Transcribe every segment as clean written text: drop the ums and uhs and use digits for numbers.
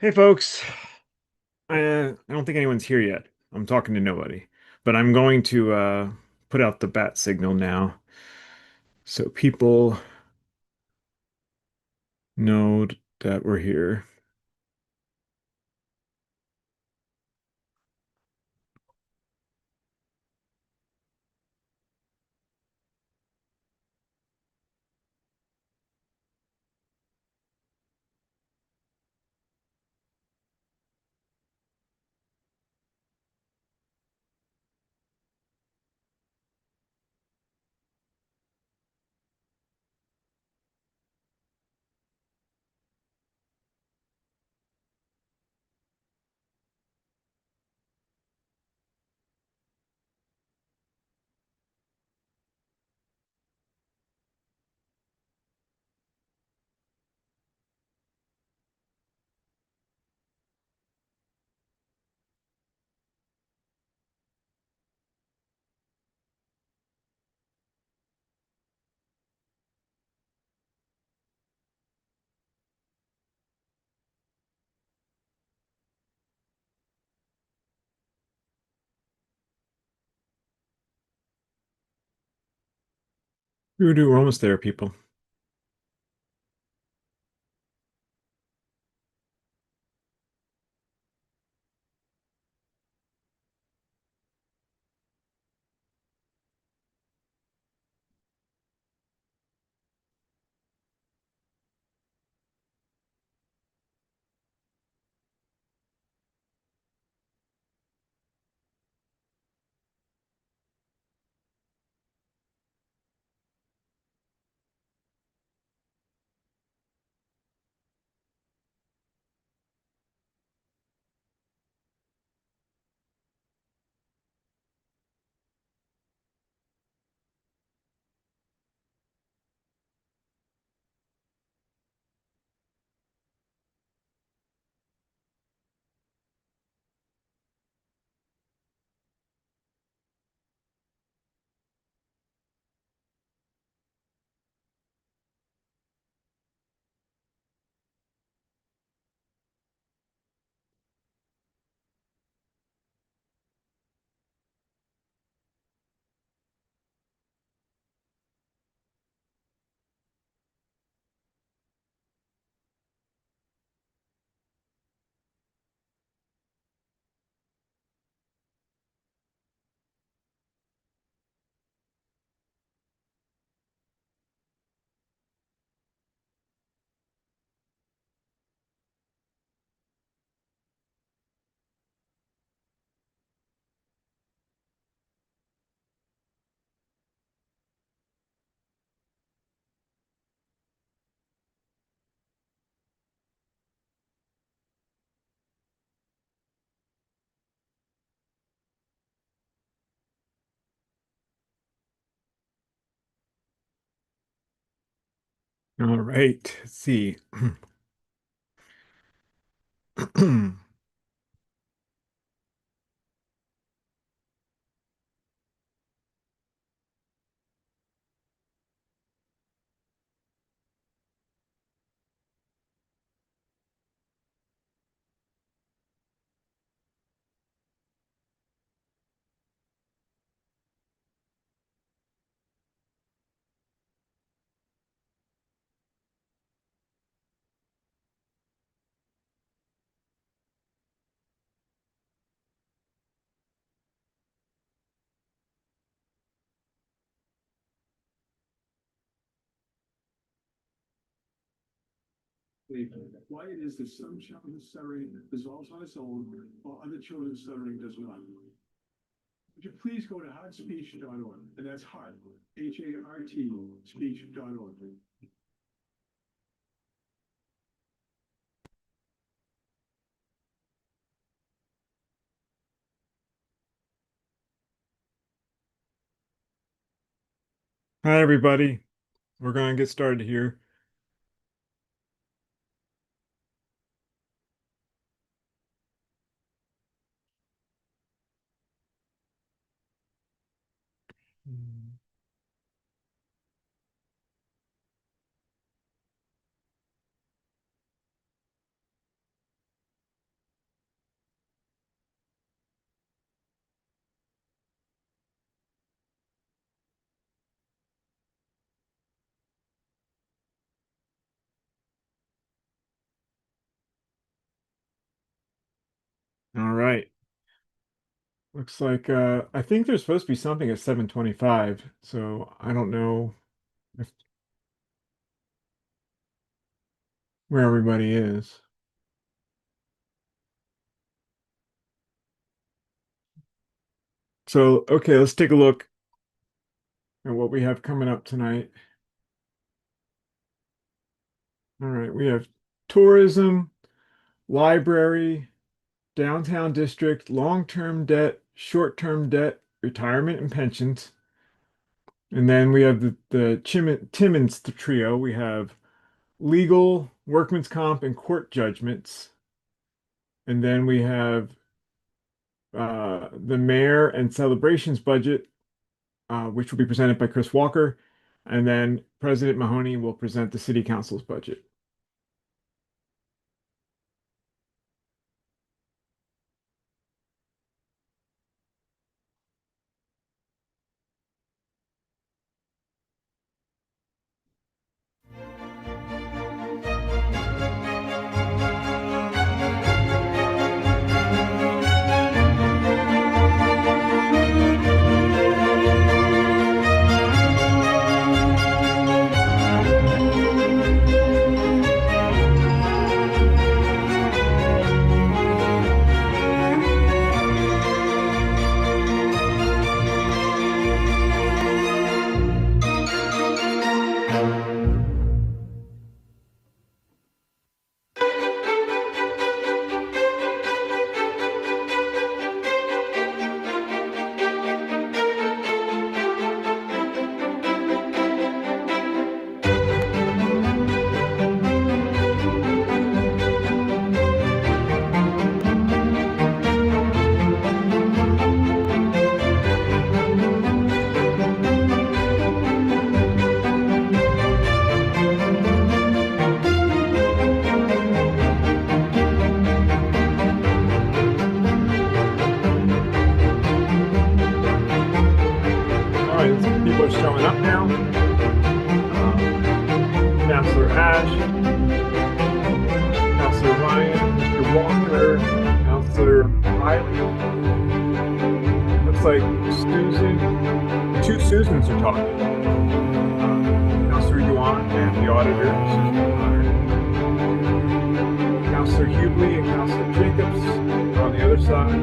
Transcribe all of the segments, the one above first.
Hey folks, I don't think anyone's here yet. I'm talking to nobody, but I'm going to put out the bat signal now so people know that we're here. We're almost there, people. All right, let's see. Why it is that some childhood stuttering dissolves on its own, while other children's stuttering does not. Would you please go to heartspeech.org, and that's heart, H-A-R-T, speech.org. Hi, everybody. We're going to get started here. All right. Looks like I think there's supposed to be something at 7:25, so I don't know if where everybody is. So, okay, let's take a look at what we have coming up tonight. All right, we have tourism, library, downtown district, long-term debt, short-term debt, retirement and pensions. And then we have the Timmons trio. We have legal, workman's comp, and court judgments. And then we have the mayor and celebrations budget, which will be presented by Chris Walker. And then President Mahoney will present the city council's budget. All right, some people are showing up now. Councilor Ash, Councilor Ryan, Mr. Walker, Councilor Riley. Looks like two Susans are talking. Councilor Yuan and the auditor, Susan Connor. Councilor Hughley and Councilor Jacobs are on the other side.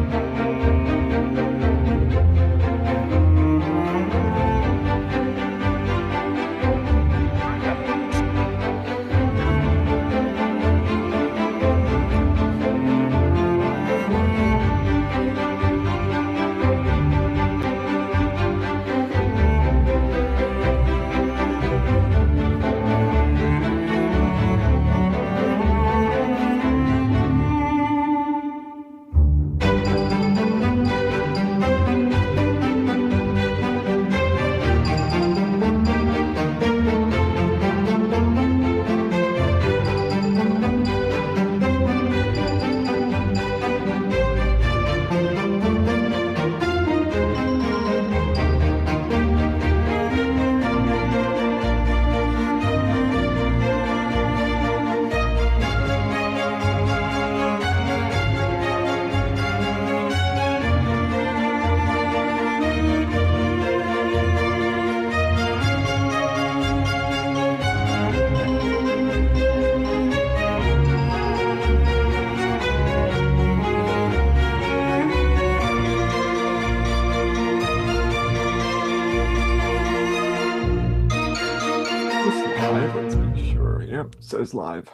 Live. Let's make sure. Yep, it says live.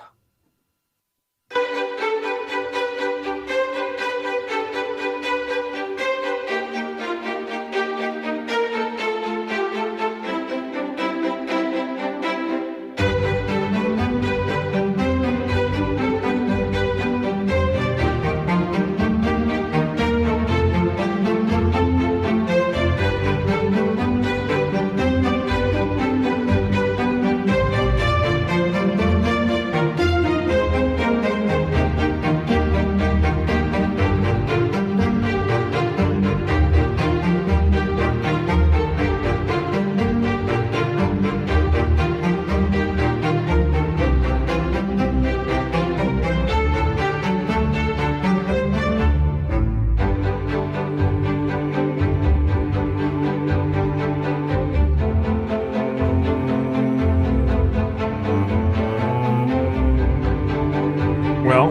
Well,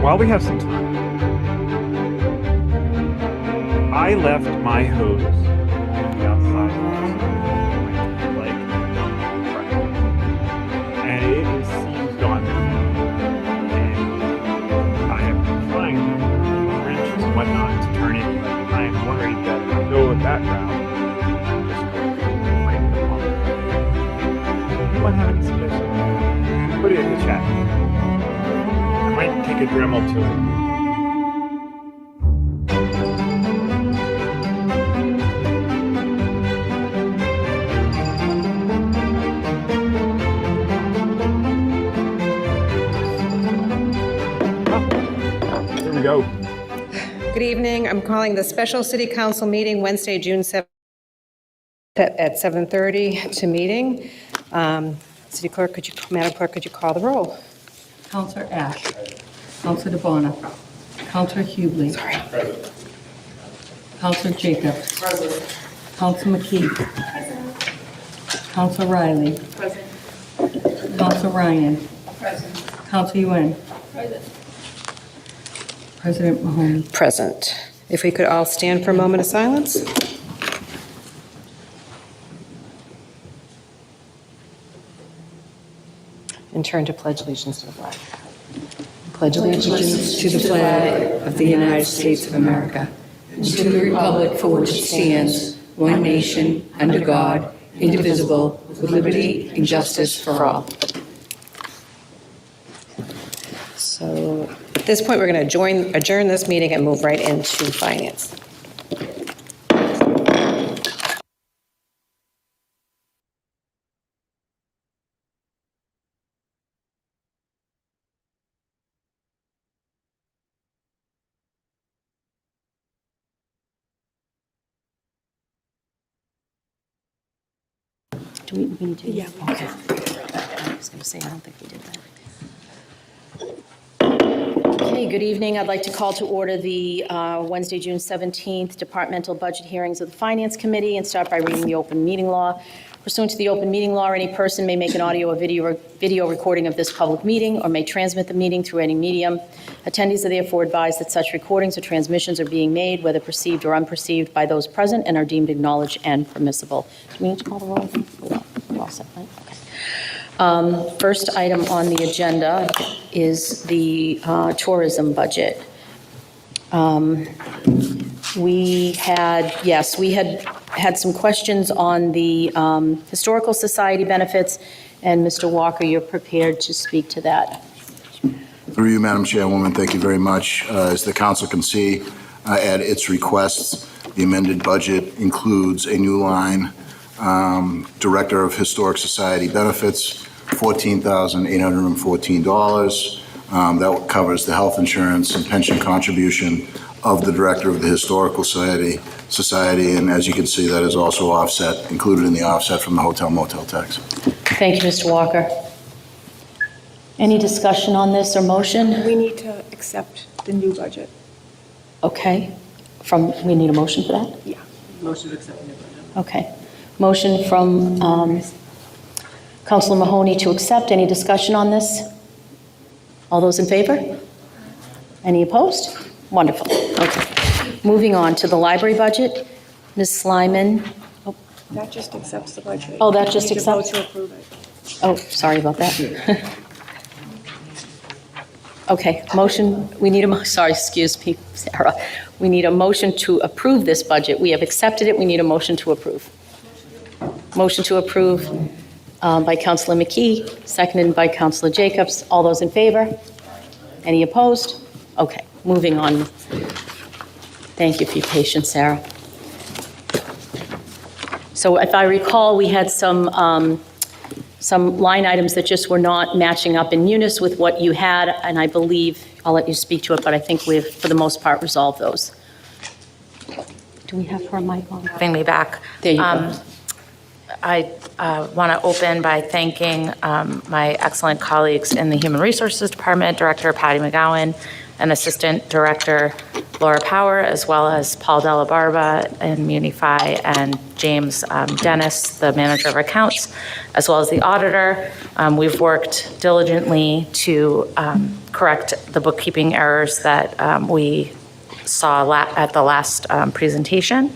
while we have some time, I left my hose on the outside like and it is seized on me. And I have been trying wrenches and whatnot to turn it, but I am worried that if I go with that route, I'm just going to break the pump. Anyone have any suggestions? Put it in the chat. I might take a Dremel to it. Here we go. Good evening. I'm calling the special city council meeting Wednesday, June 7th at 7:30 to meeting. City clerk, Madam Clerk, could you call the roll? Counselor Ash. Counselor DeBona. Counselor Hughley. Sorry. Counselor Jacobs. Counselor McKee. Counselor Riley. Counselor Ryan. Counselor Yuen. President Mahoney. Present. If we could all stand for a moment of silence. And turn to pledge allegiance to the flag. Pledge Allegiance to the flag of the United States of America and to the republic for which it stands, one nation, under God, indivisible, with liberty and justice for all. So at this point, we're going to adjourn this meeting and move right into finance. Do we need to? Yeah. Okay. I was going to say, I don't think we did that. Okay, good evening. I'd like to call to order the Wednesday, June 17th departmental budget hearings of the Finance Committee and start by reading the open meeting law. Pursuant to the open meeting law, any person may make an audio or video recording of this public meeting or may transmit the meeting through any medium. Attendees are therefore advised that such recordings or transmissions are being made, whether perceived or unperceived, by those present and are deemed acknowledged and permissible. Do we need to call the roll? We're all set, right? Okay. First item on the agenda is the tourism budget. We had some questions on the Historical Society benefits, and Mr. Walker, you're prepared to speak to that. Through you, Madam Chairwoman, thank you very much. As the council can see, at its request, the amended budget includes a new line, Director of Historic Society Benefits, $14,814. That covers the health insurance and pension contribution of the Director of the Historical Society, and as you can see, that is also offset, included in the offset from the hotel motel tax. Thank you, Mr. Walker. Any discussion on this or motion? We need to accept the new budget. Okay. We need a motion for that? Yeah. Motion to accept the new budget. Okay. Motion from Councilor Mahoney to accept. Any discussion on this? All those in favor? Any opposed? Wonderful. Okay. Moving on to the library budget. Ms. Slyman. That just accepts the budget. Oh, that just We need to vote accepts? to approve it. Oh, sorry about that. Okay, motion, we need sorry, excuse me, Sarah. We need a motion to approve this budget. We have accepted it, we need a motion to approve. Motion to approve by Councilor McKee, seconded by Councilor Jacobs. All those in favor? Any opposed? Okay, moving on. Thank you for your patience, Sarah. So if I recall, we had some line items that just were not matching up in unison with what you had, and I believe, I'll let you speak to it, but I think we've, for the most part, resolved those. Do we have her mic on? Having me back. There you go. I want to open by thanking my excellent colleagues in the Human Resources Department, Director Patty McGowan, and Assistant Director Laura Power, as well as Paul Della Barba and Munify, and James Dennis, the Manager of Accounts, as well as the Auditor. We've worked diligently to correct the bookkeeping errors that we saw at the last presentation.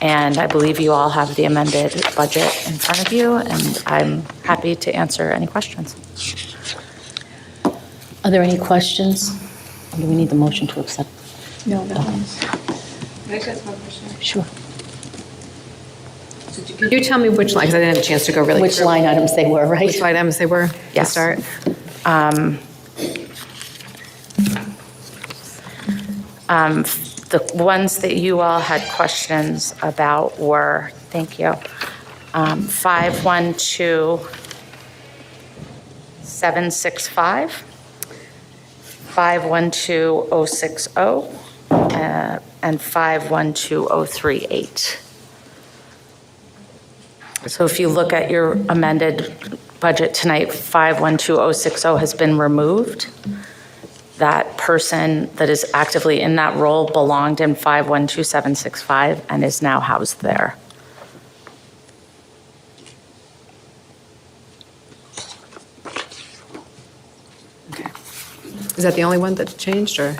And I believe you all have the amended budget in front of you, and I'm happy to answer any questions. Are there any questions? Or do we need the motion to accept? No, that one's. Sure. Could you tell me which line, because I didn't have a chance to go really Which through. line items they were, right? Which line items they were to Yes. start? The ones that you all had questions about were, thank you, 512765, 512060, and 512038. So if you look at your amended budget tonight, 512060 has been removed. That person that is actively in that role belonged in 512765 and is now housed there. Is that the only one that changed, or?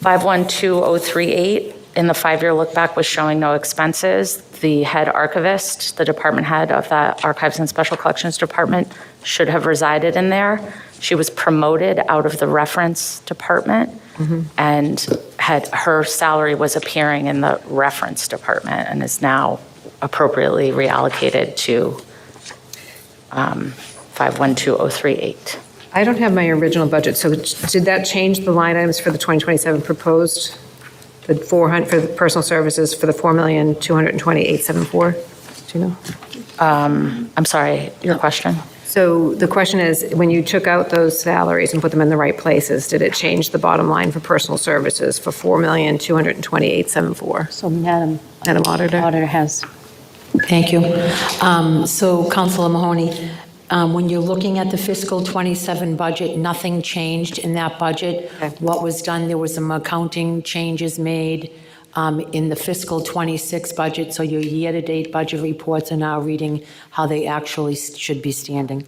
512038 in the 5-year look back was showing no expenses. The head archivist, the department head of the Archives and Special Collections Department, should have resided in there. She was promoted out of the reference department, and her salary was appearing in the reference department and is now appropriately reallocated to 512038. I don't have my original budget, so did that change the line items for the 2027 proposed? The 400, for the personal services for the 4,220,874? Do you know? I'm sorry, your question? So the question is, when you took out those salaries and put them in the right places, did it change the bottom line for personal services for 4,220,874? So Madam Madam Auditor? Auditor has, Thank you. So Councilor Mahoney, when you're looking at the fiscal '27 budget, nothing changed in that budget. Okay. What was done, there was some accounting changes made in the fiscal '26 budget, so your year-to-date budget reports are now reading how they actually should be standing.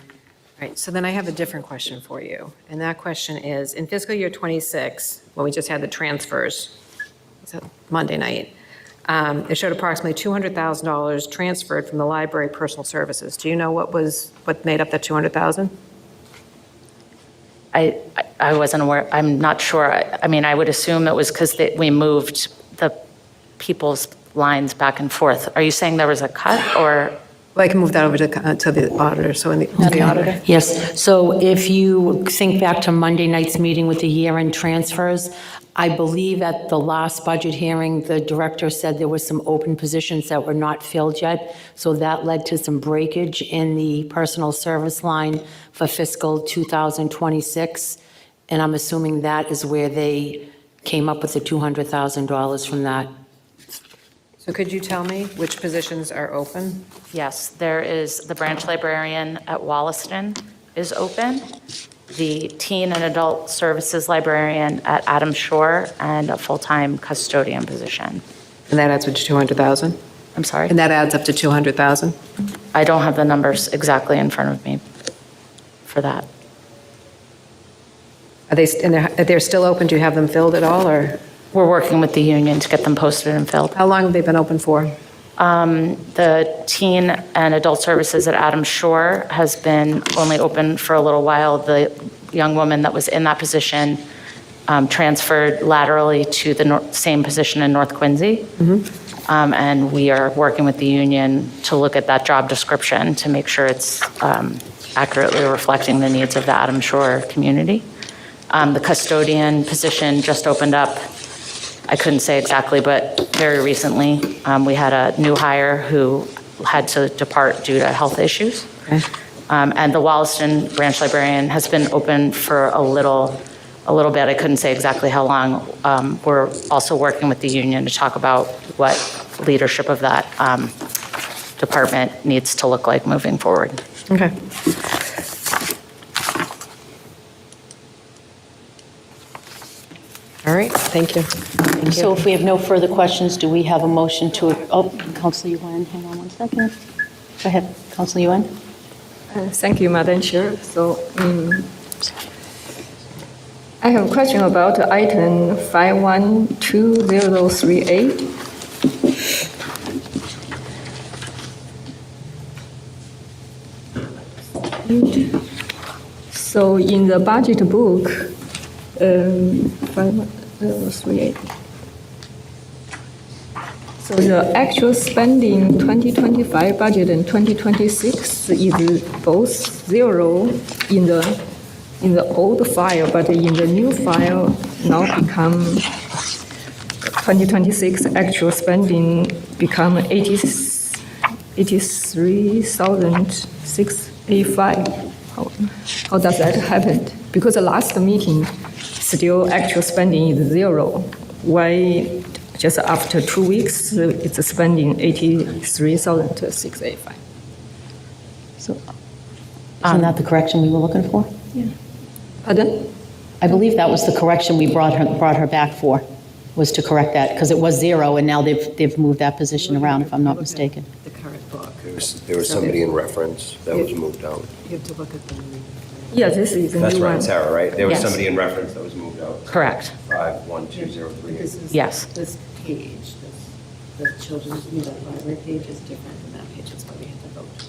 Right, so then I have a different question for you. And that question is, in fiscal year '26, when we just had the transfers, was that Monday night, it showed approximately $200,000 transferred from the library personal services. Do you know what made up that $200,000? I wasn't aware, I'm not sure. I mean, I would assume it was because we moved the people's lines back and forth. Are you saying there was a cut, or? Well, I can move that over to the auditor, so in the auditor. Yes, so if you think back to Monday night's meeting with the year-end transfers, I believe at the last budget hearing, the director said there were some open positions that were not filled yet, so that led to some breakage in the personal service line for fiscal 2026, and I'm assuming that is where they came up with the $200,000 from that. So could you tell me which positions are open? Yes, there is, the branch librarian at Wollaston is open, the teen and adult services librarian at Adams Shore, and a full-time custodian position. And that adds up to 200,000? I'm sorry? And that adds up to 200,000? I don't have the numbers exactly in front of me for that. Are they're still open? Do you have them filled at all, or We're working with the union to get them posted and filled. how long have they been open for? The teen and adult services at Adams Shore has been only open for a little while. The young woman that was in that position transferred laterally to the same position in North Quincy. And we are working with the union to look at that job description to make sure it's accurately reflecting the needs of the Adams Shore community. The custodian position just opened up. I couldn't say exactly, but very recently, we had a new hire who had to depart due to health issues. Okay. And the Wollaston branch librarian has been open for a little bit. I couldn't say exactly how long. We're also working with the union to talk about what leadership of that department needs to look like moving forward. Okay. All right, thank you. so if we have no further questions, do we have a motion to, oh, Councilor Yuan, hang on one second. Go ahead, Councilor Yuan. Thank you, Madam Chair. So, I have a question about item 512038. So in the budget book, 5138. So the actual spending 2025 budget and 2026 is both zero in the old file, but in the new file now become 2026 actual spending become 83,685. How does that happen? Because the last meeting, still actual spending is zero. Why just after 2 weeks, it's spending 83,685? So, Isn't that the correction we were looking for? pardon? I believe that was the correction we brought her back for, was to correct that, because it was zero, and now they've moved that position around, if I'm not mistaken. The current book. There was somebody in reference that was moved out. You have to look at the new. Yeah, this is the That's new right, one. Sarah, right? There was Yes. somebody in reference that was moved out. Correct. 512038. Yes. This page, the children's library page is different than that page, that's why we have to vote.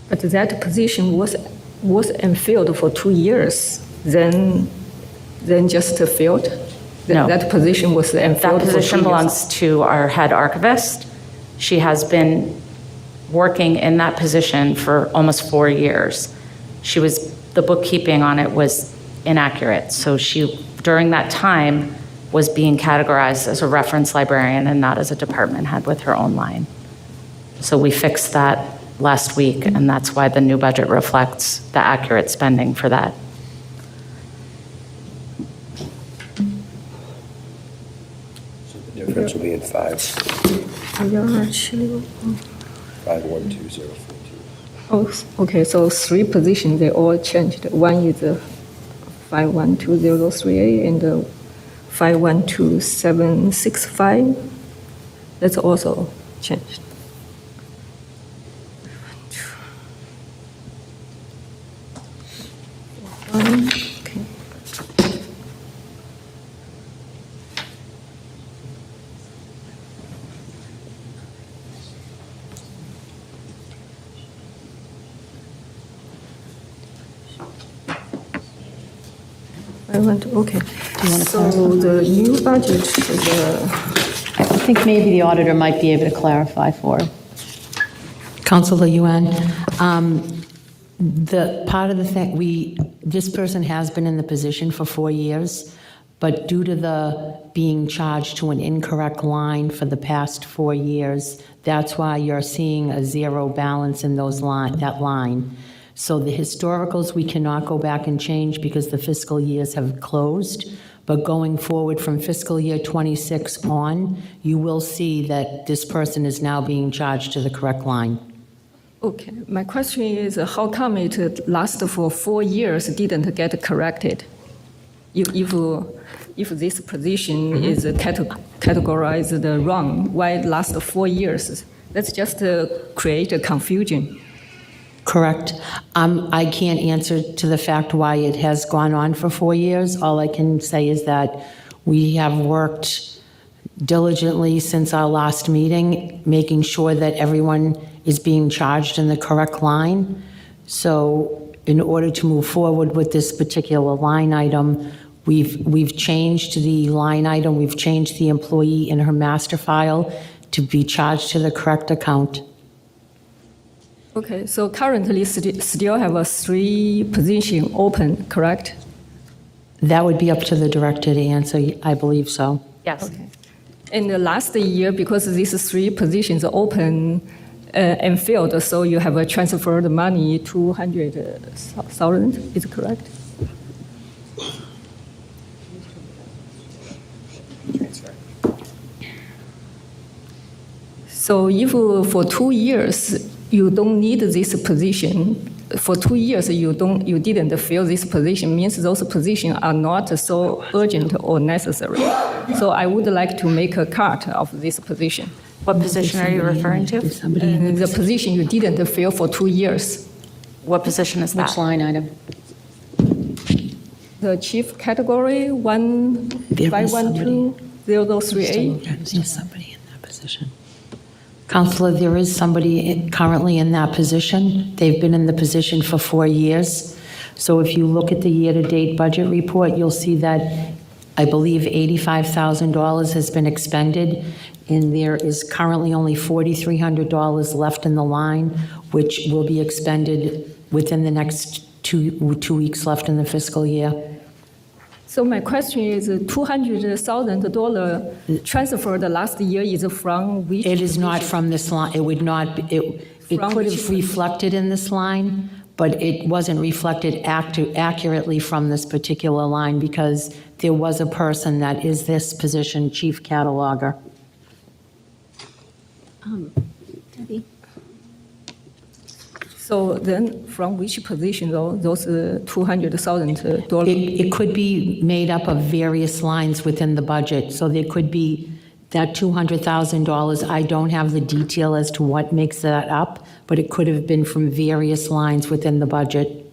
But that position was unfilled for 2 years, then just filled? No. That position was unfilled for 2 That position years? belongs to our head archivist. She has been working in that position for almost 4 years. The bookkeeping on it was inaccurate, so she, during that time, was being categorized as a reference librarian and not as a department head with her own line. So we fixed that last week, and that's why the new budget reflects the accurate spending for that. So the difference will be in 512042. Oh, okay, so 3 positions, they all changed. One is 512038 and 512765. That's also changed. Okay. Okay. So the new budget, I think maybe the auditor might be able to clarify for her. Councilor Yuan, the part of the thing, this person has been in the position for 4 years, but due to the being charged to an incorrect line for the past 4 years, that's why you're seeing a zero balance in that line. So the historicals, we cannot go back and change because the fiscal years have closed. But going forward from fiscal year 26 on, you will see that this person is now being charged to the correct line. okay, my question is, how come it lasted for 4 years, didn't get corrected? If this position is categorized wrong, why it last 4 years? That's just create a confusion. Correct. I can't answer to the fact why it has gone on for 4 years. All I can say is that we have worked diligently since our last meeting, making sure that everyone is being charged in the correct line. So in order to move forward with this particular line item, we've changed the line item, we've changed the employee in her master file to be charged to the correct account. Okay, so currently still have a 3 position open, correct? That would be up to the director to answer, I believe so. Yes. In the last year, because these 3 positions are open and filled, so you have transferred money 200,000, is it correct? So if for 2 years you don't need this position, for 2 years you didn't fill this position, means those positions are not so urgent or necessary. So I would like to make a cut of this position. What position are you referring to? The position you didn't fill for 2 years. What position is that? Which line item? The chief category, 1512-0038. There's somebody in that position. Counselor, there is somebody currently in that position. They've been in the position for 4 years. So if you look at the year-to-date budget report, you'll see that I believe $85,000 has been expended, and there is currently only $4,300 left in the line, which will be expended within the next two weeks left in the fiscal year. So my question is, $200,000 transferred last year is from which? It is not position? from this line, it would not, it From could which have reflected in this line, but it wasn't reflected accurately from this particular line because there was a person that is this position, chief cataloger. Debbie. So then, from which position, though, those $200,000? It could be made up of various lines within the budget, so there could be that $200,000. I don't have the detail as to what makes that up, but it could have been from various lines within the budget.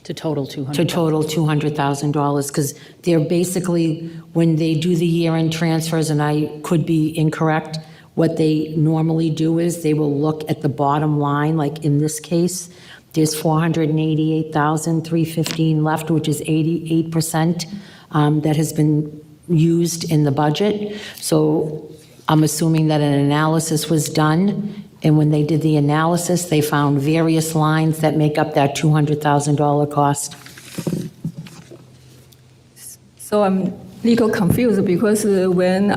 To total 200. To total $200,000, because they're basically, when they do the year-end transfers, and I could be incorrect, what they normally do is they will look at the bottom line, like in this case, there's $488,315 left, which is 88% that has been used in the budget. So I'm assuming that an analysis was done, and when they did the analysis, they found various lines that make up that $200,000 cost. So I'm a little confused because when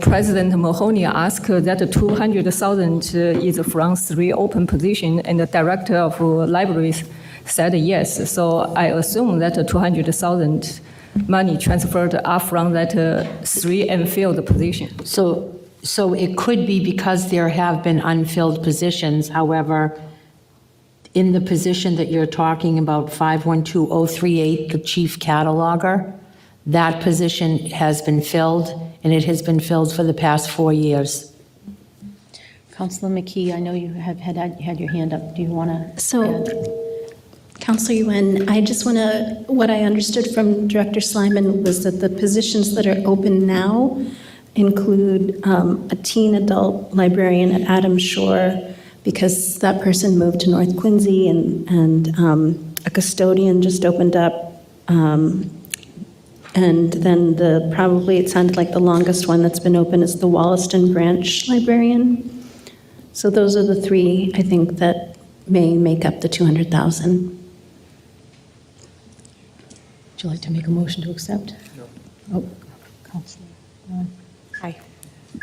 President Mahoney asked that $200,000 is from 3 open positions, and the director of libraries said yes. So I assume that $200,000 money transferred are from that 3 unfilled position. So it could be because there have been unfilled positions. However, in the position that you're talking about, 512038, the chief cataloger, that position has been filled, and it has been filled for the past 4 years. Councilor McKee, I know you had your hand up. Do you want to? So, Councilor Yuen, I just want to, what I understood from Director Slyman was that the positions that are open now include a teen adult librarian at Adams Shore, because that person moved to North Quincy, and a custodian just opened up. And then probably it sounded like the longest one that's been open is the Wollaston Branch librarian. So those are the 3, I think, that may make up the 200,000. Would you like to make a motion to accept? No. Oh, Councilor. Hi.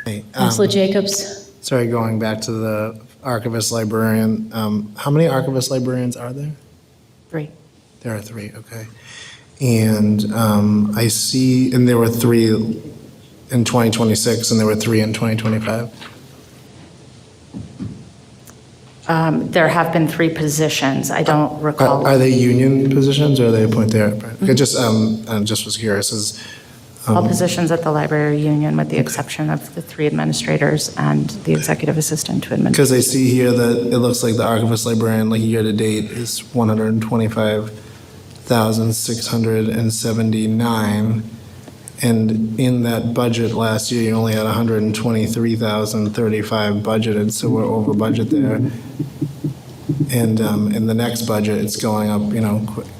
Hey, Councilor Jacobs? sorry, going back to the archivist librarian, how many archivist librarians are there? 3. There are 3, okay. And I see, and there were 3 in 2026, and there were 3 in 2025? There have been 3 positions. I don't recall. Are they union positions, or are they appointed? I just was curious, All positions at the library union, with the exception of the 3 administrators and the executive assistant to administration. because I see here that it looks like the archivist librarian, like year-to-date, is 125,679, and in that budget last year, you only had 123,035 budgeted, so we're over budget there. And in the next budget, it's going up,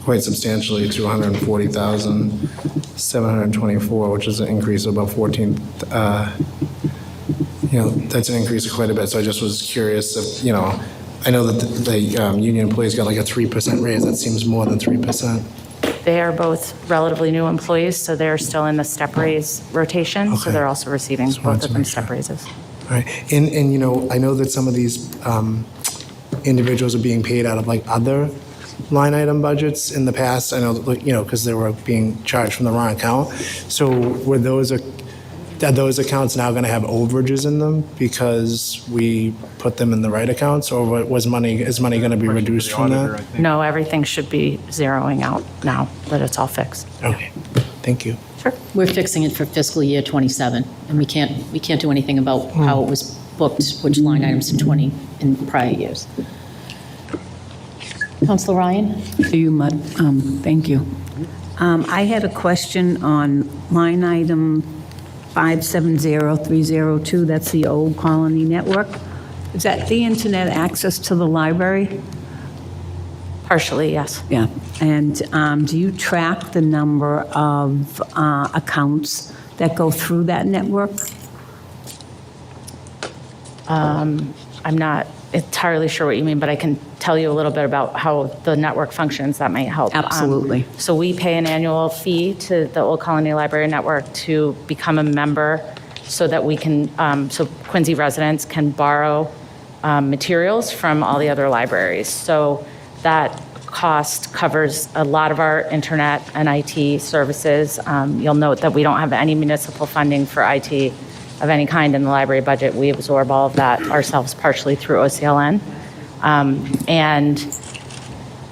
quite substantially to 140,724, which is an increase of about 14. That's an increase of quite a bit. So I just was curious if, I know that the union employees got like a 3% raise. That seems more than 3%. They are both relatively new employees, so they're still in the step raise rotation, so Okay. they're also receiving Just wanted both to of them make step sure. raises. All right. And I know that some of these individuals are being paid out of like other line item budgets in the past. I know, because they were being charged from the wrong account. So are those accounts now going to have overages in them because we put them in the right accounts, or is money going to be reduced from that? No, everything should be zeroing out now that it's all fixed. Okay, thank you. We're fixing it for fiscal year '27, and we can't do anything about how it was booked, which line items in prior years. Counselor Ryan? Thank you. I had a question on line item 570302, that's the Old Colony Network. Is that the internet access to the library? Partially, yes. Yeah. And do you track the number of accounts that go through that network? I'm not entirely sure what you mean, but I can tell you a little bit about how the network functions. That might help. Absolutely. So we pay an annual fee to the Old Colony Library Network to become a member so that we can, so Quincy residents can borrow materials from all the other libraries. So that cost covers a lot of our internet and IT services. You'll note that we don't have any municipal funding for IT of any kind in the library budget. We absorb all of that ourselves partially through OCLN. And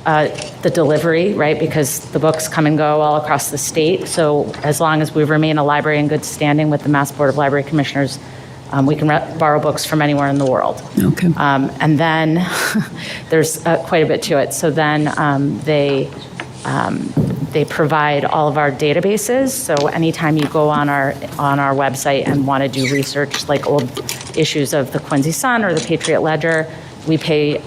the delivery, right, because the books come and go all across the state. So as long as we remain a library in good standing with the Mass Board of Library Commissioners, we can borrow books from anywhere in the world. Okay. And then there's quite a bit to it. So then they provide all of our databases. So anytime you go on our website and want to do research, like old issues of the Quincy Sun or the Patriot Ledger, we pay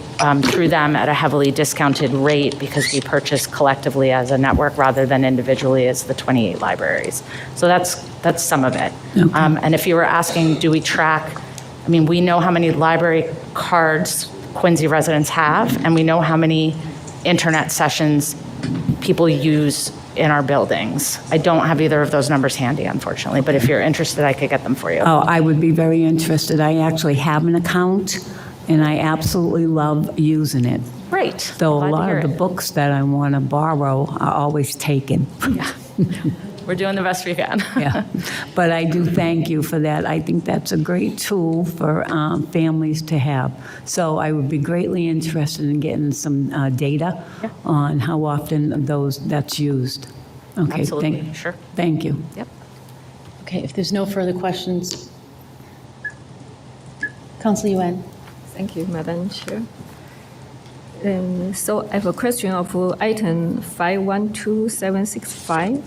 through them at a heavily discounted rate because we purchase collectively as a network rather than individually as the 28 libraries. So that's some of it. Okay. And if you were asking, do we track, I mean, we know how many library cards Quincy residents have, and we know how many internet sessions people use in our buildings. I don't have either of those numbers handy, unfortunately, but if you're interested, I could get them for you. Oh, I would be very interested. I actually have an account, and I absolutely love using it. Great. So a Glad to lot hear of the it. books that I want to borrow are always taken. Yeah. We're doing the best we can. Yeah, but I do thank you for that. I think that's a great tool for families to have. So I would be greatly interested in getting some data on how often that's used. Okay, Absolutely, sure. Thank you. Yep. Okay, if there's no further questions. Counselor Yuan? Thank you, Madam Chair. So I have a question of item 512765,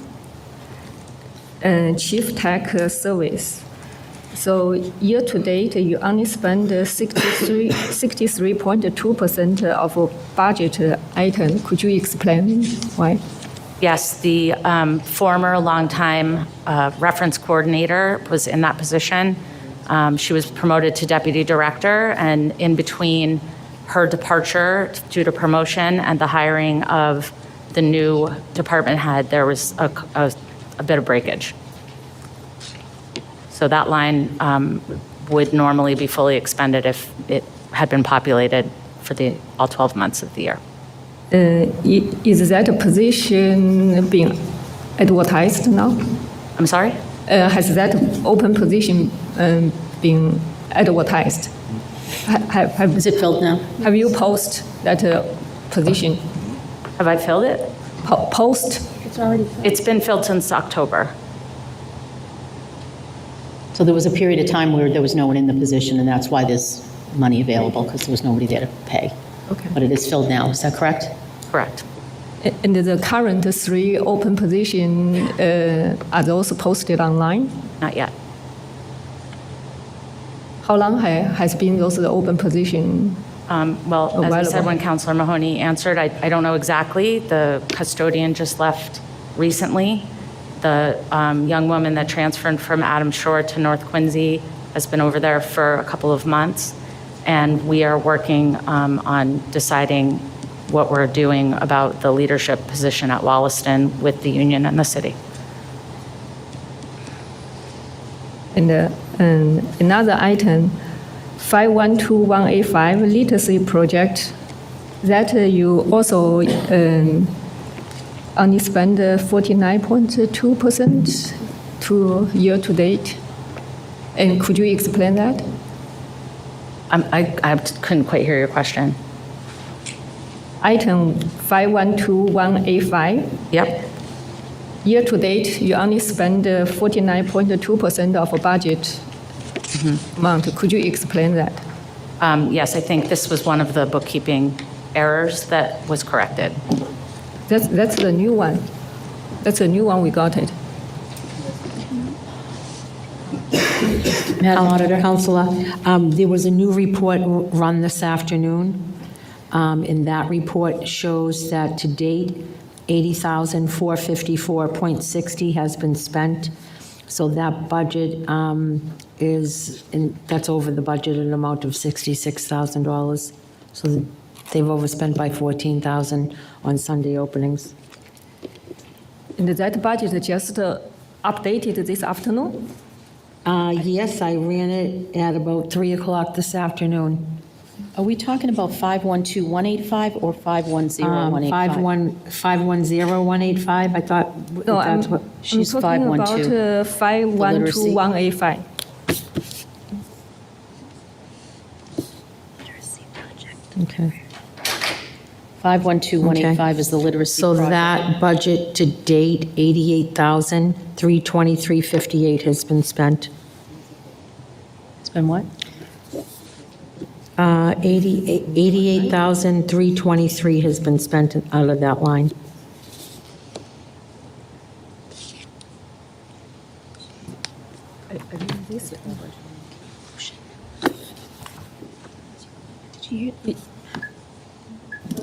Chief Tech Service. So year to date, you only spend 63.2% of budget item. Could you explain why? Yes, the former longtime reference coordinator was in that position. She was promoted to deputy director, and in between her departure due to promotion and the hiring of the new department head, there was a bit of breakage. So that line would normally be fully expended if it had been populated for all 12 months of the year. Is that a position being advertised now? I'm sorry? Has that open position been advertised? Is it filled now? Have you posted that position? Have I filled it? Post? It's been filled since October. So there was a period of time where there was no one in the position, and that's why there's money available, because there was nobody there to pay. Okay. But it is filled now, is that correct? Correct. And the current 3 open positions, are those posted online? Not yet. How long has been those open position? Well, as I said, Available. when Councilor Mahoney answered, I don't know exactly. The custodian just left recently. The young woman that transferred from Adams Shore to North Quincy has been over there for a couple of months, and we are working on deciding what we're doing about the leadership position at Wollaston with the union and the city. And another item, 512185 literacy project, that you also only spend 49.2% to year to date. And could you explain that? I couldn't quite hear your question. Item 512185. Yep. Year to date, you only spend 49.2% of a budget amount. Could you explain that? Yes, I think this was one of the bookkeeping errors that was corrected. That's the new one. That's the new one, we got it. Madam Auditor? Counselor, there was a new report run this afternoon, and that report shows that to date, $80,454.60 has been spent. So that budget that's over the budgeted amount of $66,000. So they've overspent by $14,000 on Sunday openings. And that budget just updated this afternoon? Yes, I ran it at about 3 o'clock this afternoon. Are we talking about 512185 or 510185? 510185, I thought No, that's I'm what. She's talking about 512185. Okay. 512185 is the literacy So project. that budget to date, $88,323.58 has been spent. It's been what? $88,323 has been spent out of that line.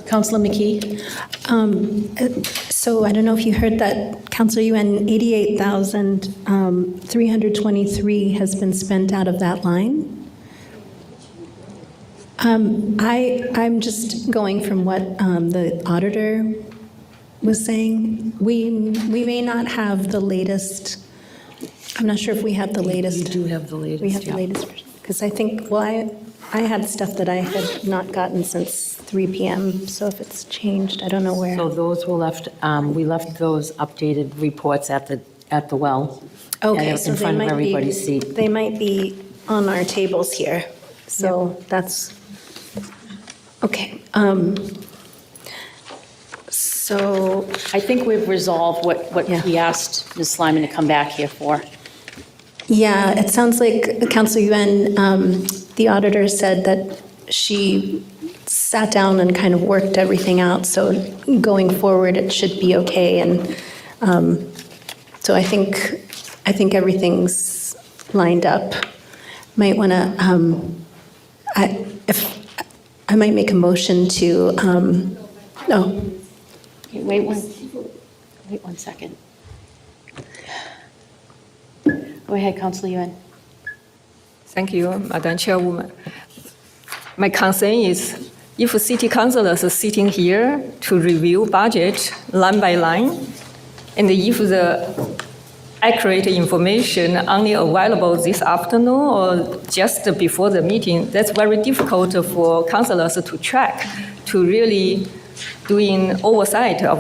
Counselor McKee? So I don't know if you heard that, Councilor Yuen, 88,323 has been spent out of that line. I'm just going from what the auditor was saying. We may not have the latest, I'm not sure if we have the latest. You do have the latest, We have the yeah. latest, because I think, well, I had stuff that I had not gotten since 3 PM, so if it's changed, I don't know where. So those were left, we left those updated reports at the well. Okay, in so they front of might everybody's be, seat. they might be on our tables here, so that's, okay. So, I think we've resolved what Yeah. he asked Ms. Slyman to come back here for. yeah, it sounds like Councilor Yuen, the auditor said that she sat down and kind of worked everything out, so going forward, it should be okay, and so I think everything's lined up. Might want to, I might make a motion to, no, Okay, wait one second. Go ahead, Counselor Yuen. Thank you, Madam Chairwoman. My concern is if city councilors are sitting here to review budget line by line, and if the accurate information only available this afternoon or just before the meeting, that's very difficult for councilors to track, to really doing oversight of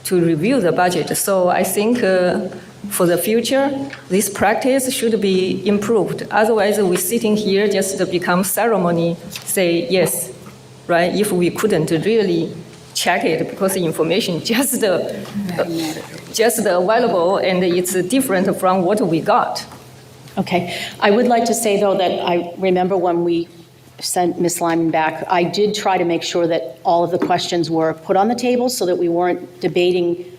to review the budget. So I think for the future, this practice should be improved. Otherwise, we sitting here just to become ceremony, say yes, right? If we couldn't really check it because the information just available and it's different from what we got. Okay. I would like to say, though, that I remember when we sent Ms. Lyman back, I did try to make sure that all of the questions were put on the table so that we weren't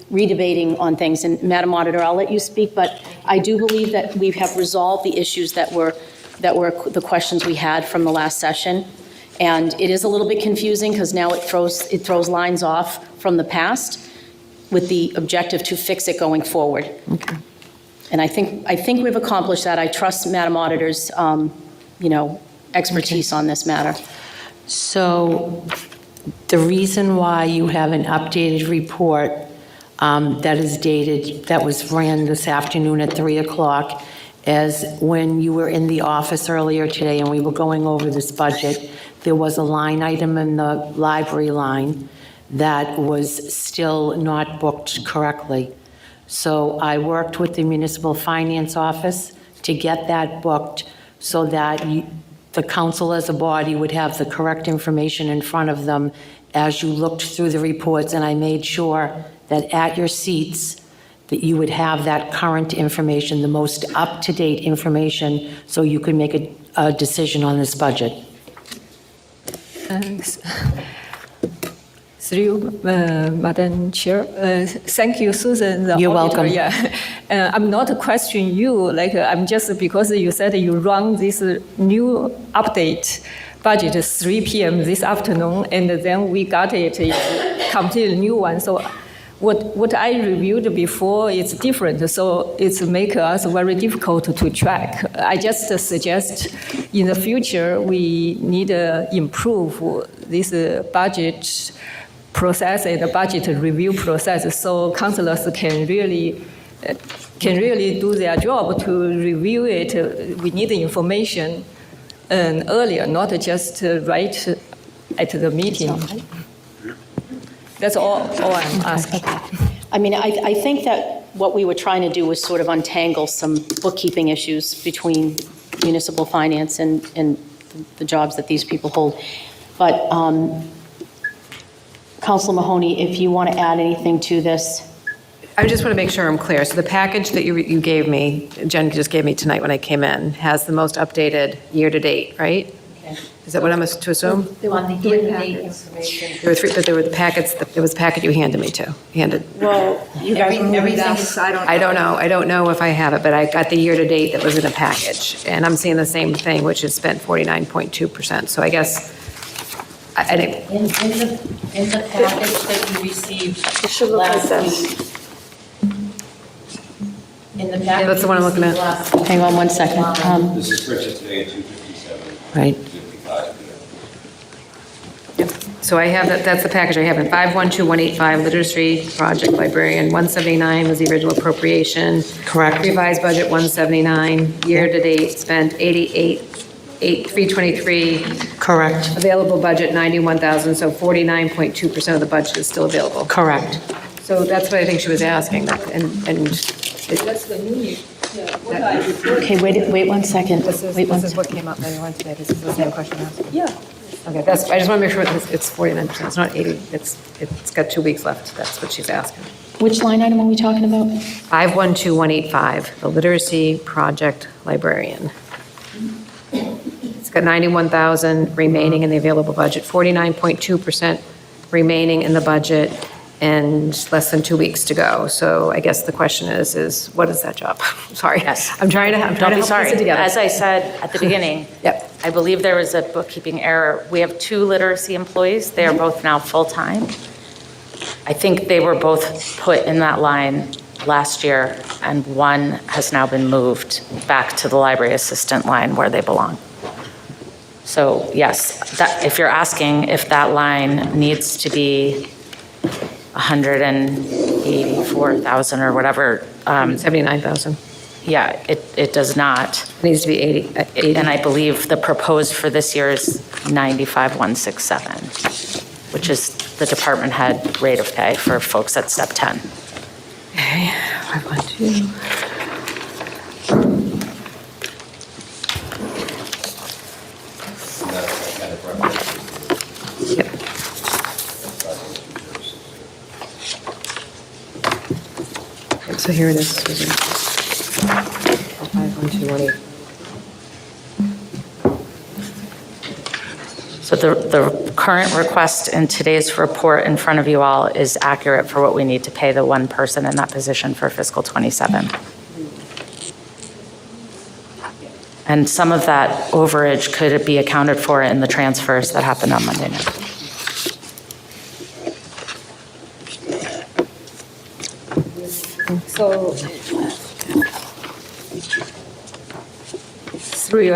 redebating on things. And Madam Auditor, I'll let you speak, but I do believe that we have resolved the issues that were the questions we had from the last session. And it is a little bit confusing because now it throws lines off from the past with the objective to fix it going forward. Okay. And I think we've accomplished that. I trust Madam Auditor's, expertise on this matter. So the reason why you have an updated report that is dated, that was ran this afternoon at 3 o'clock, is when you were in the office earlier today and we were going over this budget, there was a line item in the library line that was still not booked correctly. So I worked with the municipal finance office to get that booked so that the council as a body would have the correct information in front of them as you looked through the reports, and I made sure that at your seats that you would have that current information, the most up-to-date information, so you could make a decision on this budget. Through you, Madam Chair. Thank you, Susan. the You're auditor. welcome. Yeah. I'm not questioning you, I'm just because you said you run this new update budget 3 p.m. this afternoon, and then we got it, it's completely new one. So what I reviewed before is different, so it's make us very difficult to track. I just suggest in the future we need to improve this budget process and the budget review process so councilors can really do their job to review it. We need the information earlier, not just right at the meeting. That's all I'm asking. I mean, I think that what we were trying to do was sort of untangle some bookkeeping issues between municipal finance and the jobs that these people hold. But Councilor Mahoney, if you want to add anything to this. I just want to make sure I'm clear. So the package that you gave me, Jen just gave me tonight when I came in, has the most updated year-to-date, right? Is that what I'm to assume? On the year-to-date information. There were three, but there were the packets, it was the packet you handed me to, Well, you guys everything is, I don't know if I have it, but I got the year-to-date that was in a package. And I'm seeing the same thing, which is spent 49.2%. So I guess, I didn't, in the package that you received last week. In the package. that's the one I'm looking at. Hang on one second. This is printed today at 2:57. Right. 55. So I have, that's the package I have in 512185, literacy project librarian, 179 was the original appropriation. Correct. Revised budget 179, year-to-date spent 323. Correct. Available budget 91,000, so 49.2% of the budget is still available. Correct. So that's what I think she was asking, and That's the new. Okay, wait one second. this is what came up, maybe today, this is the same question I asked. Yeah. Okay, I just want to make sure it's 49%, it's not 80, it's got 2 weeks left, that's what she's asking. Which line item are we talking about? 512185, the literacy project librarian. It's got 91,000 remaining in the available budget, 49.2% remaining in the budget, and less than 2 weeks to go. So I guess the question is what is that job? Sorry. Yes. I'm trying to Don't be help piece sorry. it together. As I said at the beginning, Yep. I believe there was a bookkeeping error. We have 2 literacy employees. They are both now full-time. I think they were both put in that line last year, and one has now been moved back to the library assistant line where they belong. So yes, if you're asking if that line needs to be 184,000 or whatever, 79,000. yeah, it does not. It needs to be 80. And I believe the proposed for this year is 95,167, which is the department head rate of pay for folks at step 10. Okay, 512. Yep. So here it is, Susan. 51218. So the current request in today's report in front of you all is accurate for what we need to pay the one person in that position for fiscal '27. And some of that overage could be accounted for in the transfers that happened on Monday night. So, through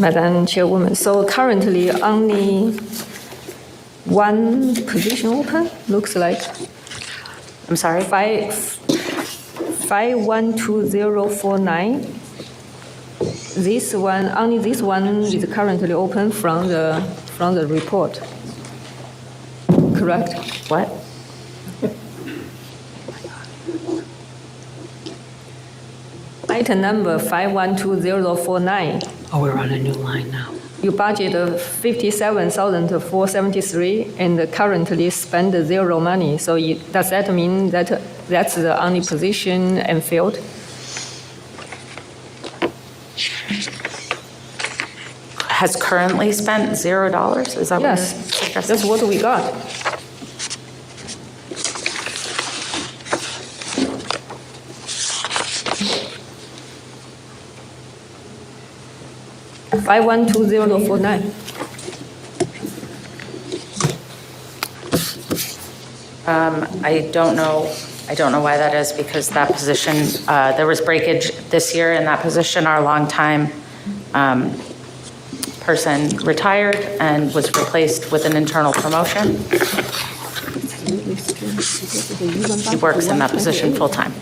Madam Chairwoman, so currently only one position open, looks like. I'm sorry? 512049. This one, only this one is currently open from the report. Correct? What? Item number 512049. Oh, we're on a new line now. You budget 57,473 and currently spend 0 money. So does that mean that that's the only position and field? has currently spent $0? Is that what you're Yes, suggesting? that's what we got. $512049. I don't know why that is, because that position, there was breakage this year in that position. Our longtime person retired and was replaced with an internal promotion. He works in that position full-time.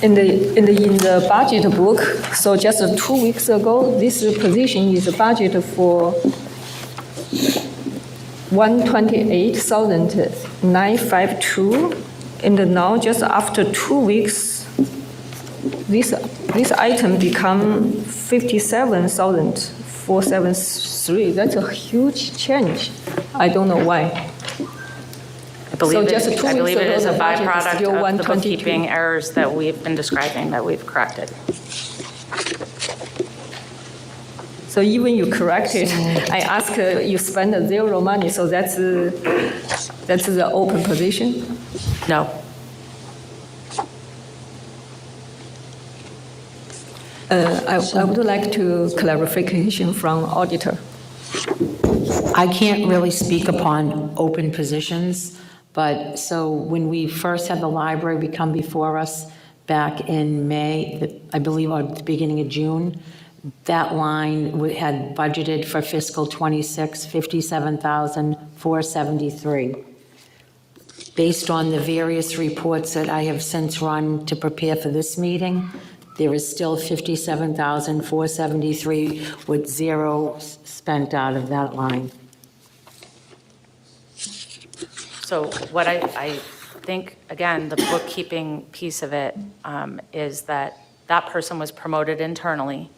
In the budget book, so just 2 weeks ago, this position is budgeted for $128,952, and now just after 2 weeks, this item become $57,473. That's a huge change. I don't know why. I believe just 2 I believe weeks it is a ago, the budget is byproduct still of the 122. bookkeeping errors that we've been describing that we've corrected. So even you correct it, I ask you spend zero money, so that's the open position? No. I would like to clarification from auditor. I can't really speak upon open positions, but so when we first had the library come before us back in May, I believe, or the beginning of June, that line had budgeted for fiscal '26, $57,473. Based on the various reports that I have since run to prepare for this meeting, there is still $57,473 with zero spent out of that line. So what I think, again, the bookkeeping piece of it is that that person was promoted internally.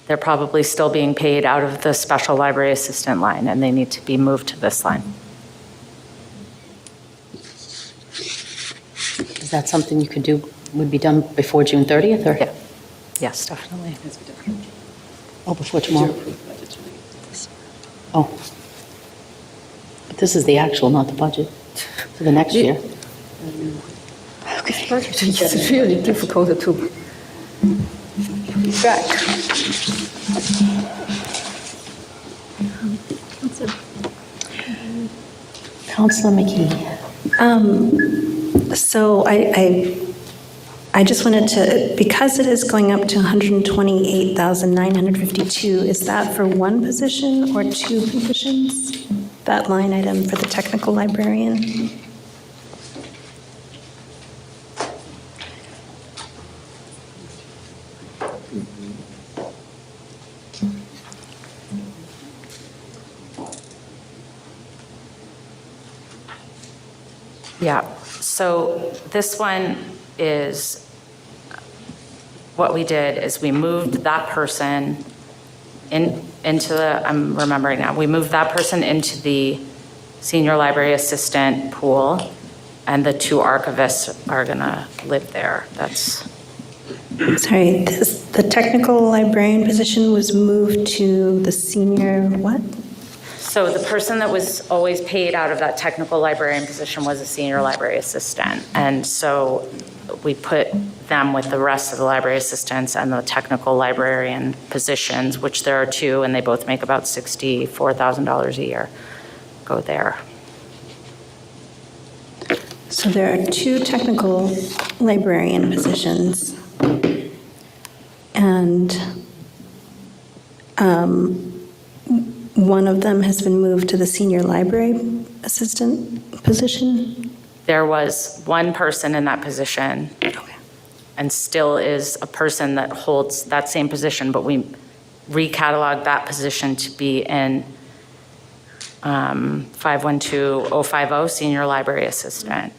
They're probably still being paid out of the special library assistant line, and they need to be moved to this line. Is that something you could do, would be done before June 30th, or? Yeah. Yes, definitely. Oh, before tomorrow? Oh. But this is the actual, not the budget, for the next year. Okay. It's really difficult to track. Councilor McKee. So I just wanted to, because it is going up to 128,952, is that for one position or two positions? That line item for the technical librarian? Yeah, so this one is, what we did is we moved that person into the, I'm remembering now, we moved that person into the senior library assistant pool, and the two archivists are gonna live there. That's, Sorry, the technical librarian position was moved to the senior what? so the person that was always paid out of that technical librarian position was a senior library assistant. And so we put them with the rest of the library assistants and the technical librarian positions, which there are two, and they both make about $64,000 a year, go there. So there are two technical librarian positions. And one of them has been moved to the senior library assistant position. There was one person in that position, and still is a person that holds that same position, but we recataloged that position to be in 512050, senior library assistant.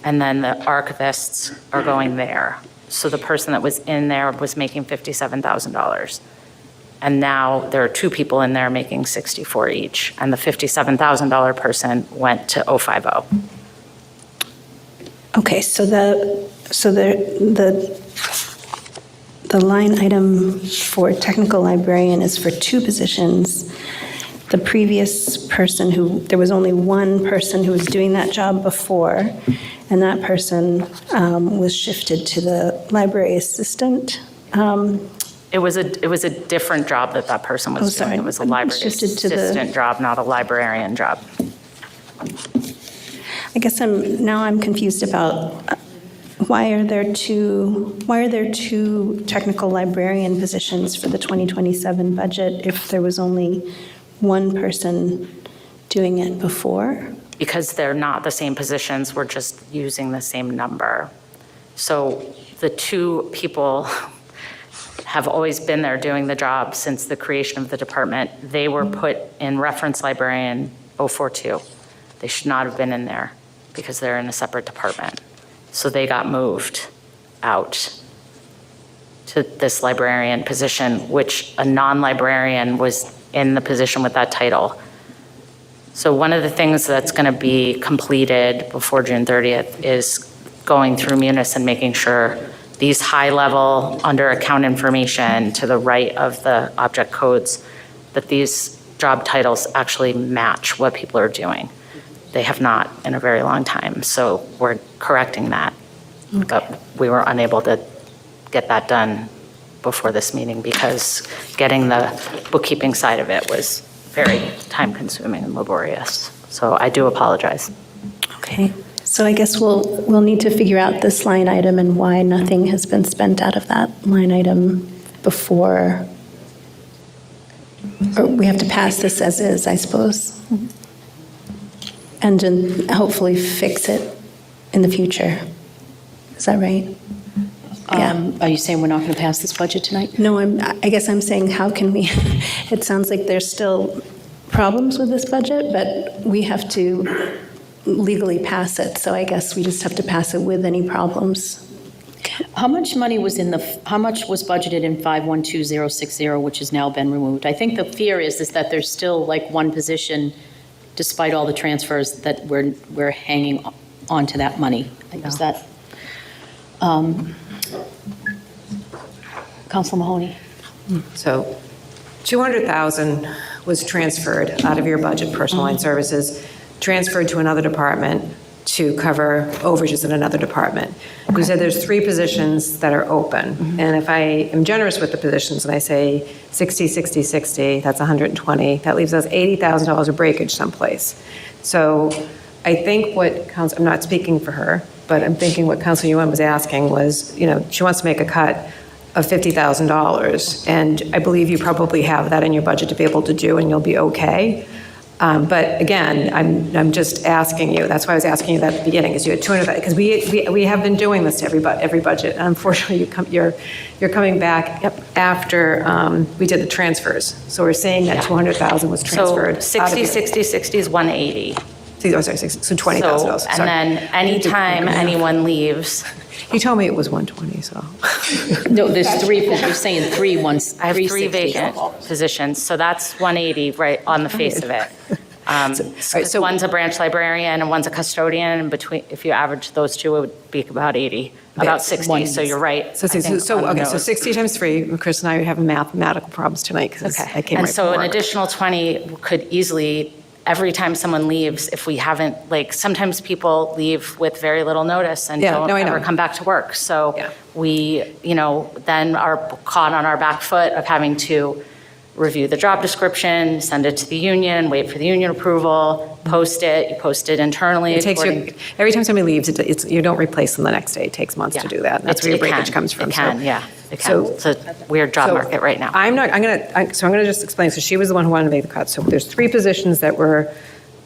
And then the archivists are going there. So the person that was in there was making $57,000. And now there are two people in there making $64,000 each, and the $57,000 person went to 050. Okay, so the line item for technical librarian is for 2 positions. The previous person there was only one person who was doing that job before, and that person was shifted to the library assistant. It was a different job that person was doing. sorry. It was a library Shifted to the- assistant job, not a librarian job. I guess I'm confused about why are there two technical librarian positions for the 2027 budget if there was only one person doing it before? Because they're not the same positions, we're just using the same number. So the 2 people have always been there doing the job since the creation of the department. They were put in reference librarian 042. They should not have been in there because they're in a separate department. So they got moved out to this librarian position, which a non-librarian was in the position with that title. So one of the things that's going to be completed before June 30th is going through Munis and making sure these high-level under account information to the right of the object codes, that these job titles actually match what people are doing. They have not in a very long time, so we're correcting that. But we were unable to get that done before this meeting because getting the bookkeeping side of it was very time-consuming and laborious. So I do apologize. Okay, so I guess we'll need to figure out this line item and why nothing has been spent out of that line item before, or we have to pass this as is, I suppose. And then hopefully fix it in the future. Is that right? Yeah. Are you saying we're not going to pass this budget tonight? No, I guess I'm saying, how can we, it sounds like there's still problems with this budget, but we have to legally pass it, so I guess we just have to pass it with any problems. How much money was how much was budgeted in 512060, which has now been removed? I think the fear is that there's still like one position, despite all the transfers, that we're hanging on to that money. Is that, Councilor Mahoney? So 200,000 was transferred out of your budget, personal line services, transferred to another department to cover overages in another department. You said there's 3 positions that are open. And if I am generous with the positions and I say 60, 60, 60, that's 120, that leaves us $80,000 of breakage someplace. So I think I'm not speaking for her, but I'm thinking what Councilor Yuan was asking was, she wants to make a cut of $50,000. And I believe you probably have that in your budget to be able to do, and you'll be okay. But again, I'm just asking you, that's why I was asking you that at the beginning, is you had 200, because we have been doing this to every budget. And unfortunately, you're coming back after we did the transfers. So we're saying that 200,000 was transferred. So 60, 60, 60 is 180. Oh, sorry, so $20,000. So, and then anytime anyone leaves. You told me it was 120, so. No, there's 3, you're saying 3 ones. I have 3 360. vacant positions, so that's 180 right on the face of it. So one's a branch librarian and one's a custodian, and if you average those 2, it would be about 80, about 60, so you're right. So 60 times 3, Chris and I are having mathematical problems tonight because I came And right so from an work. additional 20 could easily, every time someone leaves, if we haven't, sometimes people leave with very little notice and Yeah, don't no, I know. ever come back to work. So Yeah. we, then are caught on our back foot of having to review the job description, send it to the union, wait for the union approval, post it, you post it internally. It takes according- every time somebody leaves, you don't replace them the next day. It takes months to do that. And that's where your breakage comes from. It can, yeah, it can. It's a weird job market right now. I'm going to just explain. So she was the one who wanted to make the cut. So there's 3 positions that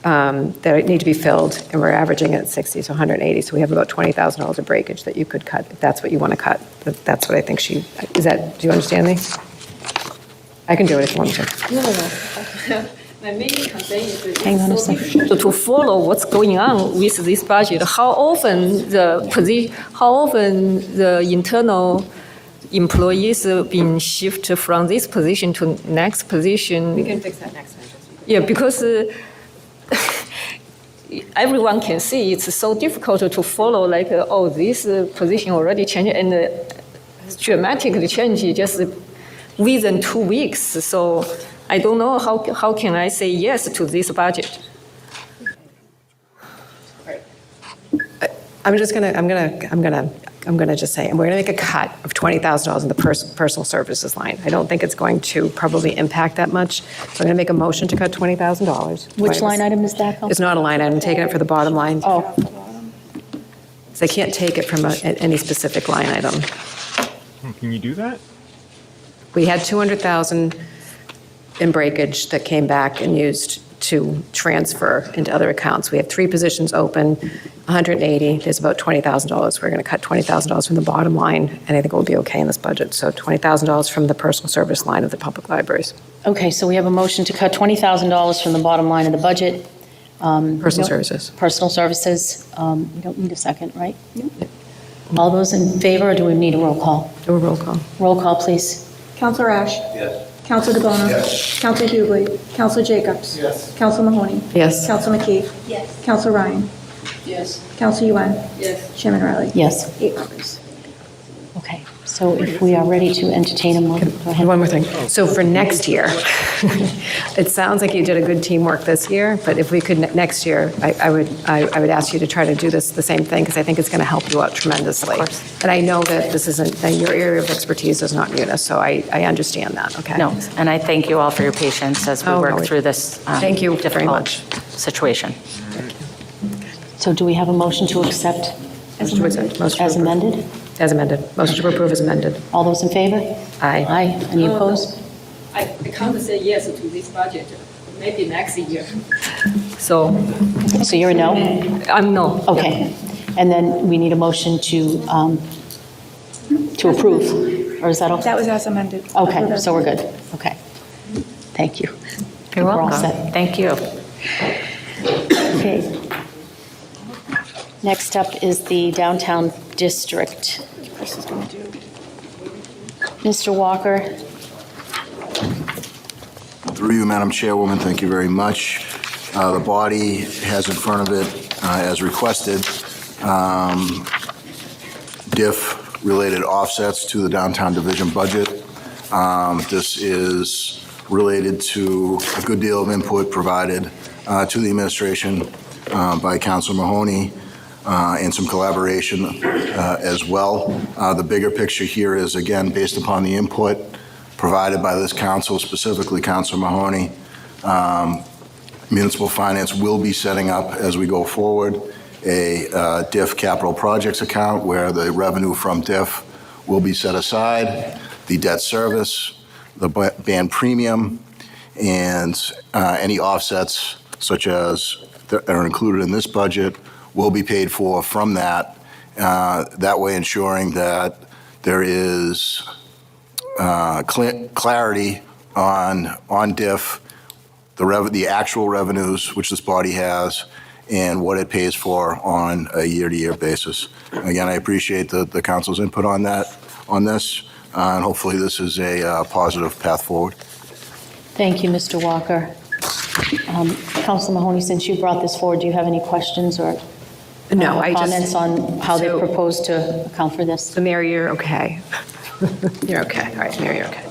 that need to be filled, and we're averaging it at 60, so 180. So we have about $20,000 of breakage that you could cut if that's what you want to cut. That's what I think do you understand me? I can do it if you want me to. Hang on a second. So to follow what's going on with this budget, how often the internal employees are being shifted from this position to next position? We can fix that next time. Yeah, because everyone can see it's so difficult to follow, like, oh, this position already changed and dramatically changed just within 2 weeks. So I don't know how can I say yes to this budget. I'm gonna just say, we're gonna make a cut of $20,000 in the personal services line. I don't think it's going to probably impact that much. So I'm gonna make a motion to cut $20,000. Which line item is that? It's not a line item, I'm taking it for the bottom line. Oh, So I can't take it from any specific line item. Can you do that? We had 200,000 in breakage that came back and used to transfer into other accounts. We have 3 positions open, 180, there's about $20,000. We're going to cut $20,000 from the bottom line, and I think we'll be okay in this budget. So $20,000 from the personal service line of the public libraries. okay, so we have a motion to cut $20,000 from the bottom line of the budget. Personal services. Personal services. We don't need a second, right? All those in favor, or do we need a roll call? Do a roll call. Roll call, please. Counselor Ash? Yes. Counselor DeBona? Yes. Counselor Hughley? Counselor Jacobs? Yes. Counselor Mahoney? Yes. Counselor McKee? Yes. Counselor Ryan? Yes. Counselor Yuan? Yes. Chairman Riley? Yes. 8 members. Okay, so if we are ready to entertain a motion, go ahead. One more thing. So for next year, it sounds like you did a good teamwork this year, but if we could, next year, I would ask you to try to do this, the same thing, because I think it's going to help you out tremendously. And I know that this isn't, that your area of expertise is not Munis, so I understand that, okay? No, and I thank you all for your patience as we Oh, work no, through this Thank you very difficult much. situation. So do we have a motion to accept Motion to accept. Motion to as approve. amended? As amended. Motion to approve as amended. All those in favor? Aye. Aye. Any opposed? I can't say yes to this budget, maybe next year. So So you're a no? I'm no. Okay. And then we need a motion to approve, or is that okay? That was as amended. Okay, so we're good. Okay. Thank you. You're We're all welcome. set. Thank you. Okay. Next up is the downtown district. Mr. Walker, Through you, Madam Chairwoman, thank you very much. The body has in front of it, as requested, DIF-related offsets to the downtown division budget. This is related to a good deal of input provided to the administration by Councilor Mahoney and some collaboration as well. The bigger picture here is, again, based upon the input provided by this council, specifically Councilor Mahoney. Municipal Finance will be setting up, as we go forward, a DIF capital projects account where the revenue from DIF will be set aside, the debt service, the band premium, and any offsets such as that are included in this budget will be paid for from that, that way ensuring that there is clarity on DIF, the actual revenues which this body has, and what it pays for on a year-to-year basis. Again, I appreciate the council's input on this, and hopefully this is a positive path forward. thank you, Mr. Walker. Councilor Mahoney, since you brought this forward, do you have any questions or No, I just. comments on how they so- propose to account for this? So Mary, you're okay. You're okay. All right, Mary, you're okay.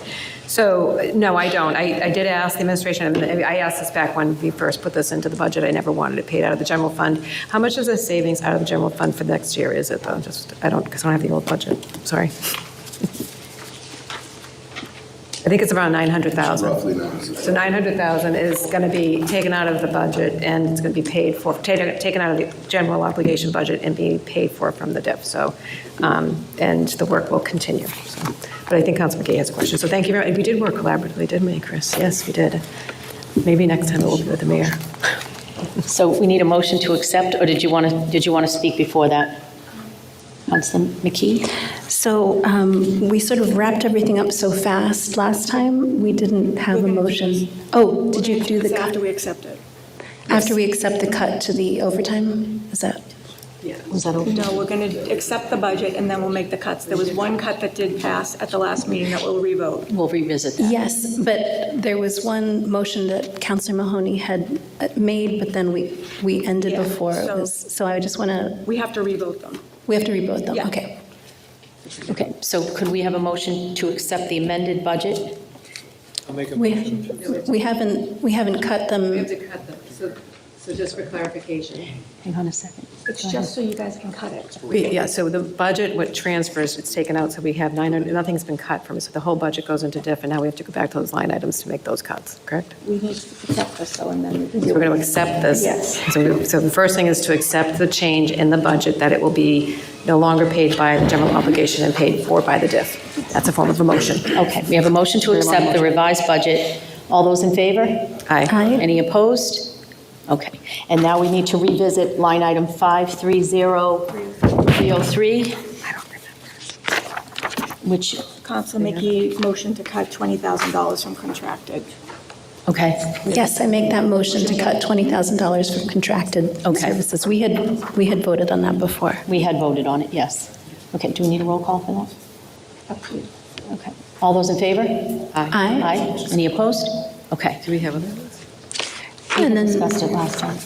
So, no, I don't. I did ask the administration, I asked this back when we first put this into the budget. I never wanted it paid out of the general fund. How much of the savings out of the general fund for next year is it, though? Just, because I don't have the old budget. Sorry. I think it's around 900,000. Roughly 900,000. So 900,000 is going to be taken out of the budget, and it's going to be paid for, taken out of the general obligation budget and be paid for from the DIF. So, and the work will continue. So, but I think Council McKee has a question. So thank you very much. We did work collaboratively, didn't we, Chris? Yes, we did. Maybe next time it will be with the mayor. So we need a motion to accept, or did you want to speak before that? Councilor McKee? So we sort of wrapped everything up so fast last time, we didn't have a motion. Oh, did you do the cut? After we accept it. After we accept the cut to the overtime? Is that? Was that over? No, we're going to accept the budget and then we'll make the cuts. There was one cut that did pass at the last meeting that we'll revote. We'll revisit that. Yes, but there was one motion that Counselor Mahoney had made, but then we ended Yeah, before it so- was, so I just want to, We have to revote them. we have to revote them, Yeah. okay. Okay, so could we have a motion to accept the amended budget? We haven't cut them. We have to cut them, so just for clarification. Hang on a second. It's just so you guys can cut it. Yeah, so the budget, what transfers, it's taken out, so we have 900, nothing's been cut from it, so the whole budget goes into diff, and now we have to go back to those line items to make those cuts, correct? We need to accept this, though, and then. So we're going to accept this. Yes. So the first thing is to accept the change in the budget, that it will be no longer paid by the general obligation and paid for by the diff. That's a form of a motion. Okay, we have a motion to accept the revised budget. All those in favor? Aye. Aye. Any opposed? Okay, and now we need to revisit line item 530303, which, Council Mickey motion to cut $20,000 from contracted. okay, Yes, I make that motion to cut $20,000 from contracted Okay. services. We had voted on that before. we had voted on it, yes. Okay, do we need a roll call for that? Up to you. Okay, all those in favor? Aye. Aye. Any opposed? Okay. Do we have other? And then, Discussed it last time.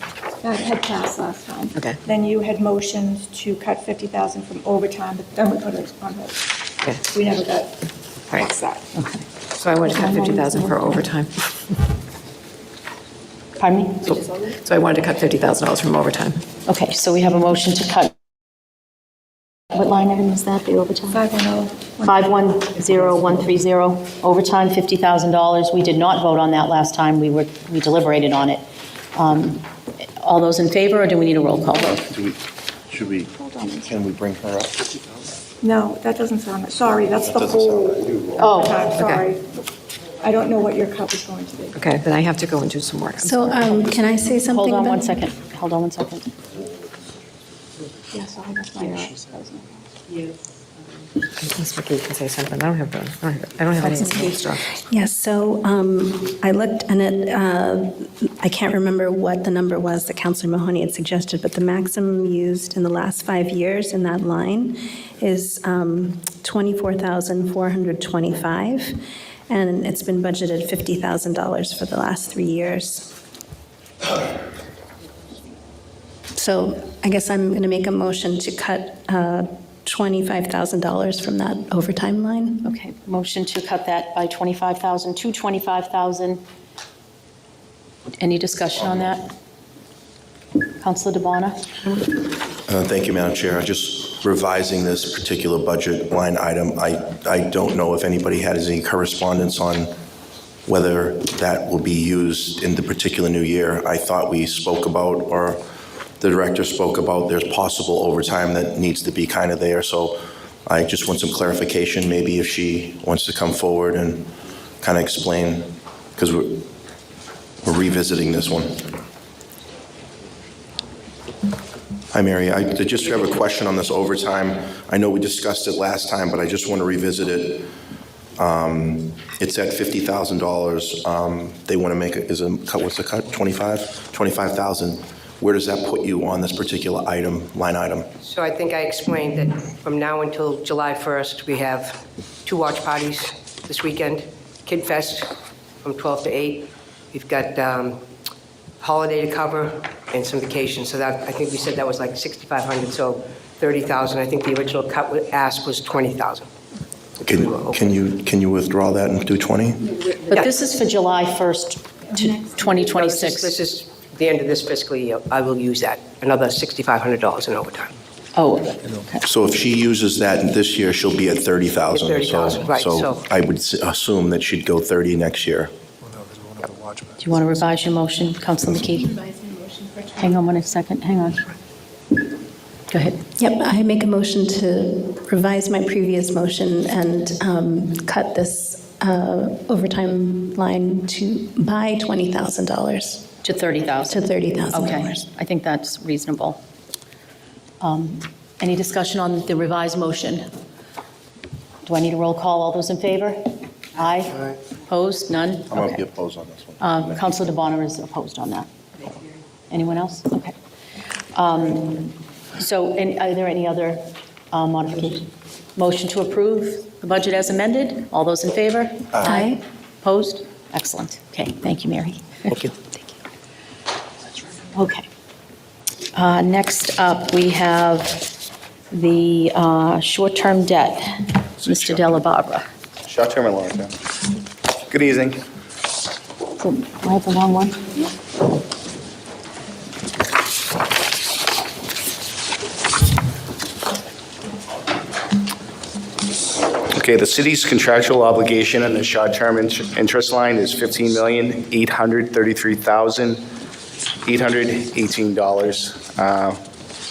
That had passed last time. Okay. Then you had motioned to cut 50,000 from overtime, but then we put it on hold. Okay. We never got Right. past that. So I want to cut 50,000 for overtime. Pardon me? So I wanted to cut $50,000 from overtime. Okay, so we have a motion to cut, what line item is that, the overtime? 510. 510130, overtime, $50,000. We did not vote on that last time, we deliberated on it. All those in favor, or do we need a roll call vote? Can we bring her up? No, that doesn't sound, sorry, that's the whole Oh, overtime, sorry. I don't know what your cut was going to be. Okay, then I have to go and do some work. so can I say something hold on about? one second, hold on one second. Yeah, sorry, that's my notes. Ms. McKee can say something. I don't have any stuff. Yes, so I looked, and I can't remember what the number was that Counselor Mahoney had suggested, but the maximum used in the last 5 years in that line is $24,425, and it's been budgeted $50,000 for the last 3 years. So I guess I'm going to make a motion to cut $25,000 from that overtime line. Okay, motion to cut that by 25,000 to 25,000. Any discussion on that? Counselor DeBona? Thank you, Madam Chair. Just revising this particular budget line item, I don't know if anybody has any correspondence on whether that will be used in the particular new year. I thought we spoke about, or the director spoke about, there's possible overtime that needs to be kind of there. So I just want some clarification, maybe if she wants to come forward and kind of explain, because we're revisiting this one. Hi, Mary. I just have a question on this overtime. I know we discussed it last time, but I just want to revisit it. It's at $50,000. They want to make it, what's the cut, 25,000. Where does that put you on this particular line item? So I think I explained that from now until July 1st, we have 2 watch parties this weekend, Kid Fest from 12 to 8. We've got holiday to cover and some vacations. So that, I think we said that was like 6,500, so 30,000. I think the original cut ask was 20,000. Can you withdraw that and do 20? But this is for July 1st to 2026. This is the end of this fiscal year. I will use that, another $6,500 in overtime. Oh, okay. So if she uses that this year, she'll be at 30,000. 30,000, right, So so- I would assume that she'd go 30 next year. Do you want to revise your motion, Councilor McKee? Hang on 1 second, hang on. Go ahead. Yep, I make a motion to revise my previous motion and cut this overtime line by $20,000. To 30,000? To $30,000. Okay, I think that's reasonable. Any discussion on the revised motion? Do I need a roll call? All those in favor? Aye. Opposed? None? I'm going to be Okay. opposed on this one. Councilor DeBona is opposed on that. Anyone else? Okay. So, and are there any other modifications? Motion to approve the budget as amended? All those in favor? Aye. Opposed? Excellent. Okay, thank you, Mary. Okay. Okay. Next up, we have the short-term debt. Mr. Della Barbara. Short-term and long-term. Good evening. So, I have the wrong one? Okay, the city's contractual obligation on the short-term interest line is $15,833,818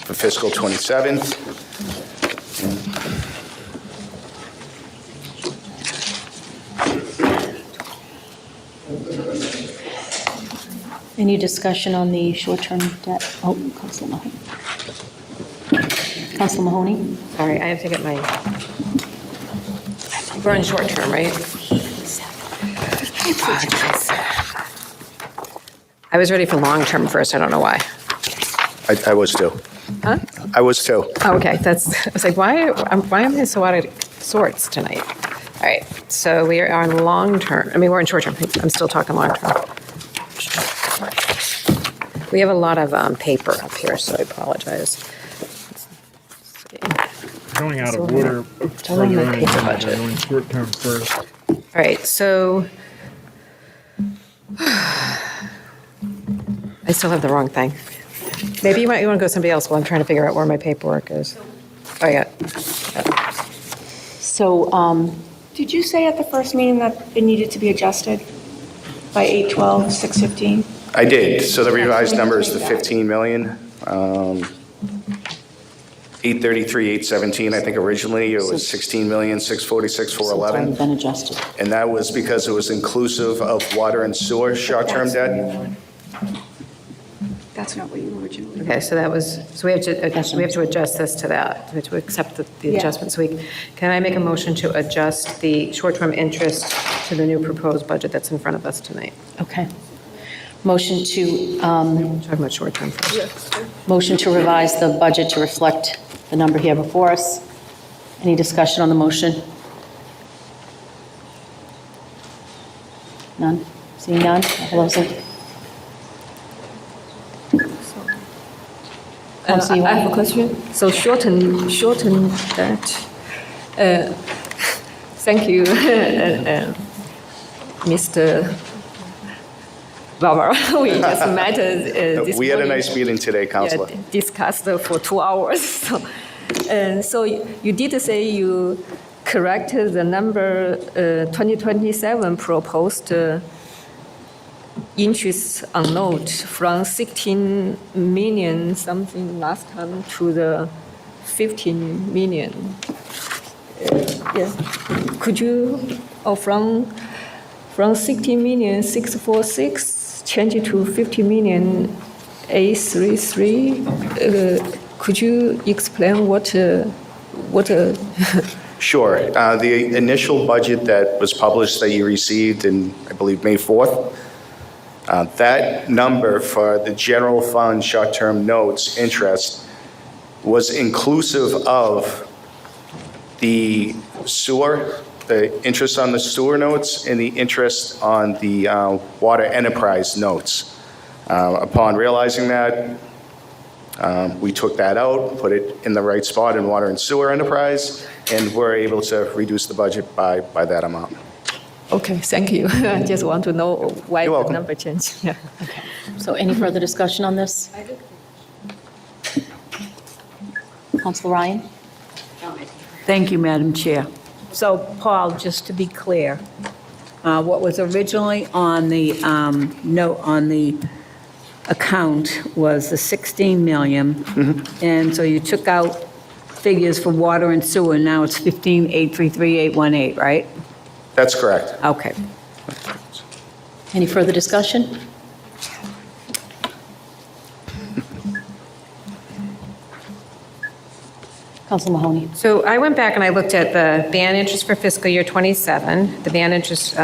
for fiscal '27. Any discussion on the short-term debt? Oh, Councilor Mahoney. Councilor Mahoney? Sorry, I have to get my, we're on short term, right? I apologize. I was ready for long term first, I don't know why. I was too. Huh? I was too. Oh, okay, I was like, why am I so out of sorts tonight? All right, so we are on long term, we're in short term, I'm still talking long term. We have a lot of paper up here, so I apologize. Going out So of order. tell them further the on paper in time, budget. going short-term first. All right, so I still have the wrong thing. Maybe you want to go somebody else while I'm trying to figure out where my paperwork is. Oh, yeah. So, Did you say at the first meeting that it needed to be adjusted by 8/12, 6/15? I did. So the revised number is the 15 million. 833,817, I think originally it was 16,646,411. been adjusted. And that was because it was inclusive of water and sewer short-term debt. That's not what you originally. Okay, so that was, so we have to adjust this to that, we have to accept the Yeah. adjustment. So can I make a motion to adjust the short-term interest to the new proposed budget that's in front of us tonight? Okay. Motion to, Talking about short-term first. motion to revise the budget to reflect the number here before us. Any discussion on the motion? None? Seeing none? I'll close it. Councilor I have a Yuan? question. So shorten that. Thank you, Mr. Barbara. We just met this We had a morning. nice meeting today, Counselor. Yeah, discussed for 2 hours. So you did say you corrected the number 2027 proposed interest on note from 16 million something last time to the 15 million. Yeah. Could you, or from 16 million 646 change it to 50 million 833? Could you explain what? Sure. The initial budget that was published that you received in, I believe, May 4th, that number for the general fund short-term notes interest was inclusive of the sewer, the interest on the sewer notes, and the interest on the water enterprise notes. Upon realizing that, we took that out, put it in the right spot in water and sewer enterprise, and we're able to reduce the budget by that amount. Okay, thank you. I just want to know why You're the welcome. number changed. Yeah. So any further discussion on this? Councilor Ryan? Thank you, Madam Chair. So, Paul, just to be clear, what was originally on the note on the account was the 16 million, and so you took out figures for water and sewer, and now it's 15,833,818, right? That's correct. Okay. Any further discussion? Councilor Mahoney? So I went back and I looked at the band interest for fiscal year '27. The band interest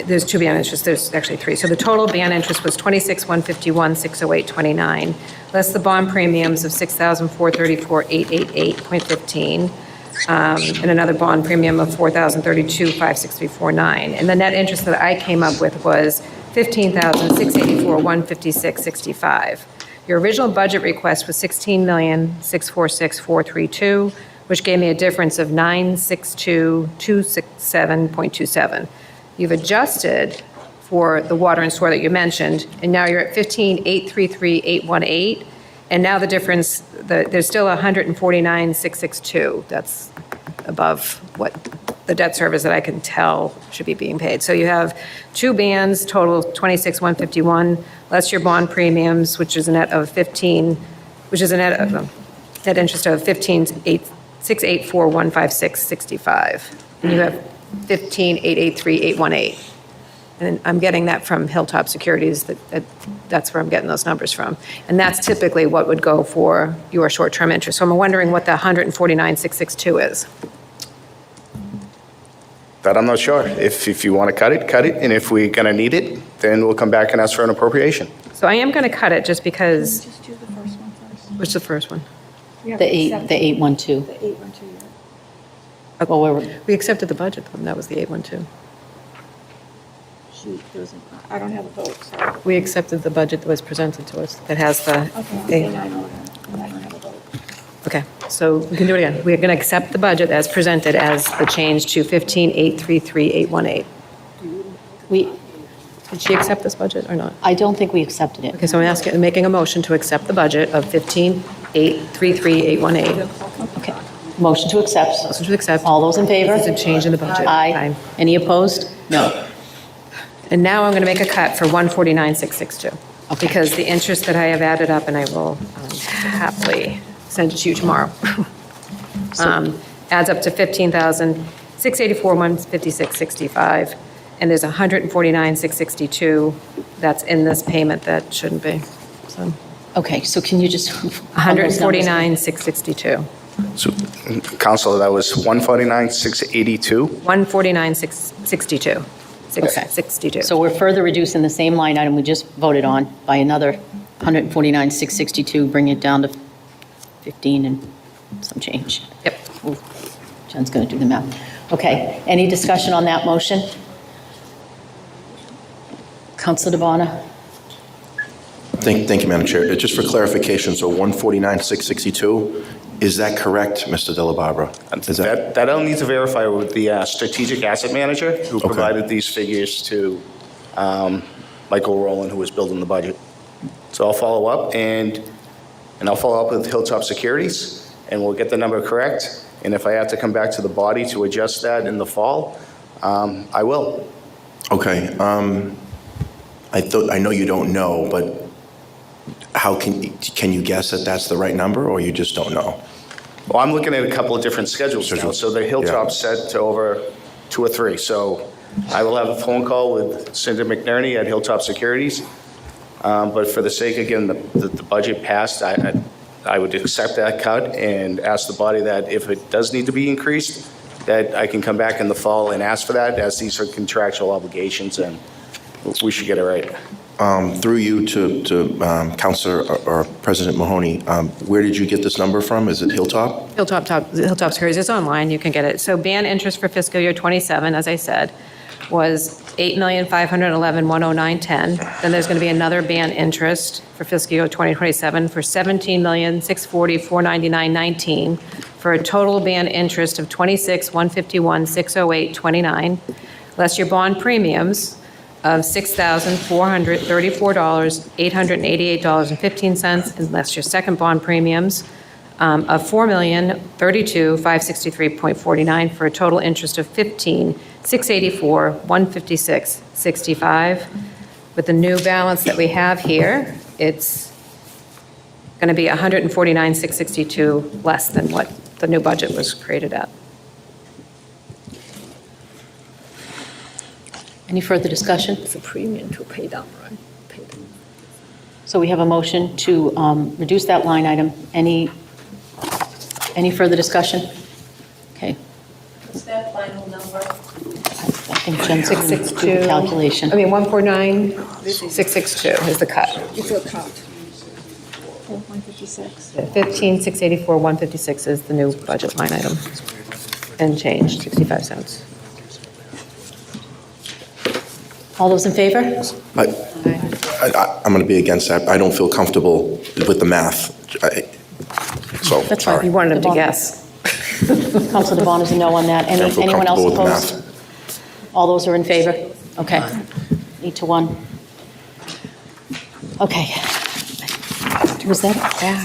there's two band interests, there's actually three. So the total band interest was 26,151, 608.29, less the bond premiums of 6,434,888.15, and another bond premium of 4,032, 563.49. And the net interest that I came up with was 15,684, 156.65. Your original budget request was 16,646,432, which gave me a difference of 962,267.27. You've adjusted for the water and sewer that you mentioned, and now you're at 15,833,818, and now the difference, there's still 149,662. That's above what the debt service that I can tell should be being paid. So you have two bands, total 26,151, less your bond premiums, which is a net of 15, which is a net of net interest of 15,684,156.65. And you have 15,883,818. And I'm getting that from Hilltop Securities, that's where I'm getting those numbers from. And that's typically what would go for your short-term interest. So I'm wondering what the 149,662 is. That I'm not sure. If you want to cut it, and if we're going to need it, then we'll come back and ask for an appropriation. So I am going to cut it just because. Just do the first one first. Which is the first one? The 812. The 812, yeah. Well, We accepted the budget, and that was the 812. Shoot, I don't have a vote, so. We accepted the budget that was presented to us that has the. Okay, then I know that. I don't have a vote. Okay, so we can do it again. We're going to accept the budget as presented as the change to 15,833,818. Did she accept this budget or not? I don't think we accepted it. Okay, so I'm making a motion to accept the budget of 15,833,818. Okay. Motion to accept. Motion to accept. All those in favor? It's a change in the budget. Aye. Any opposed? No. And now I'm going to make a cut for 149,662. Because the interest that I have added up, and I will happily send it to you tomorrow, adds up to 15,684, 156.65. And there's 149,662 that's in this payment that shouldn't be. So Okay, so can you just? 149,662. So, Counselor, that was 149,682. 149,662. Okay. 62. So we're further reducing the same line item we just voted on by another 149,662, bring it down to 15 and some change. Yep. Ooh, Jen's going to do the math. Okay, any discussion on that motion? Councilor DeBona? Thank you, Madam Chair. Just for clarification, so 149,662, is that correct, Mr. De La Barbara? Is That I'll need to verify with the strategic asset manager who provided these figures to Michael Rowland, who was building the budget. So I'll follow up, and I'll follow up with Hilltop Securities, and we'll get the number correct. And if I have to come back to the body to adjust that in the fall, I will. Okay. I know you don't know, but how can you guess that that's the right number, or you just don't know? Well, I'm looking at a couple of different schedules now. So the Hilltop's set to over 2 or 3. So I will have a phone call with Cindy McNerney at Hilltop Securities. But for the sake, again, the budget passed, I would accept that cut and ask the body that if it does need to be increased, that I can come back in the fall and ask for that, as these are contractual obligations, and we should get it right. Through you to Councilor or President Mahoney, where did you get this number from? Is it Hilltop? Hilltop Securities, it's online, you can get it. So band interest for fiscal year '27, as I said, was $8,511,109.10. Then there's going to be another band interest for fiscal year 2027 for $17,640,499.19, for a total band interest of $26,151,608.29, less your bond premiums of $6,434,888.15, and less your second bond premiums of $4,032,563.49, for a total interest of $15,684,156.65. With the new balance that we have here, it's going to be $149,662 less than what the new budget was created at. Any further discussion? It's a premium to pay down, right? So we have a motion to reduce that line item. Any further discussion? Okay. What's that final number? think Jen's doing the 662. calculation. I mean, 149,662 is the cut. It's a cut. 156. 15,684, 156 is the new budget line item. And change, 65 cents. All those in favor? I'm going to be against that. I don't feel comfortable with the math. So, That's sorry. fine. You wanted him to guess. Counselor DeBon is a no on that. I don't feel Anyone else comfortable with the opposed? All those are in favor? Okay. 8-1. Okay. Was that?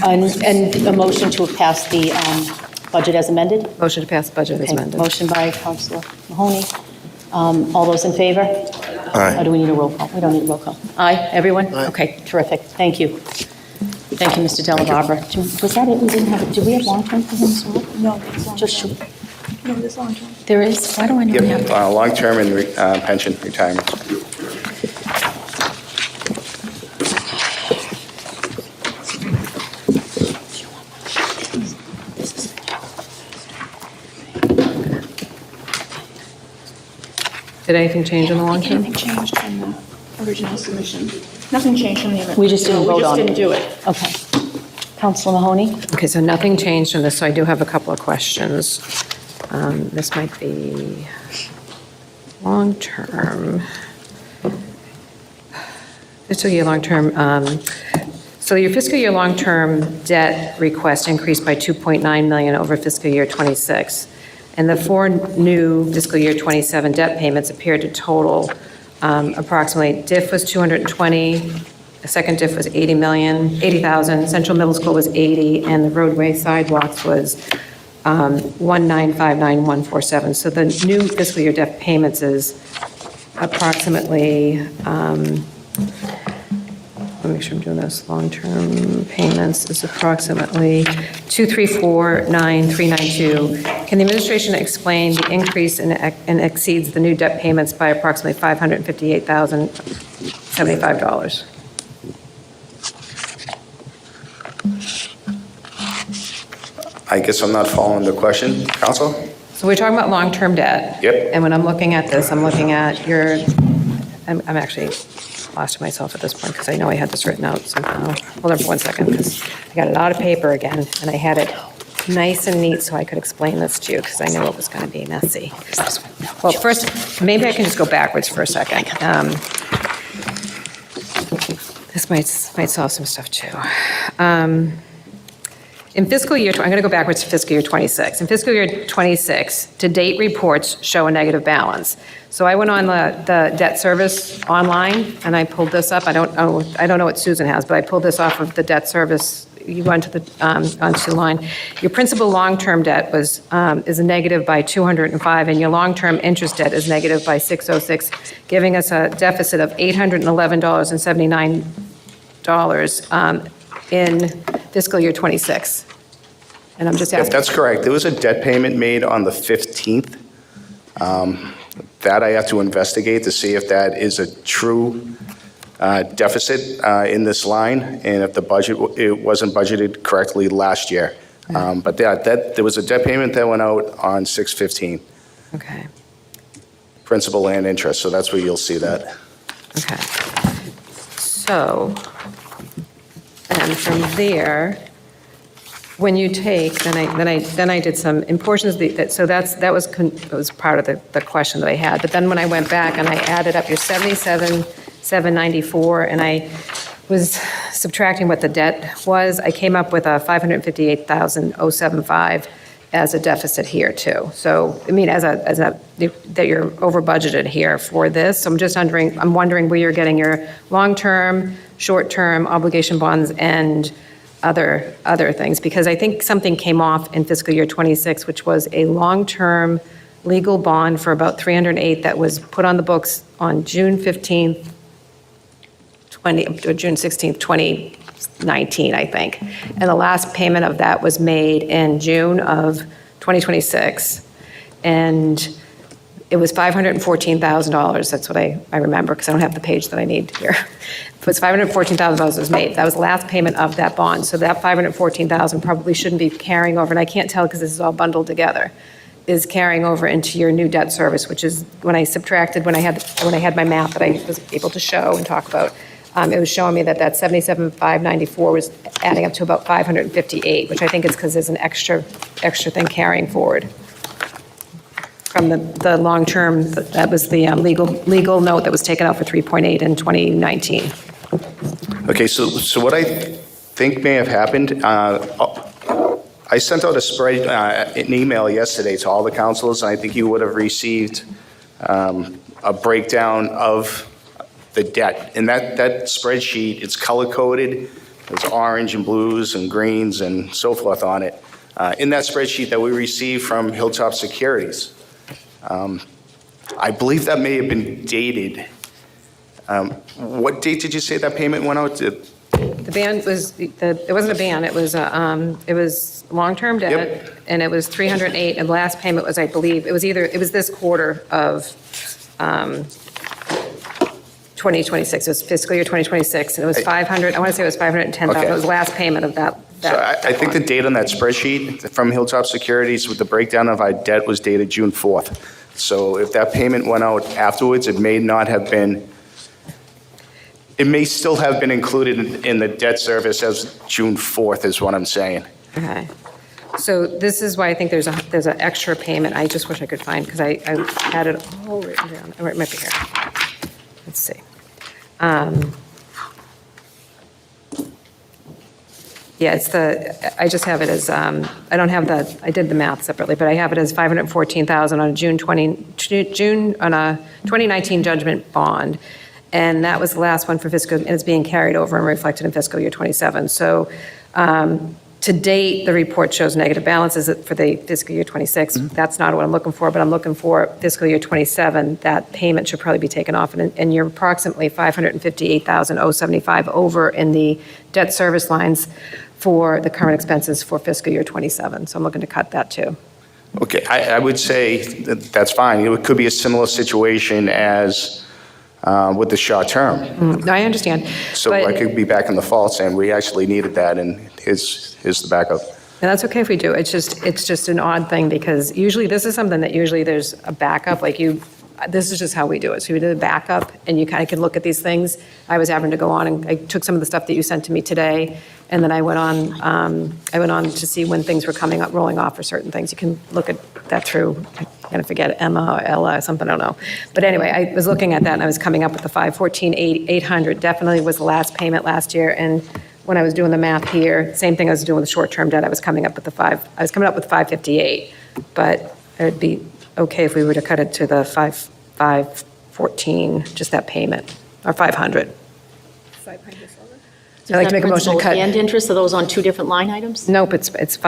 And a motion to pass the budget as amended? Motion to pass the budget as Okay, amended. Motion by Counselor Mahoney. All those in favor? Aye. Or do we need a roll call? We don't need a roll call. Aye, everyone? Okay, terrific. Thank you. Thank you, Mr. Delabarbera. Was that it? We didn't have, did we have long-term for him as well? No, it's long. Just, No, this long term. there is? Why do I not have Yep, that? long-term and pension retirement. Did anything change in the long term? Nothing changed from the original submission. Nothing changed from the original. We just didn't vote on it. We just didn't do it. Okay. Counselor Mahoney? Okay, so nothing changed from this, so I do have a couple of questions. This might be long-term. Fiscal year long-term. So your fiscal year long-term debt request increased by 2.9 million over fiscal year '26. And the four new fiscal year '27 debt payments appeared to total approximately, DIF was 220, the second DIF was 80,000, Central Middle School was 80, and the roadway sidewalks was 1,959,147. So the new fiscal year debt payments is approximately, let me make sure I'm doing this, long-term payments is approximately 234,932. Can the administration explain the increase and exceeds the new debt payments by approximately $558,075? I guess I'm not following the question, Council? So we're talking about long-term debt. Yep. And when I'm looking at this, I'm looking at your, I'm actually lost to myself at this point because I know I had this written out somehow. Hold on for 1 second because I got a lot of paper again and I had it nice and neat so I could explain this to you because I knew it was going to be messy. Well, first, maybe I can just go backwards for a second. This might solve some stuff too. In fiscal year, I'm going to go backwards to fiscal year '26. In fiscal year '26, to-date reports show a negative balance. So I went on the debt service online, and I pulled this up. I don't know what Susan has, but I pulled this off of the debt service. You went to onto the line. Your principal long-term debt is a negative by 205, and your long-term interest debt is negative by 606, giving us a deficit of $811.79 in fiscal year '26. And I'm just If asking. that's correct, there was a debt payment made on the 15th. That I have to investigate to see if that is a true deficit in this line, and if the budget, it wasn't budgeted correctly last year. But there was a debt payment that went out on 6/15. Okay. Principal and interest, so that's where you'll see that. Okay. So, and from there, when you take, then I did some, in portions of that was part of the question that I had. But then when I went back and I added up your 77,794, and I was subtracting what the debt was, I came up with a 558,075 as a deficit here too. So, I mean, that you're over budgeted here for this. So I'm wondering where you're getting your long-term, short-term obligation bonds and other things, because I think something came off in fiscal year '26, which was a long-term legal bond for about 308 that was put on the books on June 15th, or June 16th, 2019, I think. And the last payment of that was made in June of 2026. And it was $514,000. That's what I remember, because I don't have the page that I need here. It was $514,000 was made. That was the last payment of that bond. So that $514,000 probably shouldn't be carrying over. And I can't tell because this is all bundled together. is carrying over into your new debt service, which is when I subtracted, when I had my math that I was able to show and talk about, it was showing me that 77,594 was adding up to about 558, which I think is because there's an extra thing carrying forward from the long-term, that was the legal note that was taken out for 3.8 in 2019. Okay, so what I think may have happened, I sent out an email yesterday to all the councilors, and I think you would have received a breakdown of the debt. And that spreadsheet, it's color-coded. There's orange and blues and greens and so forth on it. In that spreadsheet that we received from Hilltop Securities, I believe that may have been dated. What date did you say that payment went out to? The ban was, it wasn't a ban, it was long-term debt, Yep. and it was 308, and the last payment was, I believe, it was this quarter of 2026, it was fiscal year 2026, and it was 500, I want to say it was 510,000, Okay. it was the last payment of that. So I think the date on that spreadsheet from Hilltop Securities with the breakdown of our debt was dated June 4th. So if that payment went out afterwards, it may not have been, it may still have been included in the debt service as June 4th is what I'm saying. Okay. So this is why I think there's an extra payment. I just wish I could find, because I had it all written down. Oh, it might be here. Let's see. Yeah, I just have it as, I don't have I did the math separately, but I have it as 514,000 on a June on a 2019 judgment bond. And that was the last one for fiscal, and it's being carried over and reflected in fiscal year 27. So to date, the report shows negative balances for the fiscal year 26. That's not what I'm looking for, but I'm looking for fiscal year 27. That payment should probably be taken off, and you're approximately 558,075 over in the debt service lines for the current expenses for fiscal year 27. So I'm looking to cut that too. Okay, I would say that's fine. It could be a similar situation as with the short term. No, I understand. So but- I could be back in the fall saying we actually needed that, and here's the backup. And that's okay if we do. It's just an odd thing, because usually this is something that usually there's a backup, like this is just how we do it. So we did a backup, and you kind of can look at these things. I was having to go on, and I took some of the stuff that you sent to me today, and then I went on to see when things were coming up, rolling off for certain things. You can look at that through, I'm going to forget, Emma or Ella or something, I don't know. But anyway, I was looking at that, and I was coming up with the 514,800. Definitely was the last payment last year, and when I was doing the math here, same thing I was doing with short-term debt, I was coming up with 558, but it'd be okay if we were to cut it to the 514, just that payment, or 500. I'd like to make a motion to cut. And interest, are those on two different line items? Nope, it's just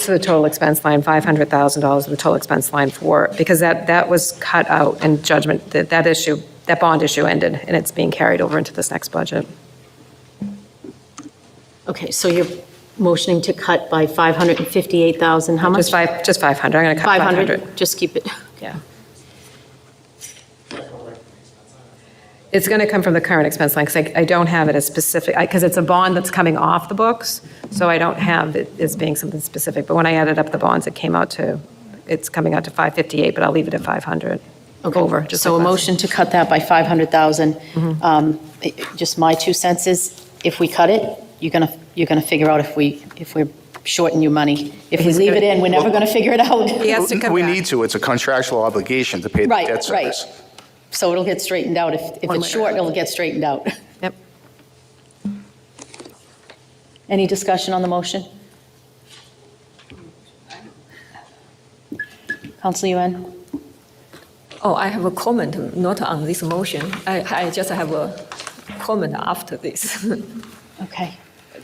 the total expense line, $500,000 of the total expense line because that was cut out in judgment, that bond issue ended, and it's being carried over into this next budget. Okay, so you're motioning to cut by 558,000, how much? Just 500, I'm going to cut 500. Just keep it. Yeah. It's going to come from the current expense line, because I don't have it as specific, because it's a bond that's coming off the books, so I don't have it as being something specific. But when I added up the bonds, it's coming out to 558, but I'll leave it at 500. Okay. Over. Just So a like last- motion to cut that by 500,000. Just my 2 cents is, if we cut it, you're gonna figure out if we're shorting you money. If we leave it in, we're never gonna figure it out. He has to come We back. need to. It's a contractual obligation to pay the Right, debt right. service. So it'll get straightened out. If One it's way or short, another. it'll get straightened out. Yep. Any discussion on the motion? Councilor Yuan? Oh, I have a comment, not on this motion. I just have a comment after this. Okay.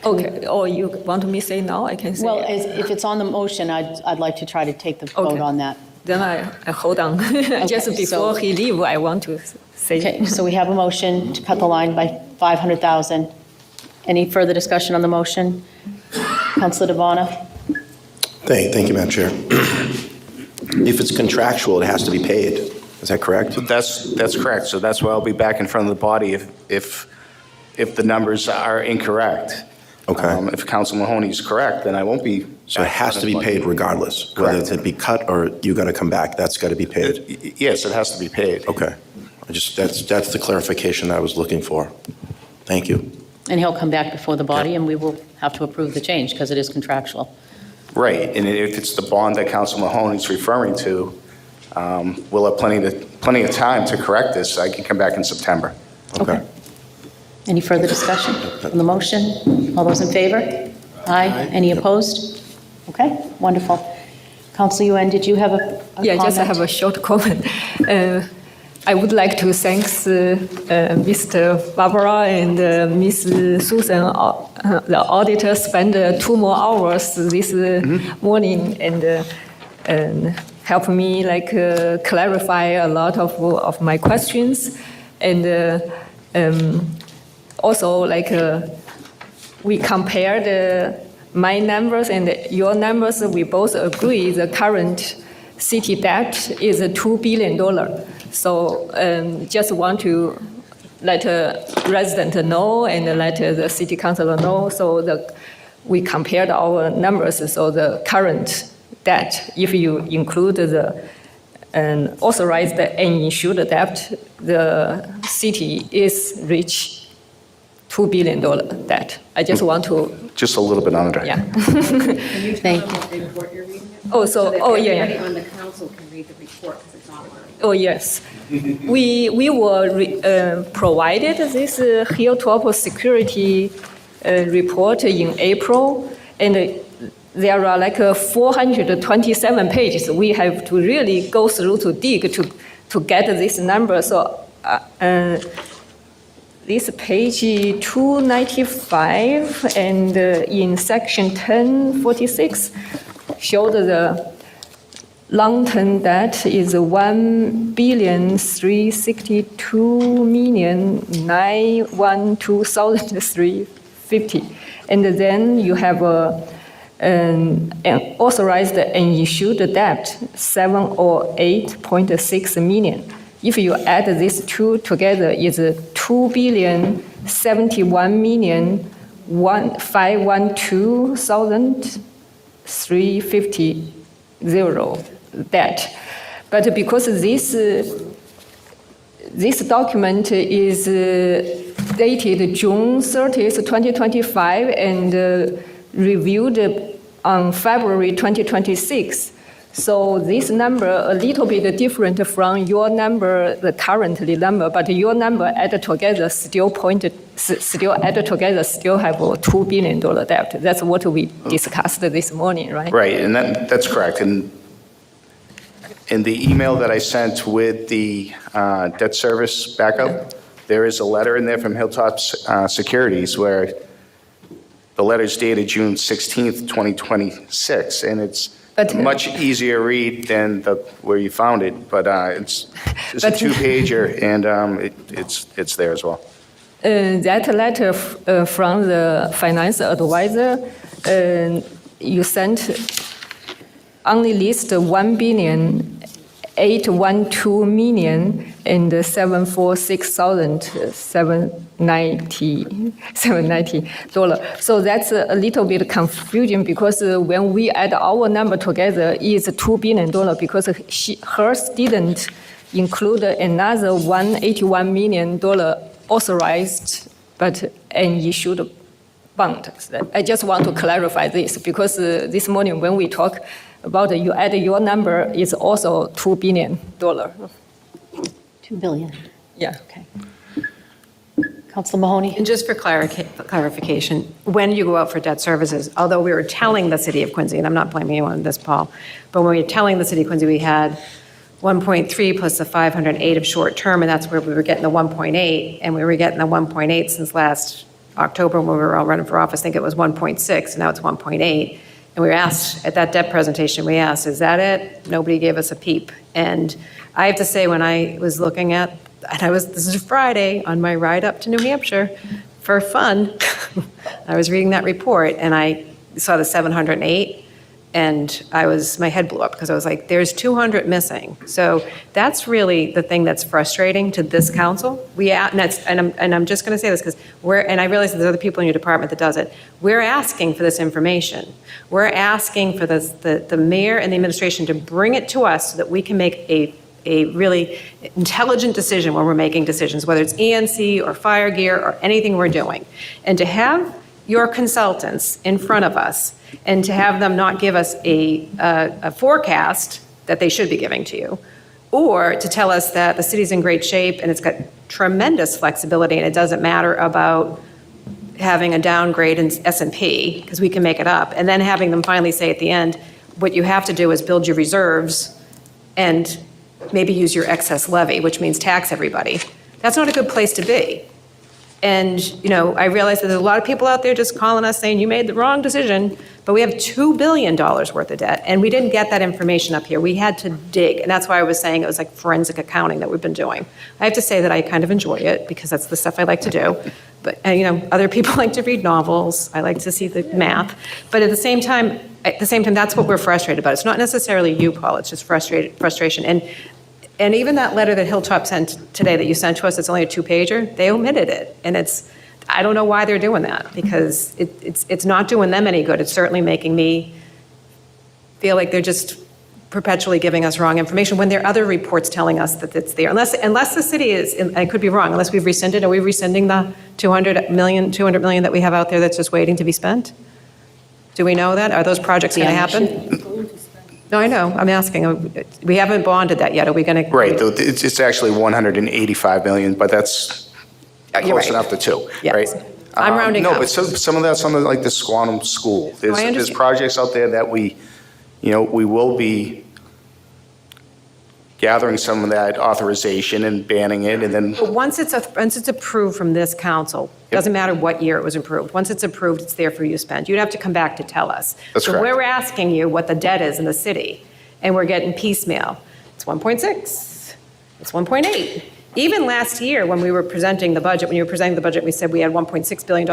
Okay, or you want me to say now? I can say. Well, if it's on the motion, I'd like to try to take the vote Okay. on that. Then I hold on. Just Okay, before so- he leave, I want to say. Okay, so we have a motion to cut the line by 500,000. Any further discussion on the motion? Councilor DeVona? Thank you, Madam Chair. If it's contractual, it has to be paid. Is that correct? That's correct. So that's why I'll be back in front of the body if the numbers are incorrect. Okay. If Council Mahoney is correct, then I won't be. So it has to be paid regardless, whether Correct. it be cut or you got to come back, that's got to be paid. Yes, it has to be paid. Okay. That's the clarification I was looking for. Thank you. And he'll come back before the body, and we will have to approve the change because it is contractual. Right, and if it's the bond that Council Mahoney's referring to, we'll have plenty of time to correct this. I can come back in September. Okay. Any further discussion on the motion? All those in favor? Aye. Any opposed? Okay, wonderful. Council Yuen, did you have a comment? Yeah, just I have a short comment. I would like to thank Mr. Barbara and Ms. Susan, the auditor, spent 2 more hours this morning and help me clarify a lot of my questions. And also we compared my numbers and your numbers. We both agree the current city debt is $2 billion. So just want to let a resident know and let the city councilor know. So we compared our numbers. So the current debt, if you include the authorized and insured debt, the city is reach $2 billion debt. I just want to. Just a little bit under. Yeah. Can you Thank tell us the report you're reading? Oh, so yeah. Everybody on the council can read the report because it's online. Oh, yes. We were provided this Hilltop security report in April, and there are 427 pages. We have to really go through to dig to get this number. So this page 295 and in section 1046 showed the long-term debt is $1,362,912,350, and then you have an authorized and issued debt 708.6 million. If you add these two together, it's $2,071,512,350 debt. But because this document is dated June 30th, 2025, and reviewed on February 2026, so this number a little bit different from your number, the currently number, but your number added together still have a $2 billion debt. That's what we discussed this morning, right? Right, and that's correct. And in the email that I sent with the debt service backup, there is a letter in there from Hilltop Securities where the letter is dated June 16th, 2026, and it's a much easier read than where you found it, but it's a 2-pager, and it's there as well. That letter from the finance advisor, you sent only list 1,812,000,000 and $746,790. So that's a little bit confusing because when we add our number together, it's $2 billion because hers didn't include another $181 million authorized but an issued bond. I just want to clarify this because this morning when we talk about you add your number, it's also $2 billion. $2 billion. Yeah. Okay. Council Mahoney? And just for clarification, when you go out for debt services, although we were telling the city of Quincy, and I'm not blaming you on this, Paul, but when we were telling the city of Quincy, we had 1.3 plus the 508 of short term, and that's where we were getting the 1.8, and we were getting the 1.8 since last October when we were all running for office. I think it was 1.6, and now it's 1.8. And we were asked, at that debt presentation, we asked, is that it? Nobody gave us a peep. And I have to say, when I was looking at, and this is Friday, on my ride up to New Hampshire for fun, I was reading that report, and I saw the 708, And my head blew up because I was like, there's 200 missing. So that's really the thing that's frustrating to this council. And I'm just going to say this because and I realize that there's other people in your department that does it. We're asking for this information. We're asking for the mayor and the administration to bring it to us so that we can make a really intelligent decision when we're making decisions, whether it's ENC or fire gear or anything we're doing. And to have your consultants in front of us and to have them not give us a forecast that they should be giving to you, or to tell us that the city's in great shape and it's got tremendous flexibility and it doesn't matter about having a downgrade in S&P because we can make it up, and then having them finally say at the end, what you have to do is build your reserves and maybe use your excess levy, which means tax everybody. That's not a good place to be. And, I realize that there's a lot of people out there just calling us saying, you made the wrong decision, but we have $2 billion worth of debt, and we didn't get that information up here. We had to dig, and that's why I was saying it was like forensic accounting that we've been doing. I have to say that I kind of enjoy it, because that's the stuff I like to do. But, other people like to read novels. I like to see the math. But at the same time, that's what we're frustrated about. It's not necessarily you, Paul, it's just frustration. And even that letter that Hilltop sent today that you sent to us, it's only a 2-pager, they omitted it. And I don't know why they're doing that, because it's not doing them any good. It's certainly making me feel like they're just perpetually giving us wrong information when there are other reports telling us that it's there. Unless the city is, and I could be wrong, unless we've rescinded, are we rescinding the $200 million that we have out there that's just waiting to be spent? Do we know that? Are those projects going to happen? No, I know. I'm asking. We haven't bonded that yet. Are we going to? Right. It's actually 185 million, but that's close enough to 2, Yes. right? I'm rounding up. No, but some of that's something like the Squantum School. There's understand. projects out there that we will be gathering some of that authorization and banning it, and then But once it's approved from this council, doesn't matter what year it was approved. Once it's approved, it's there for you to spend. You'd have to come back to tell us. That's so correct. We're asking you what the debt is in the city, and we're getting piecemeal. It's 1.6. It's 1.8. Even last year, when we were presenting the budget, we said we had $1.6 billion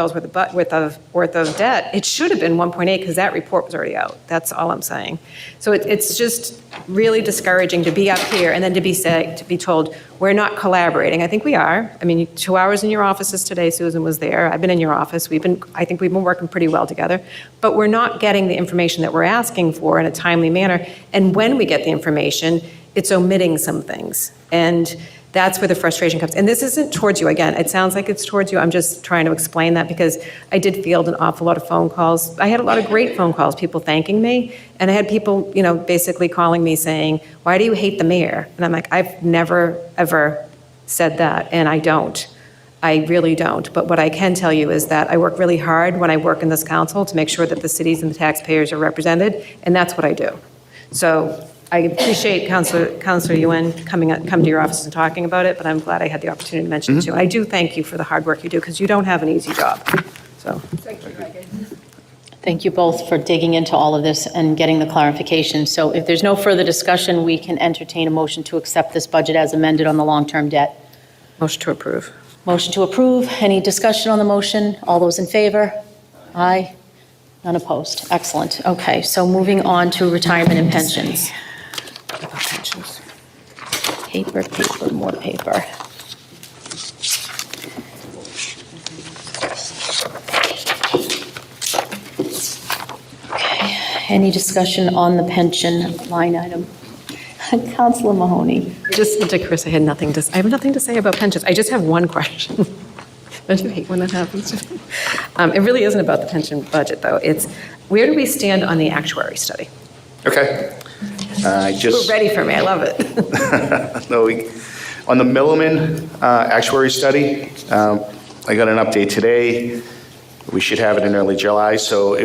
worth of debt. It should have been 1.8 because that report was already out. That's all I'm saying. So it's just really discouraging to be up here and then to be told we're not collaborating. I think we are. I mean, 2 hours in your offices today. Susan was there. I've been in your office. I think we've been working pretty well together. But we're not getting the information that we're asking for in a timely manner. And when we get the information, it's omitting some things. And that's where the frustration comes. And this isn't towards you. Again, it sounds like it's towards you. I'm just trying to explain that because I did field an awful lot of phone calls. I had a lot of great phone calls, people thanking me. And I had people, basically calling me saying, why do you hate the mayor? And I'm like, I've never, ever said that. And I don't. I really don't. But what I can tell you is that I work really hard when I work in this council to make sure that the cities and the taxpayers are represented. And that's what I do. So I appreciate Councilor Yuen come to your office and talking about it, but I'm glad I had the opportunity to mention it too. I do thank you for the hard work you do, because you don't have an easy job. So, Thank you both for digging into all of this and getting the clarification. So if there's no further discussion, we can entertain a motion to accept this budget as amended on the long-term debt. motion to approve. Motion to approve. Any discussion on the motion? All those in favor? Aye. None opposed. Excellent. Okay, so moving on to retirement and pensions. Paper, more paper. Okay, any discussion on the pension line item? Councilor Mahoney. Just to Chris, I have nothing to say about pensions. I just have one question. Don't you hate when that happens? It really isn't about the pension budget, though. It's where do we stand on the actuary study? okay. You're ready for me. I love it. No, on the Milliman actuary study, I got an update today. We should have it in early July. So,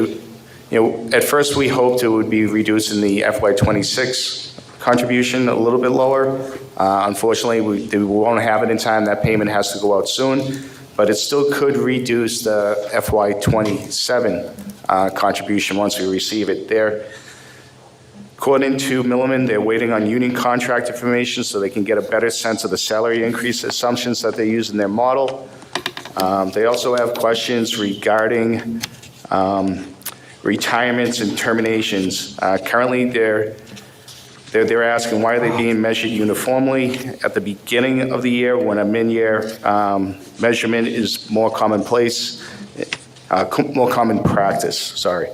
at first we hoped it would be reduced in the FY26 contribution a little bit lower. Unfortunately, we won't have it in time. That payment has to go out soon, but it still could reduce the FY27 contribution once we receive it there. According to Milliman, they're waiting on union contract information so they can get a better sense of the salary increase assumptions that they use in their model. They also have questions regarding retirements and terminations. Currently, they're asking why are they being measured uniformly at the beginning of the year when a mid-year measurement is more commonplace, more common practice, sorry.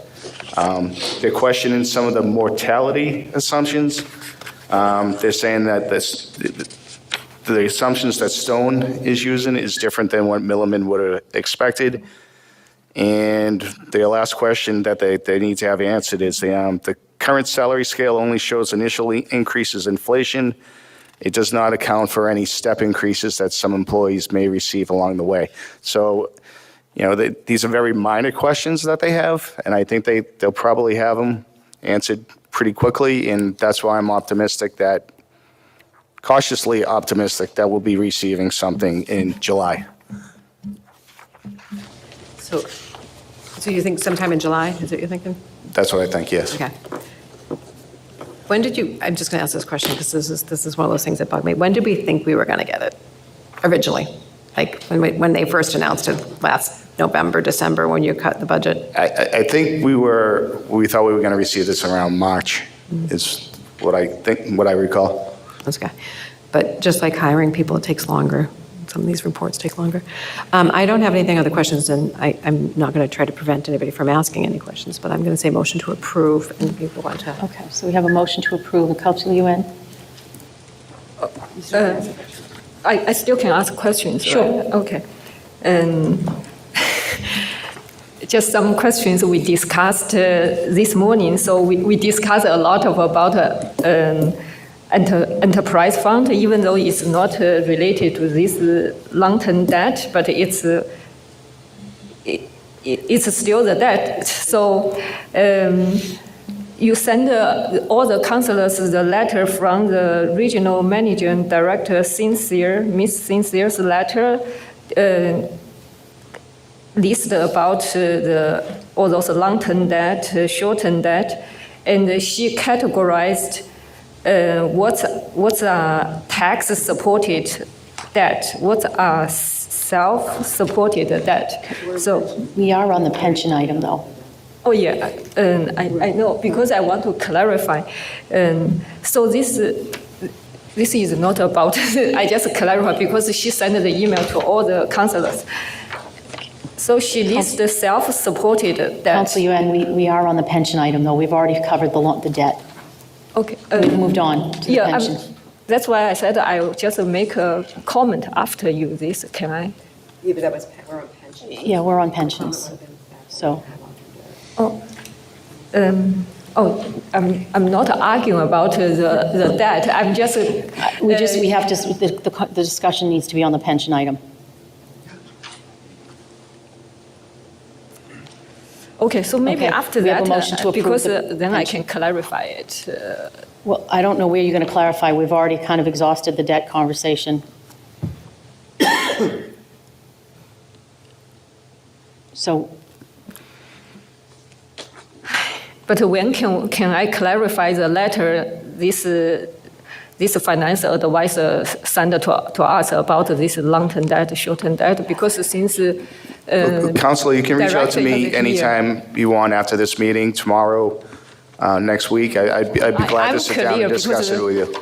They're questioning some of the mortality assumptions. They're saying that the assumptions that Stone is using is different than what Milliman would have expected. And the last question that they need to have answered is the current salary scale only shows initial increases in inflation. It does not account for any step increases that some employees may receive along the way. So, these are very minor questions that they have, and I think they'll probably have them answered pretty quickly, and that's why I'm cautiously optimistic that we'll be receiving something in July. So you think sometime in July, is what you're thinking? That's what I think, yes. Okay. When did you, I'm just going to ask this question because this is one of those things that bug me. When did we think we were going to get it originally? Like when they first announced it last November, December, when you cut the budget? I think we thought we were going to receive this around March, is what I recall. That's okay. But just like hiring people, it takes longer. Some of these reports take longer. I don't have anything other questions, and I'm not going to try to prevent anybody from asking any questions, but I'm going to say motion to approve, and people want to. Okay, so we have a motion to approve. Councilor Yuen? I still can ask questions, right? Sure. Okay. And just some questions we discussed this morning. So we discussed a lot about enterprise fund, even though it's not related to this long-term debt, but it's still the debt. So you send all the councilors the letter from the regional manager and director, Miss Sincere's letter, list about all those long-term debt, short-term debt, and she categorized what's a tax-supported debt, what's a self-supported debt. So we are on the pension item, though. Oh yeah, I know, because I want to clarify. So this is not about, I just clarify because she sent the email to all the councilors. So she lists the self-supported debt. Councilor Yuen, we are on the pension item, though. We've already covered the debt. Okay. We've moved on to the pension. That's why I said I will just make a comment after you this. Can I? Yeah, but we're on pensions. Yeah, we're on pensions. So. I'm not arguing about the debt. I'm just. The discussion needs to be on the pension item. Okay, so maybe after we have that, a motion to approve because the then I pension. can clarify it. Well, I don't know where you're going to clarify. We've already kind of exhausted the debt conversation. So. But when can I clarify the letter this finance advisor sent to us about this long-term debt, short-term debt? Because since Counselor, you can reach out to director me isn't here. anytime you want after this meeting, tomorrow, next week. I'd be glad to sit down and discuss it with you.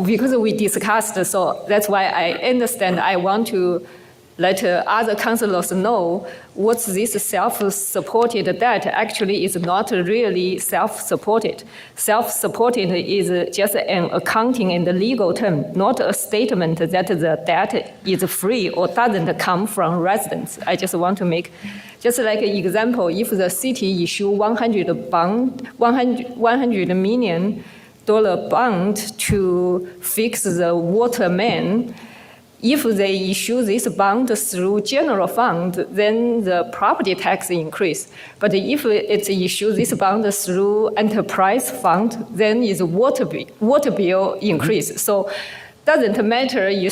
Because we discussed, so that's why I understand. I want to let other councilors know what this self-supported debt actually is not really self-supported. Self-supported is just an accounting and legal term, not a statement that the debt is free or doesn't come from residents. I just want to make, just like an example, if the city issue $100 million bond to fix the water main, if they issue this bond through general fund, then the property tax increase. But if it's issue this bond through enterprise fund, then is water bill increase. So doesn't matter you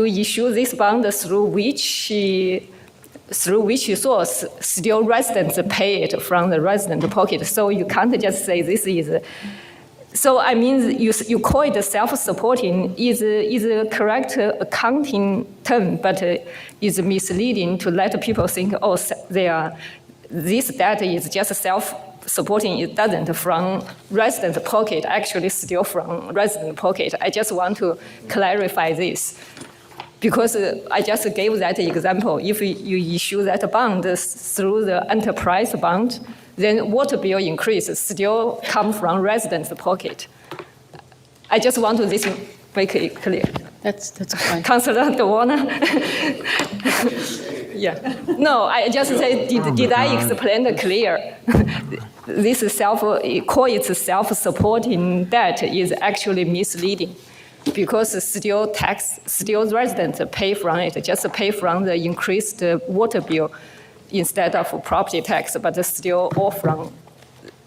issue this bond through which source, still residents pay it from the resident pocket. So you can't just say this is. So I mean, you call it self-supporting is a correct accounting term, but is misleading to let people think, oh, this debt is just self-supporting. It doesn't from residents' pocket, actually still from resident pocket. I just want to clarify this. Because I just gave that example. If you issue that bond through the enterprise bond, then water bill increase still come from residents' pocket. I just want to this make it clear. That's fine. Councilor DeWarner? Yeah. No, I just say, did I explain it clear? This call it self-supporting debt is actually misleading because still residents pay from it, just pay from the increased water bill instead of property tax, but still all from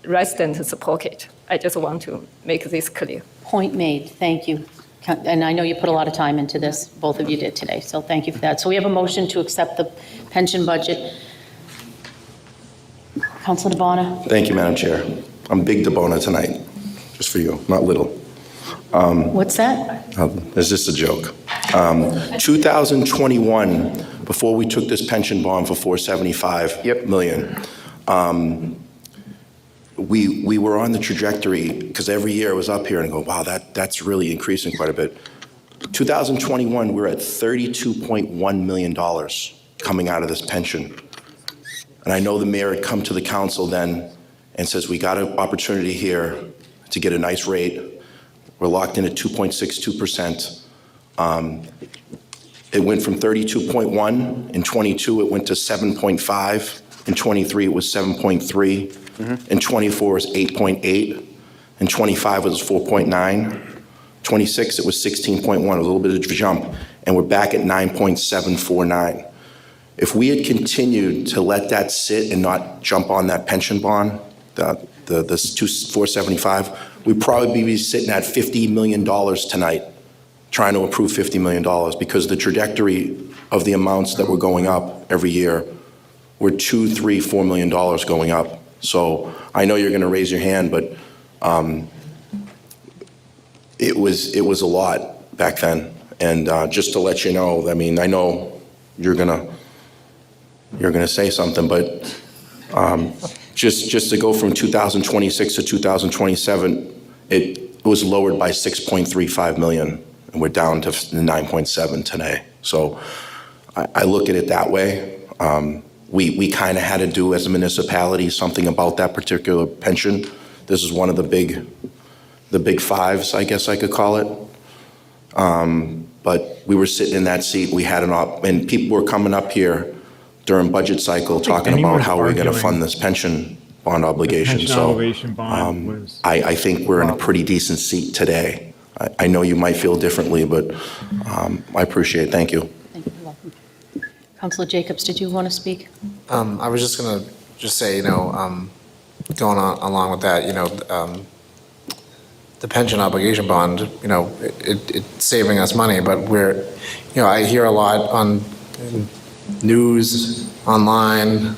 residents' pocket. I just want to make this clear. Point made, thank you. And I know you put a lot of time into this, both of you did today, so thank you for that. So we have a motion to accept the pension budget. Councilor DeBona? Thank you, Madam Chair. I'm big DeBona tonight, just for you, not little. What's that? It's just a joke. 2021, before we took this pension bond for $475 million, we were on the trajectory, because every year it was up here and go, wow, that's really increasing quite a bit. 2021, we're at $32.1 million coming out of this pension. And I know the mayor had come to the council then and says, we got an opportunity here to get a nice rate. We're locked in at 2.62%. It went from 32.1 in 22, it went to 7.5. In 23, it was 7.3. In 24, it was 8.8. In 25, it was 4.9. 26, it was 16.1, a little bit of a jump. And we're back at 9.749. If we had continued to let that sit and not jump on that pension bond, the 475, we'd probably be sitting at $50 million tonight, trying to approve $50 million, because the trajectory of the amounts that were going up every year were $2, $3, $4 million going up. So I know you're going to raise your hand, but it was a lot back then. And just to let you know, I mean, I know you're gonna say something, but just to go from 2026 to 2027, it was lowered by 6.35 million, and we're down to 9.7 today. So I look at it that way. We kind of had to do as a municipality something about that particular pension. This is one of the big fives, I guess I could call it. But we were sitting in that seat. We had and people were coming up here during budget cycle talking about how we're going to fund this pension bond obligation. I think we're in a pretty decent seat today. I know you might feel differently, but I appreciate it. Thank you. Thank you. You're welcome. Councilor Jacobs, did you want to speak? I was just going to say, going on along with that, the pension obligation bond, it's saving us money, but I hear a lot on news, online,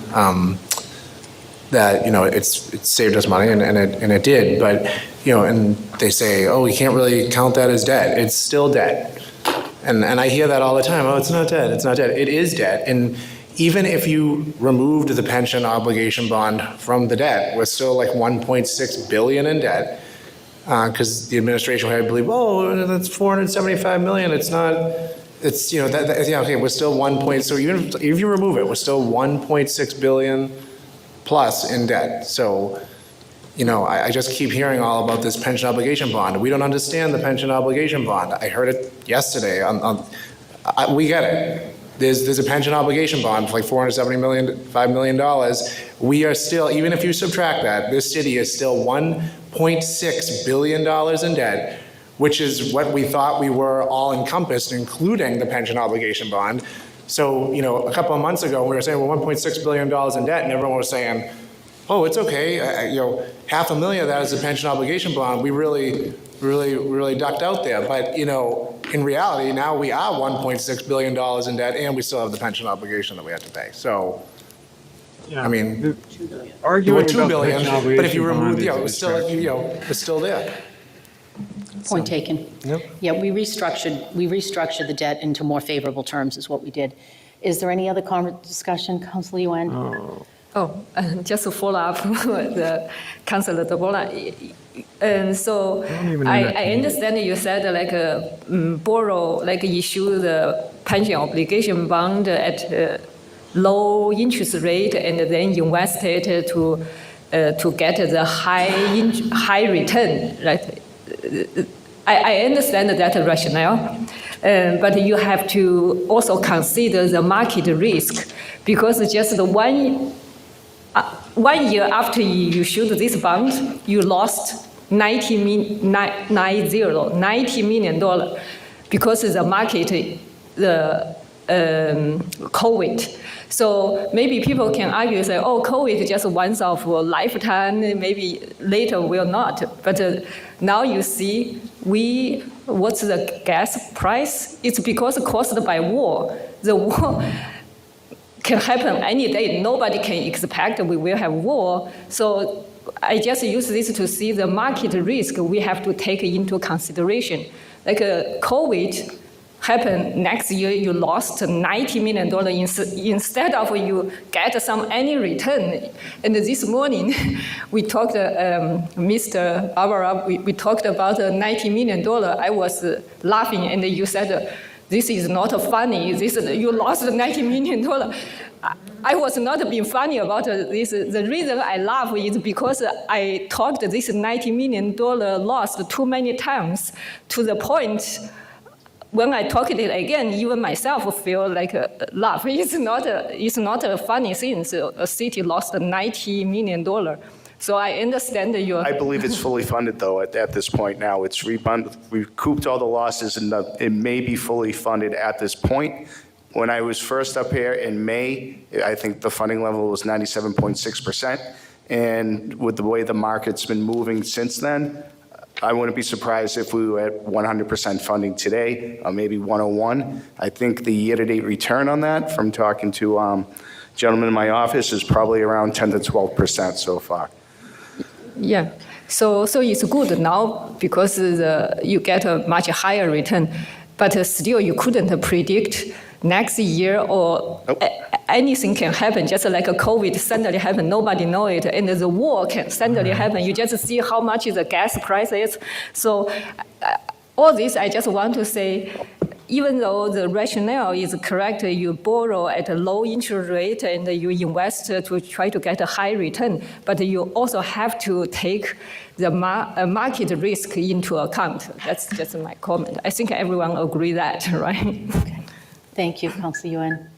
that, it's saved us money, and it did, but, and they say, oh, we can't really count that as debt. It's still debt. And I hear that all the time. Oh, it's not debt. It's not debt. It is debt. And even if you removed the pension obligation bond from the debt, we're still like 1.6 billion in debt. Because the administration had to believe, oh, that's 475 million. It's not. It's okay. We're still 1 point. So even if you remove it, we're still 1.6 billion plus in debt. So, I just keep hearing all about this pension obligation bond. We don't understand the pension obligation bond. I heard it yesterday. We get it. There's a pension obligation bond for like $5 million. We are still, even if you subtract that, this city is still $1.6 billion in debt, which is what we thought we were all encompassed, including the pension obligation bond. So, a couple of months ago, we were saying, well, $1.6 billion in debt, and everyone was saying, oh, it's okay. $500,000 of that is a pension obligation bond. We really ducked out there. But, in reality, now we are $1.6 billion in debt, and we still have the pension obligation that we have to pay. So, Yeah, I mean, the we're arguing $2 about billion, pension but if you obligation remove, bond it's is still, distraction. it's still there. Point taken. Yep. Yeah, we restructured the debt into more favorable terms is what we did. Is there any other discussion, Councilor Yuen? Just to follow up the Councilor DeBola. And so don't even know I that. understand you said borrow, issue the pension obligation bond at low interest rate and then invest it to get the high return, right? I understand that rationale, but you have to also consider the market risk, because just the 1 year after you issued this bond, you lost $90 million because the market, the COVID. So maybe people can argue, say, oh, COVID is just once of a lifetime, maybe later will not. But now you see, what's the gas price? It's because caused by war. The war can happen any day. Nobody can expect we will have war. So I just use this to see the market risk we have to take into consideration. Like COVID happened next year, you lost $90 million instead of you get any return. And this morning, we talked, Mr. Barbara, we talked about $90 million. I was laughing, and you said, this is not funny. You lost $90 million. I was not being funny about this. The reason I laugh is because I talked this $90 million loss too many times, to the point when I talk it again, even myself feel like a laugh. It's not a funny thing. So a city lost $90 million. So I understand your. I believe it's fully funded, though, at this point now. It's recouped all the losses, and it may be fully funded at this point. When I was first up here in May, I think the funding level was 97.6%. And with the way the market's been moving since then, I wouldn't be surprised if we were at 100% funding today, or maybe 101. I think the year-to-date return on that, from talking to gentlemen in my office, is probably around 10 to 12% so far. Yeah, so it's good now because you get a much higher return, but still you couldn't predict next year or anything can happen, just like a COVID suddenly happen, nobody know it, and the war can suddenly happen. You just see how much the gas price is. So all this, I just want to say, even though the rationale is correct, you borrow at a low interest rate and you invest to try to get a high return, but you also have to take the market risk into account. That's just my comment. I think everyone agree that, right? Okay. Thank you, Councilor Yuen.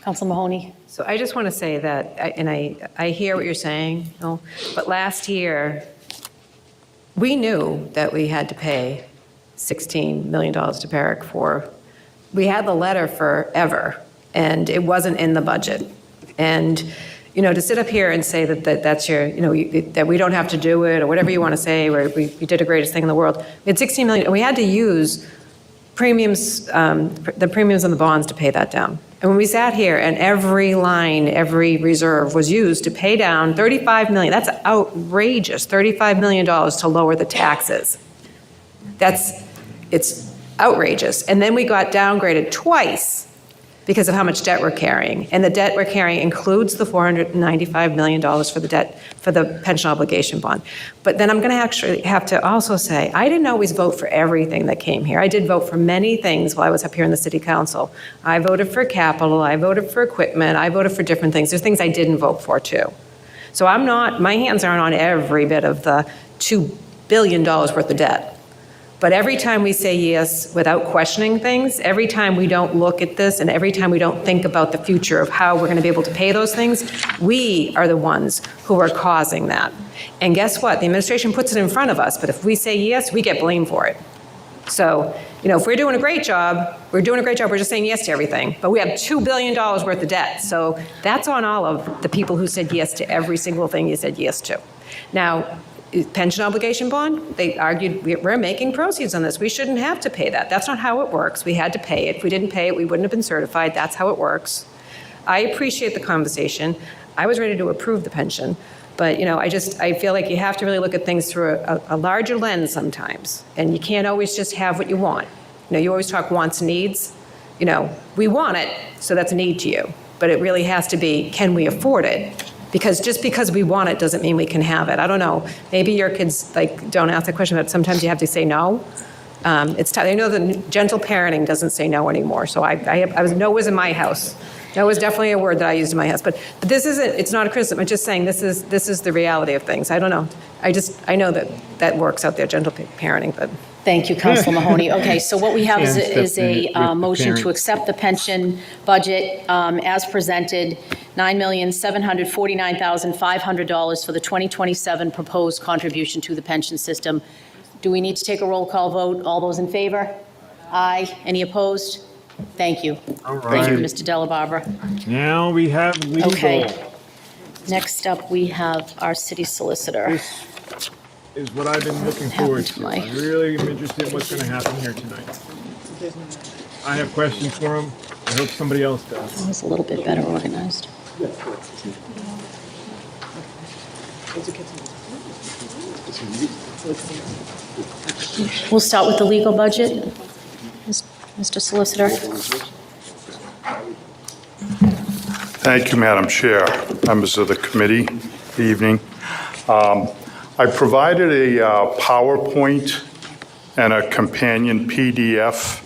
Councilor Mahoney? So I just want to say that, and I hear what you're saying, but last year, we knew that we had to pay $16 million to Barrick for, we had the letter forever, and it wasn't in the budget. And, to sit up here and say that's your, that we don't have to do it, or whatever you want to say, where we did the greatest thing in the world. We had $16 million, and we had to use premiums, the premiums on the bonds to pay that down. And when we sat here and every line, every reserve was used to pay down $35 million, that's outrageous, $35 million to lower the taxes. It's outrageous. And then we got downgraded twice because of how much debt we're carrying. And the debt we're carrying includes the $495 million for the debt, for the pension obligation bond. But then I'm going to actually have to also say, I didn't always vote for everything that came here. I did vote for many things while I was up here in the city council. I voted for capital, I voted for equipment, I voted for different things. There's things I didn't vote for too. So my hands aren't on every bit of the $2 billion worth of debt. But every time we say yes without questioning things, every time we don't look at this, and every time we don't think about the future of how we're going to be able to pay those things, we are the ones who are causing that. And guess what? The administration puts it in front of us, but if we say yes, we get blamed for it. So, if we're doing a great job, we're just saying yes to everything. But we have $2 billion worth of debt. So that's on all of the people who said yes to every single thing you said yes to. Now, pension obligation bond, they argued we're making proceeds on this. We shouldn't have to pay that. That's not how it works. We had to pay it. If we didn't pay it, we wouldn't have been certified. That's how it works. I appreciate the conversation. I was ready to approve the pension. But, I feel like you have to really look at things through a larger lens sometimes. And you can't always just have what you want. You always talk wants, needs. We want it, so that's a need to you. But it really has to be, can we afford it? Because just because we want it doesn't mean we can have it. I don't know. Maybe your kids like don't ask the question, but sometimes you have to say no. It's tough. I know that gentle parenting doesn't say no anymore. So no was in my house. No was definitely a word that I used in my house. But this isn't. It's not a criticism. I'm just saying this is the reality of things. I don't know. I know that works out there, gentle parenting, but. Thank you, Councilor Mahoney. Okay, so what we have is Stand is step in a with the motion to parents. accept the pension budget as presented, $9,749,500 for the 2027 proposed contribution to the pension system. Do we need to take a roll call vote? All those in favor? Aye. Any opposed? Thank you. All Thank you, right. Mr. Delabarbera. Now we have legal. Okay. Next up, we have our city solicitor. This is what I've been looking forward to. I really am interested in what's going to happen here tonight. I have questions for him. I hope somebody else does. It was a little bit better organized. We'll start with the legal budget. Mr. Solicitor. Thank you, Madam Chair, members of the committee, good evening. I provided a PowerPoint and a companion PDF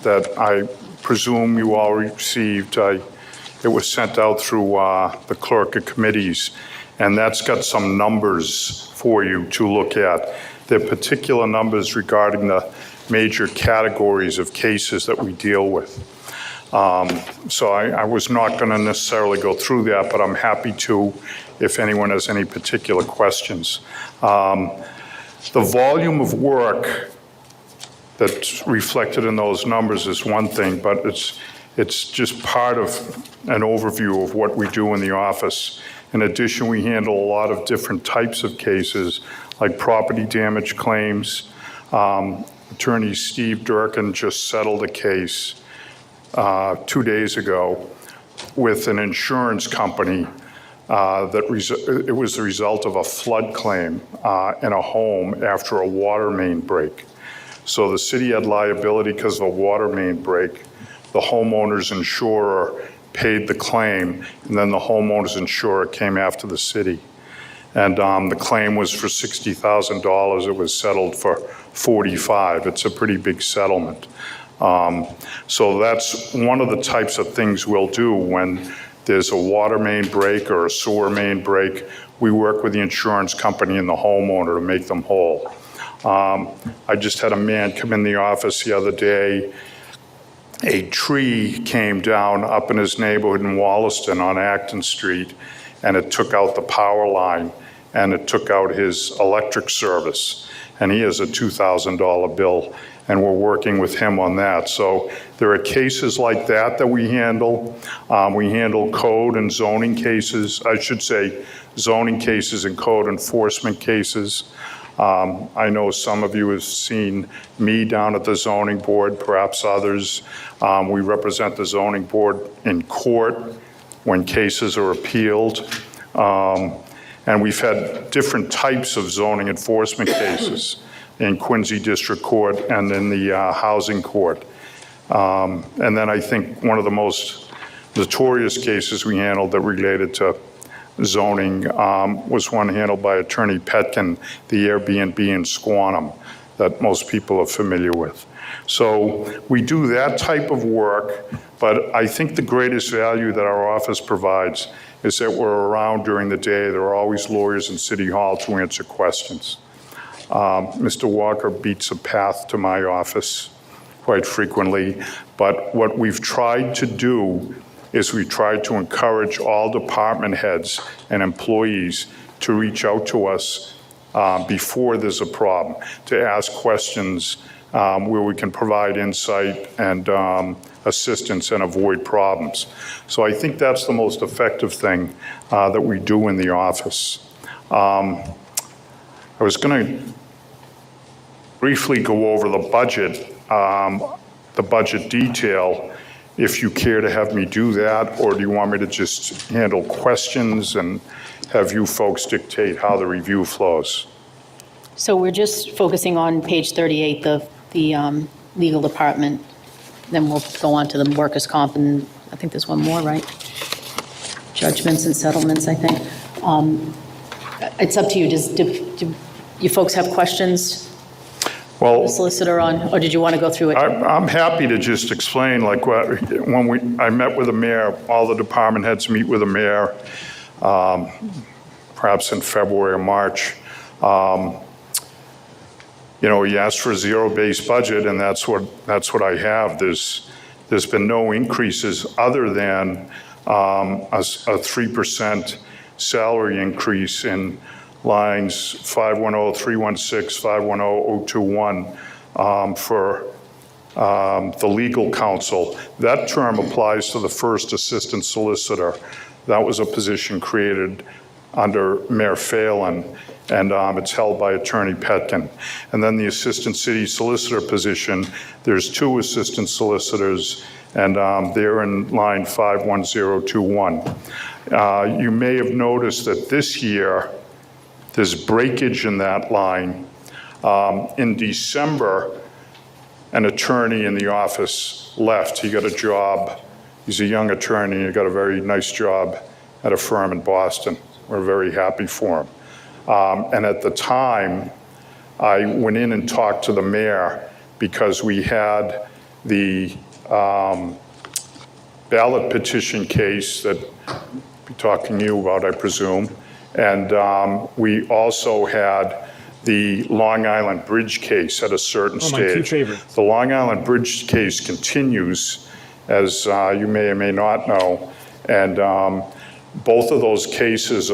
that I presume you all received. It was sent out through the clerk of committees, and that's got some numbers for you to look at. They're particular numbers regarding the major categories of cases that we deal with. So I was not going to necessarily go through that, but I'm happy to if anyone has any particular questions. The volume of work that's reflected in those numbers is one thing, but it's just part of an overview of what we do in the office. In addition, we handle a lot of different types of cases, like property damage claims. Attorney Steve Durkin just settled a case 2 days ago with an insurance company it was the result of a flood claim in a home after a water main break. So the city had liability because of a water main break. The homeowner's insurer paid the claim, and then the homeowner's insurer came after the city. And the claim was for $60,000. It was settled for $45,000. It's a pretty big settlement. So that's one of the types of things we'll do when there's a water main break or a sewer main break. We work with the insurance company and the homeowner to make them whole. I just had a man come in the office the other day. A tree came down up in his neighborhood in Wollaston on Acton Street, and it took out the power line, and it took out his electric service. And he has a $2,000 bill, and we're working with him on that. So there are cases like that that we handle. We handle code and zoning cases, I should say zoning cases and code enforcement cases. I know some of you have seen me down at the zoning board, perhaps others. We represent the zoning board in court when cases are appealed. And we've had different types of zoning enforcement cases in Quincy District Court and in the Housing Court. And then I think one of the most notorious cases we handled that related to zoning was one handled by Attorney Petkin, the Airbnb in Squantum, that most people are familiar with. So we do that type of work, but I think the greatest value that our office provides is that we're around during the day. There are always lawyers in City Hall to answer questions. Mr. Walker beats a path to my office quite frequently, but what we've tried to do is we tried to encourage all department heads and employees to reach out to us before there's a problem, to ask questions where we can provide insight and assistance and avoid problems. So I think that's the most effective thing that we do in the office. I was going to briefly go over the budget detail, if you care to have me do that, or do you want me to just handle questions and have you folks dictate how the review flows? So we're just focusing on page 38, the legal department. Then we'll go on to the workers' comp, and I think there's one more, right? judgments and settlements, I think. It's up to you. Do you folks have questions? Well, The solicitor on, or did you want to go through it? I'm happy to just explain, like, when I met with the mayor, all the department heads meet with the mayor, perhaps in February or March. He asked for a zero-based budget, and that's what I have. There's been no increases other than a 3% salary increase in lines 510, 316, 510, 021 for the legal counsel. That term applies to the first assistant solicitor. That was a position created under Mayor Phelan, and it's held by Attorney Petkin. And then the assistant city solicitor position, there's 2 assistant solicitors, and they're in line 51021. You may have noticed that this year, there's breakage in that line. In December, an attorney in the office left. He got a job. He's a young attorney. He got a very nice job at a firm in Boston. We're very happy for him. And at the time, I went in and talked to the mayor because we had the ballot petition case that I'll be talking to you about, I presume. And we also had the Long Island Bridge case at a certain stage. My 2 favorites. The Long Island Bridge case continues, as you may or may not know. And both of those cases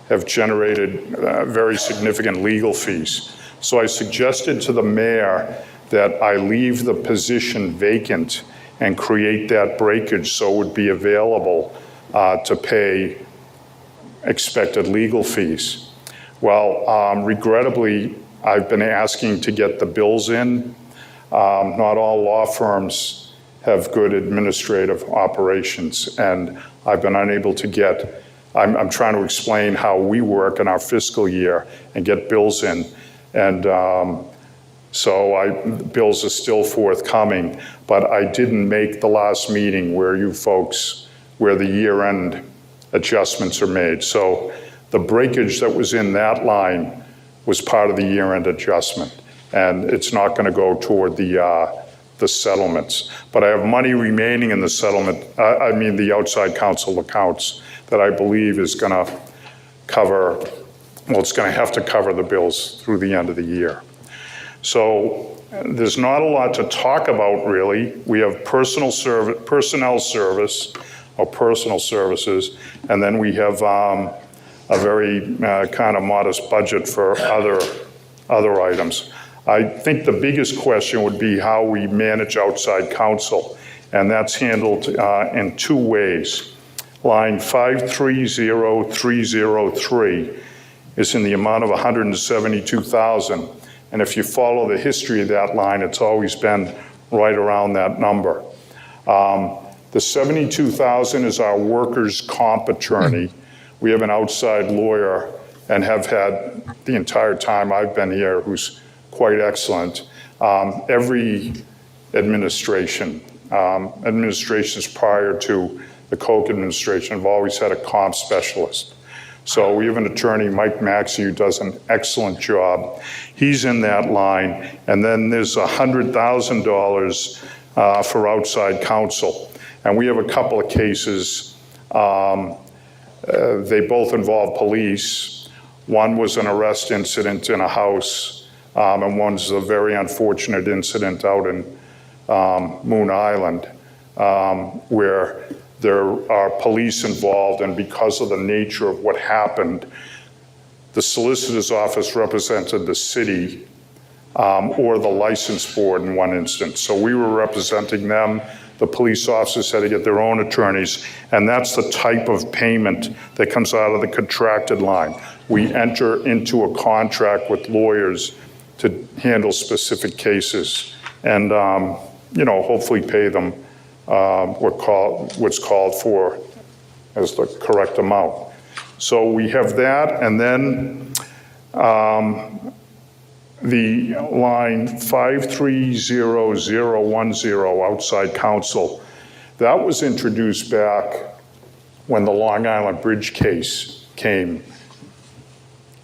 have generated very significant legal fees. So I suggested to the mayor that I leave the position vacant and create that breakage so it would be available to pay expected legal fees. Well, regrettably, I've been asking to get the bills in. Not all law firms have good administrative operations, and I've been unable to get, I'm trying to explain how we work in our fiscal year and get bills in. And so bills are still forthcoming, but I didn't make the last meeting where the year-end adjustments are made. So the breakage that was in that line was part of the year-end adjustment, and it's not going to go toward the settlements. But I have money remaining in the settlement, the outside counsel accounts, that I believe is going to cover, it's going to have to cover the bills through the end of the year. So there's not a lot to talk about, really. We have personnel service, or personal services, and then we have a very kind of modest budget for other items. I think the biggest question would be how we manage outside counsel, and that's handled in 2 ways. Line 530303 is in the amount of $172,000, and if you follow the history of that line, it's always been right around that number. The $72,000 is our workers' comp attorney. We have an outside lawyer and have had the entire time I've been here, who's quite excellent. Every administrations prior to the Koch administration have always had a comp specialist. So we have an attorney, Mike Maxey, who does an excellent job. He's in that line. And then there's $100,000 for outside counsel. And we have a couple of cases. They both involve police. One was an arrest incident in a house, and one's a very unfortunate incident out in Moon Island, where there are police involved, and because of the nature of what happened, the solicitor's office represented the city or the license board in one instance. So we were representing them. The police officers had to get their own attorneys, and that's the type of payment that comes out of the contracted line. We enter into a contract with lawyers to handle specific cases and, hopefully pay them what's called for as the correct amount. So we have that, and then the line 530010 outside counsel, that was introduced back when the Long Island Bridge case came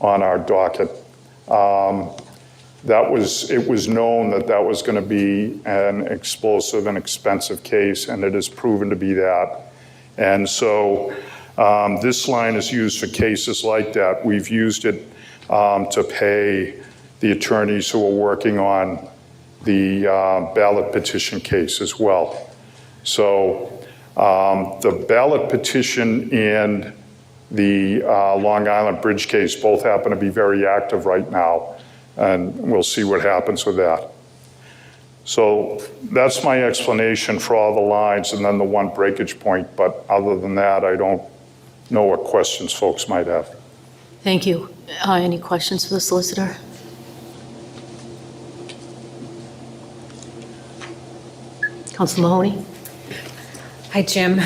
on our docket. It was known that that was going to be an explosive and expensive case, and it has proven to be that. And so this line is used for cases like that. We've used it to pay the attorneys who are working on the ballot petition case as well. So the ballot petition and the Long Island Bridge case both happen to be very active right now, and we'll see what happens with that. So that's my explanation for all the lines and then the one breakage point, but other than that, I don't know what questions folks might have. Thank you. Any questions for the solicitor? Councilor Mahoney? Hi, Jim.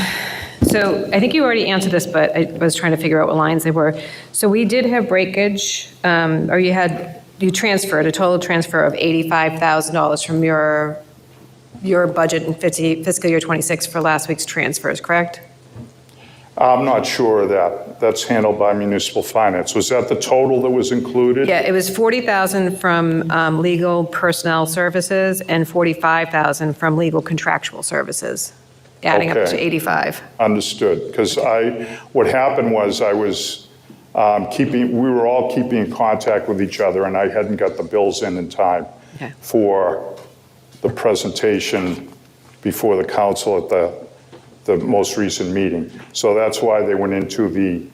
So I think you already answered this, but I was trying to figure out what lines they were. So we did have breakage, or you transferred, a total transfer of $85,000 from your budget in fiscal year 26 for last week's transfers, correct? I'm not sure of that. That's handled by municipal finance. Was that the total that was included? Yeah, it was $40,000 from legal personnel services and $45,000 from legal contractual services, adding up to Okay. 85. Understood, because what happened was I was we were all keeping in contact with each other, and I hadn't got the bills in time Okay. for the presentation before the council at the most recent meeting. So that's why they went into the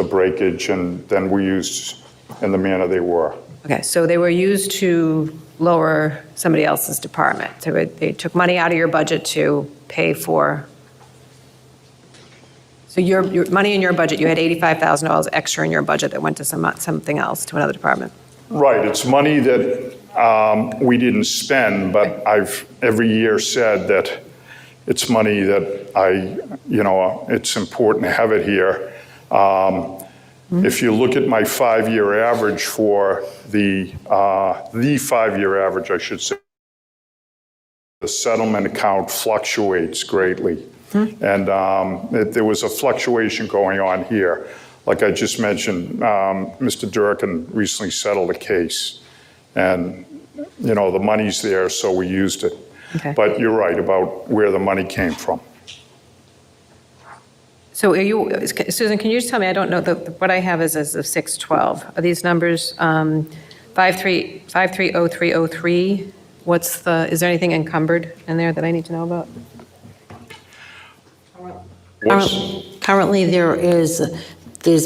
breakage, and then we used in the manner they were. Okay, so they were used to lower somebody else's department. So they took money out of your budget to pay for. So your money in your budget, you had $85,000 extra in your budget that went to something else, to another department. Right, it's money that we didn't spend, but I've every year said that it's money that it's important to have it here. If you look at my 5-year average for the 5-year average, I should say, the settlement account fluctuates greatly. And there was a fluctuation going on here. Like I just mentioned, Mr. Durkin recently settled a case, and the money's there, so we used it. Okay. But you're right about where the money came from. So Susan, can you just tell me, I don't know, what I have is as of 6/12. Are these numbers 530303? Is there anything encumbered in there that I need to know about? Currently, there's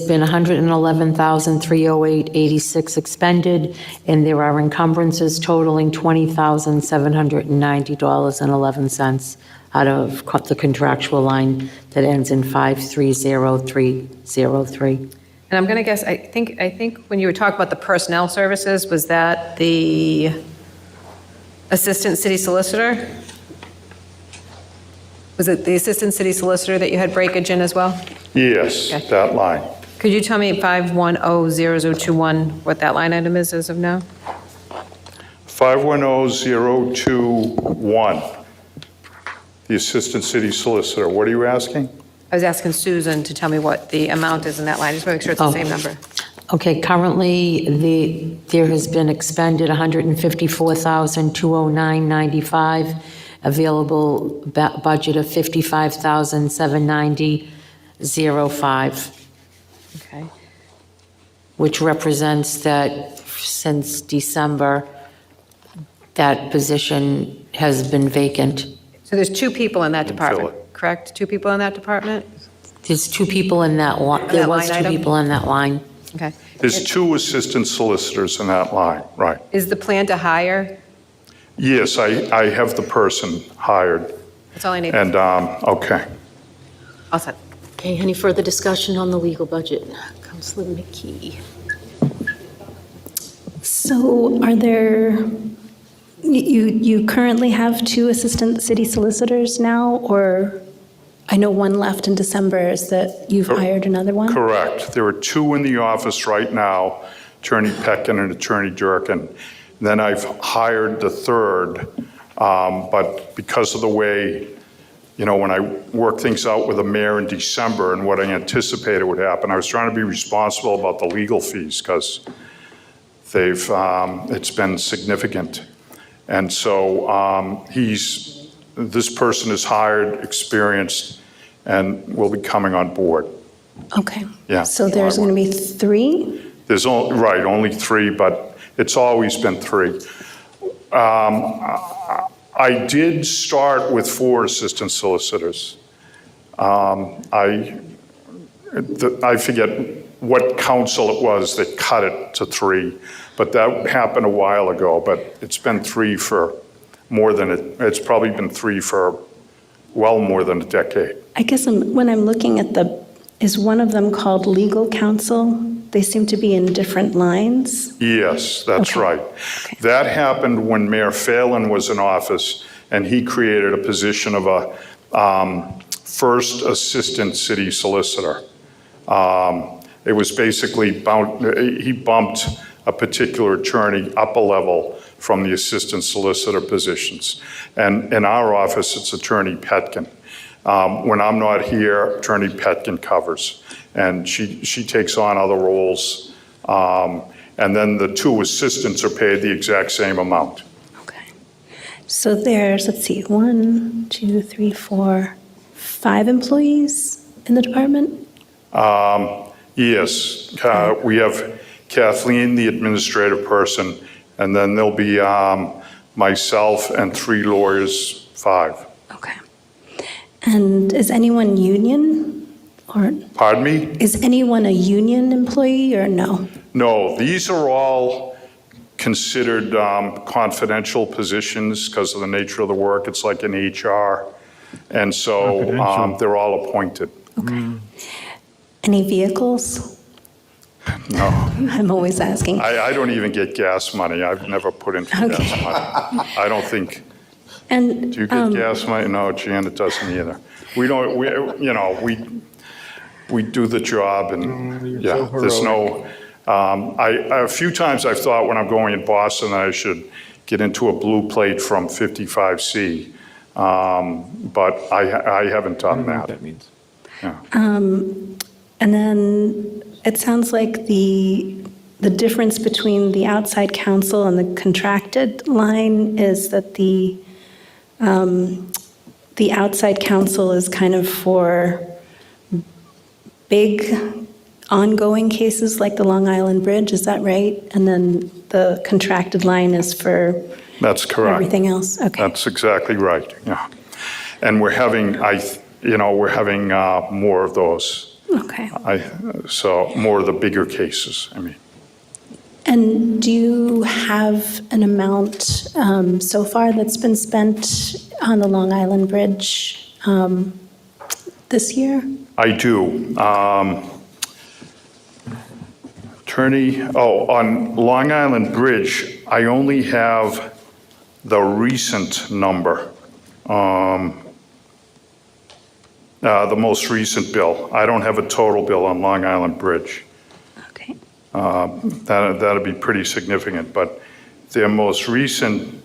been $111,308.86 expended, and there are encumbrances totaling $20,790.11 out of the contractual line that ends in 530303. And I'm going to guess, I think when you were talking about the personnel services, was that the assistant city solicitor? Was it the assistant city solicitor that you had breakage in as well? Yes, Okay. that line. Could you tell me 5100021, what that line item is as of now? 510021, the assistant city solicitor. What are you asking? I was asking Susan to tell me what the amount is in that line, just want to make sure it's the same number. Okay, currently, there has been expended $154,209.95, available budget of $55,790.05. Okay. Which represents that since December, that position has been vacant. So there's two people in that department, fill correct? Two people in that department? There's two people in that line. There That was line two item? people in that line. Okay. There's 2 assistant solicitors in that line, right? Is the plan to hire? Yes, I have the person hired. That's all I need. And, okay. All set. Okay, any further discussion on the legal budget? Councilor McKee. So are there, you currently have 2 assistant city solicitors now, or I know one left in December, is that you've hired another one? Correct. There are 2 in the office right now, Attorney Peckin and Attorney Durkin. Then I've hired the third, but because of the way when I worked things out with the mayor in December and what I anticipated would happen, I was trying to be responsible about the legal fees because it's been significant. And so this person is hired, experienced, and will be coming on board. Okay. Yeah. So there's going to be 3? There's only 3, but it's always been 3. I did start with 4 assistant solicitors. I forget what council it was that cut it to 3, but that happened a while ago. But it's been 3 for more than it's probably been 3 for well more than a decade. I guess when I'm looking at is one of them called legal counsel? They seem to be in different lines. Yes, that's right. That happened when Mayor Phelan was in office, and he created a position of a first assistant city solicitor. It was basically, he bumped a particular attorney up a level from the assistant solicitor positions. And in our office, it's Attorney Petkin. When I'm not here, Attorney Petkin covers. And she takes on other roles. And then the 2 assistants are paid the exact same amount. So there's, let's see, 1, 2, 3, 4, 5 employees in the department? Yes, we have Kathleen, the administrative person, and then there'll be myself and 3 lawyers, 5. And is anyone union? Or Pardon me? is anyone a union employee or no? No, these are all considered confidential positions because of the nature of the work. It's like an HR. And so they're all appointed. Any vehicles? No. I'm always asking. I don't even get gas money. I've never put in for gas money. I don't think. And Do you get gas money? No, Janet doesn't either. We don't, we do the job and yeah, so there's no, a few times I've thought when I'm going in Boston that I should get into a blue plate from 55C, but I haven't done that. That means. Yeah. And then it sounds like the difference between the outside counsel and the contracted line is that the outside counsel is kind of for big ongoing cases like the Long Island Bridge, is that right? And then the contracted line is for That's correct. everything else? Okay. That's exactly right, yeah. And we're having, we're having more of those. Okay. So more of the bigger cases, I mean. And do you have an amount so far that's been spent on the Long Island Bridge this year? I do. On Long Island Bridge, I only have the recent number, the most recent bill. I don't have a total bill on Long Island Bridge. Okay. That'd be pretty significant, but their most recent,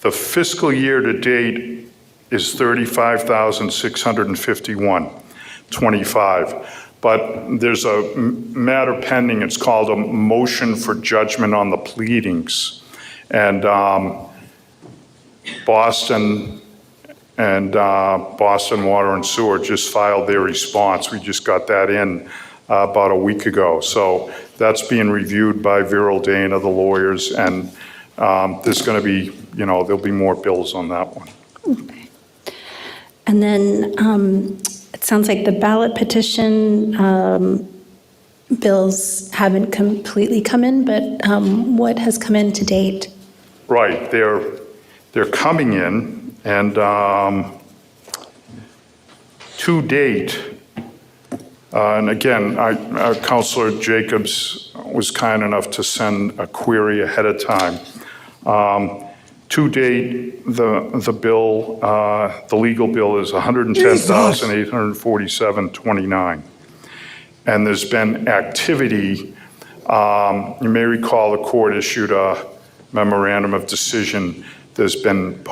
the fiscal year to date is $35,651.25. But there's a matter pending, it's called a motion for judgment on the pleadings. And Boston Water and Sewer just filed their response. We just got that in about a week ago. So that's being reviewed by Viral Dana, the lawyers, and there's going to be, there'll be more bills on that one. Okay. And then it sounds like the ballot petition bills haven't completely come in, but what has come in to date? Right, they're coming in, and to date, and again, Councilor Jacobs was kind enough to send a query ahead of time. To date, the bill, the legal bill is $110,847.29. And there's been activity. You may recall the court issued a memorandum of decision. There's been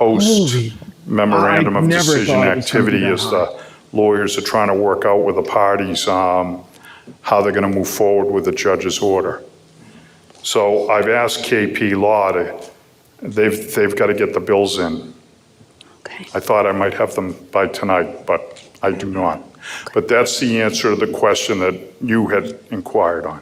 memorandum I of never decision thought it was gonna be activity that as the lawyers are trying to work out with the parties how they're going to move forward with the judge's order. So I've asked KP Law they've got to get the bills in. Okay. I thought I might have them by tonight, but I do not. But that's the answer to the question that you had inquired on.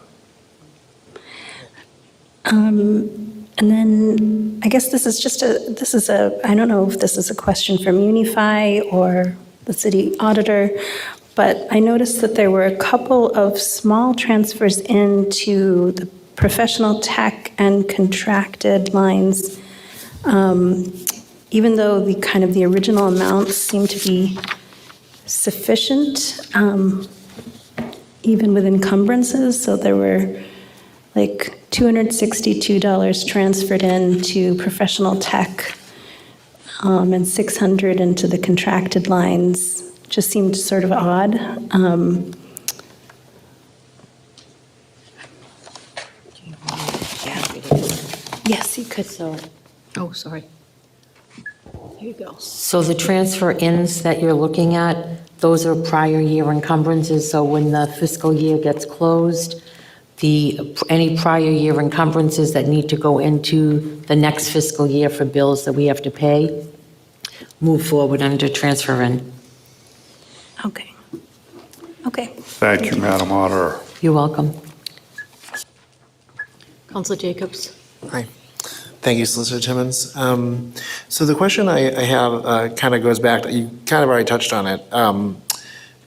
And then I guess this is a, I don't know if this is a question from Unify or the city auditor, but I noticed that there were a couple of small transfers into the professional tech and contracted lines, even though the original amounts seem to be sufficient, even with encumbrances. So there were like $262 transferred into professional tech, and $600 into the contracted lines. Just seemed sort of odd. Yes, you could. Oh, sorry. Here you go. So the transfer ins that you're looking at, those are prior year encumbrances, so when the fiscal year gets closed, any prior year encumbrances that need to go into the next fiscal year for bills that we have to pay, move forward under transfer in. Okay. Okay. Thank you, Madam Auditor. You're welcome. Counselor Jacobs? Hi. Thank you, Solicitor Timmons. So the question I have kind of goes back, you kind of already touched on it.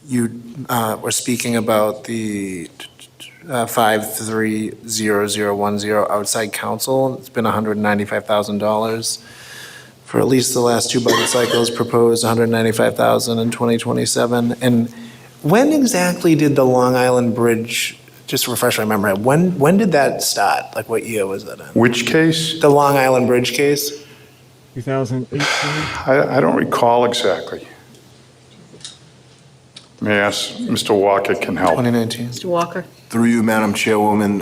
You were speaking about the 530010 outside counsel. It's been $195,000 for at least the last two budget cycles, proposed $195,000 in 2027. And when exactly did the Long Island Bridge, just to refresh my memory, when did that start? Like what year was that in? Which case? The Long Island Bridge case? 2018. I don't recall exactly. May I ask Mr. Walker can help? 2019. Mr. Walker? Through you, Madam Chairwoman,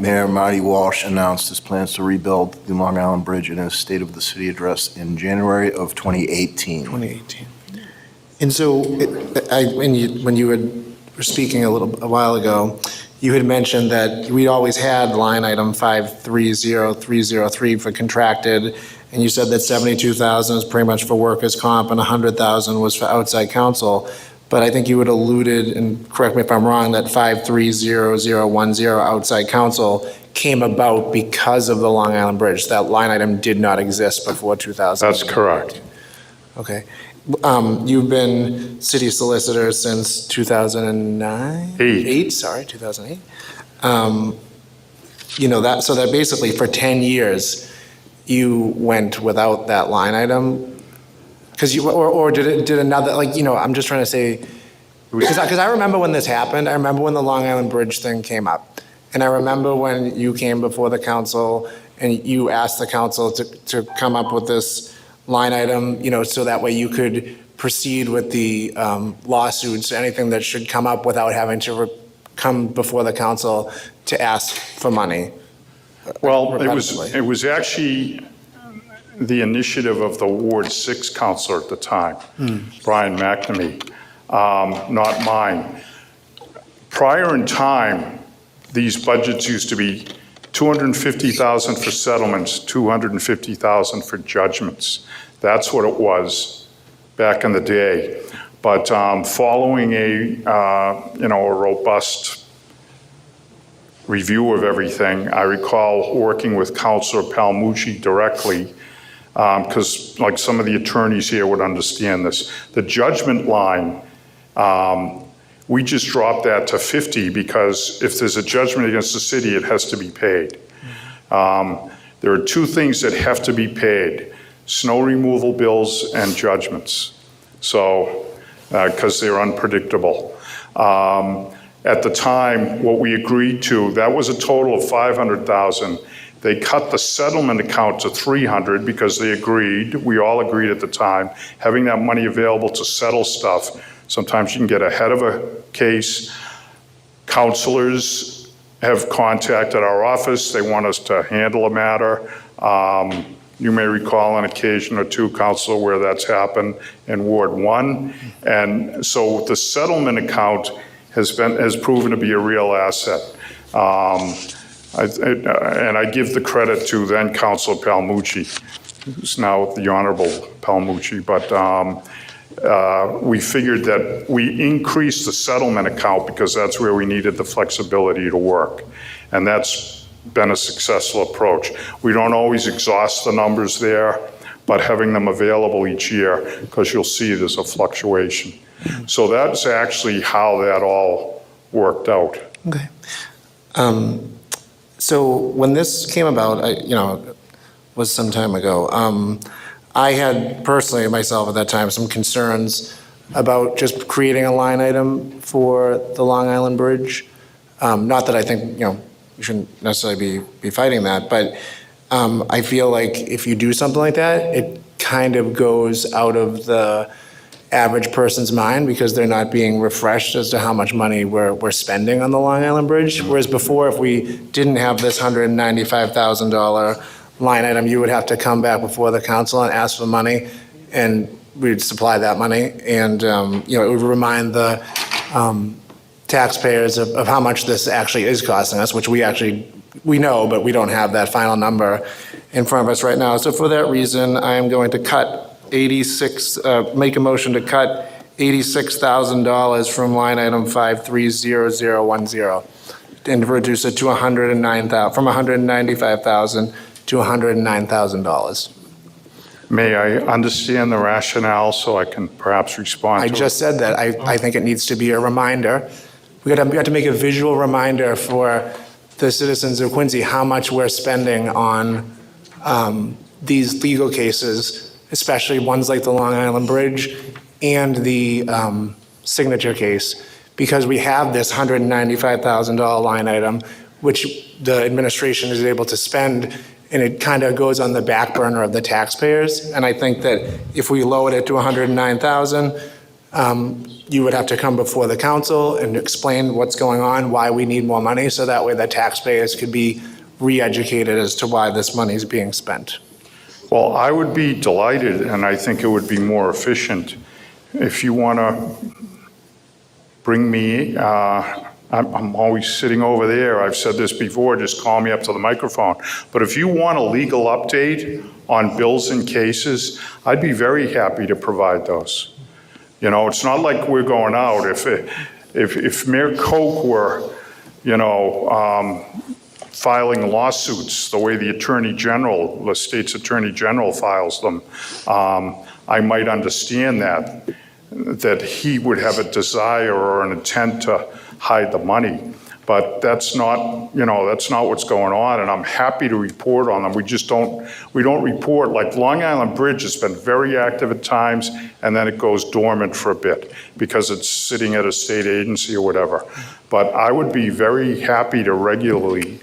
Mayor Marty Walsh announced his plans to rebuild the Long Island Bridge in his State of the City address in January of 2018. 2018. And so, when you were speaking a while ago, you had mentioned that we always had line item 530303 for contracted, and you said that 72,000 is pretty much for workers' comp and 100,000 was for outside counsel. But I think you had alluded, and correct me if I'm wrong, that 530010 outside counsel came about because of the Long Island Bridge. That line item did not exist before 2000. That's correct. Okay. You've been city solicitor since 2009? 2008. So that basically for 10 years, you went without that line item. Because or did another, I'm just trying to say, because I remember when this happened. I remember when the Long Island Bridge thing came up. And I remember when you came before the council and you asked the council to come up with this line item, so that way you could proceed with the lawsuits, anything that should come up without having to come before the council to ask for money. Well, it was actually the initiative of the Ward 6 councilor at the time, Brian McNamee, not mine. Prior in time, these budgets used to be $250,000 for settlements, $250,000 for judgments. That's what it was back in the day. But following a robust review of everything, I recall working with Councilor Palmucci directly, because like some of the attorneys here would understand this. The judgment line, we just dropped that to 50 because if there's a judgment against the city, it has to be paid. There are two things that have to be paid: snow removal bills and judgments. So, because they're unpredictable. At the time, what we agreed to, that was a total of $500,000. They cut the settlement account to $300 because they agreed, we all agreed at the time, having that money available to settle stuff. Sometimes you can get ahead of a case. Counselors have contacted our office. They want us to handle a matter. You may recall an occasion or two, Counselor, where that's happened in Ward 1. And so the settlement account has proven to be a real asset. And I give the credit to then Counselor Palmucci, who's now the Honorable Palmucci. But we figured that we increased the settlement account because that's where we needed the flexibility to work. And that's been a successful approach. We don't always exhaust the numbers there, but having them available each year, because you'll see there's a fluctuation. So that's actually how that all worked out. Okay. So when this came about, was some time ago, I had personally myself at that time some concerns about just creating a line item for the Long Island Bridge. Not that I think, you shouldn't necessarily be fighting that, but I feel like if you do something like that, it kind of goes out of the average person's mind because they're not being refreshed as to how much money we're spending on the Long Island Bridge. Whereas before, if we didn't have this $195,000 line item, you would have to come back before the council and ask for money, and we'd supply that money. And, it would remind the taxpayers of how much this actually is costing us, which we know, but we don't have that final number in front of us right now. So for that reason, I am going to make a motion to cut $86,000 from line item 530010 and reduce it to from $195,000 to $109,000. May I understand the rationale so I can perhaps respond to I just said that. I think it needs to be a reminder. We have to make a visual reminder for the citizens of Quincy how much we're spending on these legal cases, especially ones like the Long Island Bridge and the signature case, because we have this $195,000 line item, which the administration is able to spend, and it kind of goes on the back burner of the taxpayers. And I think that if we lowered it to $109,000, you would have to come before the council and explain what's going on, why we need more money, so that way the taxpayers could be re-educated as to why this money is being spent. Well, I would be delighted, and I think it would be more efficient if you want to bring me, I'm always sitting over there. I've said this before, just call me up to the microphone. But if you want a legal update on bills and cases, I'd be very happy to provide those. It's not like we're going out. If Mayor Koch were, filing lawsuits the way the state's attorney general files them, I might understand that he would have a desire or an intent to hide the money. But that's not what's going on, and I'm happy to report on them. We don't report. Like Long Island Bridge has been very active at times, and then it goes dormant for a bit because it's sitting at a state agency or whatever. But I would be very happy to regularly,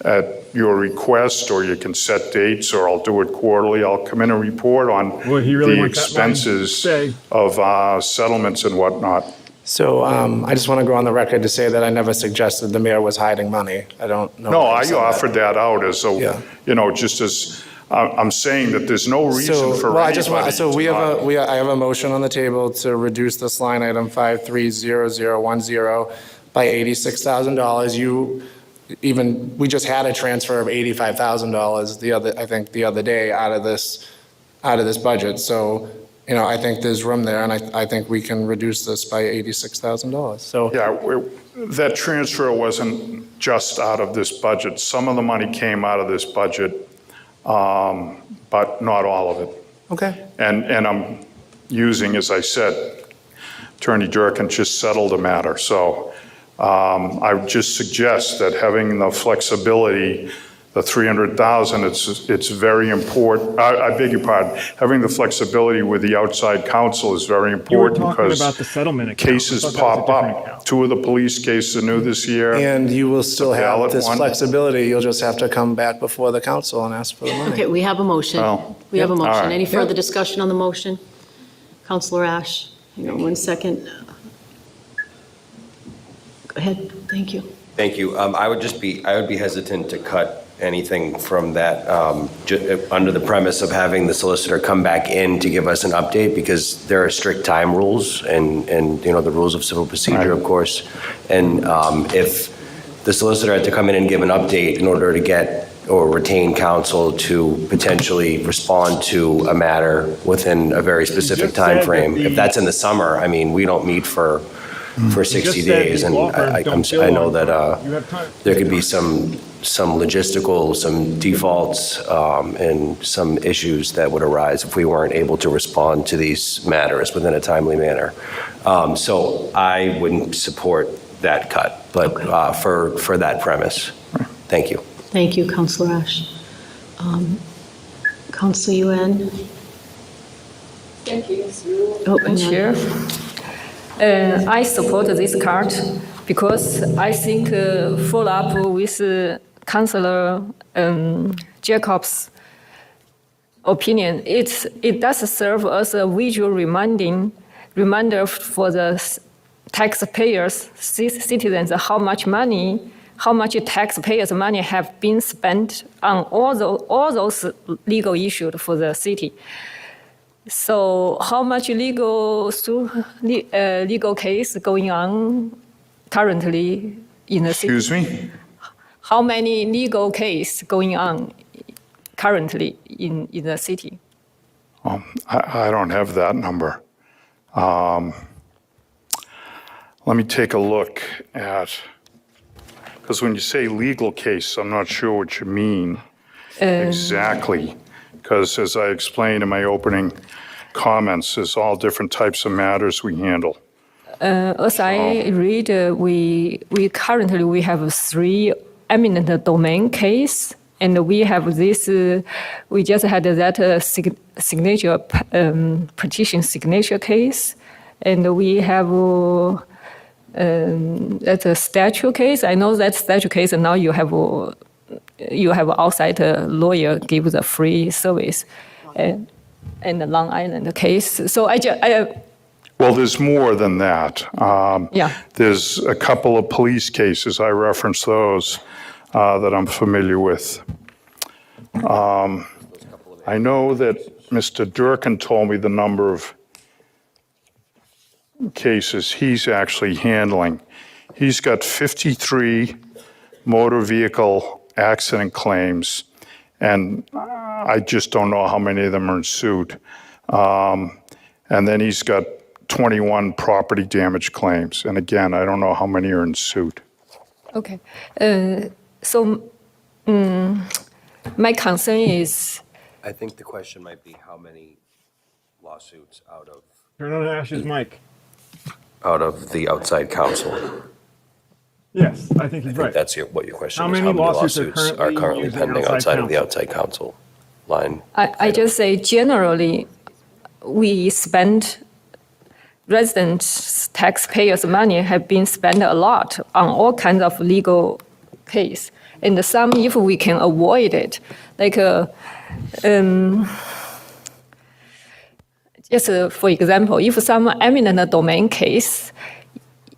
at your request, or you can set dates, or I'll do it quarterly, I'll come in and report on the expenses of settlements and whatnot. So I just want to go on the record to say that I never suggested the mayor was hiding money. I don't know. No, I offered that out as just as, I'm saying that there's no reason for anybody. I have a motion on the table to reduce this line item 530010 by $86,000. We just had a transfer of $85,000 the other day out of this budget. So, I think there's room there, and I think we can reduce this by $86,000. So that transfer wasn't just out of this budget. Some of the money came out of this budget, but not all of it. Okay. And I'm using, as I said, Attorney Durkin just settled the matter. So I would just suggest that having the flexibility, the $300,000, it's very important. I beg your pardon. Having the flexibility with the outside counsel is very important because about the settlement account. Cases pop up. 2 of the police cases are new this year. And you will still have this flexibility. You'll just have to come back before the council and ask for the money. Okay, we have a motion. We have a motion. All right. Any further discussion on the motion? Councilor Ash, hang on 1 second. Go ahead, thank you. Thank you. I would be hesitant to cut anything from that, under the premise of having the solicitor come back in to give us an update, because there are strict time rules and the rules of civil procedure, of course. And if the solicitor had to come in and give an update in order to get or retain counsel to potentially respond to a matter within a very specific just said time that frame, the- if that's in the summer, I mean, we don't meet for 60 just said days, the and law firms don't I bill know on- that You have time. there could be some logistical, some defaults, and some issues that would arise if we weren't able to respond to these matters within a timely manner. So I wouldn't support that cut, but for that premise. Thank you. Thank you, Councilor Ash. Councilor Yuan? Thank you. Oh, Chair. I support this card because I think follow up with Councillor Jacob's opinion, it does serve as a visual reminder for the taxpayers, citizens, how much taxpayers' money have been spent on all those legal issues for the city. So how much legal case going on currently in the city? Excuse me? How many legal case going on currently in the city? I don't have that number. Let me take a look at, because when you say legal case, I'm not sure what you mean exactly. Because as I explained in my opening comments, there's all different types of matters we handle. As I read, we currently have 3 eminent domain case, and we have this. We just had that signature petition signature case, and we have that's a statute case. I know that statute case, and now you have outside lawyer give the free service, and the Long Island case. So Well, there's more than that. There's a couple of police cases, I reference those, that I'm familiar with. I know that Mr. Durkin told me the number of cases he's actually handling. He's got 53 motor vehicle accident claims, and I just don't know how many of them are in suit. And then he's got 21 property damage claims, and again, I don't know how many are in suit. Okay. So my concern is. I think the question might be how many lawsuits out of Turn on Ash's mic. the outside counsel. Yes, I think he's right. That's what your question How is. many lawsuits are are currently using pending outside outside of the counsel? outside counsel line? I just say generally, we spend residents, taxpayers' money have been spent a lot on all kinds of legal case, and some if we can avoid it, like just for example, if some eminent domain case,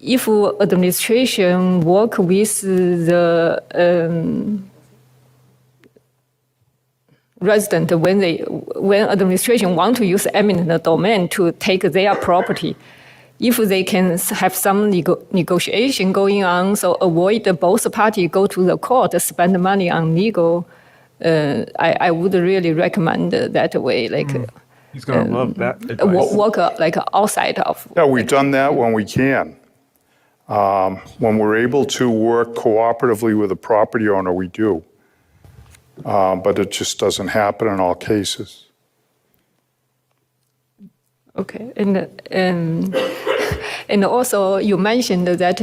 if administration work with the resident when administration want to use eminent domain to take their property, if they can have some negotiation going on, so avoid both parties go to the court, spend money on legal, I would really recommend that way, like. He's gonna love that advice. Work like outside of. Yeah, we've done that when we can. When we're able to work cooperatively with a property owner, we do. But it just doesn't happen in all cases. Okay, and also you mentioned that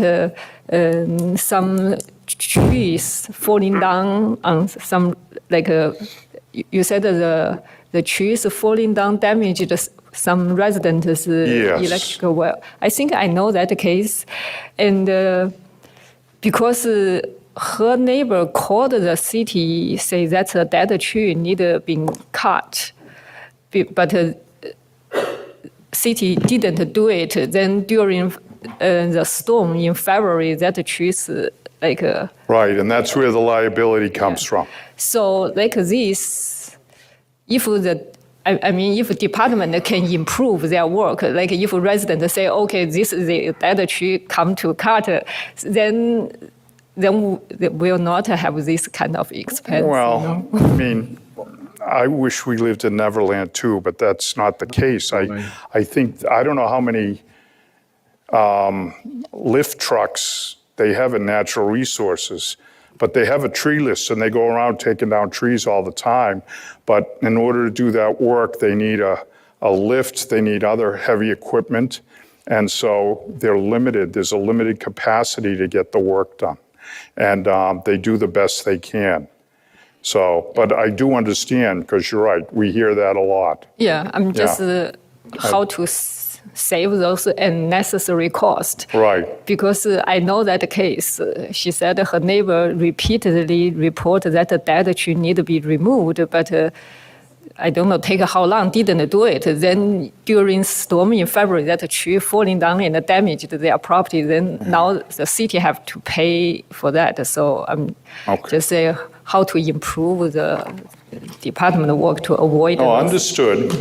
some trees falling down on some, like you said the trees falling down damaged some residents' Yes. electrical well. I think I know that case, and because her neighbor called the city, say that's a dead tree need being cut, but city didn't do it. Then during the storm in February, that trees like. Right, and that's where the liability comes from. So like this, if I mean, if department can improve their work, like if residents say, okay, this is the dead tree come to cut, then they will not have this kind of expense. Well, I mean, I wish we lived in Neverland too, but that's not the case. I think, I don't know how many lift trucks they have in natural resources, but they have a tree list and they go around taking down trees all the time. But in order to do that work, they need a lift, they need other heavy equipment. And so they're limited. There's a limited capacity to get the work done. And they do the best they can. So, but I do understand, because you're right, we hear that a lot. Yeah, I'm just how to save those unnecessary costs. Right. Because I know that case. She said her neighbor repeatedly reported that the dead tree need to be removed, but I don't know, take how long, didn't do it. Then during storm in February, that tree falling down and damaged their property. Then now the city have to pay for that. So I'm just saying how to improve the department work to avoid. Oh, understood.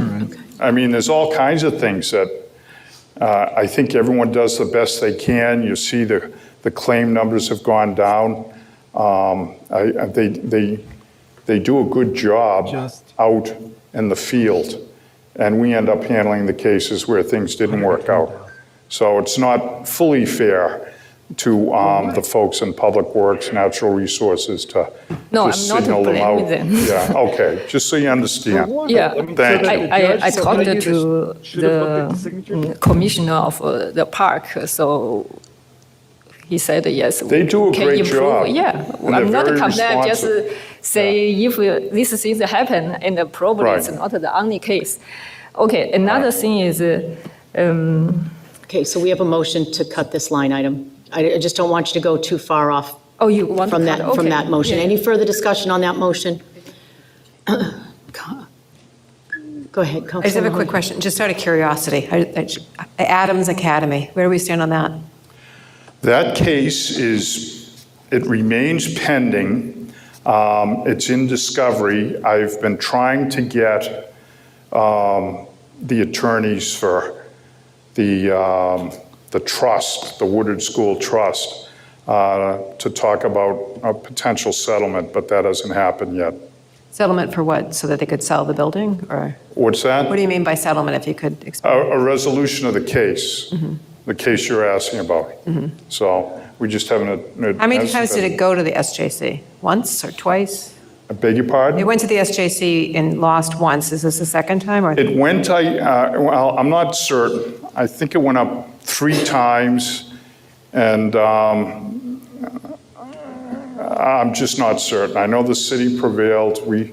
I mean, there's all kinds of things that I think everyone does the best they can. You see the claim numbers have gone down. They do a good job out in the field, and we end up handling the cases where things didn't work out. So it's not fully fair to the folks in Public Works, Natural Resources to just signal them out. Yeah, okay, just so you understand. Yeah, Thank you. I talked to the commissioner of the park, so he said yes. They do a can great improve. job. Yeah, And I'm they're not very condemned. Just responsive. say if these things happen, and probably it's not the only case. Okay, another thing is. Okay, so we have a motion to cut this line item. I just don't want you to go too far off Oh, you want from to that, cut? from Okay. that motion. Yeah. Any further discussion on that motion? Go ahead, Councilwoman. I just have a quick question, just out of curiosity. Adams Academy, where do we stand on that? That case it remains pending. It's in discovery. I've been trying to get the attorneys for the trust, the Woodard School Trust, to talk about a potential settlement, but that hasn't happened yet. Settlement for what? So that they could sell the building, or? What's that? What do you mean by settlement, if you could explain? A resolution of the case, the case you're asking about. So we just haven't. How many times did it go to the SJC? Once or twice? I beg your pardon? It went to the SJC and lost once. Is this the second time, or? It went, well, I'm not certain. I think it went up 3 times, and I'm just not certain. I know the city prevailed. We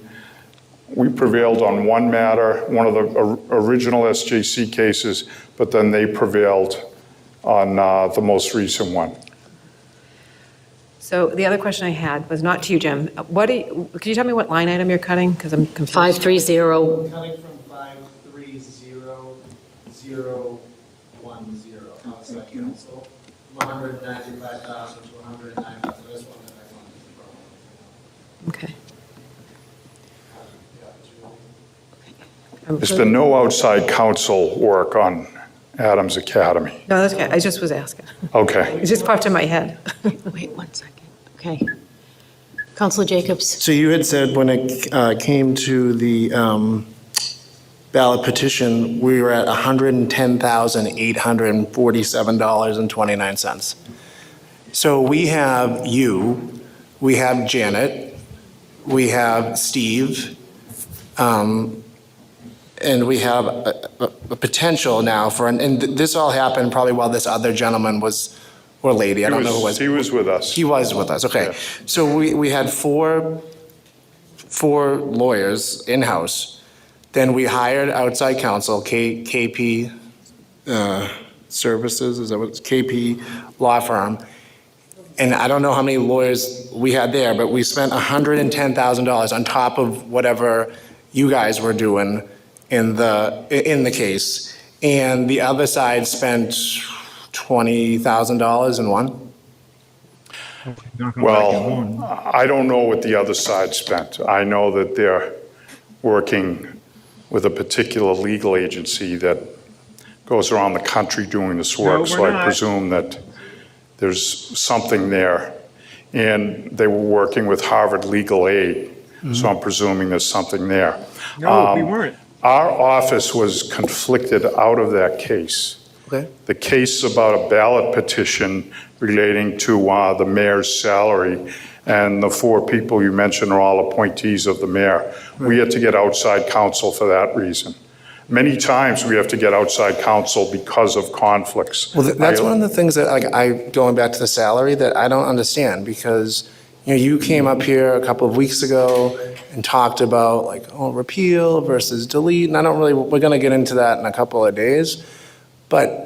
prevailed on one matter, one of the original SJC cases, but then they prevailed on the most recent one. So the other question I had was not to you, Jim. Could you tell me what line item you're cutting? Because I'm confused. 530. Cutting from 530010 outside council, from 195,000 to 109,000. That's one that I wanted to Okay. There's been no outside counsel work on Adams Academy. No, that's okay. I just was asking. Okay. It just popped in my head. Wait 1 second. Okay. Councilor Jacobs. So you had said when it came to the ballot petition, we were at $110,847.29. So we have you, we have Janet, we have Steve, and we have a potential now for, and this all happened probably while this other gentleman was, or lady, I don't know who it was. He was with us. He was with us, okay. So we had four lawyers in-house. Then we hired outside counsel, KP Services, is that what it's, KP Law Firm. And I don't know how many lawyers we had there, but we spent $110,000 on top of whatever you guys were doing in the case. And the other side spent $20,000 in one? Not gonna like it Well, more. I don't know what the other side spent. I know that they're working with a particular legal agency that goes around the country doing this work. No, So we're I not. presume that there's something there. And they were working with Harvard Legal Aid, so I'm presuming there's something there. No, we weren't. Our office was conflicted out of that case. Okay. The case about a ballot petition relating to the mayor's salary, and the 4 people you mentioned are all appointees of the mayor. We had to get outside counsel for that reason. Many times, we have to get outside counsel because of conflicts. Well, that's one of the things that, like, going back to the salary, that I don't understand, because, you came up here a couple of weeks ago and talked about, like, repeal versus delete, and we're gonna get into that in a couple of days. But,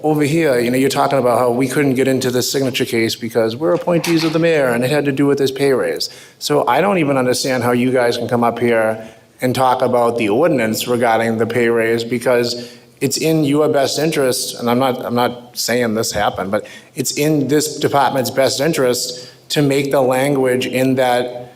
over here, you're talking about how we couldn't get into the signature case because we're appointees of the mayor and it had to do with his pay raise. So I don't even understand how you guys can come up here and talk about the ordinance regarding the pay raise, because it's in your best interest, and I'm not saying this happened, but it's in this department's best interest to make the language in that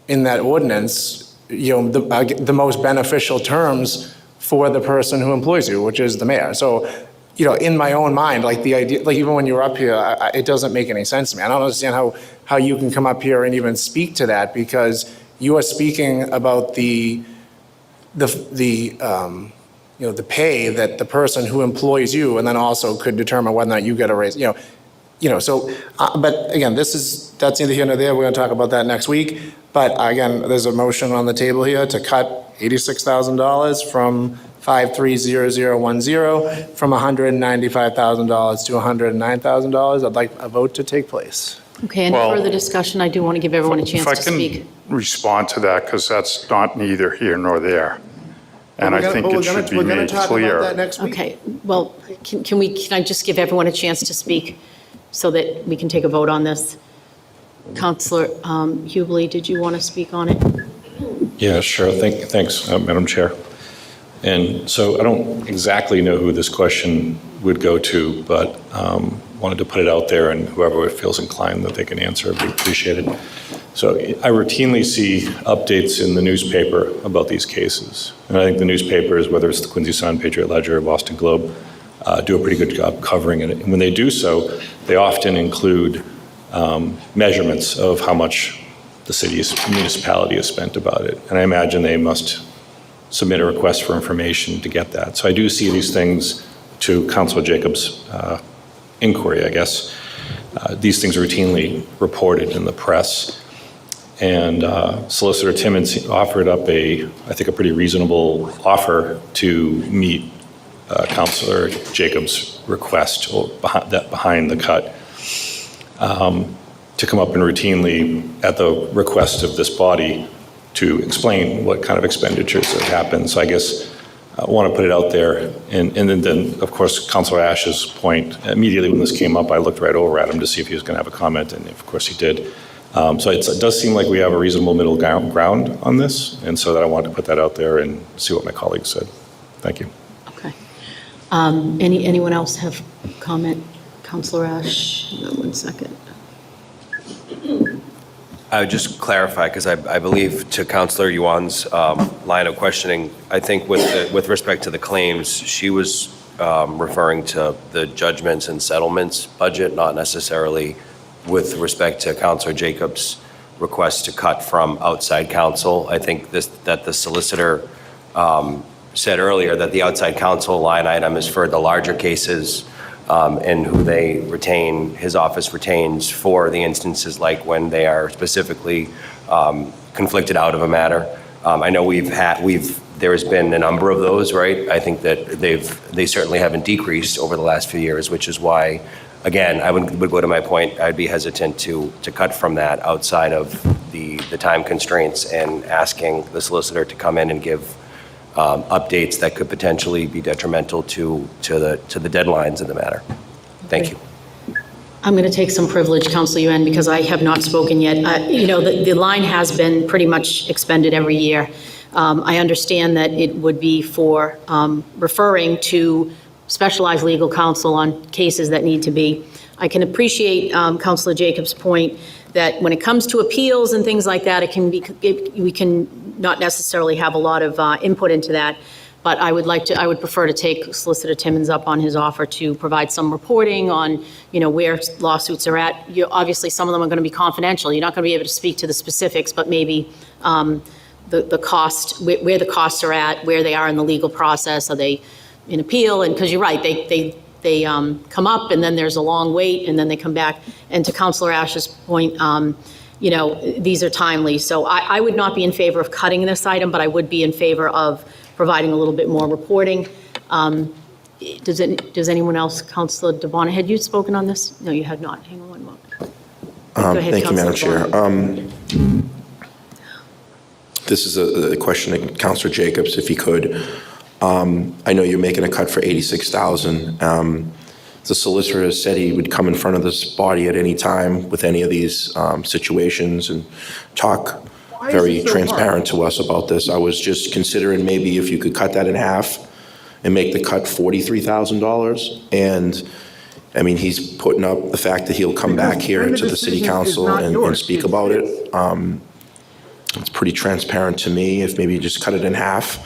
ordinance, the most beneficial terms for the person who employs you, which is the mayor. So, in my own mind, like the idea, like even when you were up here, it doesn't make any sense to me. I don't understand how you can come up here and even speak to that, because you are speaking about the pay that the person who employs you, and then also could determine whether or not you get a raise. So, but again, that's neither here nor there. We're going to talk about that next week. But again, there's a motion on the table here to cut $86,000 from 530010 from $195,000 to $109,000. I'd like a vote to take place. Okay, any Well, further discussion? I do want to give everyone a chance to speak. If I can respond to that, because that's not neither here nor there. And I think it should be We're going made to talk about that clear. next week. Okay, well, can I just give everyone a chance to speak so that we can take a vote on this? Counselor Hubbley, did you want to speak on it? Yeah, sure. Thanks, Madam Chair. And so I don't exactly know who this question would go to, but wanted to put it out there, and whoever feels inclined that they can answer, we appreciate it. So I routinely see updates in the newspaper about these cases. And I think the newspapers, whether it's the Quincy Sun, Patriot Ledger, Boston Globe, do a pretty good job covering it. And when they do so, they often include measurements of how much the city's municipality has spent about it. And I imagine they must submit a request for information to get that. So I do see these things, to Councilor Jacobs' inquiry, I guess. These things are routinely reported in the press. And Solicitor Timmons offered up I think a pretty reasonable offer to meet Councilor Jacobs' request, or behind the cut, to come up and routinely, at the request of this body, to explain what kind of expenditures have happened. So I guess I want to put it out there. And then, of course, Councilor Ash's point, immediately when this came up, I looked right over at him to see if he was going to have a comment, and of course he did. So it does seem like we have a reasonable middle ground on this, and so that I wanted to put that out there and see what my colleagues said. Thank you. Okay. Anyone else have comment? Counselor Ash, hang on 1 second. I would just clarify, because I believe to Councilor Yuan's line of questioning, I think with respect to the claims, she was referring to the judgments and settlements budget, not necessarily with respect to Councilor Jacobs' request to cut from outside counsel. I think that the solicitor said earlier that the outside counsel line item is for the larger cases, and who they retain, his office retains for the instances like when they are specifically conflicted out of a matter. I know there has been a number of those, right? I think that they certainly haven't decreased over the last few years, which is why, again, I would go to my point, I'd be hesitant to cut from that outside of the time constraints, and asking the solicitor to come in and give updates that could potentially be detrimental to the deadlines of the matter. Thank you. I'm going to take some privilege, Councilor Yuan, because I have not spoken yet. The line has been pretty much expended every year. I understand that it would be for referring to specialized legal counsel on cases that need to be I can appreciate Counselor Jacobs' point that when it comes to appeals and things like that, we can not necessarily have a lot of input into that. But I would prefer to take Solicitor Timmons up on his offer to provide some reporting on, where lawsuits are at. Obviously, some of them are going to be confidential. You're not going to be able to speak to the specifics, but maybe the cost, where the costs are at, where they are in the legal process. Are they in appeal? And because you're right, they come up and then there's a long wait and then they come back. And to Councilor Ash's point, these are timely. So I would not be in favor of cutting this item, but I would be in favor of providing a little bit more reporting. Does anyone else, Councilor DeBona, had you spoken on this? No, you had not. Hang on one moment. Go ahead, Thank you, Madam Councilor Chair. This is a question to Councilor Jacobs, if he could. I know you're making a cut for $86,000. The solicitor has said he would come in front of this body at any time with any of these situations and talk very transparent to us about this. I was just considering maybe if you could cut that in half and make the cut $43,000. And I mean, he's putting up the fact that he'll come back here to the city council and speak about it. It's pretty transparent to me. If maybe you just cut it in half,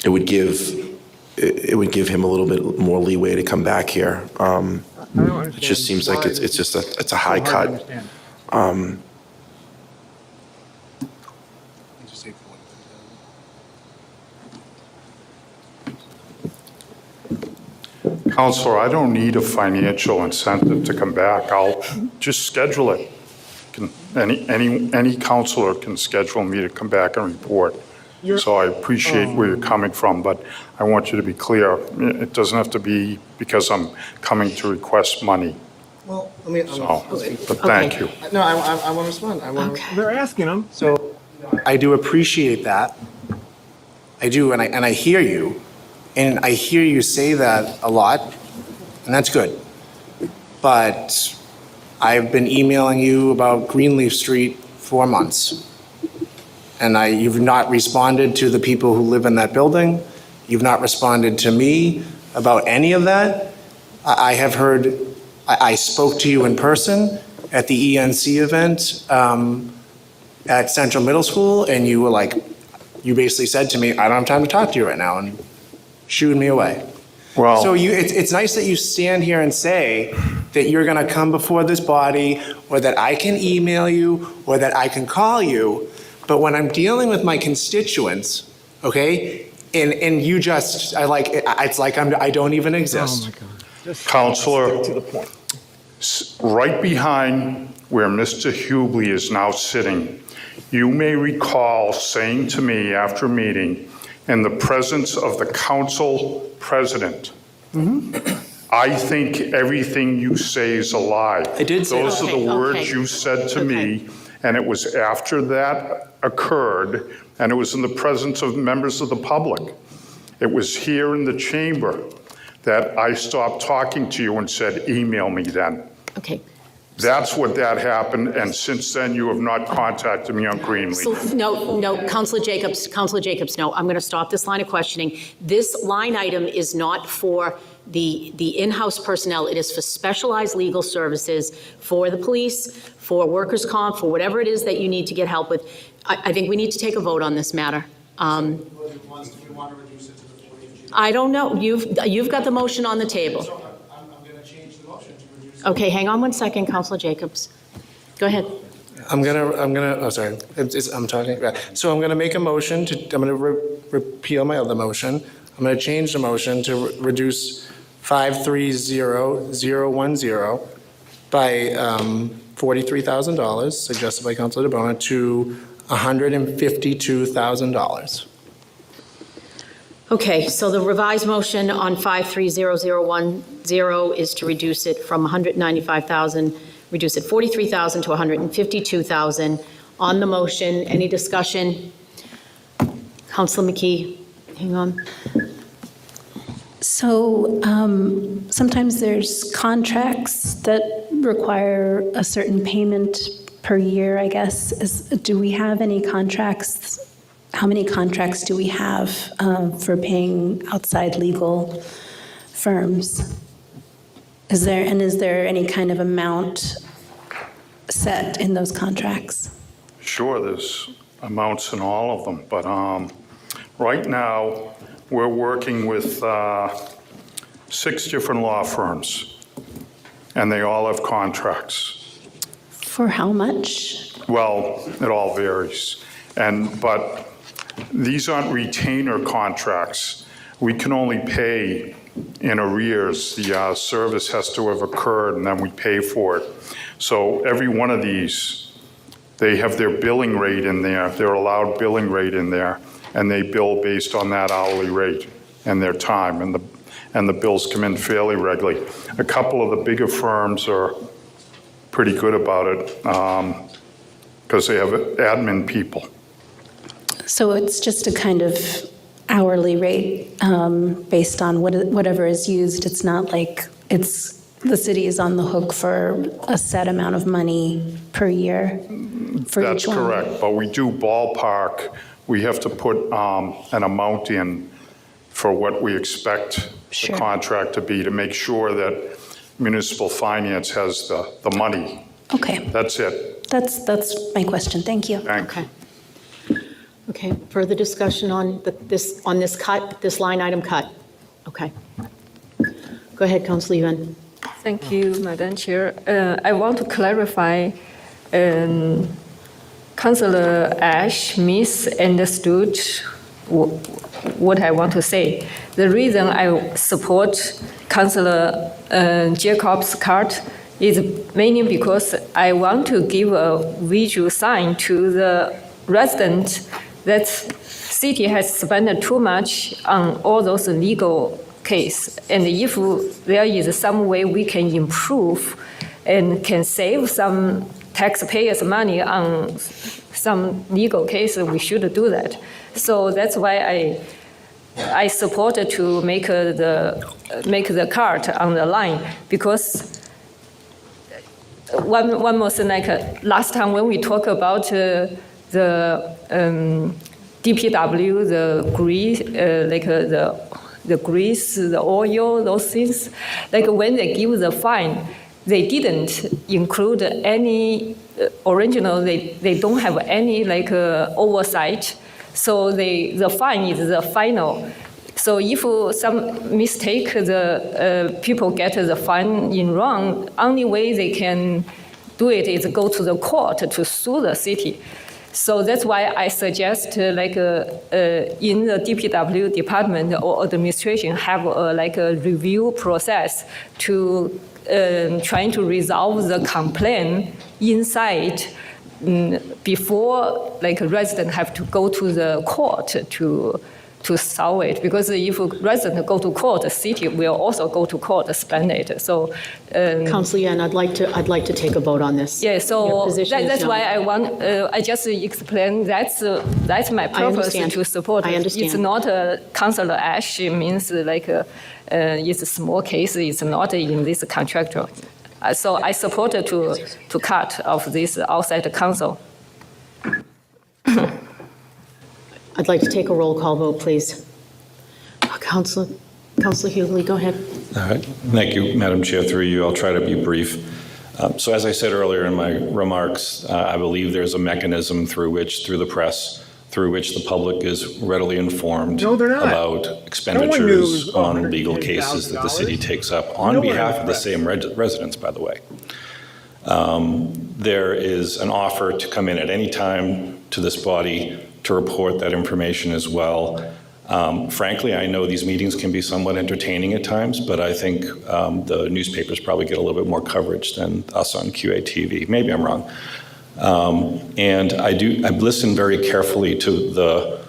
it would give him a little bit more leeway to come back here. It just seems like it's a high cut. Counselor, I don't need a financial incentive to come back. I'll just schedule it. Any counselor can schedule me to come back and report. So I appreciate where you're coming from, but I want you to be clear. It doesn't have to be because I'm coming to request money. Well, let me. But thank you. No, I want to respond. They're asking them. So I do appreciate that. I do, and I hear you. And I hear you say that a lot, and that's good. But I've been emailing you about Greenleaf Street for months. And you've not responded to the people who live in that building. You've not responded to me about any of that. I have heard, I spoke to you in person at the ENC event at Central Middle School, and you were like, you basically said to me, I don't have time to talk to you right now, and shooed me away. Well, so it's nice that you stand here and say that you're going to come before this body, or that I can email you, or that I can call you. But when I'm dealing with my constituents, okay, and you just, it's like I don't even exist. Oh my God. Counselor, to the point. Right behind where Mr. Hubley is now sitting, you may recall saying to me after a meeting, in the presence of the council president, I think everything you say is a lie. I did say Those that. are the words Okay. you said to me, and it was after that occurred, and it was in the presence of members of the public. It was here in the chamber that I stopped talking to you and said, email me then. Okay. That's what that happened, and since then, you have not contacted me on Greenleaf. So, no, Councilor Jacobs, no, I'm going to stop this line of questioning. This line item is not for the in-house personnel. It is for specialized legal services for the police, for workers' comp, for whatever it is that you need to get help with. I think we need to take a vote on this matter. I don't know. You've got the motion on the table. Okay, hang on one second, Councilor Jacobs. Go ahead. I'm sorry, I'm talking. So I'm gonna make a motion I'm gonna repeal my other motion. I'm gonna change the motion to reduce 530010 by $43,000, suggested by Councilor DeBona, to $152,000. Okay, so the revised motion on 530010 is to reduce it from 195,000, reduce it 43,000 to 152,000. On the motion, any discussion? Councilor McKee, hang on. So sometimes there's contracts that require a certain payment per year, I guess. Do we have any contracts? How many contracts do we have for paying outside legal firms? Is there any kind of amount set in those contracts? Sure, there's amounts in all of them, but right now, we're working with 6 different law firms, and they all have contracts. For how much? Well, it all varies, but these aren't retainer contracts. We can only pay in arrears. The service has to have occurred, and then we pay for it. So every one of these, they have their billing rate in there, their allowed billing rate in there, and they bill based on that hourly rate and their time, and the bills come in fairly regularly. A couple of the bigger firms are pretty good about it because they have admin people. So it's just a kind of hourly rate based on whatever is used. It's not like the city is on the hook for a set amount of money per year for That's each one. correct, but we do ballpark. We have to put an amount in for what we expect the contract to be to make sure that municipal finance has the money. Okay. That's it. That's my question. Thank you. Thank you. Okay, further discussion on this line item cut? Okay. Go ahead, Councilor Yuan. Thank you, Madam Chair. I want to clarify, Councillor Ash misunderstood what I want to say. The reason I support Councillor Jacob's cut is mainly because I want to give a visual sign to the resident that city has spent too much on all those legal case. And if there is some way we can improve and can save some taxpayers' money on some legal case, we should do that. So that's why I supported to make the cut on the line, because one more thing, like last time when we talk about the DPW, the grease, the grease, the oil, those things, like when they give the fine, they didn't include any original. They don't have any oversight. So the fine is the final. So if some mistake, the people get the fine in wrong, only way they can do it is go to the court to sue the city. So that's why I suggest in the DPW department or administration have a review process to trying to resolve the complaint inside before a resident have to go to the court to solve it, because if a resident go to court, the city will also go to court to spend it. So, Councilor Yan, I'd like to take a vote on this. Yeah, so that's no. why I want. I just explain that's my purpose to support. I understand. It's not a Councilor Ash. It means it's a small case. It's not in this contractual. So I supported to cut off this outside council. I'd like to take a roll call vote, please. Councilor Hughley, go ahead. All right. Thank you, Madam Chair. Through you, I'll try to be brief. So as I said earlier in my remarks, I believe there's a mechanism through the press, through which the public is readily informed about expenditures on legal cases that the city takes up on behalf of the same residents, by the way. There is an offer to come in at any time to this body to report that information as well. Frankly, I know these meetings can be somewhat entertaining at times, but I think the newspapers probably get a little bit more coverage than us on QATV. Maybe I'm wrong. And I've listened very carefully to the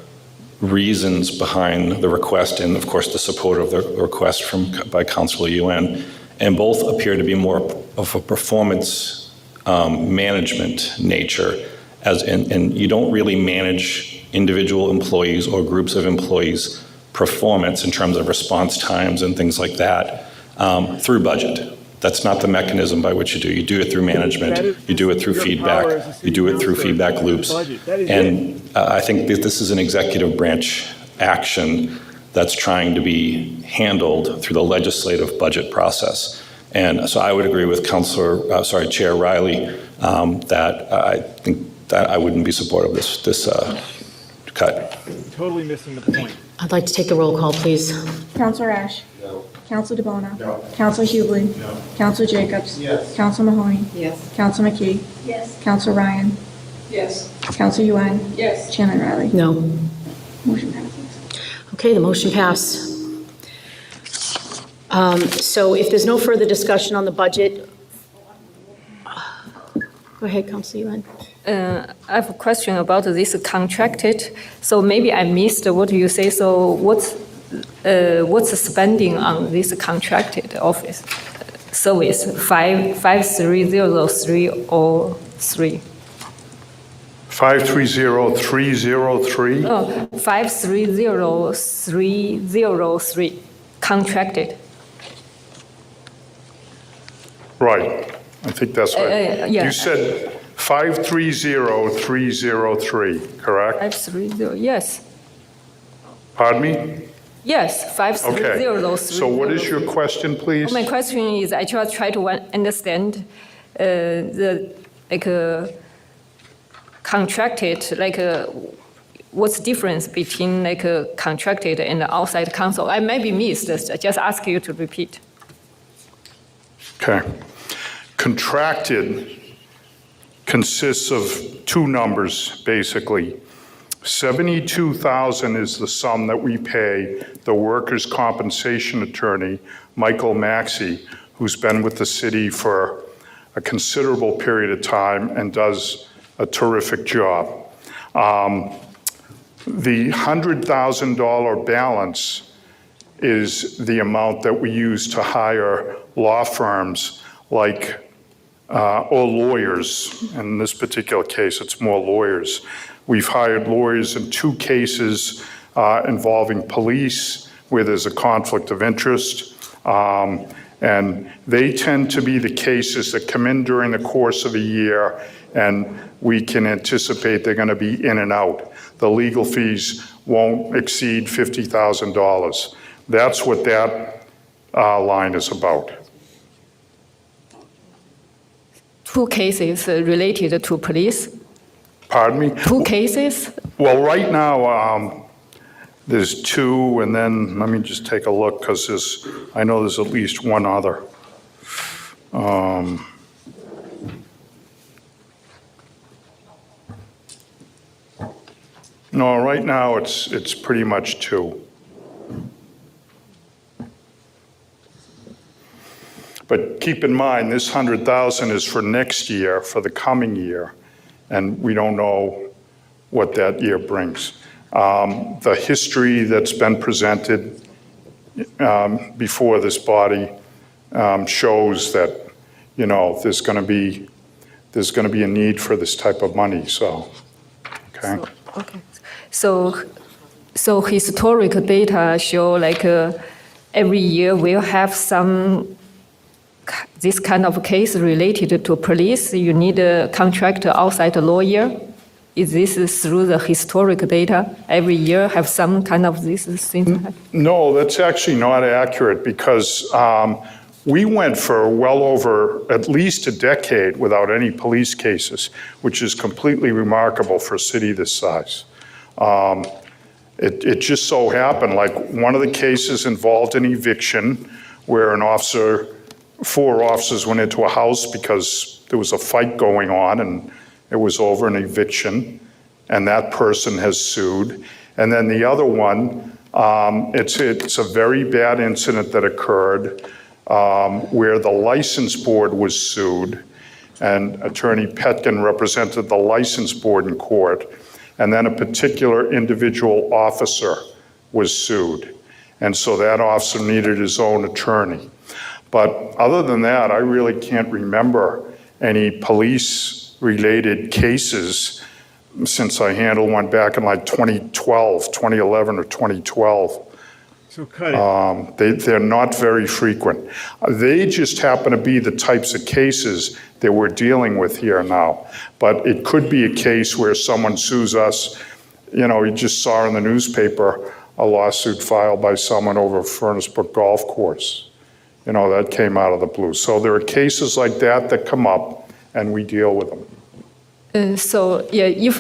reasons behind the request and, of course, the support of the request by Councilor Yuan, and both appear to be more of a performance management nature, and you don't really manage individual employees or groups of employees' performance in terms of response times and things like that through budget. That's not the mechanism by which you do. You do it through management. You do it through feedback. You do it through feedback loops. And I think that this is an executive branch action that's trying to be handled through the legislative budget process. And so I would agree with Chair Riley that I think that I wouldn't be supportive of this cut. Totally missing the point. I'd like to take the roll call, please. Counselor Ash? No. Counselor DeBona? No. Counselor Hughley? No. Counselor Jacobs? Yes. Counselor Mahoney? Yes. Counselor McKee? Yes. Counselor Ryan? Yes. Counselor Yuan? Yes. Chairman Riley? No. Motion passes. Okay, the motion passed. So if there's no further discussion on the budget, go ahead, Counselor Yuan. I have a question about this contracted. So maybe I missed what you say. So what's the spending on this contracted office service? 53003 or 3? 530303? Oh, 530303 contracted. Right. I think that's what, yeah. you said 530303, correct? 530, yes. Pardon me? Yes, Okay. 53003. So what is your question, please? My question is, I just try to understand contracted, what's the difference between a contracted and outside counsel? I may be missed, I just ask you to repeat. Okay. Contracted consists of two numbers, basically. 72,000 is the sum that we pay the workers' compensation attorney, Michael Maxey, who's been with the city for a considerable period of time and does a terrific job. The $100,000 balance is the amount that we use to hire law firms like, or lawyers. In this particular case, it's more lawyers. We've hired lawyers in 2 cases involving police where there's a conflict of interest. And they tend to be the cases that come in during the course of a year, and we can anticipate they're going to be in and out. The legal fees won't exceed $50,000. That's what that line is about. 2 cases related to police? Pardon me? 2 cases? Well, right now, there's 2, and then let me just take a look, because I know there's at least one other. No, right now, it's pretty much 2. But keep in mind, this 100,000 is for next year, for the coming year, and we don't know what that year brings. The history that's been presented before this body shows that, you know, there's going to be a need for this type of money. So, okay. Okay. So historic data show every year we'll have this kind of case related to police. You need a contractor outside lawyer. Is this through the historic data? Every year have some kind of this thing? No, that's actually not accurate, because we went for well over at least a decade without any police cases, which is completely remarkable for a city this size. It just so happened, like one of the cases involved an eviction where 4 officers went into a house because there was a fight going on and it was over an eviction, and that person has sued. And then the other one, it's a very bad incident that occurred where the license board was sued, and Attorney Petkin represented the license board in court, and then a particular individual officer was sued. And so that officer needed his own attorney. But other than that, I really can't remember any police-related cases since I handled one back in 2011 or 2012. So cut it. They're not very frequent. They just happen to be the types of cases that we're dealing with here now. But it could be a case where someone sues us. You know, you just saw in the newspaper a lawsuit filed by someone over Furnace Brook Golf Course. that came out of the blue. So there are cases like that come up, and we deal with them. So yeah, if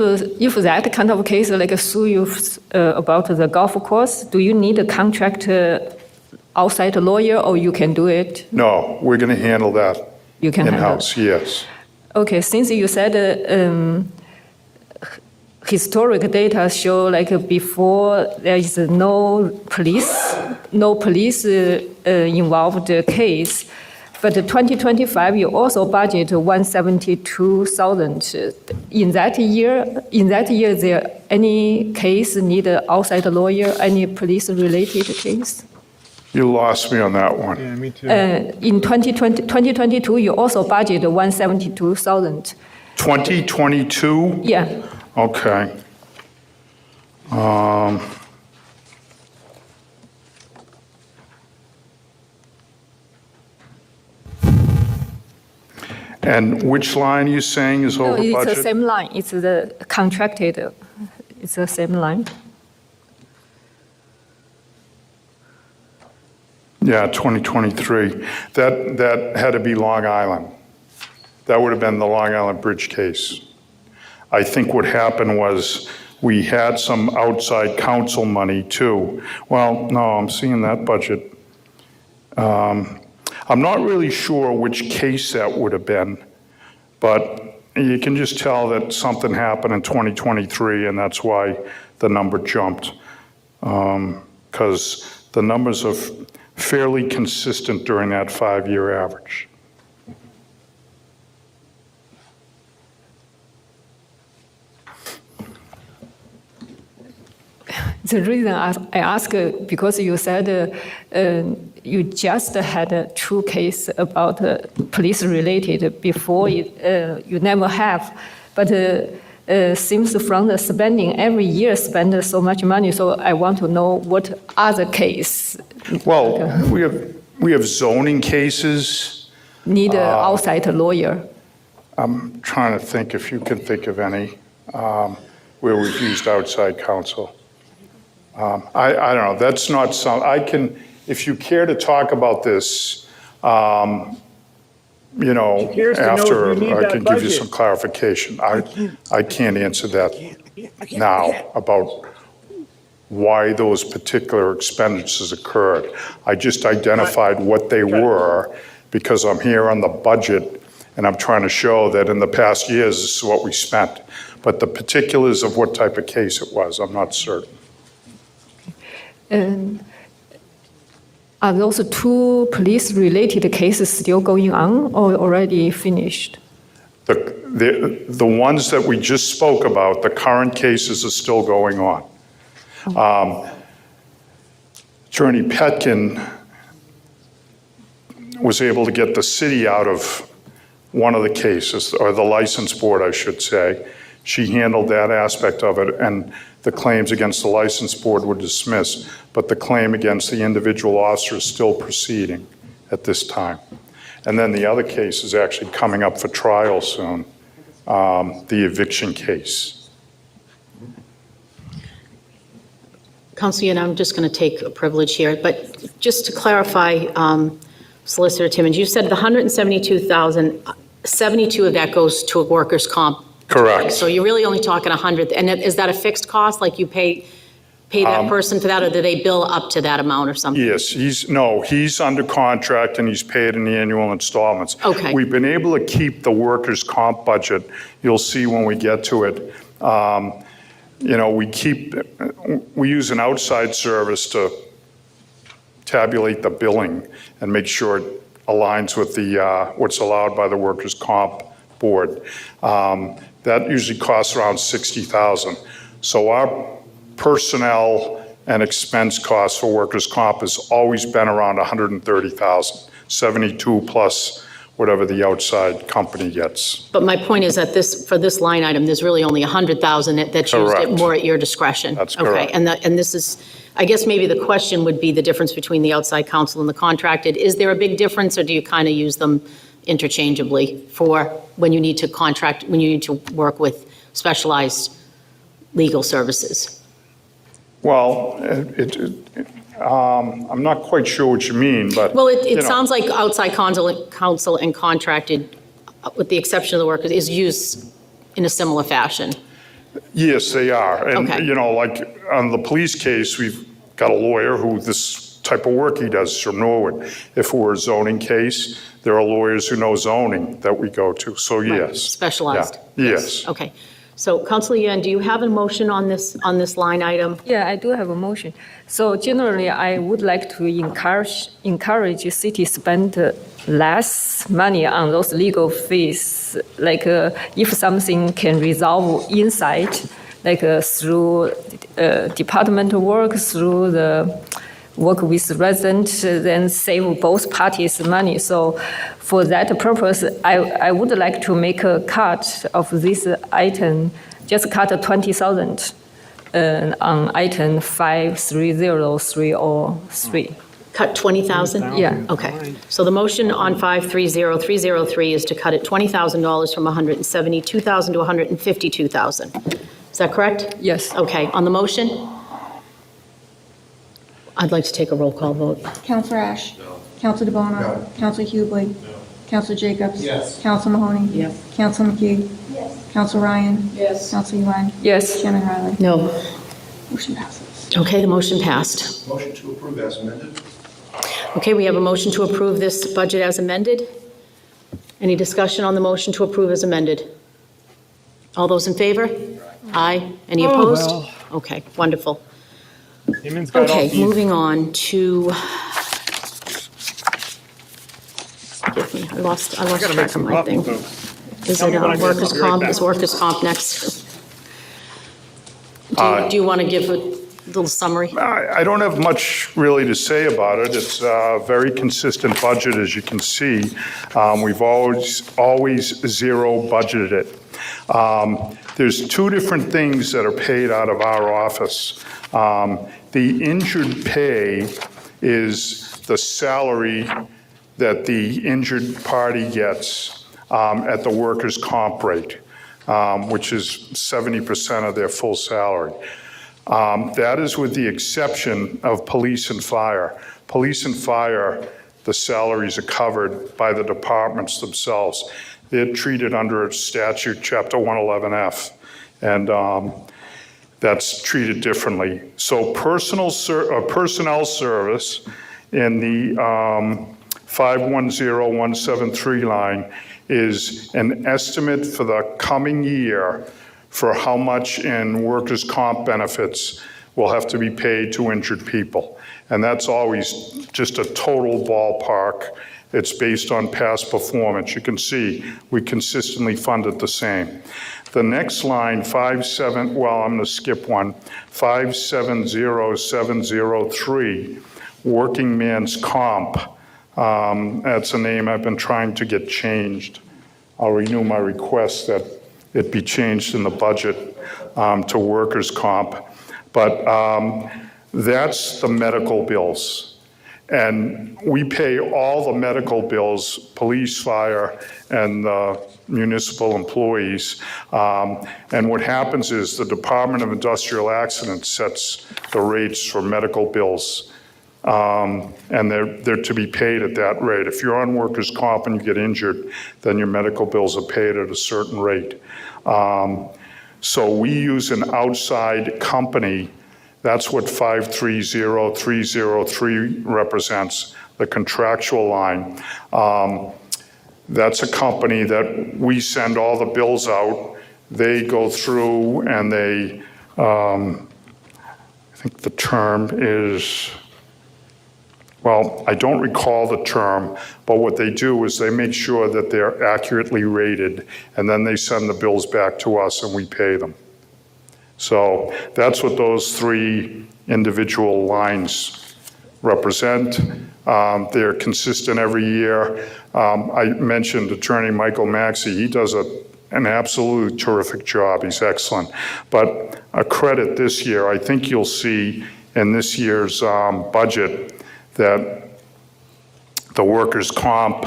that kind of case like sue you about the golf course, do you need a contract outside lawyer, or you can do it? No, we're going to handle that You can handle in-house, yes. Okay, since you said historic data show like before there is no police involved case, but 2025 you also budget 172,000. In that year, is there any case need outside lawyer, any police related case? You lost me on that one. Yeah, me too. In 2022, you also budget 172,000. 2022? Yeah. Okay. And which line are you saying is over It's budget? the same line. It's the contracted. It's the same line. Yeah, 2023. That had to be Long Island. That would have been the Long Island Bridge case. I think what happened was we had some outside counsel money too. Well, no, I'm seeing that budget. I'm not really sure which case that would have been, but you can just tell that something happened in 2023, and that's why the number jumped. Because the numbers are fairly consistent during that 5-year average. The reason I ask because you said you just had 2 cases about police related before. You never have, but seems from the spending every year spend so much money. So I want to know what other case. Well, we have zoning cases. Need an outside lawyer. I'm trying to think if you can think of any where we've used outside counsel. I don't know. That's not some. I can, if you care to talk about this, after I can give you some clarification. I can't answer that now about why those particular expenditures occurred. I just identified what they were because I'm here on the budget and I'm trying to show that in the past years, this is what we spent. But the particulars of what type of case it was, I'm not certain. And are those 2 police-related cases still going on or already finished? The ones that we just spoke about, the current cases are still going on. Attorney Petkin was able to get the city out of one of the cases, or the license board, I should say. She handled that aspect of it, and the claims against the license board were dismissed, but the claim against the individual officer is still proceeding at this time. And then the other case is actually coming up for trial soon, the eviction case. Councilor, and I'm just going to take a privilege here, but just to clarify, Solicitor Timmons, you said the 172,000, 72 of that goes to a workers' comp. Correct. So you're really only talking 100, and is that a fixed cost? Like you pay that person for that, or do they bill up to that amount or something? Yes, he's under contract and he's paid in the annual installments. Okay. We've been able to keep the workers' comp budget. You'll see when we get to it. We use an outside service to tabulate the billing and make sure it aligns with the what's allowed by the workers' comp board. That usually costs around $60,000. So our personnel and expense costs for workers' comp has always been around $130,000, 72 plus whatever the outside company gets. But my point is that for this line item, there's really only 100,000 that's used Correct. more at your discretion. That's correct. Okay, and this is, I guess maybe the question would be the difference between the outside counsel and the contracted. Is there a big difference, or do you kind of use them interchangeably for when you need to work with specialized legal services? Well, I'm not quite sure what you mean, but. Well, you it know. sounds like outside counsel and contracted, with the exception of the workers, is used in a similar fashion. Yes, they are. And, Okay. you know, like on the police case, we've got a lawyer who this type of work he does is from Norwood. If it were a zoning case, there are lawyers who know zoning that we go to. So yes. Specialized. Yeah. Yes. Okay. So Councilor Yuan, do you have a motion on this line item? Yeah, I do have a motion. So generally, I would like to encourage city spend less money on those legal fees. Like if something can resolve inside, like through departmental work, through the work with residents, then save both parties money. So for that purpose, I would like to make a cut of this item, just cut 20,000 on item 530303. Cut 20,000? Yeah. Okay. So the motion on 530303 is to cut it $20,000 from 172,000 to 152,000. Is that correct? Yes. Okay. On the motion? I'd like to take a roll call vote. Counselor Ash? No. Counselor DeBona? No. Counselor Hughley? No. Counselor Jacobs? Yes. Counselor Mahoney? Yes. Counselor McKee? Yes. Counselor Ryan? Yes. Counselor Yuan? Yes. Chairman Riley? No. Motion passes. Okay, the motion passed. Motion to approve as amended? Okay, we have a motion to approve this budget as amended. Any discussion on the motion to approve as amended? All those in favor? Aye. Any Oh, opposed? well. Okay, wonderful. Haman's got all Okay, these- moving on to. Forgive me, I lost I gotta make track of some my coffee, thing. folks. Is Tell it me when I get workers' something right comp? back. Is workers' comp next? Do you want to give a little summary? I don't have much really to say about it. It's a very consistent budget, as you can see. We've always zero budgeted it. There's two different things that are paid out of our office. The injured pay is the salary that the injured party gets at the workers' comp rate, which is 70% of their full salary. That is with the exception of police and fire. Police and fire, the salaries are covered by the departments themselves. They're treated under a statute, Chapter 111F, and that's treated differently. So personnel service in the 510173 line is an estimate for the coming year for how much in workers' comp benefits will have to be paid to injured people. And that's always just a total ballpark. It's based on past performance. You can see we consistently fund it the same. The next line, I'm going to skip one, 570703, working man's comp. That's a name I've been trying to get changed. I'll renew my request that it be changed in the budget to workers' comp. But that's the medical bills. And we pay all the medical bills, police, fire, and municipal employees. And what happens is the Department of Industrial Accidents sets the rates for medical bills. And they're to be paid at that rate. If you're on workers' comp and you get injured, then your medical bills are paid at a certain rate. So we use an outside company. That's what 530303 represents, the contractual line. That's a company that we send all the bills out. They go through and they, I think the term is, well, I don't recall the term, but what they do is they make sure that they're accurately rated, and then they send the bills back to us and we pay them. So that's what those three individual lines represent. They're consistent every year. I mentioned Attorney Michael Maxey. He does an absolutely terrific job. He's excellent. But a credit this year, I think you'll see in this year's budget that the workers' comp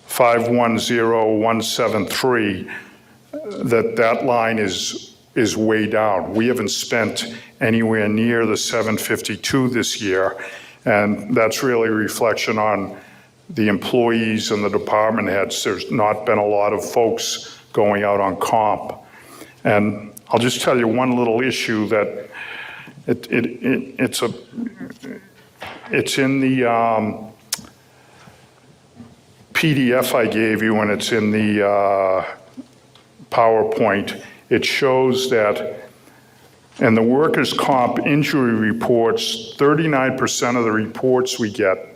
510173, that line is is way down. We haven't spent anywhere near the 752 this year, and that's really a reflection on the employees and the department heads. There's not been a lot of folks going out on comp. And I'll just tell you one little issue that it's in the PDF I gave you, and it's in the PowerPoint. It shows that in the workers' comp injury reports, 39% of the reports we get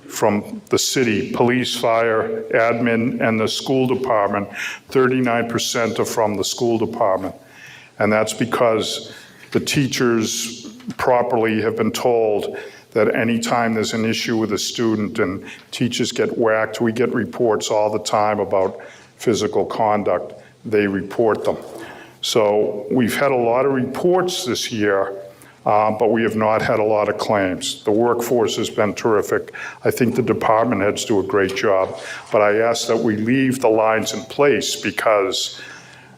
from the city, police, fire, admin, and the school department, 39% are from the school department. And that's because the teachers properly have been told that anytime there's an issue with a student and teachers get whacked, we get reports all the time about physical conduct. They report them. So we've had a lot of reports this year, but we have not had a lot of claims. The workforce has been terrific. I think the department heads do a great job, but I ask that we leave the lines in place because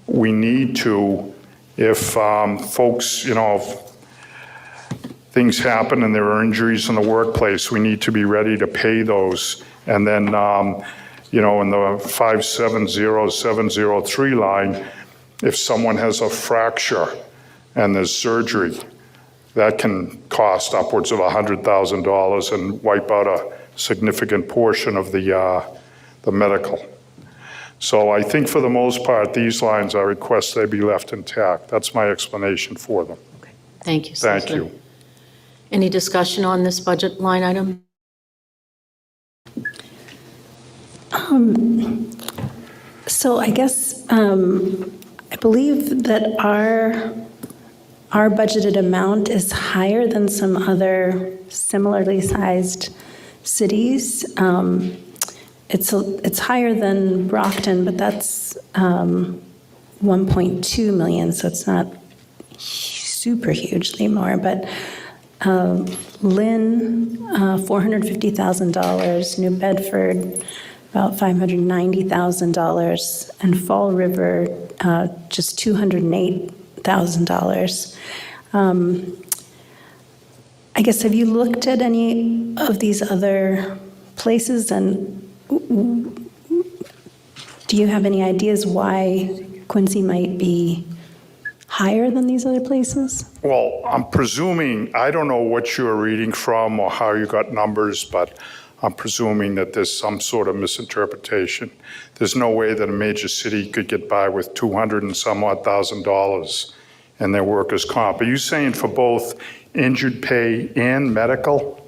we need to, if folks, if things happen and there are injuries in the workplace, we need to be ready to pay those. And then, in the 570703 line, if someone has a fracture and there's surgery, that can cost upwards of $100,000 and wipe out a significant portion of the medical. So I think for the most part, these lines, I request they be left intact. That's my explanation for them. Thank you, Thank Solicitor. you. Any discussion on this budget line item? So I guess, I believe that our budgeted amount is higher than some other similarly sized cities. It's higher than Brockton, but that's 1.2 million, so it's not super hugely more, but Lynn, $450,000, New Bedford, about $590,000, and Fall River, just $208,000. I guess, have you looked at any of these other places, and do you have any ideas why Quincy might be higher than these other places? Well, I'm presuming, I don't know what you're reading from or how you got numbers, but I'm presuming that there's some sort of misinterpretation. There's no way that a major city could get by with $200 and some odd thousand in their workers' comp. Are you saying for both injured pay and medical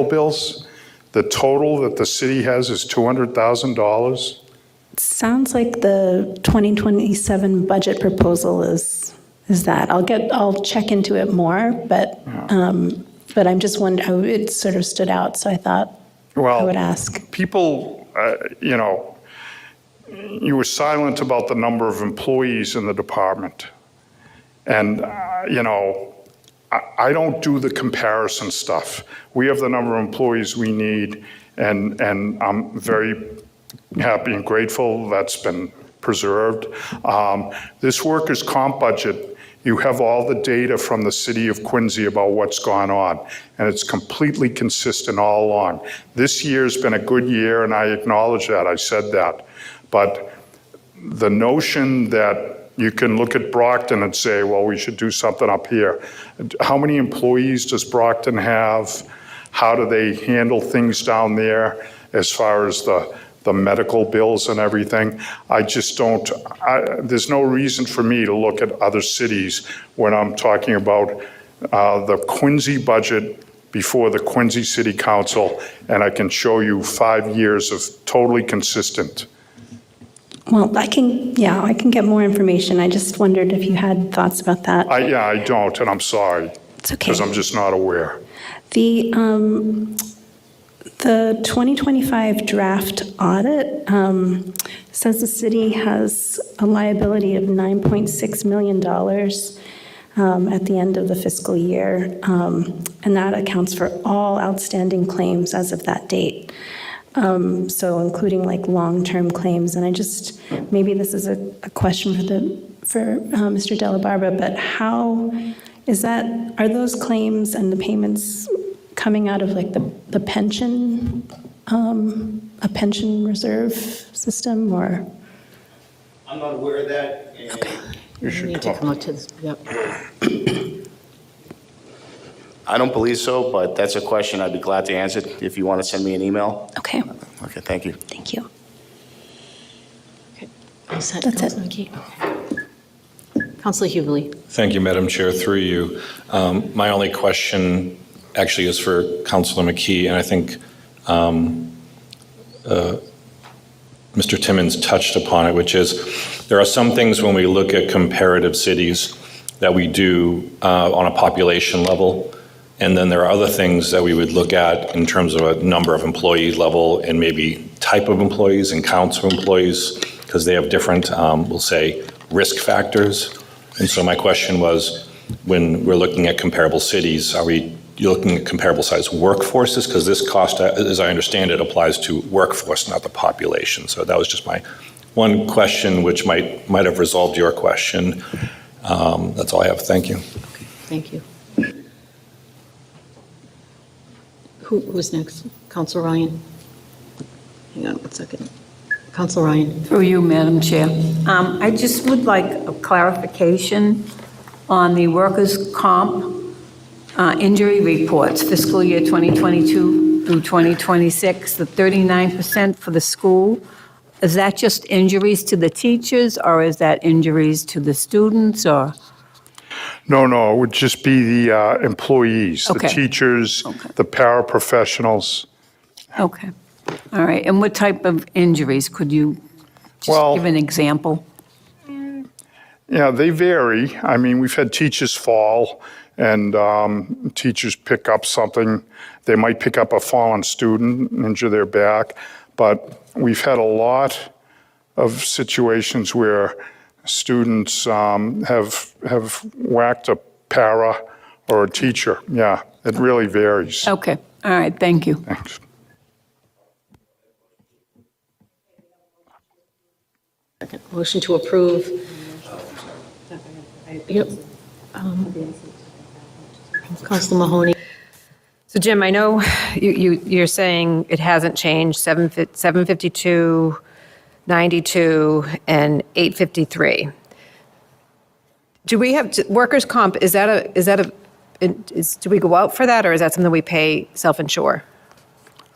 bills, the total that the city has is $200,000? Sounds like the 2027 budget proposal is that. I'll check into it more, but I'm just wondering, it sort of stood out, so I thought I would ask. People, you were silent about the number of employees in the department. And, I don't do the comparison stuff. We have the number of employees we need, and I'm very happy and grateful that's been preserved. This workers' comp budget, you have all the data from the city of Quincy about what's gone on, and it's completely consistent all along. This year's been a good year, and I acknowledge that, I said that. But the notion that you can look at Brockton and say, well, we should do something up here. How many employees does Brockton have? How do they handle things down there as far as the medical bills and everything? I just don't, there's no reason for me to look at other cities when I'm talking about the Quincy budget before the Quincy City Council, and I can show you 5 years of totally consistent. Well, I can get more information. I just wondered if you had thoughts about that. I don't, and I'm sorry. It's okay. Because I'm just not aware. The 2025 draft audit says the city has a liability of $9.6 million at the end of the fiscal year, and that accounts for all outstanding claims as of that date. So including like long-term claims, and maybe this is a question Mr. Delabarba, but how is that, are those claims and the payments coming out of like the pension, a pension reserve system, or? I'm not aware of that. You should Need to come up to this, yep. I don't believe so, but that's a question I'd be glad to answer if you want to send me an email. Okay. Okay, thank you. Thank you. That's it. Counselor Hubbley. Thank you, Madam Chair, through you. My only question actually is for Councilor McKee, and I think Mr. Timmons touched upon it, which is there are some things when we look at comparative cities that we do on a population level, and then there are other things that we would look at in terms of a number of employees level and maybe type of employees and counts of employees, because they have different, we'll say, risk factors. And so my question was, when we're looking at comparable cities, are we looking at comparable size workforces? Because this cost, as I understand it, applies to workforce, not the population. So that was just my one question, which might have resolved your question. That's all I have. Thank you. Thank you. Who's next? Counselor Ryan? Hang on 1 second. Counselor Ryan. Through you, Madam Chair. I just would like a clarification on the workers' comp injury reports, fiscal year 2022 through 2026, the 39% for the school. Is that just injuries to the teachers, or is that injuries to the students, or? No, it would just be the employees, Okay. the teachers, the paraprofessionals. Okay. All right. And what type of injuries? Could you just give an example? Yeah, they vary. I mean, we've had teachers fall and teachers pick up something. They might pick up a fallen student, injure their back. But we've had a lot of situations where students have whacked a para or a teacher. Yeah, it really varies. Okay. All right. Thank you. Thanks. Motion to approve. Yep. Counselor Mahoney. So Jim, I know you're saying it hasn't changed, 752, 92, and 853. Do we have, workers' comp, do we go out for that, or is that something we pay self-insure?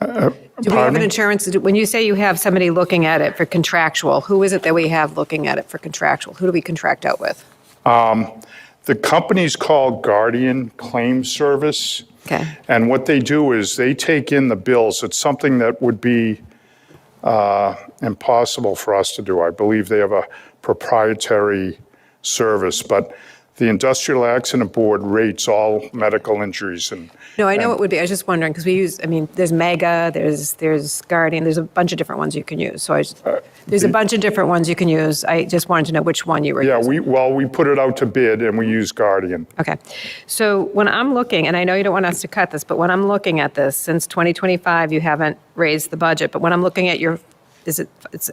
Do we have an insurance, when you say you have somebody looking at it for contractual, who is it that we have looking at it for contractual? Who do we contract out with? The company's called Guardian Claim Service. Okay. And what they do is they take in the bills. It's something that would be impossible for us to do. I believe they have a proprietary service, but the Industrial Accident Board rates all medical injuries and. No, I know it would be. I was just wondering, because we use, I mean, there's Mega, there's Guardian, there's a bunch of different ones you can use. So there's a bunch of different ones you can use. I just wanted to know which one you were using. Yeah, we put it out to bid and we use Guardian. Okay. So when I'm looking, and I know you don't want us to cut this, but when I'm looking at this, since 2025, you haven't raised the budget, but when I'm looking at it's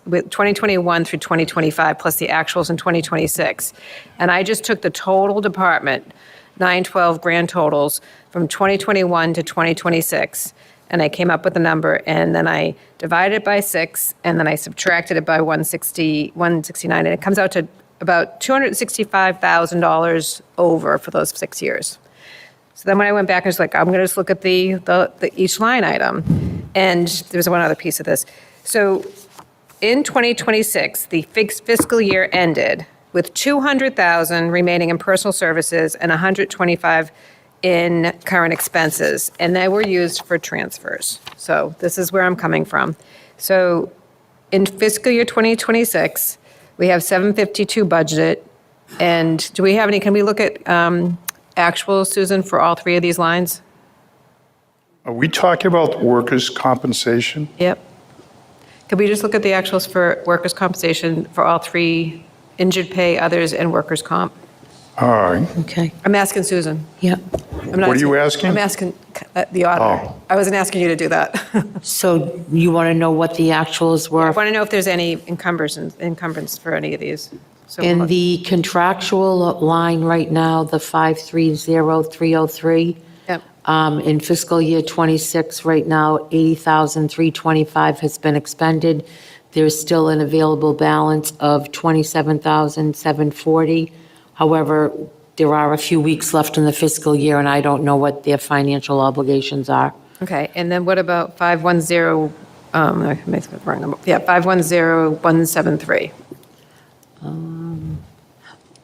with 2021 through 2025 plus the actuals in 2026, and I just took the total department, 912 grand totals from 2021 to 2026, and I came up with a number, and then I divided it by 6, and then I subtracted it by 169, and it comes out to about $265,000 over for those 6 years. So then when I went back, I was like, I'm going to just look at the each line item, and there's one other piece of this. So in 2026, the fiscal year ended with $200,000 remaining in personal services and $125,000 in current expenses, and they were used for transfers. So this is where I'm coming from. So in fiscal year 2026, we have 752 budgeted, and do we have any, can we look at actual, Susan, for all three of these lines? Are we talking about workers' compensation? Yep. Could we just look at the actuals for workers' compensation for all three, injured pay, others, and workers' comp? All right. Okay. I'm asking Susan. Yep. I'm not What are you asking? I'm asking the auditor. Oh. I wasn't asking you to do that. So you want to know what the actuals I were? want to know if there's any encumbrance for any of these. So In the contractual line right now, the 530303. Yep. In fiscal year '26, right now, $80,325 has been expended. There's still an available balance of $27,740. However, there are a few weeks left in the fiscal year, and I don't know what their financial obligations are. Okay, and then what about 510, I made the wrong number. Yeah, 510173.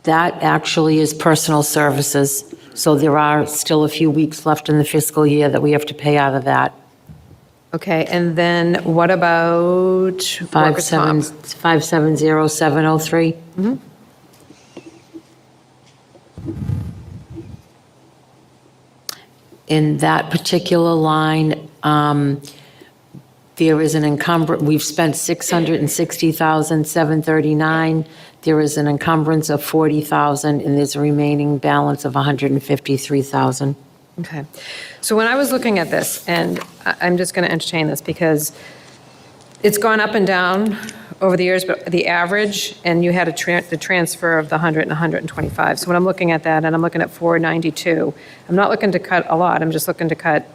That actually is personal services, so there are still a few weeks left in the fiscal year that we have to pay out of that. Okay, and then what about workers' comp? 570703. In that particular line, there is an encumbrance, we've spent $660,739. There is an encumbrance of $40,000, and there's a remaining balance of $153,000. Okay. So when I was looking at this, and I'm just going to entertain this because it's gone up and down over the years, but the average, and you had the transfer of the 100 and 125. So when I'm looking at that, and I'm looking at 492, I'm not looking to cut a lot. I'm just looking to cut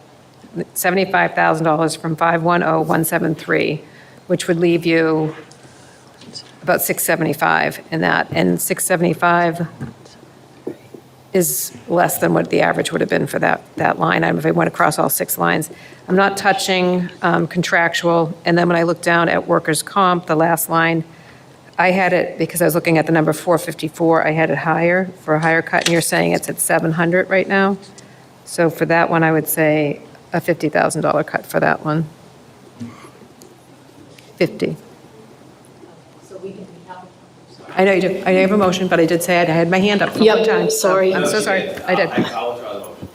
$75,000 from 510173, which would leave you about 675 in that, and 675 is less than what the average would have been for that line item if I went across all 6 lines. I'm not touching contractual, and then when I look down at workers' comp, the last line, I had it, because I was looking at the number 454, I had it higher, for a higher cut, and you're saying it's at 700 right now? So for that one, I would say a $50,000 cut for that one. 50. I know you do. I have a motion, but I did say I had my hand up for one time. Yep, sorry. I'm so sorry. I did. Thank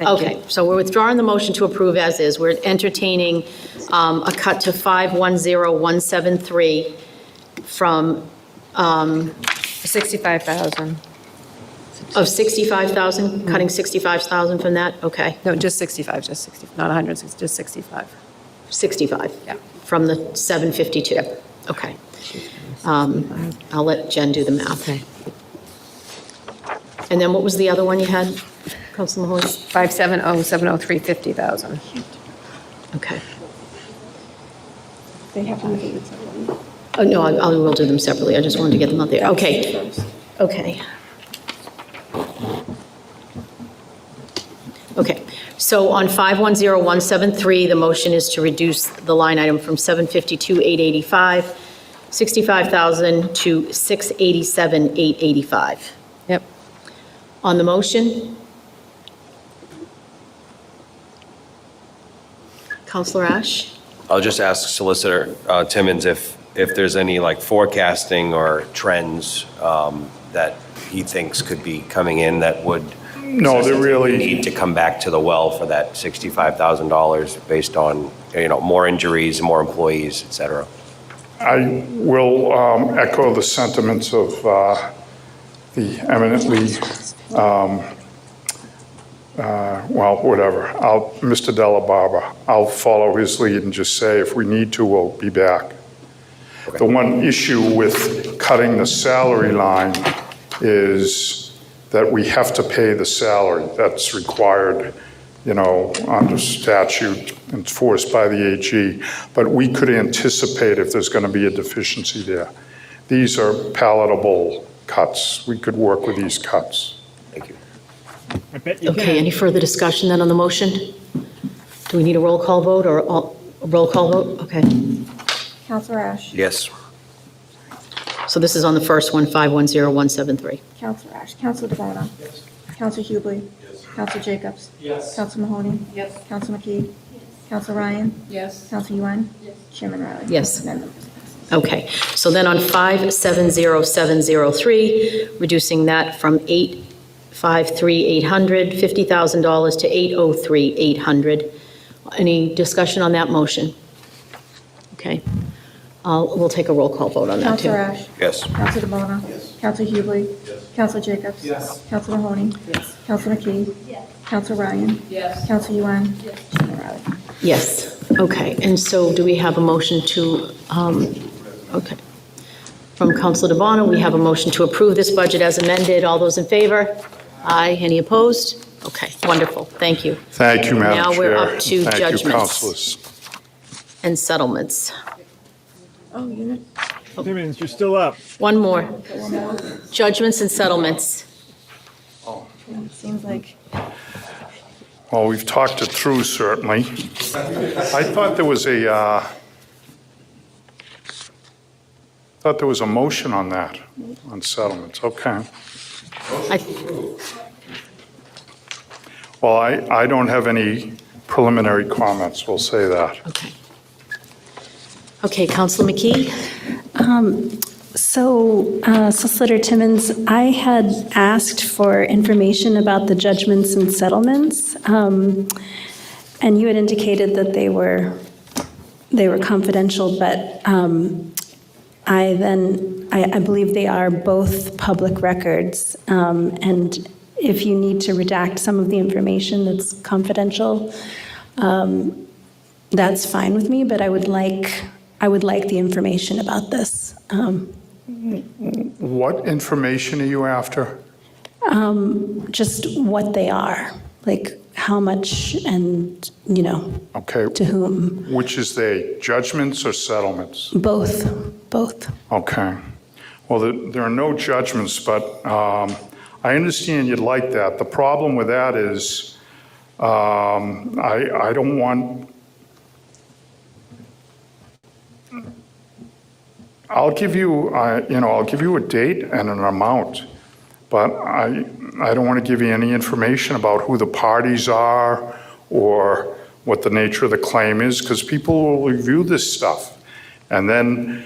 you. Okay, so we're withdrawing the motion to approve as is. We're entertaining a cut to 510173 from, 65,000. of 65,000, cutting 65,000 from that? Okay. No, just 65, just 60, not 100, just 65. 65? Yeah. From the 752? Okay. I'll let Jen do the math. And then what was the other one you had, Councilor Mahoney? 570703, 50,000. Okay. They have to move it separately. Oh, no, I will do them separately. I just wanted to get them out there. Okay. Okay. Okay. So on 510173, the motion is to reduce the line item from 752,885, 65,000 to 687,885. Yep. On the motion? Counselor Ash? I'll just ask Solicitor Timmons if there's any like forecasting or trends that he thinks could be coming in that would No, they're really. need to come back to the well for that $65,000 based on, more injuries, more employees, et cetera. I will echo the sentiments of the eminently, Mr. Della Barba. I'll follow his lead and just say, if we need to, we'll be back. Okay. The one issue with cutting the salary line is that we have to pay the salary that's required, under statute enforced by the AG. But we could anticipate if there's going to be a deficiency there. These are palatable cuts. We could work with these cuts. Thank you. Okay, any further discussion then on the motion? Do we need a roll call vote or a roll call vote? Okay. Counselor Ash? Yes. So this is on the first one, 510173. Counselor Ash? Counselor DeBona? Yes. Counselor Hughley? Yes. Counselor Jacobs? Yes. Counselor Mahoney? Yes. Counselor McKee? Yes. Counselor Ryan? Yes. Counselor Yuan? Yes. Chairman Riley? Yes. Amendment. Okay, so then on 570703, reducing that from 853,800, $50,000 to 803,800. Any discussion on that motion? Okay. We'll take a roll call vote on that, too. Counselor Ash? Yes. Counselor DeBona? Yes. Counselor Hughley? Yes. Counselor Jacobs? Yes. Counselor Mahoney? Yes. Counselor McKee? Yes. Counselor Ryan? Yes. Counselor Yuan? Yes. Chairman Riley? Yes, okay. And so do we have a motion to, okay. from Councilor DeBona. We have a motion to approve this budget as amended. All those in favor? Aye. Any opposed? Okay, wonderful. Thank you. Thank you, Madam Chair. Now we're up to Thank you, judgments councilors. and settlements. Oh, you're not. Timmons, you're still up. One more. Judgments and settlements. It seems like. Well, we've talked it through, certainly. I thought there was a motion on that, on settlements. Okay. Well, I don't have any preliminary comments, we'll say that. Okay. Okay, Councilor McKee? Solicitor Timmons, I had asked for information about the judgments and settlements, and you had indicated that they were confidential, but I believe they are both public records, and if you need to redact some of the information that's confidential, that's fine with me, but I would like the information about this. What information are you after? Just what they are, like how much and, Okay. to whom. Which is they, judgments or settlements? Both. Okay. Well, there are no judgments, but I understand you'd like that. The problem with that is I don't want. I'll give you a date and an amount, but I don't want to give you any information about who the parties are or what the nature of the claim is, because people will review this stuff. And then,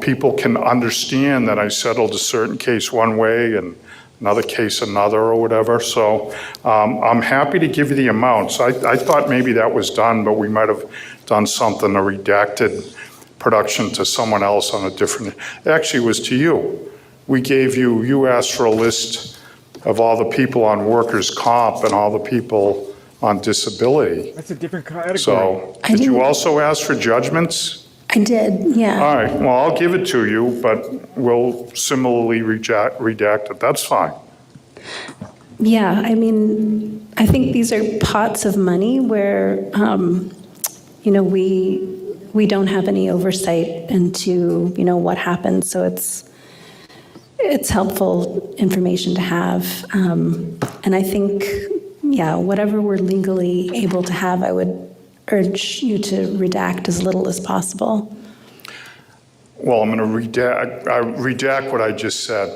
people can understand that I settled a certain case one way and another case another or whatever. So I'm happy to give you the amounts. I thought maybe that was done, but we might have done something, a redacted production to someone else on a different, actually it was to you. We gave you asked for a list of all the people on workers' comp and all the people on disability. That's a different category. So, did you also ask for judgments? I did, yeah. All right, well, I'll give it to you, but we'll similarly redact it. That's fine. Yeah, I mean, I think these are pots of money where, we don't have any oversight into, what happens, so it's helpful information to have. And I think, whatever we're legally able to have, I would urge you to redact as little as possible. Well, I'm going to redact what I just said,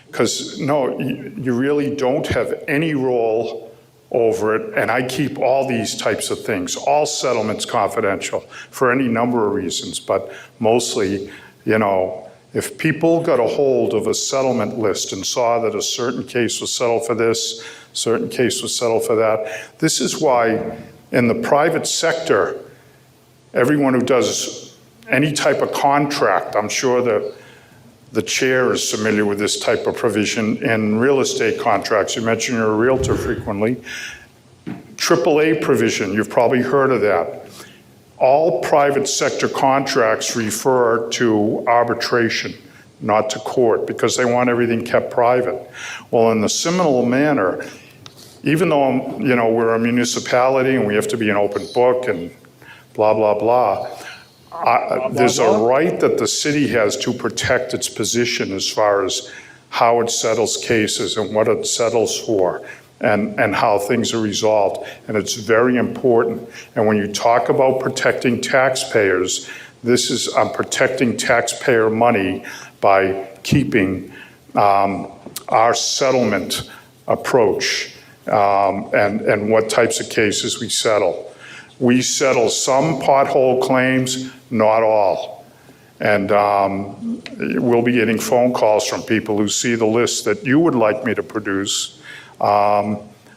because, no, you really don't have any role over it, and I keep all these types of things, all settlements confidential for any number of reasons, but mostly, if people got a hold of a settlement list and saw that a certain case was settled for this, certain case was settled for that, this is why in the private sector, everyone who does any type of contract, I'm sure that the chair is familiar with this type of provision in real estate contracts. You mentioned you're a realtor frequently. AAA provision, you've probably heard of that. All private sector contracts refer to arbitration, not to court, because they want everything kept private. Well, in the similar manner, even though, we're a municipality and we have to be an open book and blah, blah, blah, there's a right that the city has to protect its position as far as how it settles cases and what it settles for and how things are resolved. And it's very important. And when you talk about protecting taxpayers, I'm protecting taxpayer money by keeping our settlement approach and what types of cases we settle. We settle some pothole claims, not all. And we'll be getting phone calls from people who see the list that you would like me to produce,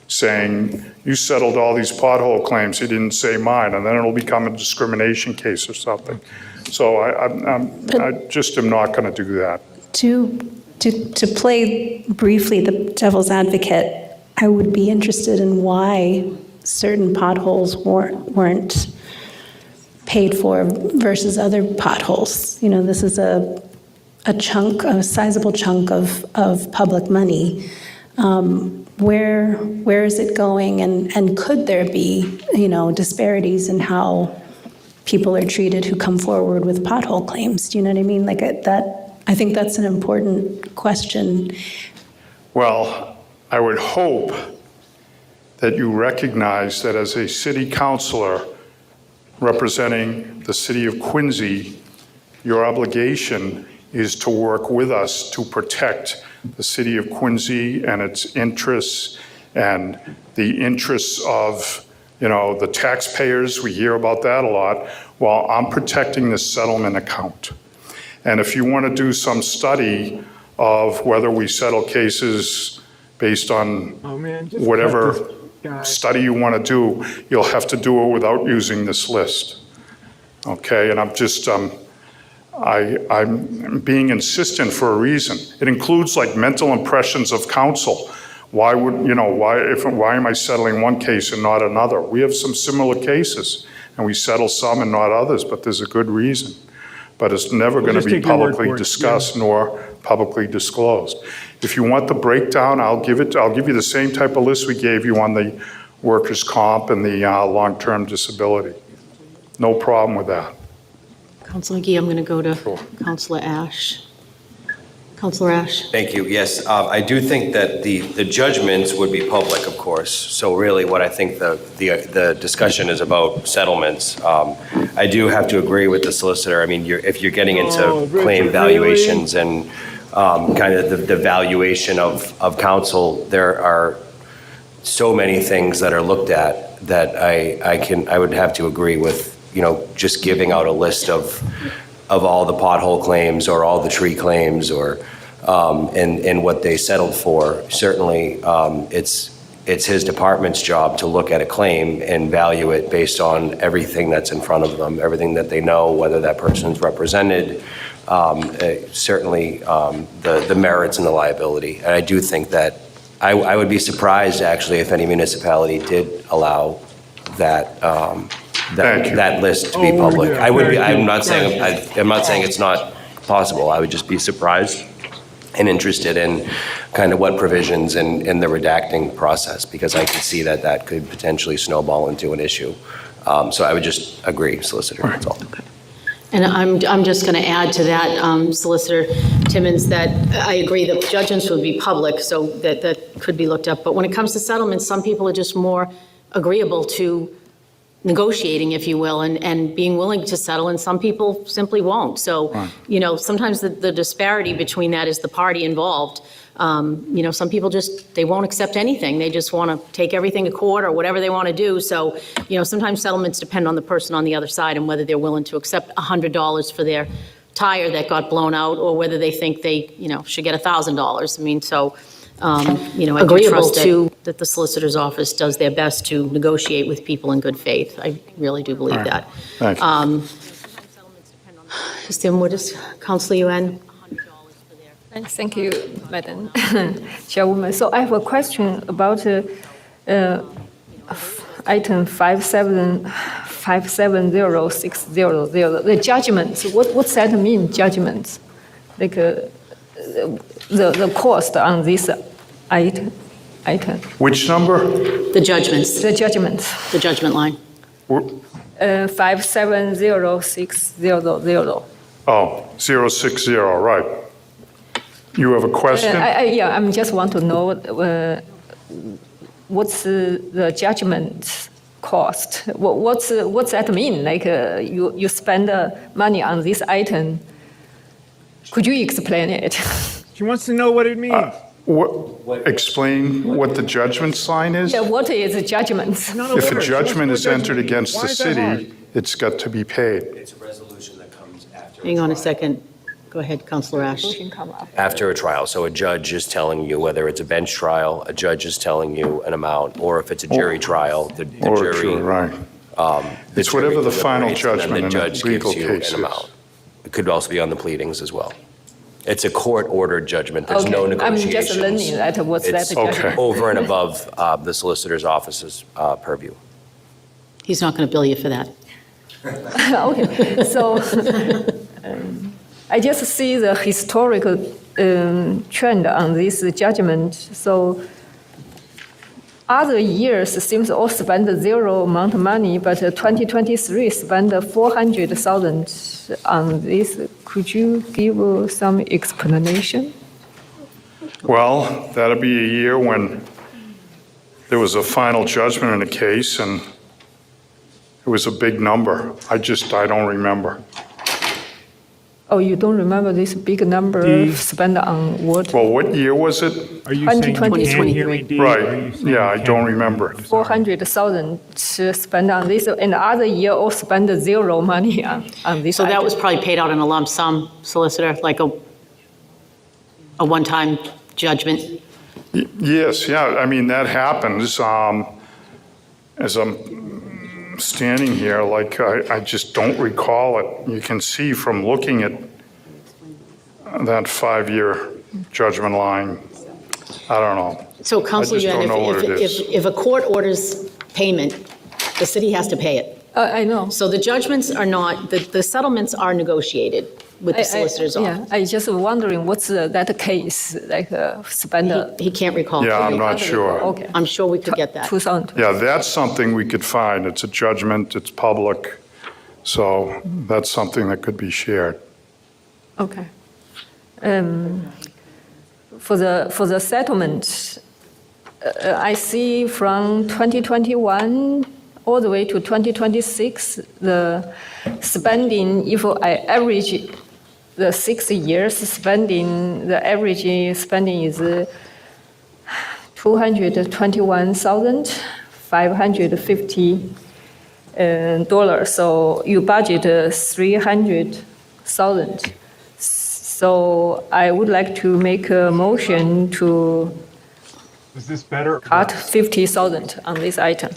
saying, you settled all these pothole claims, you didn't say mine, and then it'll become a discrimination case or something. So I just am not going to do that. To play briefly the devil's advocate, I would be interested in why certain potholes weren't paid for versus other potholes. This is a a sizable chunk of public money. Where is it going, and could there be, disparities in how people are treated who come forward with pothole claims? Do you know what I mean? Like that, I think that's an important question. Well, I would hope that you recognize that as a city councilor representing the city of Quincy, your obligation is to work with us to protect the city of Quincy and its interests and the interests of, the taxpayers. We hear about that a lot, while I'm protecting the settlement account. And if you want to do some study of whether we settle cases based on Just whatever cut this guy. study you want to do, you'll have to do it without using this list. Okay, and I'm just, I'm being insistent for a reason. It includes like mental impressions of counsel. Why am I settling one case and not another? We have some similar cases, and we settle some and not others, but there's a good reason. But it's never going to just be take your word publicly for it, discussed nor publicly disclosed. If you want the breakdown, I'll give you the same type of list we gave you on the workers' comp and the long-term disability. No problem with that. Councilor McGee, I'm going to go to Councilor Ash. Councilor Ash? Thank you. Yes, I do think that the judgments would be public, of course. So really what I think the discussion is about settlements. I do have to agree with the solicitor. I mean, if you're getting into claim Richard, valuations and kind of the valuation of counsel, there are so many things that are looked at that I would have to agree with, just giving out a list of all the pothole claims or all the tree claims or and what they settled for. Certainly, it's his department's job to look at a claim and value it based on everything that's in front of them, everything that they know, whether that person's represented, certainly the merits and the liability. And I do think that I would be surprised actually if any municipality did allow that that list to be public. yeah. I would be. Thank you. I'm not saying it's not possible. I would just be surprised and interested in kind of what provisions in the redacting process, because I could see that could potentially snowball into an issue. So I would just agree, Solicitor. That's all. And I'm just going to add to that, Solicitor Timmons, that I agree that judgments would be public, so that could be looked up. But when it comes to settlements, some people are just more agreeable to negotiating, if you will, and being willing to settle, and some people simply won't. So, sometimes the disparity between that is the party involved. Some people they won't accept anything. They just want to take everything to court or whatever they want to do. So, sometimes settlements depend on the person on the other side and whether they're willing to accept $100 for their tire that got blown out, or whether they think they, should get $1,000. I mean, so, I do Agreeable trust to- that the solicitor's office does their best to negotiate with people in good faith. I really do believe that. Thank you. Is there more, Councilor Yuen? Thank you, Madam Chairwoman. So I have a question about item 570600, the judgments. What's that mean, judgments? Like the cost on this item? Which number? The judgments. The judgments. The judgment line. 570600. Oh, 060, right. You have a question? Yeah, I just want to know what's the judgment cost? What's that mean? Like you spend money on this item. Could you explain it? She wants to know what it means. Explain what the judgment sign is? Yeah, what is a judgment? If a judgment is entered against Why the is that hard? city, it's got to be paid. It's a resolution that comes after. Hang on a second. Go ahead, Councilor Ash. After a trial. So a judge is telling you whether it's a bench trial, a judge is telling you an amount, or if it's a jury trial, the jury. Right. The It's whatever jury the final deliberates, and then judgment in the a judge legal gives you case an is. amount. It could also be on the pleadings as well. It's a court-ordered judgment. There's no Okay, I'm negotiations. just learning that. What's that It's judgment? over and above the solicitor's office's purview. He's not going to bill you for that. Okay, so I just see the historical trend on this judgment. So other years seems all spend zero amount of money, but 2023 spent 400,000 on this. Could you give some explanation? Well, that'll be a year when there was a final judgment in the case, and it was a big number. I don't remember. Oh, you don't remember this big number spent on what? Well, what year was it? Are you saying you can't hear me, Dee? Or are you Right, saying yeah, I you don't can't? remember. 400,000 spent on this, and the other year all spend zero money on this. So that item. was probably paid out in a lump sum, solicitor, like a one-time judgment? Yes, yeah, I mean, that happens. As I'm standing here, like, I just don't recall it. You can see from looking at that 5-year judgment line, I don't know. So Counselor I just don't Yuan, know what it is. if a court orders payment, the city has to pay it. I know. So the judgments are not, the settlements are negotiated with the solicitor's office. Yeah, I just wondering what's that case, like spend. He can't recall. Yeah, I'm not sure. Okay. I'm sure we could get that. 2000. Yeah, that's something we could find. It's a judgment, it's public, so that's something that could be shared. Okay. For the settlement, I see from 2021 all the way to 2026, the spending, if I average the 6 years spending, the average spending is $221,550. So you budget 300,000. So I would like to make a motion to Is this better? cut 50,000 on this item.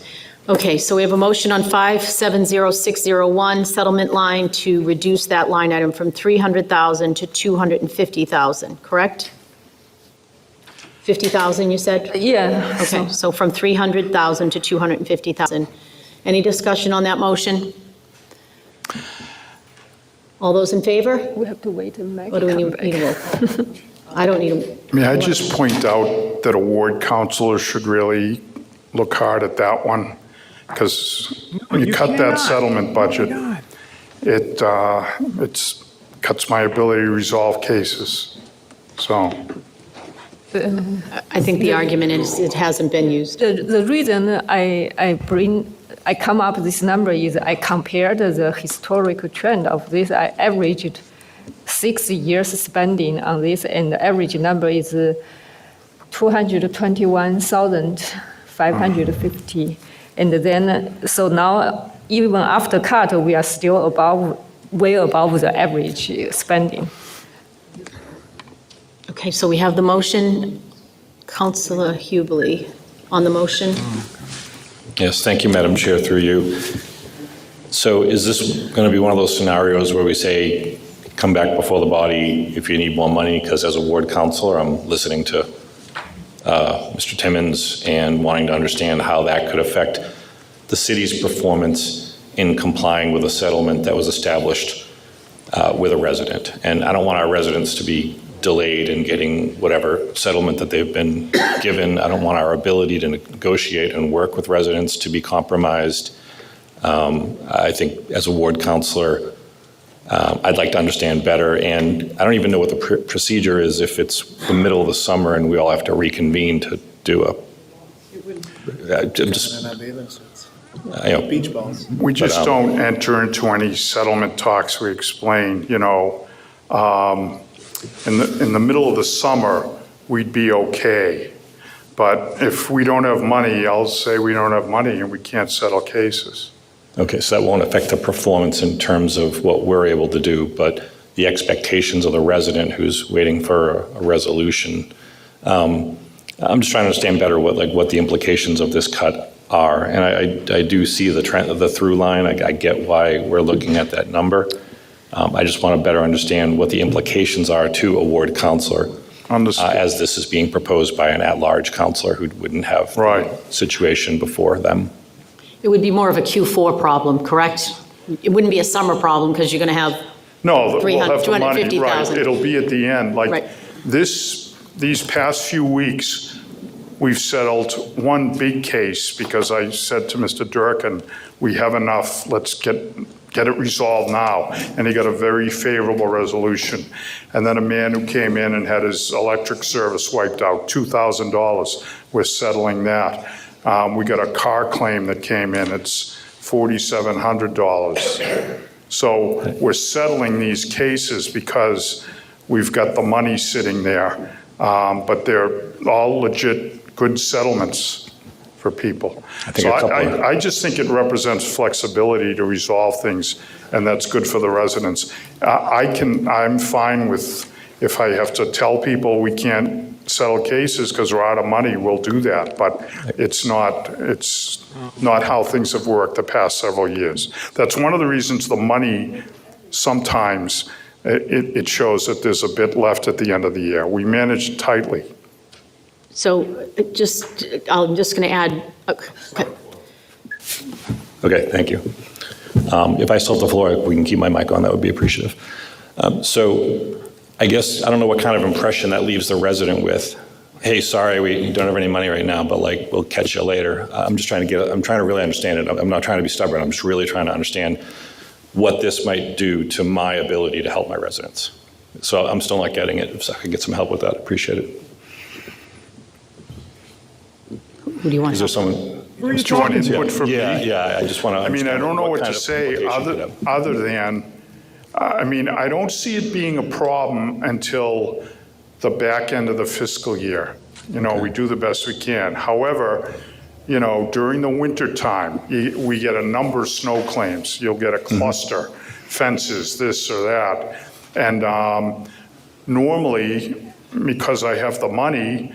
Okay, so we have a motion on 570601, settlement line, to reduce that line item from 300,000 to 250,000, correct? 50,000, you said? Yeah. Okay, so from 300,000 to 250,000. Any discussion on that motion? All those in favor? We have to wait and Maggie What do we come need back. need a roll call? I don't need a. May I just point out that award counselors should really look hard at that one? Because when you you cut that cannot. settlement budget, it cuts my ability to resolve cases. So, I think the argument is it hasn't been used. The reason I come up with this number is I compared the historical trend of this. I averaged 6 years spending on this, and the average number is 221,550. And then, so now, even after cut, we are still way above the average spending. Okay, so we have the motion. Councillor Hubley on the motion. Yes, thank you, Madam Chair, through you. So is this going to be one of those scenarios where we say, come back before the body if you need more money? Because as a ward councilor, I'm listening to Mr. Timmons and wanting to understand how that could affect the city's performance in complying with a settlement that was established with a resident. And I don't want our residents to be delayed in getting whatever settlement that they've been given. I don't want our ability to negotiate and work with residents to be compromised. I think as a ward councilor, I'd like to understand better, and I don't even know what the procedure is if it's the middle of the summer and we all have to reconvene to do a. Beach balls. we just don't enter into any settlement talks. We explain, in the middle of the summer, we'd be okay. But if we don't have money, I'll say we don't have money and we can't settle cases. Okay, so that won't affect the performance in terms of what we're able to do, but the expectations of the resident who's waiting for a resolution. I'm just trying to understand better what the implications of this cut are. And I do see the trend of the through line. I get why we're looking at that number. I just want to better understand what the implications are to a ward councilor as this is being proposed by an at-large councilor who wouldn't have the situation before them. It would be more of a Q4 problem, correct? It wouldn't be a summer problem because you're going to have No, we'll have the money, right. 250,000. It'll be at the end. Right. Like these past few weeks, we've settled one big case because I said to Mr. Durkin, we have enough, let's get it resolved now. And he got a very favorable resolution. And then a man who came in and had his electric service wiped out, $2,000. We're settling that. We got a car claim that came in, it's $4,700. So we're settling these cases because we've got the money sitting there. But they're all legit good settlements for people. I just think it represents flexibility to resolve things, and that's good for the residents. I'm fine with, if I have to tell people we can't settle cases because we're out of money, we'll do that. But it's not how things have worked the past several years. That's one of the reasons the money sometimes it shows that there's a bit left at the end of the year. We manage tightly. So I'm just going to add, Okay, thank you. If I still have the floor, we can keep my mic on, that would be appreciative. So I guess, I don't know what kind of impression that leaves the resident with. Hey, sorry, we don't have any money right now, but like, we'll catch you later. I'm trying to really understand it. I'm not trying to be stubborn. I'm just really trying to understand what this might do to my ability to help my residents. So I'm still not getting it. If I could get some help with that, appreciate it. Who do you want? Is there someone? Do you want input from me? Yeah, I just want to. I mean, I don't know what to say other than, I mean, I don't see it being a problem until the back end of the fiscal year. You know, we do the best we can. However, you know, during the winter time, we get a number of snow claims. You'll get a cluster, fences, this or that. And normally, because I have the money,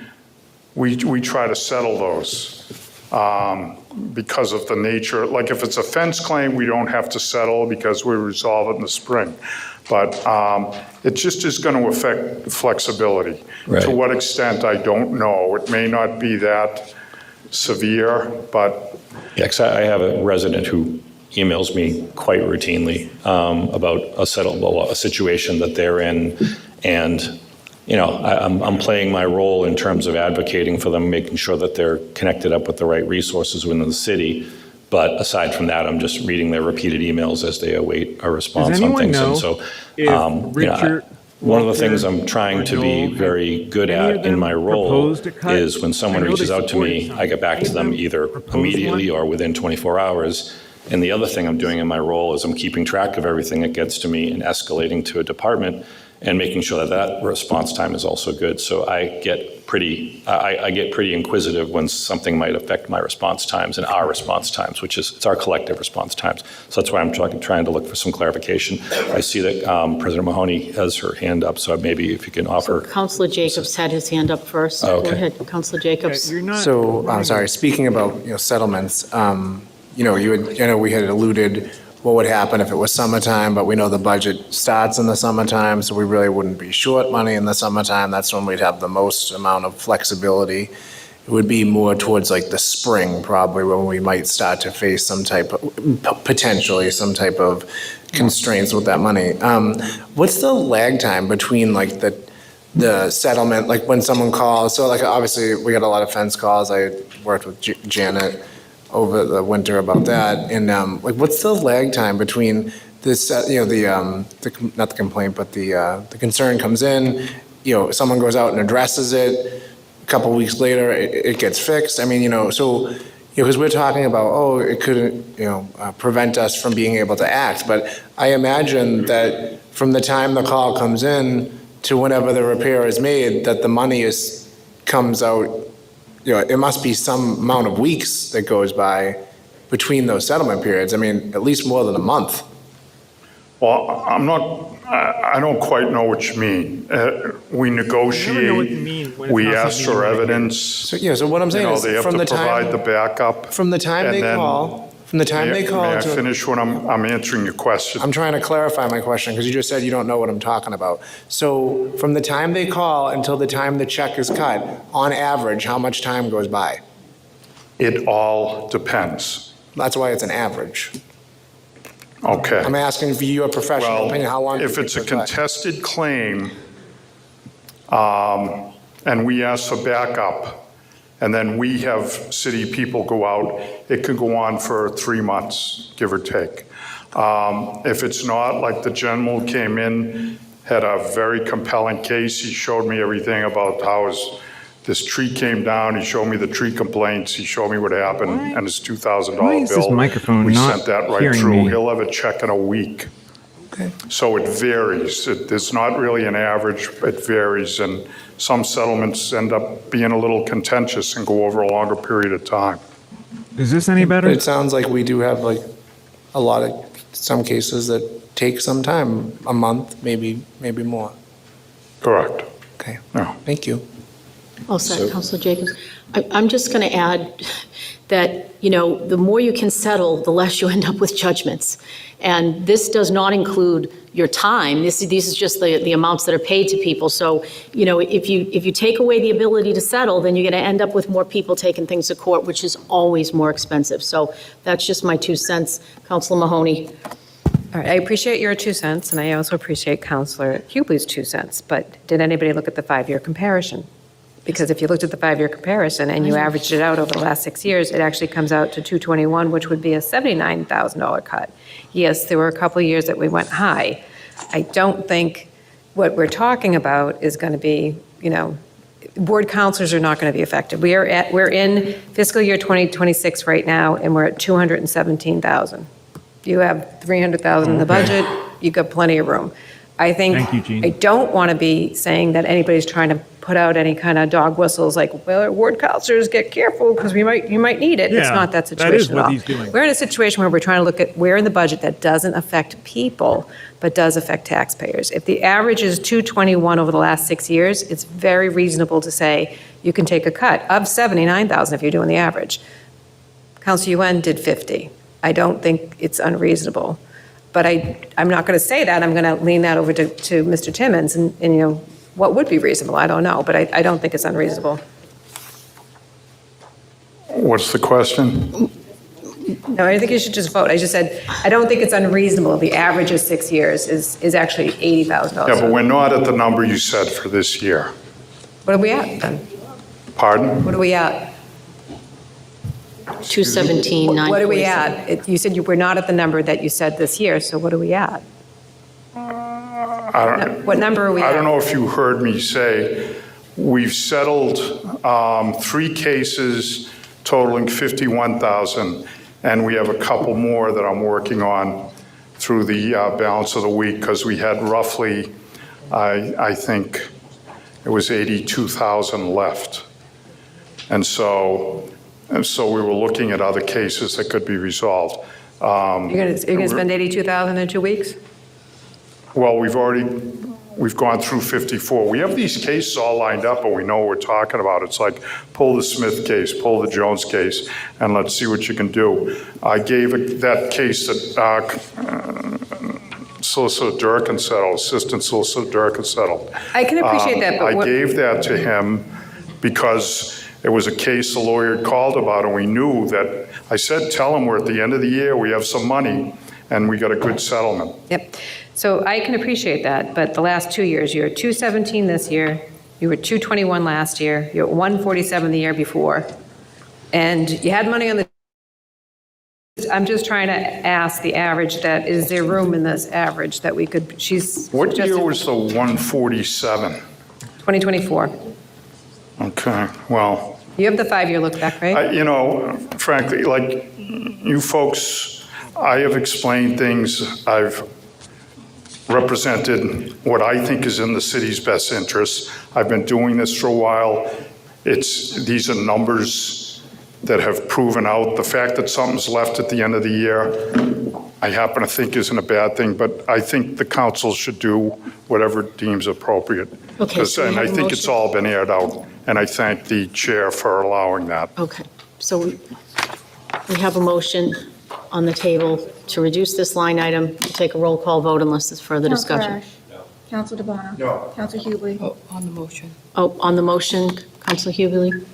we try to settle those because of the nature. Like if it's a fence claim, we don't have to settle because we resolve it in the spring. But it just is going to affect flexibility. Right. To what extent, I don't know. It may not be that severe, but. Yeah, 'cause I have a resident who emails me quite routinely about a situation that they're in, and you know, I'm playing my role in terms of advocating for them, making sure that they're connected up with the right resources within the city. But aside from that, I'm just reading their repeated emails as they await a response on things. And so, one of the things I'm trying to be very good at in my role is when someone reaches out to me, I get back to them either immediately or within 24 hours. And the other thing I'm doing in my role is I'm keeping track of everything that gets to me and escalating to a department and making sure that that response time is also good. So I get pretty inquisitive when something might affect my response times and our response times, which is, it's our collective response times. So that's why I'm trying to look for some clarification. I see that President Mahoney has her hand up, so maybe if you can offer. Counselor Jacobs had his hand up first. Oh, okay. Go ahead, Counselor Jacobs. So, I'm sorry, speaking about, settlements, we had alluded what would happen if it was summertime, but we know the budget starts in the summertime, so we really wouldn't be short money in the summertime. That's when we'd have the most amount of flexibility. It would be more towards like the spring, probably, when we might start to face some type of, potentially some type of constraints with that money. What's the lag time between like the settlement, like when someone calls? So like obviously we got a lot of fence calls. I worked with Janet over the winter about that, and like what's the lag time between this, not the complaint, but the concern comes in, someone goes out and addresses it, a couple weeks later it gets fixed. I mean, so because we're talking about, it couldn't, prevent us from being able to act, but I imagine that from the time the call comes in to whenever the repair is made, that the money comes out. It must be some amount of weeks that goes by between those settlement periods. I mean, at least more than a month. Well, I don't quite know what you mean. We negotiate, we ask for evidence. So what I'm saying is they have to provide the backup. From the time they call. May I finish when I'm answering your question? I'm trying to clarify my question because you just said you don't know what I'm talking about. So from the time they call until the time the check is cut, on average, how much time goes by? It all depends. That's why it's an average. Okay. I'm asking for your professional Well, opinion, how long? do you if think it's a goes by? contested claim, and we ask for backup, and then we have city people go out, it could go on for 3 months, give or take. If it's not, like the gentleman came in, had a very compelling case, he showed me everything about how this tree came down, he showed me the tree complaints, he showed me what happened, and his $2,000 bill. Why is this microphone We not sent that right hearing through. me? He'll have a check in a week. Okay. So it varies. It's not really an average, it varies, and some settlements end up being a little contentious and go over a longer period of time. Is this any better? It sounds like we do have like a lot of, some cases that take some time, a month, maybe more. Correct. Okay, Yeah. thank you. Oh, sorry, Counselor Jacobs. I'm just going to add that, you know, the more you can settle, the less you end up with judgments. And this does not include your time. These is just the amounts that are paid to people. So, you know, if you take away the ability to settle, then you're going to end up with more people taking things to court, which is always more expensive. So that's just my 2 cents. Counselor Mahoney. All right, I appreciate your 2 cents, and I also appreciate Counselor Hubely's 2 cents, but did anybody look at the 5-year comparison? Because if you looked at the 5-year comparison and you averaged it out over the last 6 years, it actually comes out to 221, which would be a $79,000 cut. Yes, there were a couple of years that we went high. I don't think what we're talking about is going to be, you know, board counselors are not going to be affected. We're in fiscal year 2026 right now, and we're at 217,000. You have 300,000 in the budget, you've got plenty of room. I think, Thank you, Jean. I don't want to be saying that anybody's trying to put out any kind of dog whistles like, well, ward counselors, get careful because you might need it. It's Yeah, not that that situation is at what all. he's doing. We're in a situation where we're trying to look at where in the budget that doesn't affect people, but does affect taxpayers. If the average is 221 over the last 6 years, it's very reasonable to say you can take a cut of 79,000 if you're doing the average. Council UN did 50. I don't think it's unreasonable. But I'm not going to say that. I'm going to lean that over to Mr. Timmons and, you know, what would be reasonable? I don't know, but I don't think it's unreasonable. What's the question? No, I think you should just vote. I just said, I don't think it's unreasonable. The average of 6 years is actually $80,000. Yeah, but we're not at the number you said for this year. What are we at then? Pardon? What are we at? 217, What are we 947. at? You said we're not at the number that you said this year, so what are we at? What number are we at? I don't know if you heard me say, we've settled 3 cases totaling 51,000, and we have a couple more that I'm working on through the balance of the week, because we had roughly, I think, it was 82,000 left. And so we were looking at other cases that could be resolved. You're going to spend 82,000 in 2 weeks? Well, we've gone through 54. We have these cases all lined up, and we know what we're talking about. It's like, pull the Smith case, pull the Jones case, and let's see what you can do. I gave that case that Solicitor Durkin settled, Assistant Solicitor Durkin settled. I can appreciate that, but I gave that to him because it was a case the lawyer had called about, and we knew that, I said, tell him we're at the end of the year, we have some money, and we got a good settlement. Yep. So I can appreciate that, but the last 2 years, you're at 217 this year, you were 221 last year, you're at 147 the year before, and you had money on the, I'm just trying to ask the average that, is there room in this average that we could, she's What year suggested was the 147? 2024. Okay, well, You have the 5-year look back, right? you know, frankly, like you folks, I have explained things, I've represented what I think is in the city's best interests. I've been doing this for a while. These are numbers that have proven out. The fact that something's left at the end of the year, I happen to think isn't a bad thing, but I think the council should do whatever it deems appropriate. Okay, so we And have I a think it's motion. all been aired out, and I thank the chair for allowing that. Okay, so we have a motion on the table to reduce this line item. We'll take a roll call vote unless there's further discussion. Council DeBona? No. Council Hubely? On the motion. Oh, on the motion, Councilor Hubely?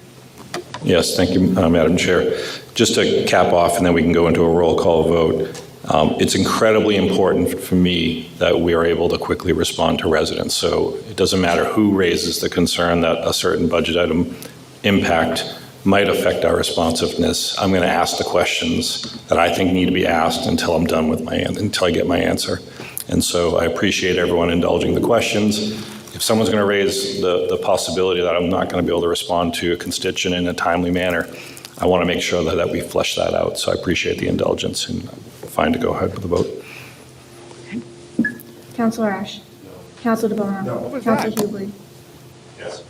Yes, thank you, Madam Chair. Just to cap off, and then we can go into a roll call vote. It's incredibly important for me that we are able to quickly respond to residents. So it doesn't matter who raises the concern that a certain budget item impact might affect our responsiveness. I'm going to ask the questions that I think need to be asked until I'm done with until I get my answer. And so I appreciate everyone indulging the questions. If someone's going to raise the possibility that I'm not going to be able to respond to a constituent in a timely manner, I want to make sure that we flesh that out. So I appreciate the indulgence and fine to go ahead with the vote. Counselor Ash? Counselor DeBona? No. Counselor Hughley? Yes.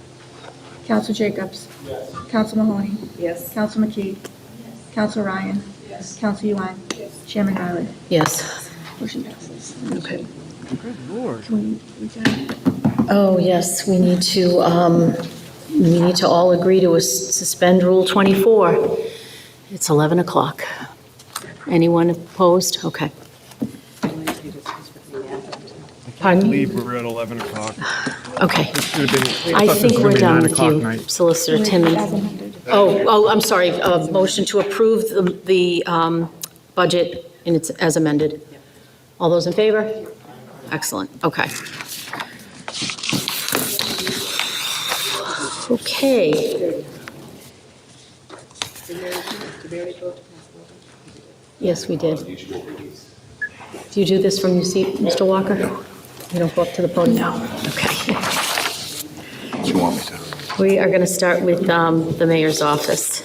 Counselor Jacobs? Yes. Counselor Mahoney? Yes. Counselor McKee? Counselor Ryan? Yes. Counselor Yuan? Chairman Riley? Yes. Motion passes. Okay. Good Lord. Oh, yes, we need to all agree to suspend Rule 24. It's 11 o'clock. Anyone opposed? Okay. Pardon me? Leave, we're at 11 o'clock. Okay. This should have been- I thought this think was we're gonna be done 9 with o'clock you, night. Solicitor Timmons. Oh, I'm sorry, motion to approve the budget as amended. All those in favor? Excellent, okay. Okay. Yes, we did. Do you do this from your seat, Mr. Walker? You don't go up to the podium? No. Okay. You want me to? We are going to start with the mayor's office.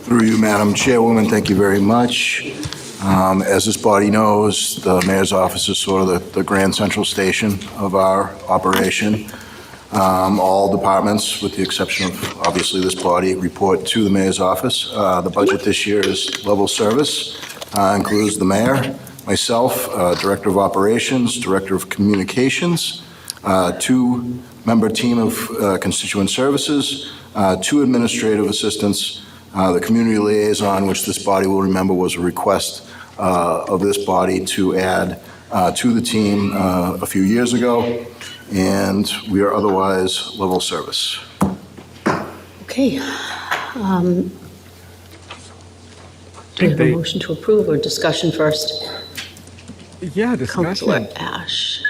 Through you, Madam Chairwoman, thank you very much. As this body knows, the mayor's office is sort of the grand central station of our operation. All departments, with the exception of obviously this body, report to the mayor's office. The budget this year is level service, includes the mayor, myself, Director of Operations, Director of Communications, two-member team of constituent services, two administrative assistants, the community liaison, which this body will remember was a request of this body to add to the team a few years ago, and we are otherwise level service. Okay. Do we have a motion to approve or discussion first? Yeah, Councilor discussion. Ash.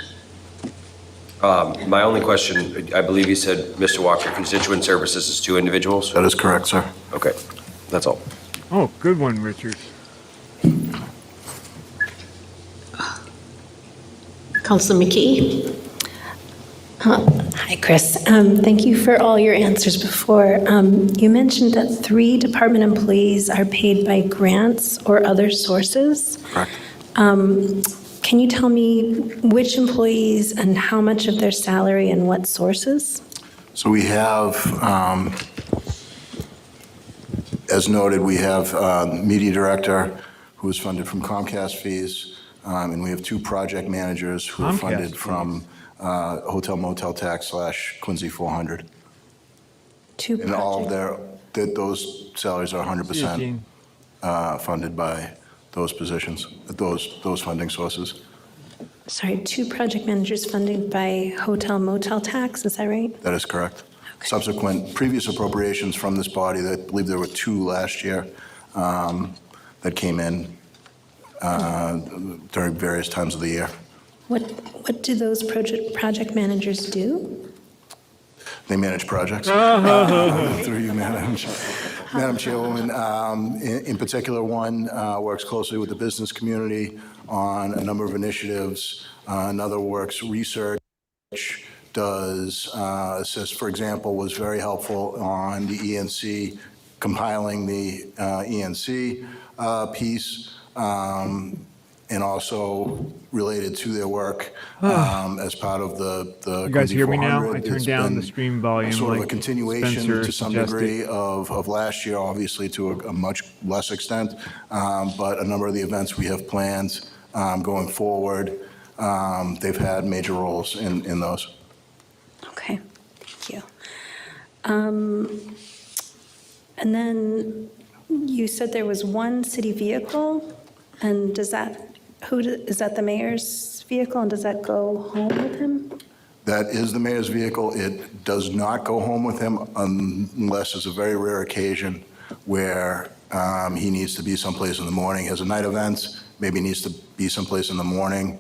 My only question, I believe you said, Mr. Walker, constituent services is two individuals? That is correct, sir. Okay, that's all. Oh, good one, Richard. Councilor McKee? Hi, Chris. Thank you for all your answers before. You mentioned that 3 department employees are paid by grants or other sources. Correct. Can you tell me which employees and how much of their salary and what sources? So we have, as noted, we have media director who is funded from Comcast fees, and we have 2 project managers who are Comcast funded fees. from hotel motel tax / Quincy 400. 2 And all of project. those salaries are 100% funded by those positions, those funding sources. Sorry, 2 project managers funded by hotel motel tax, is that right? That is correct. Subsequent previous appropriations from this body, I believe there were 2 last year that came in during various times of the year. What do those project managers do? They manage projects. Through you, Madam Chairwoman. In particular, one works closely with the business community on a number of initiatives. Another works research, does assist, for example, was very helpful on the ENC, compiling the ENC piece, and also related to their work as part of the You guys hear me now? 400. I turned It's down been the stream volume. sort of a like continuation Spencer to some suggested. degree of last year, obviously to a much less extent, but a number of the events we have planned going forward, they've had major roles in those. Okay, thank you. And then you said there was 1 city vehicle, and is that the mayor's vehicle, and does that go home with him? That is the mayor's vehicle. It does not go home with him unless it's a very rare occasion where he needs to be someplace in the morning. Has a night event, maybe needs to be someplace in the morning.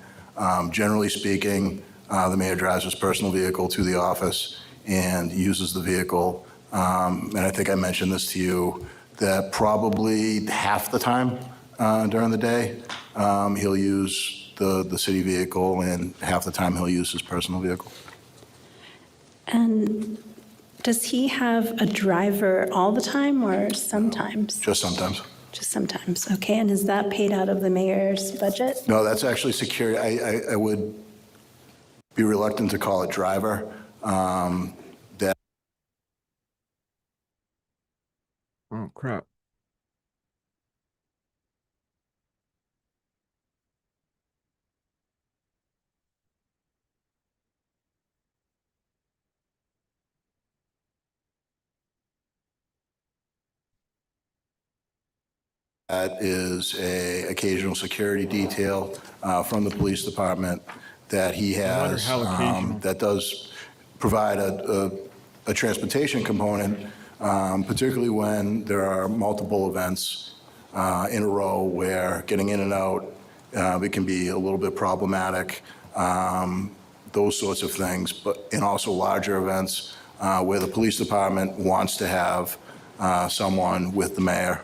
Generally speaking, the mayor drives his personal vehicle to the office and uses the vehicle. And I think I mentioned this to you, that probably half the time during the day, he'll use the city vehicle, and half the time he'll use his personal vehicle. And does he have a driver all the time or sometimes? Just sometimes. Just sometimes, okay. And is that paid out of the mayor's budget? No, that's actually security. I would be reluctant to call it driver. That Oh, crap. is a occasional security detail from the police department that he I wonder has how occasional. that does provide a transportation component, particularly when there are multiple events in a row where getting in and out, it can be a little bit problematic, those sorts of things, and also larger events where the police department wants to have someone with the mayor.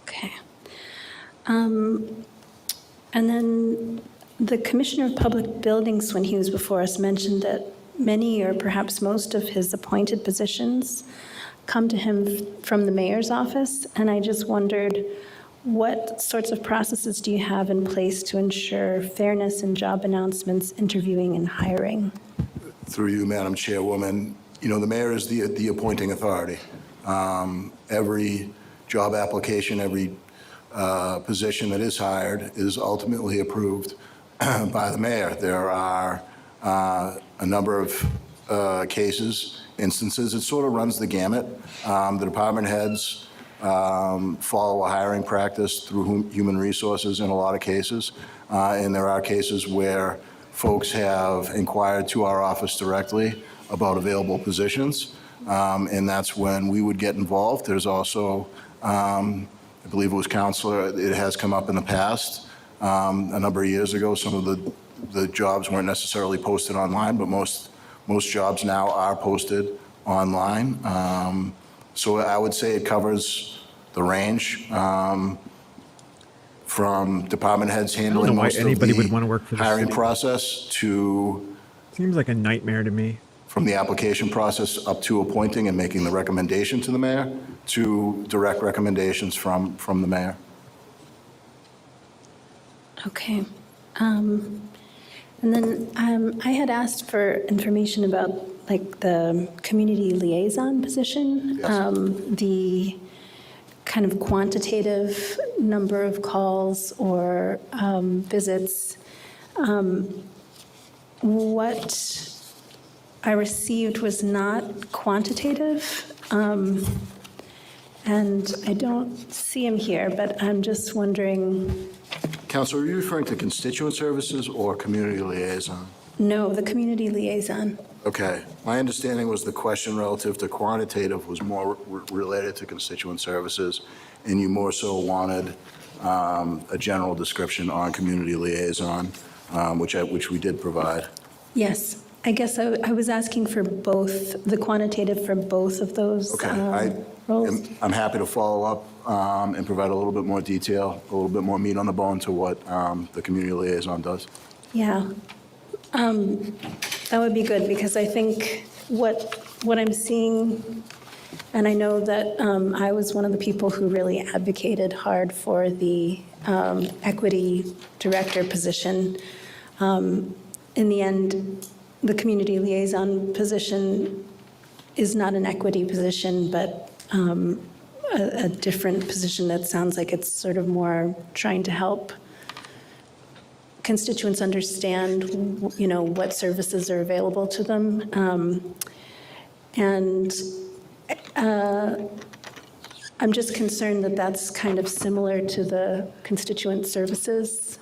Okay. And then the Commissioner of Public Buildings, when he was before us, mentioned that many or perhaps most of his appointed positions come to him from the mayor's office. And I just wondered, what sorts of processes do you have in place to ensure fairness in job announcements, interviewing, and hiring? Through you, Madam Chairwoman, you know, the mayor is the appointing authority. Every job application, every position that is hired is ultimately approved by the mayor. There are a number of instances, it sort of runs the gamut. The department heads follow a hiring practice through human resources in a lot of cases. And there are cases where folks have inquired to our office directly about available positions. And that's when we would get involved. There's also, I believe it was Counselor, it has come up in the past. A number of years ago, some of the jobs weren't necessarily posted online, but most jobs now are posted online. So I would say it covers the range from department heads handling why most of anybody would the want to work for the hiring city. process to Seems like a nightmare to me. from the application process up to appointing and making the recommendation to the mayor, to direct recommendations from the mayor. Okay. And then I had asked for information about like the community liaison position, the kind of quantitative number of calls or visits. What I received was not quantitative, and I don't see him here, but I'm just wondering. Councilor, are you referring to constituent services or community liaison? No, the community liaison. Okay. My understanding was the question relative to quantitative was more related to constituent services, and you more so wanted a general description on community liaison, which we did provide. Yes, I guess I was asking for both, the quantitative for both of those roles. I'm happy to follow up and provide a little bit more detail, a little bit more meat on the bone to what the community liaison does. Yeah. That would be good, because I think what I'm seeing, and I know that I was one of the people who really advocated hard for the equity director position. In the end, the community liaison position is not an equity position, but a different position that sounds like it's sort of more trying to help constituents understand, you know, what services are available to them. I'm just concerned that that's kind of similar to the constituent services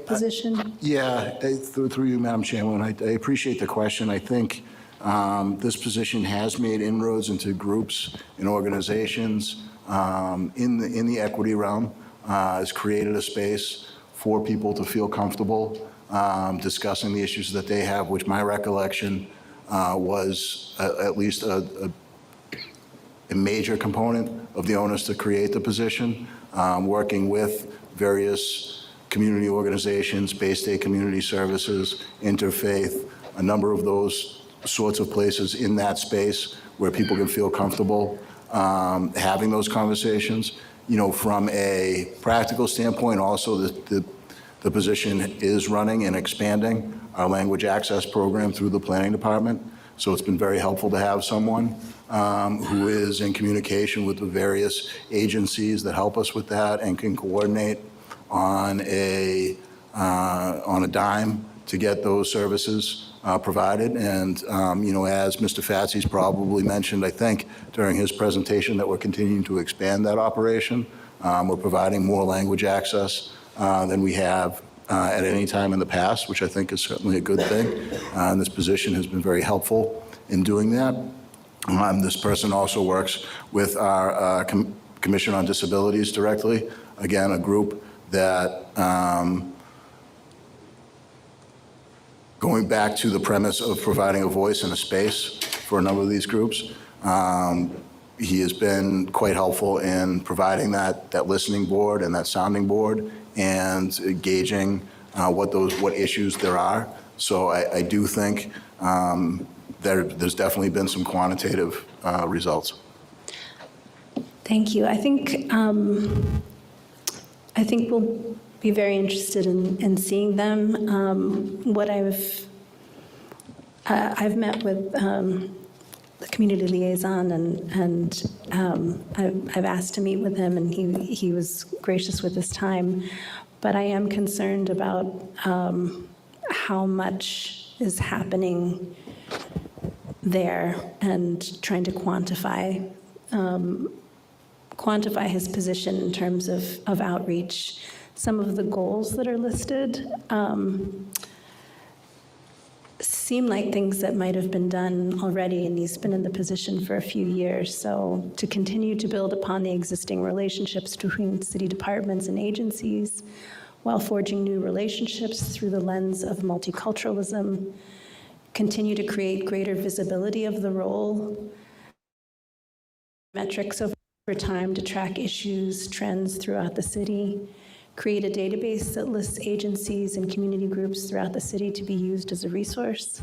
position. Yeah, through you, Madam Chairman, I appreciate the question. I think this position has made inroads into groups and organizations in the equity realm, has created a space for people to feel comfortable discussing the issues that they have, which my recollection was at least a major component of the onus to create the position, working with various community organizations, Bay State Community Services, Interfaith, a number of those sorts of places in that space where people can feel comfortable having those conversations. You know, from a practical standpoint, also the position is running and expanding our language access program through the planning department. So it's been very helpful to have someone who is in communication with the various agencies that help us with that and can coordinate on a dime to get those services provided. And, you know, as Mr. Fatsy's probably mentioned, I think, during his presentation, that we're continuing to expand that operation. We're providing more language access than we have at any time in the past, which I think is certainly a good thing. And this position has been very helpful in doing that. This person also works with our Commission on Disabilities directly, again, a group that, going back to the premise of providing a voice and a space for a number of these groups, he has been quite helpful in providing that listening board and that sounding board and gauging what issues there are. So I do think there's definitely been some quantitative results. Thank you. I think we'll be very interested in seeing them. What I've met with the community liaison, and I've asked to meet with him, and he was gracious with his time. But I am concerned about how much is happening there and trying to quantify his position in terms of outreach. Some of the goals that are listed seem like things that might have been done already, and he's been in the position for a few years. So to continue to build upon the existing relationships between city departments and agencies while forging new relationships through the lens of multiculturalism, continue to create greater visibility of the role, metrics over time to track issues, trends throughout the city, create a database that lists agencies and community groups throughout the city to be used as a resource,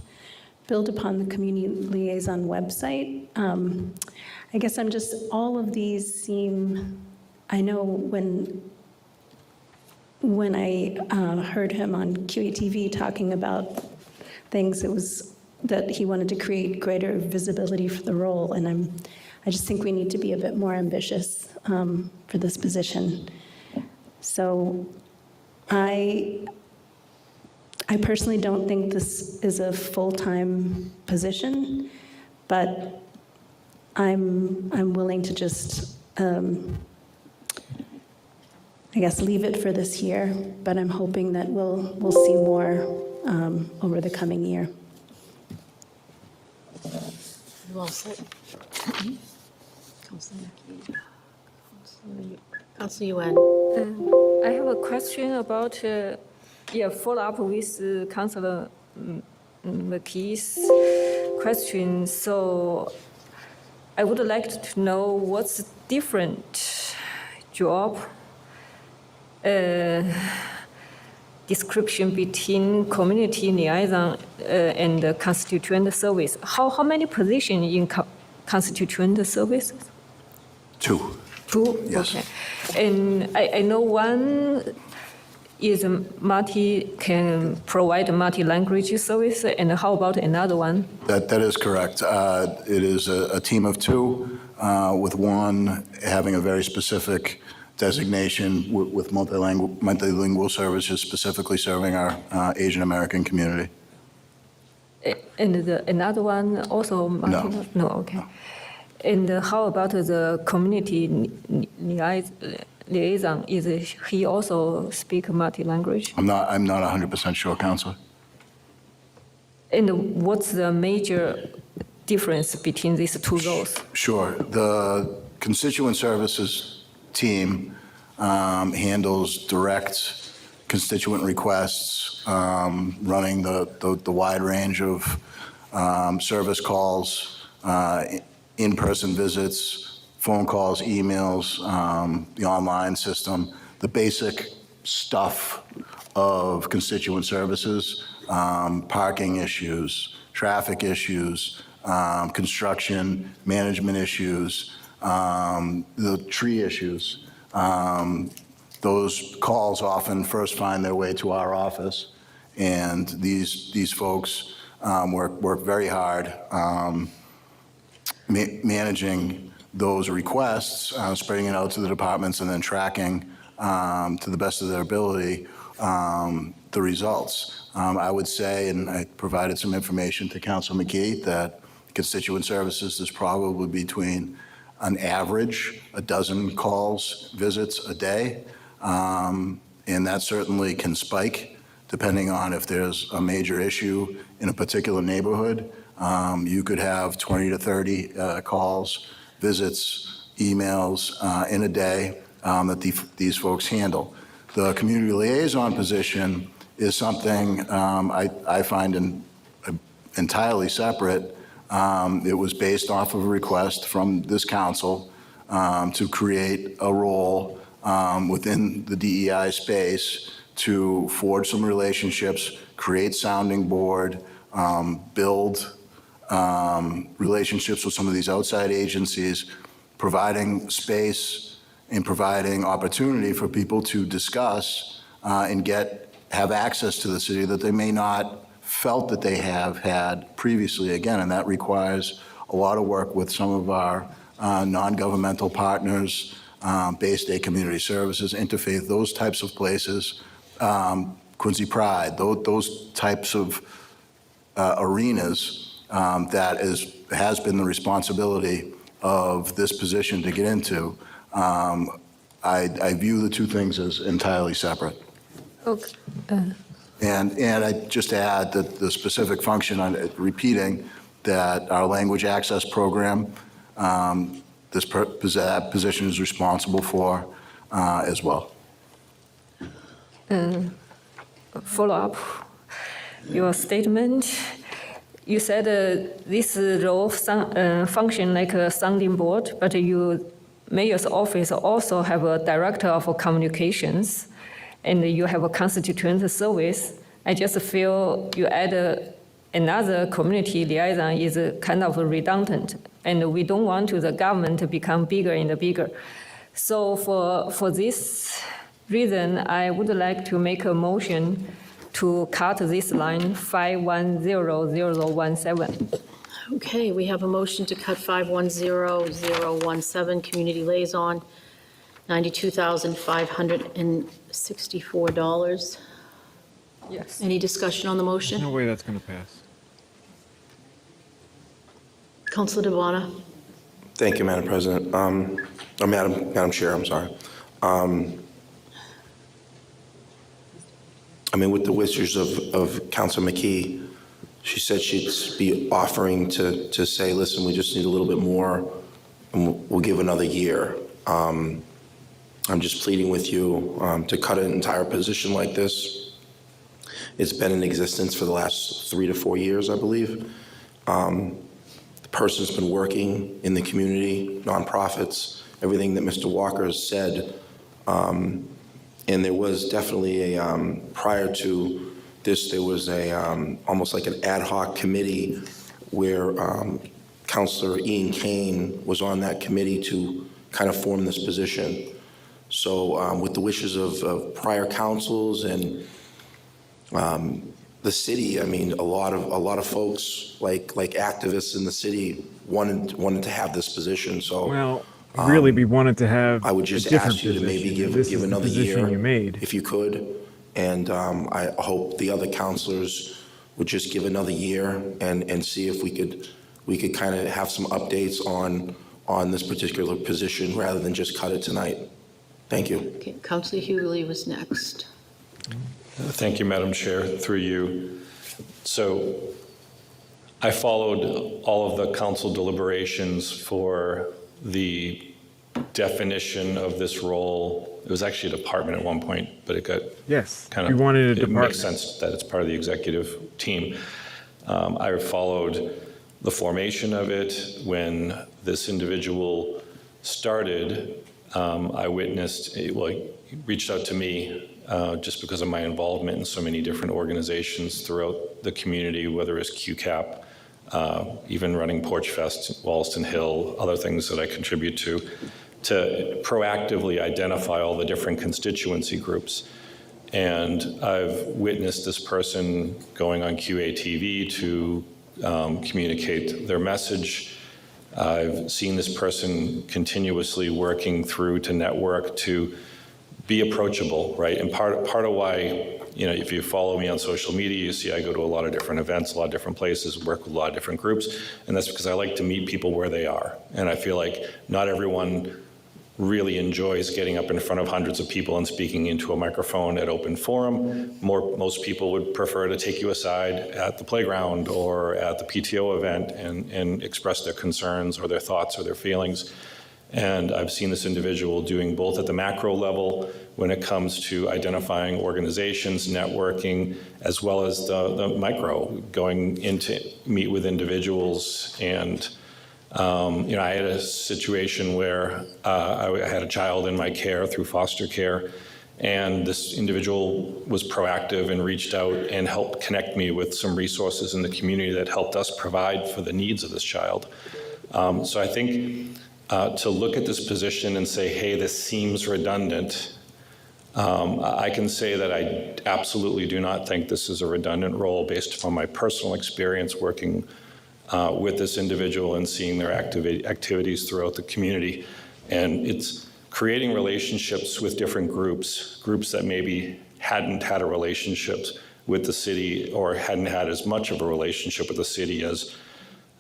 build upon the community liaison website. I guess all of these seem, I know when I heard him on QATV talking about things, it was that he wanted to create greater visibility for the role, and I just think we need to be a bit more ambitious for this position. So I personally don't think this is a full-time position, but I'm willing to just, I guess, leave it for this year, but I'm hoping that we'll see more over the coming year. You all set? Councilor Yuan. I have a question about, follow up with Councilor McKee's question. So I would like to know what's the different job description between community liaison and the constituent service. How many positions in constituent services? Two. Two? Yes. Okay. And I know one is can provide multi-language service, and how about another one? That is correct. It is a team of two, with one having a very specific designation with multilingual services, specifically serving our Asian American community. And another one also? No. No, okay. And how about the community liaison? Is he also speak multi-language? I'm not 100% sure, Counselor. And what's the major difference between these two roles? Sure. constituent services team handles direct constituent requests, running the wide range of service calls, in-person visits, phone calls, emails, the online system, the basic stuff of constituent services, parking issues, traffic issues, construction, management issues, the tree issues. Those calls often first find their way to our office, and these folks work very hard managing those requests, spreading it out to the departments, and then tracking to the best of their ability the results. I would say, and I provided some information to Council McGee, that constituent services is probably between an average, a dozen calls, visits a day, and that certainly can spike depending on if there's a major issue in a particular neighborhood. You could have 20 to 30 calls, visits, emails in a day that these folks handle. The community liaison position is something I find entirely separate. It was based off of a request from this council to create a role within the DEI space to forge some relationships, create sounding board, build relationships with some of these outside agencies, providing space and providing opportunity for people to discuss and have access to the city that they may not felt that they have had previously. Again, and that requires a lot of work with some of our non-governmental partners, Bay State Community Services, Interfaith, those types of places, Quincy Pride, those types of arenas that has been the responsibility of this position to get into. I view the two things as entirely separate. Okay. And I just add that the specific function, on repeating that our language access program, this position is responsible for as well. Follow up your statement. You said this role function like a sounding board, but mayor's office also have a director of communications, and you have a constituent service. I just feel you add another community liaison is kind of redundant, and we don't want the government to become bigger and bigger. So for this reason, I would like to make a motion to cut this line 510017. Okay, we have a motion to cut 510017, community liaison, $92,564. Yes. Any discussion on the motion? No way that's going to pass. Councilor DeBona? Thank you, Madam President. Or Madam Chair, I'm sorry. I mean, with the wishes of Councilor McKee, she said she'd be offering to say, listen, we just need a little bit more, and we'll give another year. I'm just pleading with you to cut an entire position like this. It's been in existence for the last 3 to 4 years, I believe. The person's been working in the community, nonprofits, everything that Mr. Walker has said. And there was definitely prior to this, there was almost like an ad hoc committee where Councilor Ian Kane was on that committee to kind of form this position. So with the wishes of prior councils and the city, I mean, a lot of folks, like activists in the city, wanted to have this position. So Well, really, we wanted to have I would just a different ask you to maybe position. give This is the another position year, you made. if you could. And I hope the other counselors would just give another year and see if we could kind of have some updates on this particular position rather than just cut it tonight. Thank you. Okay, Councilor Hughley was next. Thank you, Madam Chair, through you. So I followed all of the council deliberations for the definition of this role. It was actually a department at one point, but it got Yes, kind we of, wanted a it department. makes sense that it's part of the executive team. I followed the formation of it. When this individual started, I witnessed, well, he reached out to me just because of my involvement in so many different organizations throughout the community, whether it's QCAP, even running Porch Fest, Wollaston Hill, other things that I contribute to proactively identify all the different constituency groups. And I've witnessed this person going on QATV to communicate their message. I've seen this person continuously working through to network to be approachable, right? And part of why, if you follow me on social media, you see I go to a lot of different events, a lot of different places, work with a lot of different groups, and that's because I like to meet people where they are. And I feel like not everyone really enjoys getting up in front of hundreds of people and speaking into a microphone at open forum. Most people would prefer to take you aside at the playground or at the PTO event and express their concerns or their thoughts or their feelings. And I've seen this individual doing both at the macro level when it comes to identifying organizations, networking, as well as the micro, going in to meet with individuals. And I had a situation where I had a child in my care through foster care, and this individual was proactive and reached out and helped connect me with some resources in the community that helped us provide for the needs of this child. So I think to look at this position and say, hey, this seems redundant, I can say that I absolutely do not think this is a redundant role based upon my personal experience working with this individual and seeing their activities throughout the community. And it's creating relationships with different groups that maybe hadn't had a relationship with the city or hadn't had as much of a relationship with the city as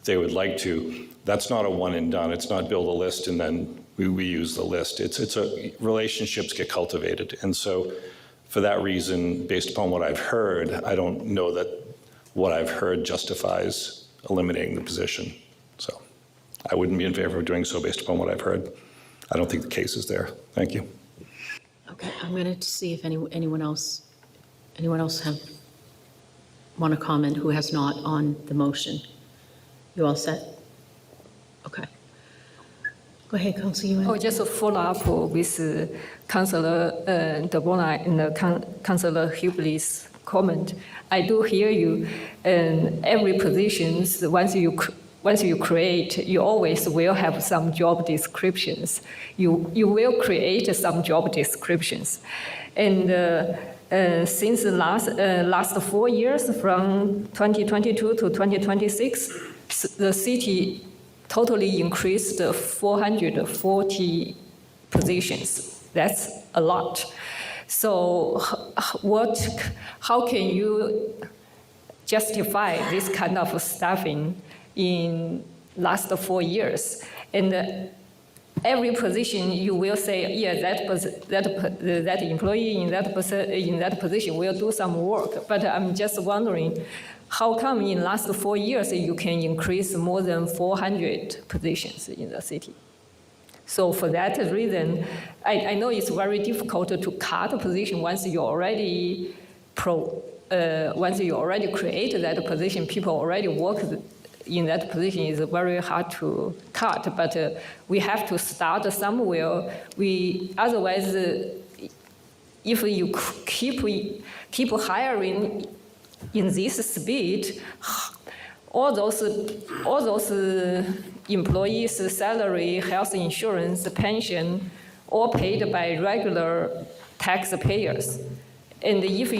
they would like to. That's not a one and done. It's not build a list and then we use the list. Relationships get cultivated. And so for that reason, based upon what I've heard, I don't know that what I've heard justifies eliminating the position. So I wouldn't be in favor of doing so based upon what I've heard. I don't think the case is there. Thank you. Okay, I'm going to see if anyone else want to comment who has not on the motion. You all set? Okay. Go ahead, Councilor Yuen. Oh, just a follow-up with Councilor DeBona and Councilor Hubley's comment. I do hear you. And every position, once you create, you always will have some job descriptions. You will create some job descriptions, and since the last 4 years, from 2022 to 2026, the city totally increased 440 positions. That's a lot. So how can you justify this kind of staffing in last 4 years? And every position you will say, yeah, that employee in that position will do some work. But I'm just wondering, how come in last 4 years you can increase more than 400 positions in the city? So for that reason, I know it's very difficult to cut a position once you already create that position, people already work in that position. Is very hard to cut, but we have to start somewhere. Otherwise, if you keep hiring in this speed, all those employees' salary, health insurance, pension, all paid by regular taxpayers. And if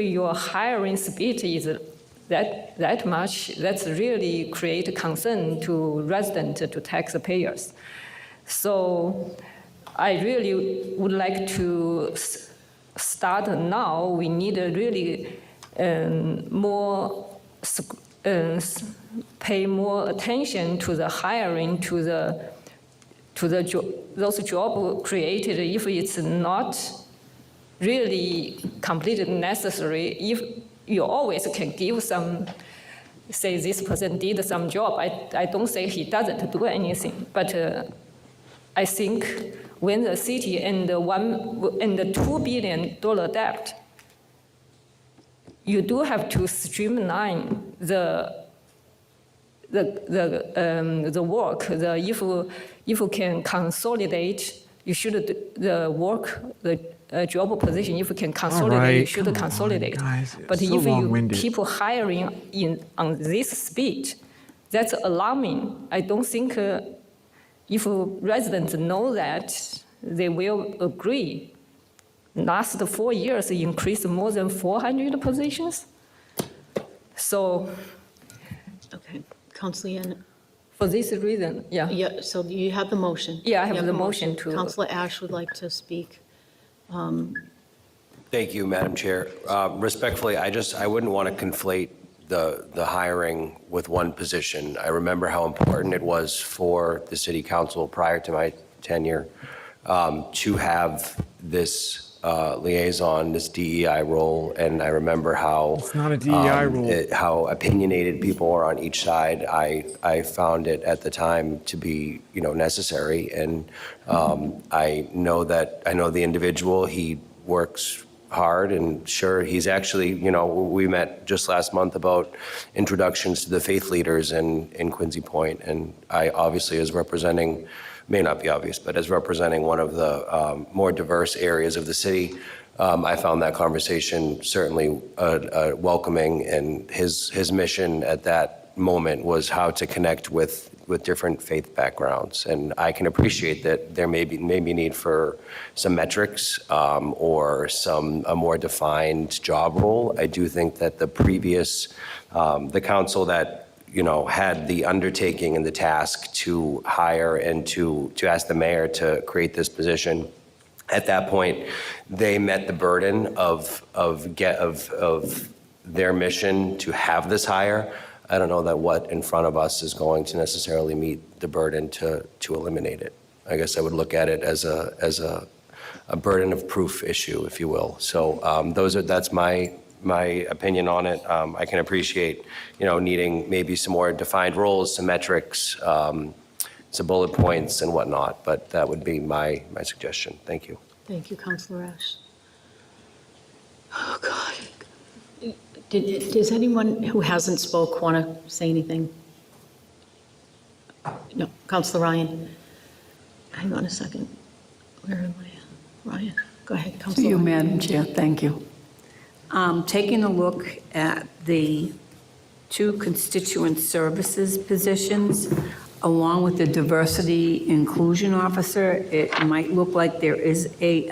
your hiring speed is that much, that's really create concern to residents, to taxpayers. So I really would like to start now. We need a really pay more attention to the hiring, to those jobs created. If it's not really completely necessary, if you always can give some, say this person did some job. I don't say he doesn't do anything, but I think when the city and the $2 billion debt, you do have to streamline the work. If you can consolidate, you should the work the job position. If you can consolidate, right, you should come on, consolidate. guys, But it's so if you long-winded. keep hiring on this speed, that's alarming. I don't think if residents know that, they will agree. Last 4 years, increased more than 400 positions. So Okay, Councilor Yan. for this reason, yeah. Yeah, so you have the motion. Yeah, I have You the motion to- Councilor Ash would like to speak. Thank you, Madam Chair. Respectfully, I wouldn't want to conflate the hiring with one position. I remember how important it was for the city council prior to my tenure to have this liaison, this DEI role, and I remember how It's not a DEI role. how opinionated people are on each side. I found it at the time to be necessary, and I know the individual. He works hard, and sure, he's actually, we met just last month about introductions to the faith leaders in Quincy Point, and I obviously, as representing, may not be obvious, but as representing one of the more diverse areas of the city, I found that conversation certainly welcoming, and his mission at that moment was how to connect with different faith backgrounds. And I can appreciate that there may be need for some metrics or a more defined job role. I do think that the previous, the council that had the undertaking and the task to hire and to ask the mayor to create this position, at that point, they met the burden of their mission to have this hire. I don't know that what in front of us is going to necessarily meet the burden to eliminate it. I guess I would look at it as a burden of proof issue, if you will. So that's my opinion on it. I can appreciate, needing maybe some more defined roles, some metrics, some bullet points and whatnot, but that would be my suggestion. Thank you. Thank you, Councilor Ash. Oh, God. Does anyone who hasn't spoke want to say anything? No, Councilor Ryan. Hang on a second. Where am I? Ryan, go ahead, To Councilor you, Ryan. Madam Chair, thank you. Taking a look at the 2 constituent services positions, along with the diversity inclusion officer, it might look like there is a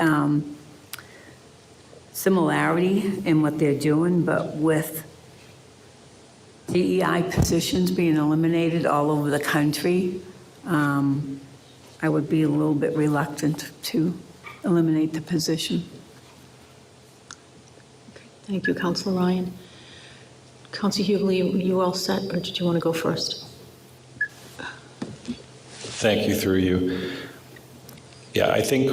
similarity in what they're doing, but with DEI positions being eliminated all over the country, I would be a little bit reluctant to eliminate the position. Thank you, Councilor Ryan. Councilor Hughley, are you all set, or did you want to go first? Thank you, through you. Yeah, I think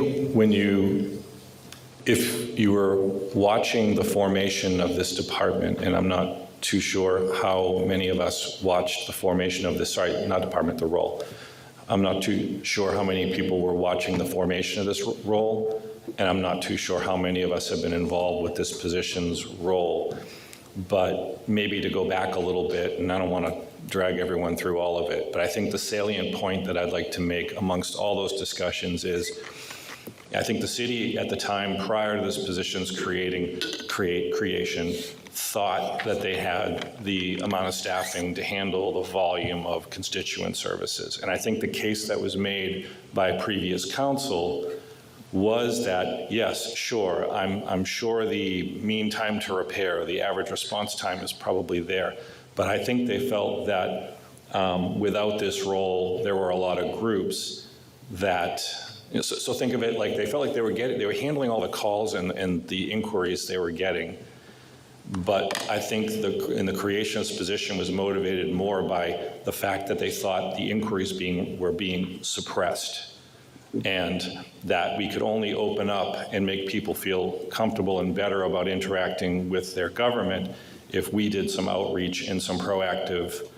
if you were watching the formation of this department, and I'm not too sure how many of us watched the formation of this, sorry, not department, the role. I'm not too sure how many people were watching the formation of this role, and I'm not too sure how many of us have been involved with this position's role. But maybe to go back a little bit, and I don't want to drag everyone through all of it, but I think the salient point that I'd like to make amongst all those discussions is, I think the city at the time prior to this position's creation thought that they had the amount of staffing to handle the volume of constituent services. And I think the case that was made by previous council was that, yes, sure, I'm sure the mean time to repair, the average response time is probably there. But I think they felt that without this role, there were a lot of groups that, so think of it like they felt like they were handling all the calls and the inquiries they were getting. But I think in the creation of this position was motivated more by the fact that they thought the inquiries were being suppressed, and that we could only open up and make people feel comfortable and better about interacting with their government if we did some outreach and some proactive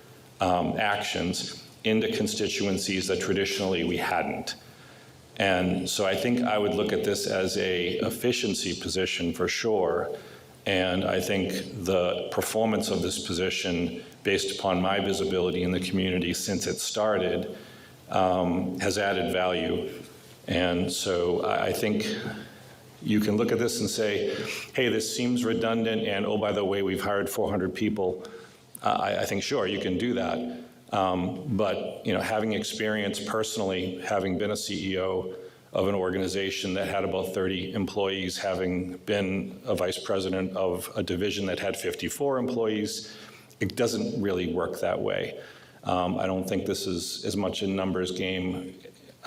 actions into constituencies that traditionally we hadn't. And so I think I would look at this as a efficiency position for sure. And I think the performance of this position, based upon my visibility in the community since it started, has added value. And so I think you can look at this and say, hey, this seems redundant, and oh, by the way, we've hired 400 people. I think, sure, you can do that. But, having experience personally, having been a CEO of an organization that had about 30 employees, having been a vice president of a division that had 54 employees, it doesn't really work that way. I don't think this is as much a numbers game.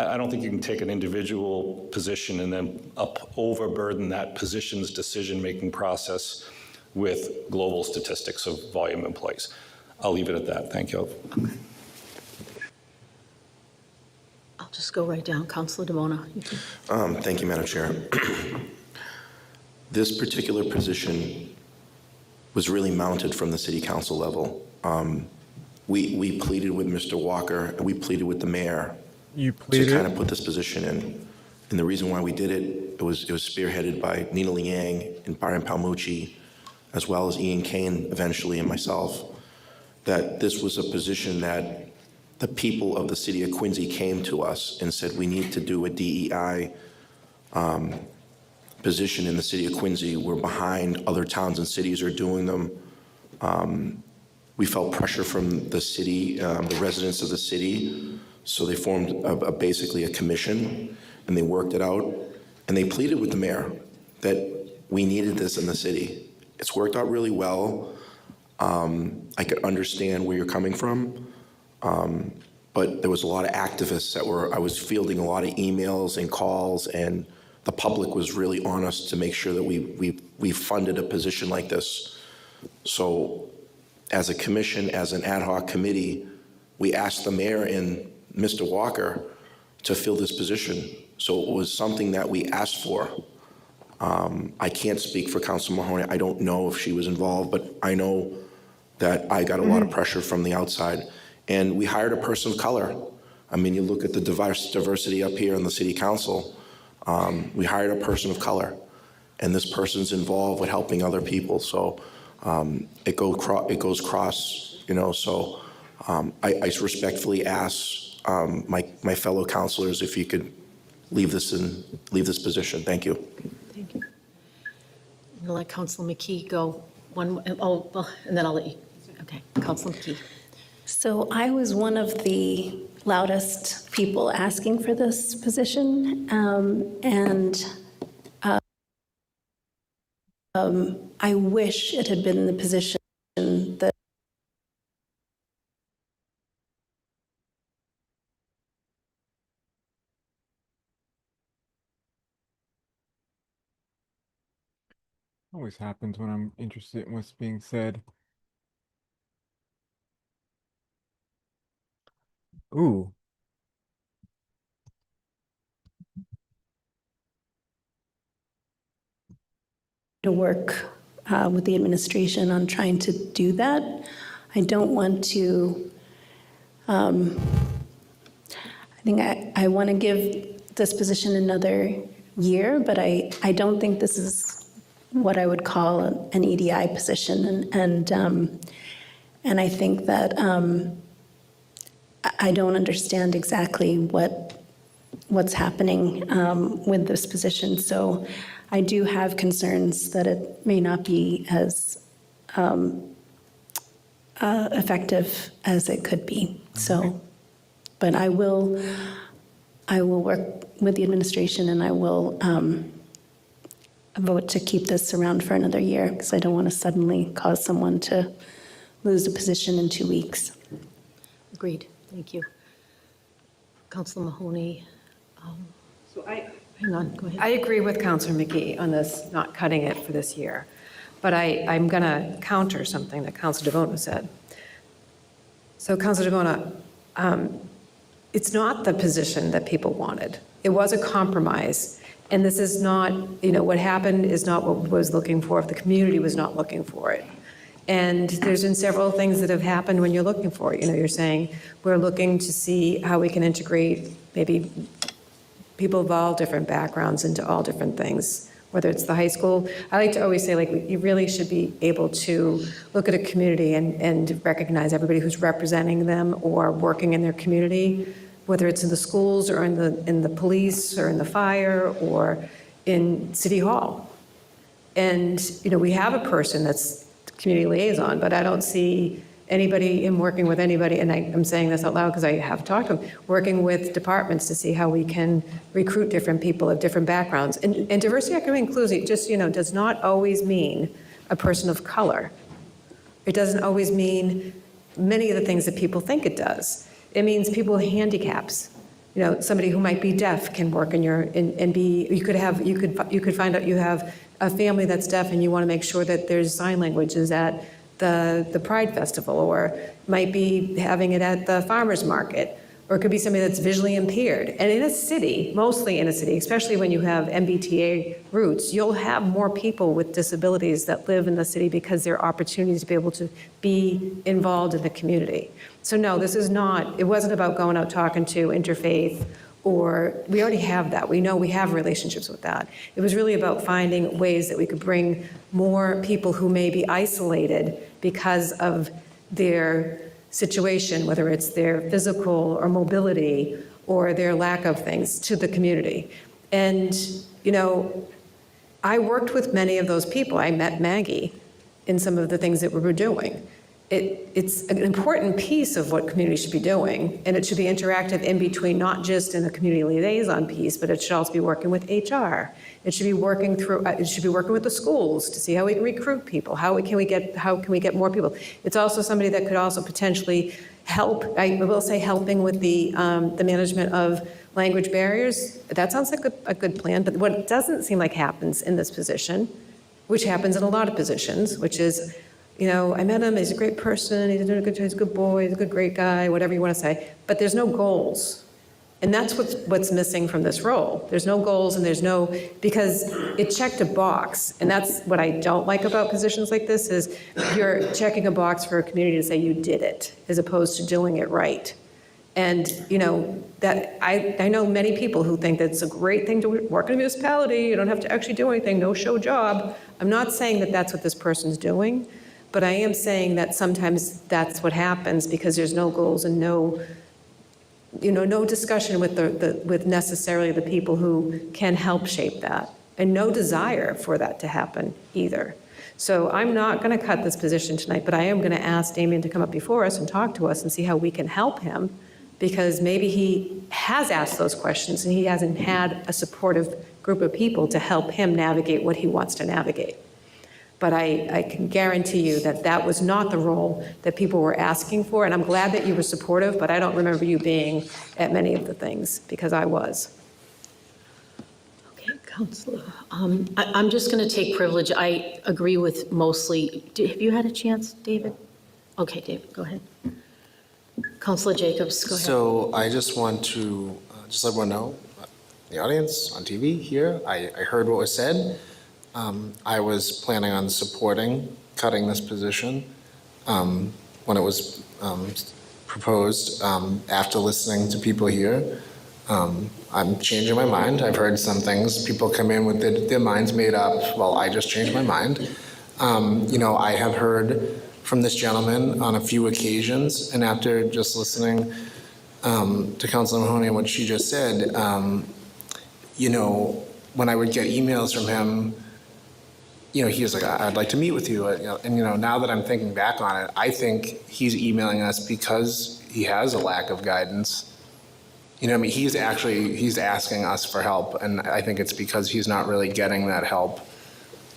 I don't think you can take an individual position and then overburden that position's decision-making process with global statistics of volume employees. I'll leave it at that. Thank you. I'll just go right down. Councilor DeMona. You can- Thank you, Madam Chair. This particular position was really mounted from the city council level. We pleaded with Mr. Walker, and we pleaded with the mayor You to pleaded? kind of put this position in. And the reason why we did it, it was spearheaded by Nina Liang and Byron Palmucci, as well as Ian Kane eventually and myself, that this was a position that the people of the city of Quincy came to us and said, we need to do a DEI position in the city of Quincy. We're behind, other towns and cities are doing them. We felt pressure from the city, the residents of the city, so they formed basically a commission, and they worked it out, and they pleaded with the mayor that we needed this in the city. It's worked out really well. I could understand where you're coming from, but there was a lot of activists that I was fielding a lot of emails and calls, and the public was really on us to make sure that we funded a position like this. So as a commission, as an ad hoc committee, we asked the mayor and Mr. Walker to fill this position. So it was something that we asked for. I can't speak for Councilor Mahoney. I don't know if she was involved, but I know that I got a lot of pressure from the outside. And we hired a person of color. I mean, you look at the diversity up here in the city council. We hired a person of color, and this person's involved with helping other people. So it goes cross, so I respectfully ask my fellow councilors if you could leave this position. Thank you. Thank you. I'm going to let Councilor McKee go one, and then I'll let you. Okay, Councilor McKee. So I was one of the loudest people asking for this position, and I wish it had been the position that Always happens when I'm interested in what's being said. Ooh. to work with the administration on trying to do that. I don't want to, I think I want to give this position another year, but I don't think this is what I would call an EDI position. And I think that I don't understand exactly what's happening with this position. So I do have concerns that it may not be as effective as it could be. So, but I will work with the administration, and I will vote to keep this around for another year, because I don't want to suddenly cause someone to lose a position in 2 weeks. Agreed. Thank you. Councilor Mahoney. Hang on, go ahead. I agree with Councilor McGee on this, not cutting it for this year. But I'm going to counter something that Councilor DeVona said. So Councilor DeVona, it's not the position that people wanted. It was a compromise. And this is not, what happened is not what was looking for if the community was not looking for it. And there's been several things that have happened when you're looking for it. You're saying, we're looking to see how we can integrate maybe people of all different backgrounds into all different things, whether it's the high school. I like to always say, like, you really should be able to look at a community and recognize everybody who's representing them or working in their community, whether it's in the schools or in the police or in the fire or in City Hall. And, you know, we have a person that's community liaison, but I don't see anybody in working with anybody, and I'm saying this out loud because I have talked to them, working with departments to see how we can recruit different people of different backgrounds. And diversity, equity, and inclusion just, you know, does not always mean a person of color. It doesn't always mean many of the things that people think it does. It means people with handicaps. You know, somebody who might be deaf can work in your, and be, you could find out you have a family that's deaf and you want to make sure that there's sign languages at the Pride Festival, or might be having it at the farmer's market, or it could be somebody that's visually impaired. And in a city, mostly in a city, especially when you have MBTA roots, you'll have more people with disabilities that live in the city because there are opportunities to be able to be involved in the community. So no, this is not, it wasn't about going out talking to interfaith, or we already have that. We know we have relationships with that. It was really about finding ways that we could bring more people who may be isolated because of their situation, whether it's their physical or mobility or their lack of things, to the community. And, you know, I worked with many of those people. I met Maggie in some of the things that we were doing. It's an important piece of what community should be doing, and it should be interactive in between, not just in the community liaison piece, but it should also be working with HR. It should be working with the schools to see how we can recruit people, how can we get more people. It's also somebody that could also potentially help, I will say, helping with the management of language barriers. That sounds like a good plan, but what doesn't seem like happens in this position, which happens in a lot of positions, which is, you know, I met him, he's a great person, he's doing a good job, he's a good boy, he's a good, great guy, whatever you want to say, but there's no goals. And that's what's missing from this role. There's no goals, and there's no, because it checked a box, and that's what I don't like about positions like this, is you're checking a box for a community to say you did it, as opposed to doing it right. And, you know, that I know many people who think that it's a great thing to work in a municipality, you don't have to actually do anything, no show job. I'm not saying that that's what this person's doing, but I am saying that sometimes that's what happens because there's no goals and no, you know, no discussion with with necessarily the people who can help shape that, and no desire for that to happen either. So I'm not going to cut this position tonight, but I am going to ask Damien to come up before us and talk to us and see how we can help him, because maybe he has asked those questions and he hasn't had a supportive group of people to help him navigate what he wants to navigate. But I can guarantee you that that was not the role that people were asking for, and I'm glad that you were supportive, but I don't remember you being at many of the things, because I was. Okay, Counselor. I'm just going to take privilege. I agree with mostly. Have you had a chance, David? Okay, David, go ahead. Counselor Jacobs, go ahead. So I just want to just let everyone know, the audience, on TV, here, I heard what was said. I was planning on supporting cutting this position when it was proposed. After listening to people here, I'm changing my mind. I've heard some things. People come in with their minds made up. Well, I just changed my mind. You know, I have heard from this gentleman on a few occasions, and after just listening to Councilor Mahoney and what she just said, you know, when I would get emails from him, you know, he was like, I'd like to meet with you. And, you know, now that I'm thinking back on it, I think he's emailing us because he has a lack of guidance. You know, I mean, he's asking us for help. And I think it's because he's not really getting that help,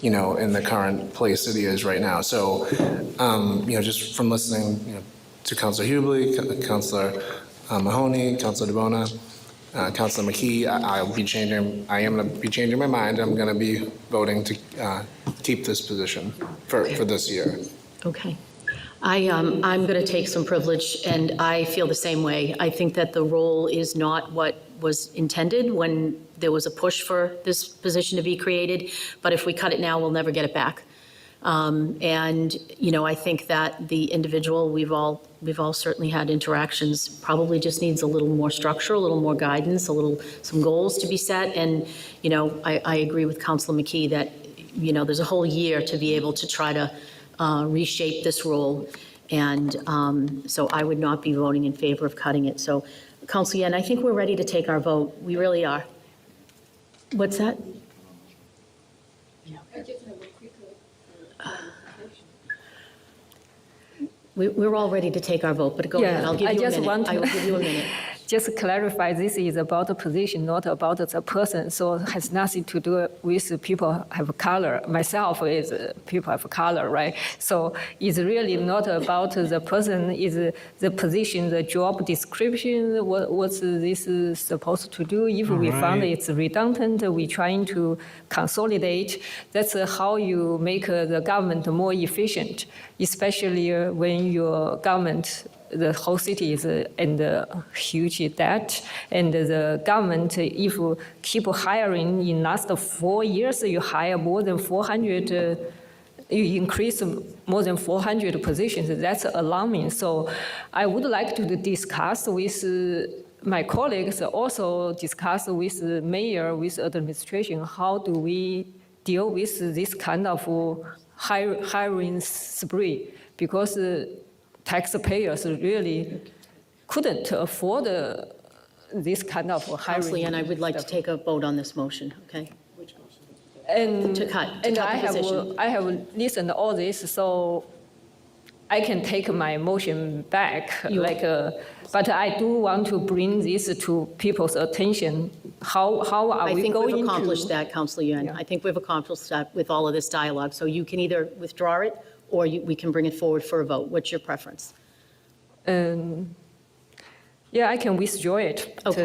you know, in the current place that he is right now. So, you know, just from listening, you know, to Councilor Hubley, Councilor Mahoney, Councilor DeBona, Councilor McKee, I am going to be changing my mind. I'm going to be voting to keep this position for this year. Okay. I'm going to take some privilege, and I feel the same way. I think that the role is not what was intended when there was a push for this position to be created, but if we cut it now, we'll never get it back. And, I think that the individual, we've all certainly had interactions, probably just needs a little more structure, a little more guidance, some goals to be set. And, I agree with Councilor McKee that, there's a whole year to be able to try to reshape this role. And so I would not be voting in favor of cutting it. So, Councilor Yen, I think we're ready to take our vote. We really are. What's that? We're all ready to take our vote, but go ahead. I'll give you a minute. I will give you a minute. Just clarify, this is about the position, not about the person. So it has nothing to do with people have color. Myself is people have color, right? So it's really not about the person, is the position, the job description, what's this supposed to do. If we found it's redundant, we're trying to consolidate. That's how you make the government more efficient, especially when your government, the whole city is in the huge debt, and the government, if you keep hiring in last 4 years, you hire more than 400, you increase more than 400 positions. That's alarming. So I would like to discuss with my colleagues, also discuss with the mayor, with administration, how do we deal with this kind of hiring spree? Because taxpayers really couldn't afford this kind of hiring. Councilor Yen, I would like to take a vote on this motion, okay? And, To cut and the position. I have listened to all this, so I can take my motion back. But I do want to bring this to people's attention. How are I we think going we've to? accomplished that, Councilor Yuan. I think we've accomplished that with all of this dialogue. So you can either withdraw it, or we can bring it forward for a vote. What's your preference? Yeah, I can withdraw it, as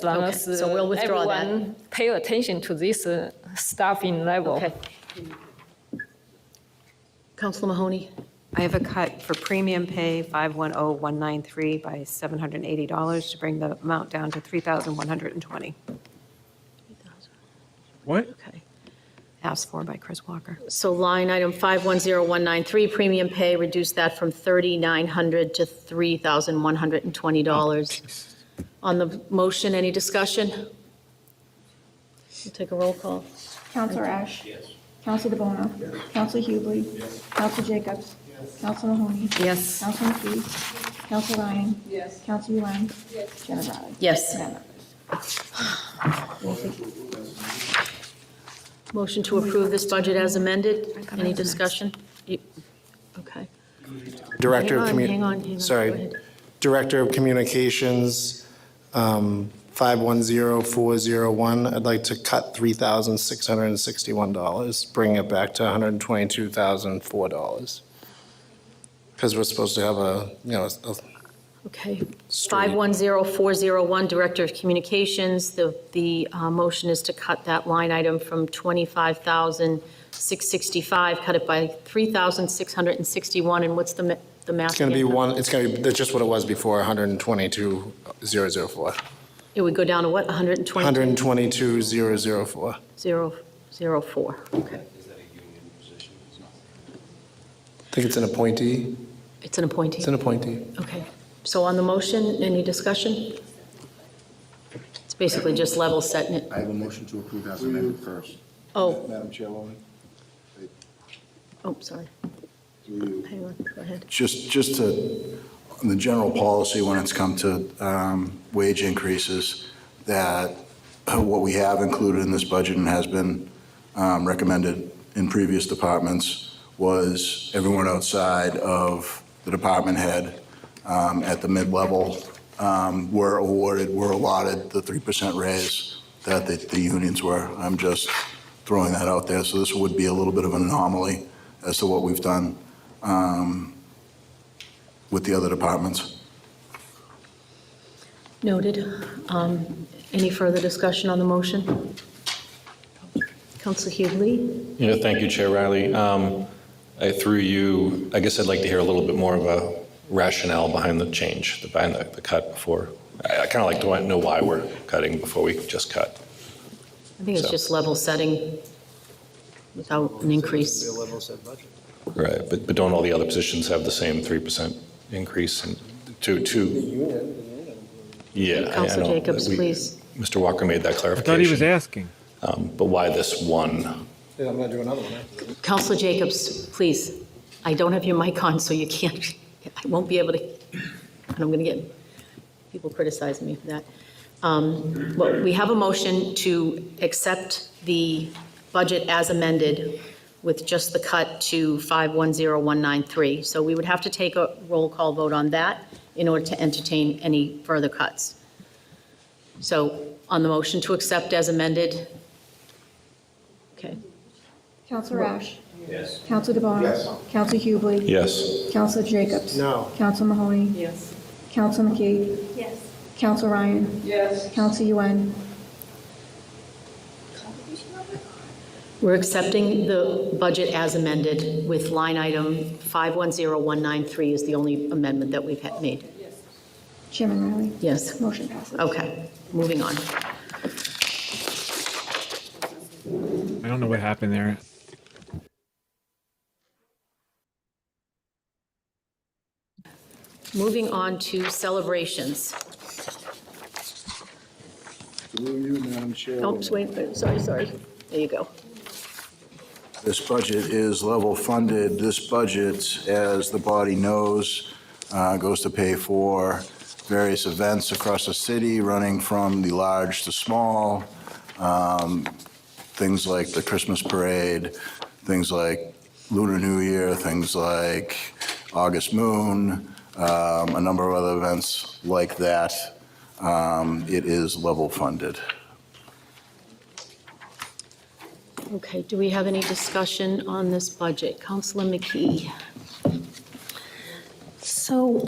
long Okay, as so we'll withdraw that. everyone pay attention to this staffing level. Okay. Councilor Mahoney? I have a cut for premium pay 510193 by $780 to bring the amount down to $3,120. What? Okay. Asked for by Chris Walker. So line item 510193, premium pay, reduce that from $3,900 to $3,120. On the motion, any discussion? We'll take a roll call. Counselor Ash? Yes. Counselor DeBona? Yes. Counselor Hughley? Yes. Counselor Jacobs? Yes. Counselor Mahoney? Yes. Counselor McKee? Counselor Ryan? Yes. Counselor Yuan? Yes. Chairman Riley? Yes. Madam Motion to approve this budget as amended. Any discussion? Okay. Director of Hang on, go Sorry, ahead. Director of Communications, 510401, I'd like to cut $3,661, bring it back to $122,004. Because we're supposed to have a Okay. 510401, Director of Communications. The motion is to cut that line item from $25,665, cut it by $3,661. And what's the math? It's going to be again? it's going to be just what it was before, 122,004. It would go down to what, 120? 122,004. 004, okay. I think it's an appointee. It's an appointee? It's an appointee. Okay. So on the motion, any discussion? It's basically just level setting it. I have a motion to approve as amended first. Oh, Madam Chairwoman? sorry. Hang on, go ahead. Just to, on the general policy when it's come to wage increases, that what we have included in this budget and has been recommended in previous departments was everyone outside of the department head at the mid-level were allotted the 3% raise that the unions were. I'm just throwing that out there. So this would be a little bit of an anomaly as to what we've done with the other departments. Noted. Any further discussion on the motion? Councilor Hughley? Yeah, thank you, Chair Riley. Through you, I guess I'd like to hear a little bit more of a rationale behind the change, behind the cut before. I kind of like to know why we're cutting before we just cut. I think it's just level setting. without an increase. Be a level set budget. Right, but don't all the other positions have the same 3% increase? And yeah. Counselor I know. Jacobs, please. Mr. Walker made that I clarification. thought he was asking. But why this one? Yeah, I'm gonna do another one. Huh? Counselor Jacobs, please. I don't have your mic on, so you can't, I won't be able to, and I'm going to get people criticizing me for that. Well, we have a motion to accept the budget as amended with just the cut to 510193. So we would have to take a roll call vote on that in order to entertain any further cuts. So on the motion to accept as amended, okay. Counselor Ash. Yes. Counselor DeBona. Yes. Counselor Hughley. Yes. Counselor Jacobs. No. Counselor Mahoney. Yes. Counselor McKee. Yes. Counselor Ryan. Yes. Counselor Yuen. We're accepting the budget as amended with line item 510193 is the only amendment that we've made. Chairman Riley. Yes. Motion passes. Okay, moving on. I don't know what happened there. Moving on to celebrations. Through you, Madam Chair. Oops, wait, sorry. There you go. This budget is level funded. This budget, as the body knows, goes to pay for various events across the city, running from the large to small. Things like the Christmas parade, things like Lunar New Year, things like August Moon, a number of other events like that. It is level funded. Okay, do we have any discussion on this budget? Councilor McKee. So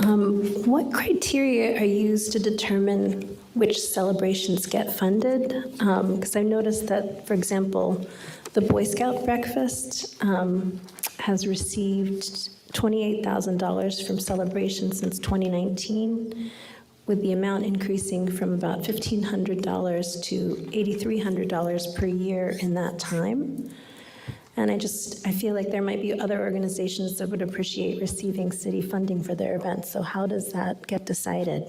what criteria are used to determine which celebrations get funded? Because I noticed that, for example, the Boy Scout breakfast has received $28,000 from Celebration since 2019, with the amount increasing from about $1,500 to $8,300 per year in that time. And I feel like there might be other organizations that would appreciate receiving city funding for their events. So how does that get decided?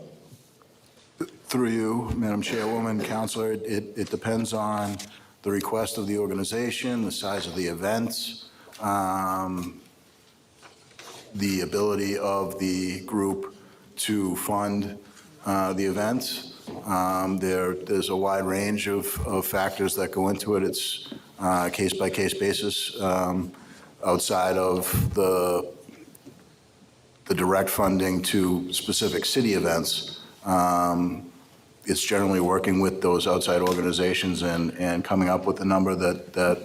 Through you, Madam Chairwoman, Counselor, it depends on the request of the organization, the size of the events, the ability of the group to fund the events. There's a wide range of factors that go into it. It's case-by-case basis. Outside of the direct funding to specific city events, it's generally working with those outside organizations and coming up with a number that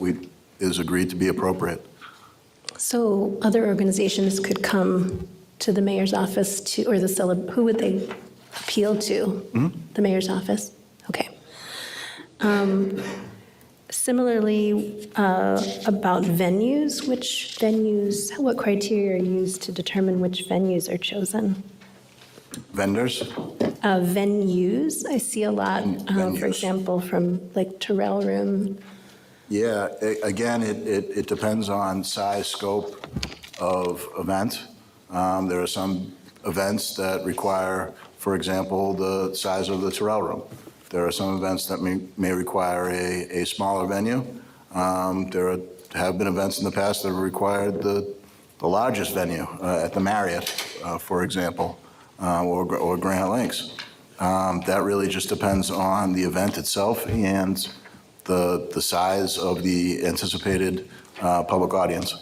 is agreed to be appropriate. So other organizations could come to the mayor's office or who would they appeal to? Mm-hmm. The mayor's office? Okay. Similarly, about venues, what criteria are used to determine which venues are chosen? Vendors? Venues, I see a lot, for Venues. example, from like Terrell Room. Yeah, again, it depends on size, scope of event. There are some events that require, for example, the size of the Terrell Room. There are some events that may require a smaller venue. There have been events in the past that have required the largest venue at the Marriott, for example, or Granite Links. That really just depends on the event itself and the size of the anticipated public audience.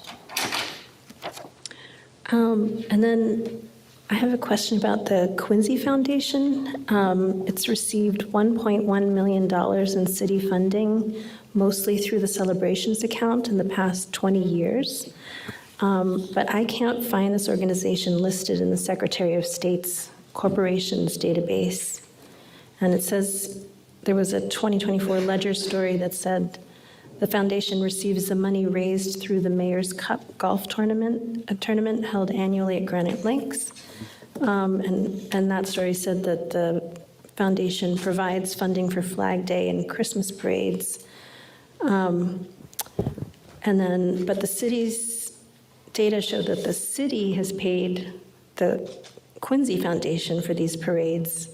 And then I have a question about the Quincy Foundation. It's received $1.1 million in city funding, mostly through the celebrations account in the past 20 years. But I can't find this organization listed in the Secretary of State's corporations database. And it says there was a 2024 Ledger story that said the foundation receives the money raised through the Mayor's Cup golf tournament, a tournament held annually at Granite Links. And that story said that the foundation provides funding for Flag Day and Christmas parades. And then, but the city's data show that the city has paid the Quincy Foundation for these parades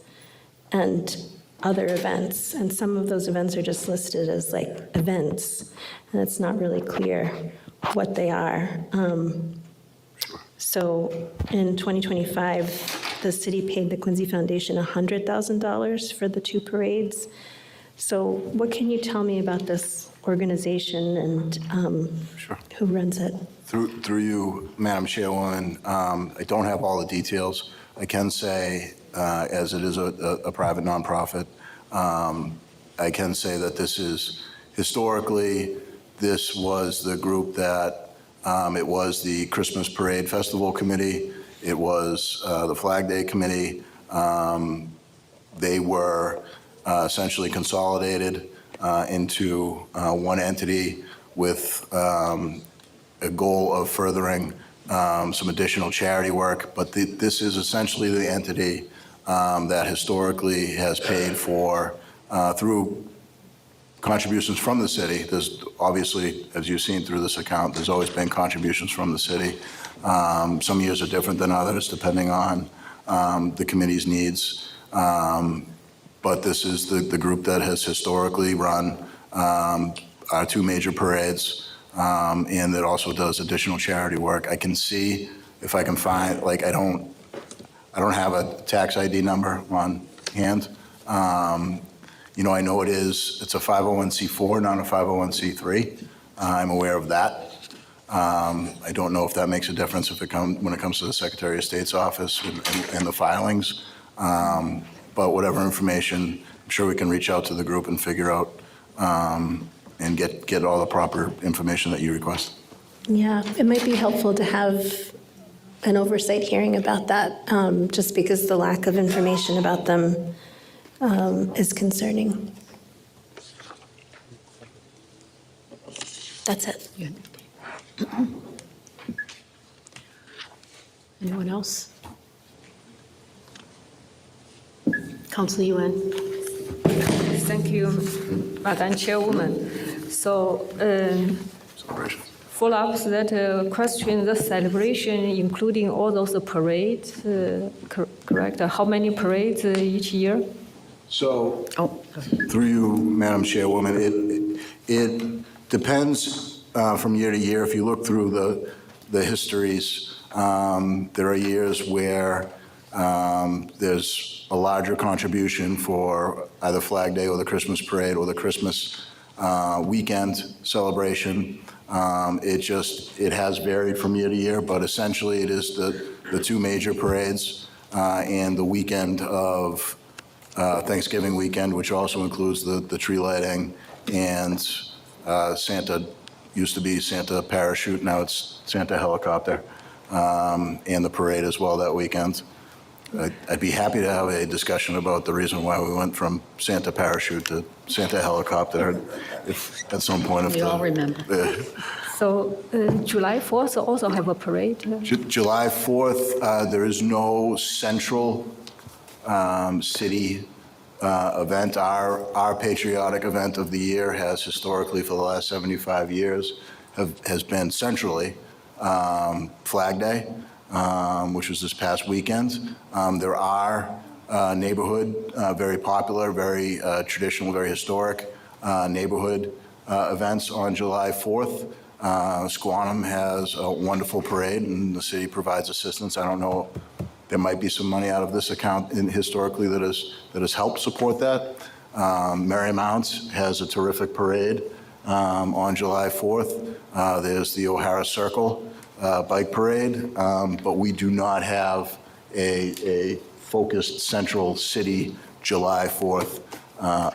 and other events, and some of those events are just listed as like events, and it's not really clear what they are. So in 2025, the city paid the Quincy Foundation $100,000 for the 2 parades. So what can you tell me about this organization and who runs it? Through you, Madam Chairwoman, I don't have all the details. I can say, as it is a private nonprofit, I can say that this is, historically, this was the group that, it was the Christmas Parade Festival Committee, it was the Flag Day Committee. They were essentially consolidated into one entity with a goal of furthering some additional charity work, but this is essentially the entity that historically has paid for, through contributions from the city. There's obviously, as you've seen through this account, there's always been contributions from the city. Some years are different than others, depending on the committee's needs. But this is the group that has historically run our 2 major parades, and that also does additional charity work. I can see if I can find, like, I don't have a tax ID number on hand. You know, I know it's a 501c4, not a 501c3. I'm aware of that. I don't know if that makes a difference when it comes to the Secretary of State's office and the filings. But whatever information, I'm sure we can reach out to the group and figure out and get all the proper information that you request. Yeah, it might be helpful to have an oversight hearing about that, just because the lack of information about them is concerning. That's it. Anyone else? Councilor Yuan. Thank you, Madam Chairwoman. So, follow up to that question, the celebration, including all those parades, correct? How many parades each year? So, through you, Madam Chairwoman, it depends from year to year. If you look through the histories, there are years where there's a larger contribution for either Flag Day or the Christmas Parade or the Christmas weekend celebration. It has varied from year to year, but essentially it is the 2 major parades and the weekend of Thanksgiving weekend, which also includes the tree lighting and Santa, used to be Santa Parachute, now it's Santa Helicopter, and the parade as well that weekend. I'd be happy to have a discussion about the reason why we went from Santa Parachute to Santa Helicopter, if at some point. We all remember. So July 4th also have a parade? July 4th, there is no central city event. Our patriotic event of the year has historically, for the last 75 years, has been centrally Flag Day, which was this past weekend. There are neighborhood, very popular, very traditional, very historic neighborhood events on July 4th. Squantum has a wonderful parade, and the city provides assistance. I don't know, there might be some money out of this account historically that has helped support that. Marymount has a terrific parade on July 4th. There's the O'Hara Circle bike parade, but we do not have a focused central city July 4th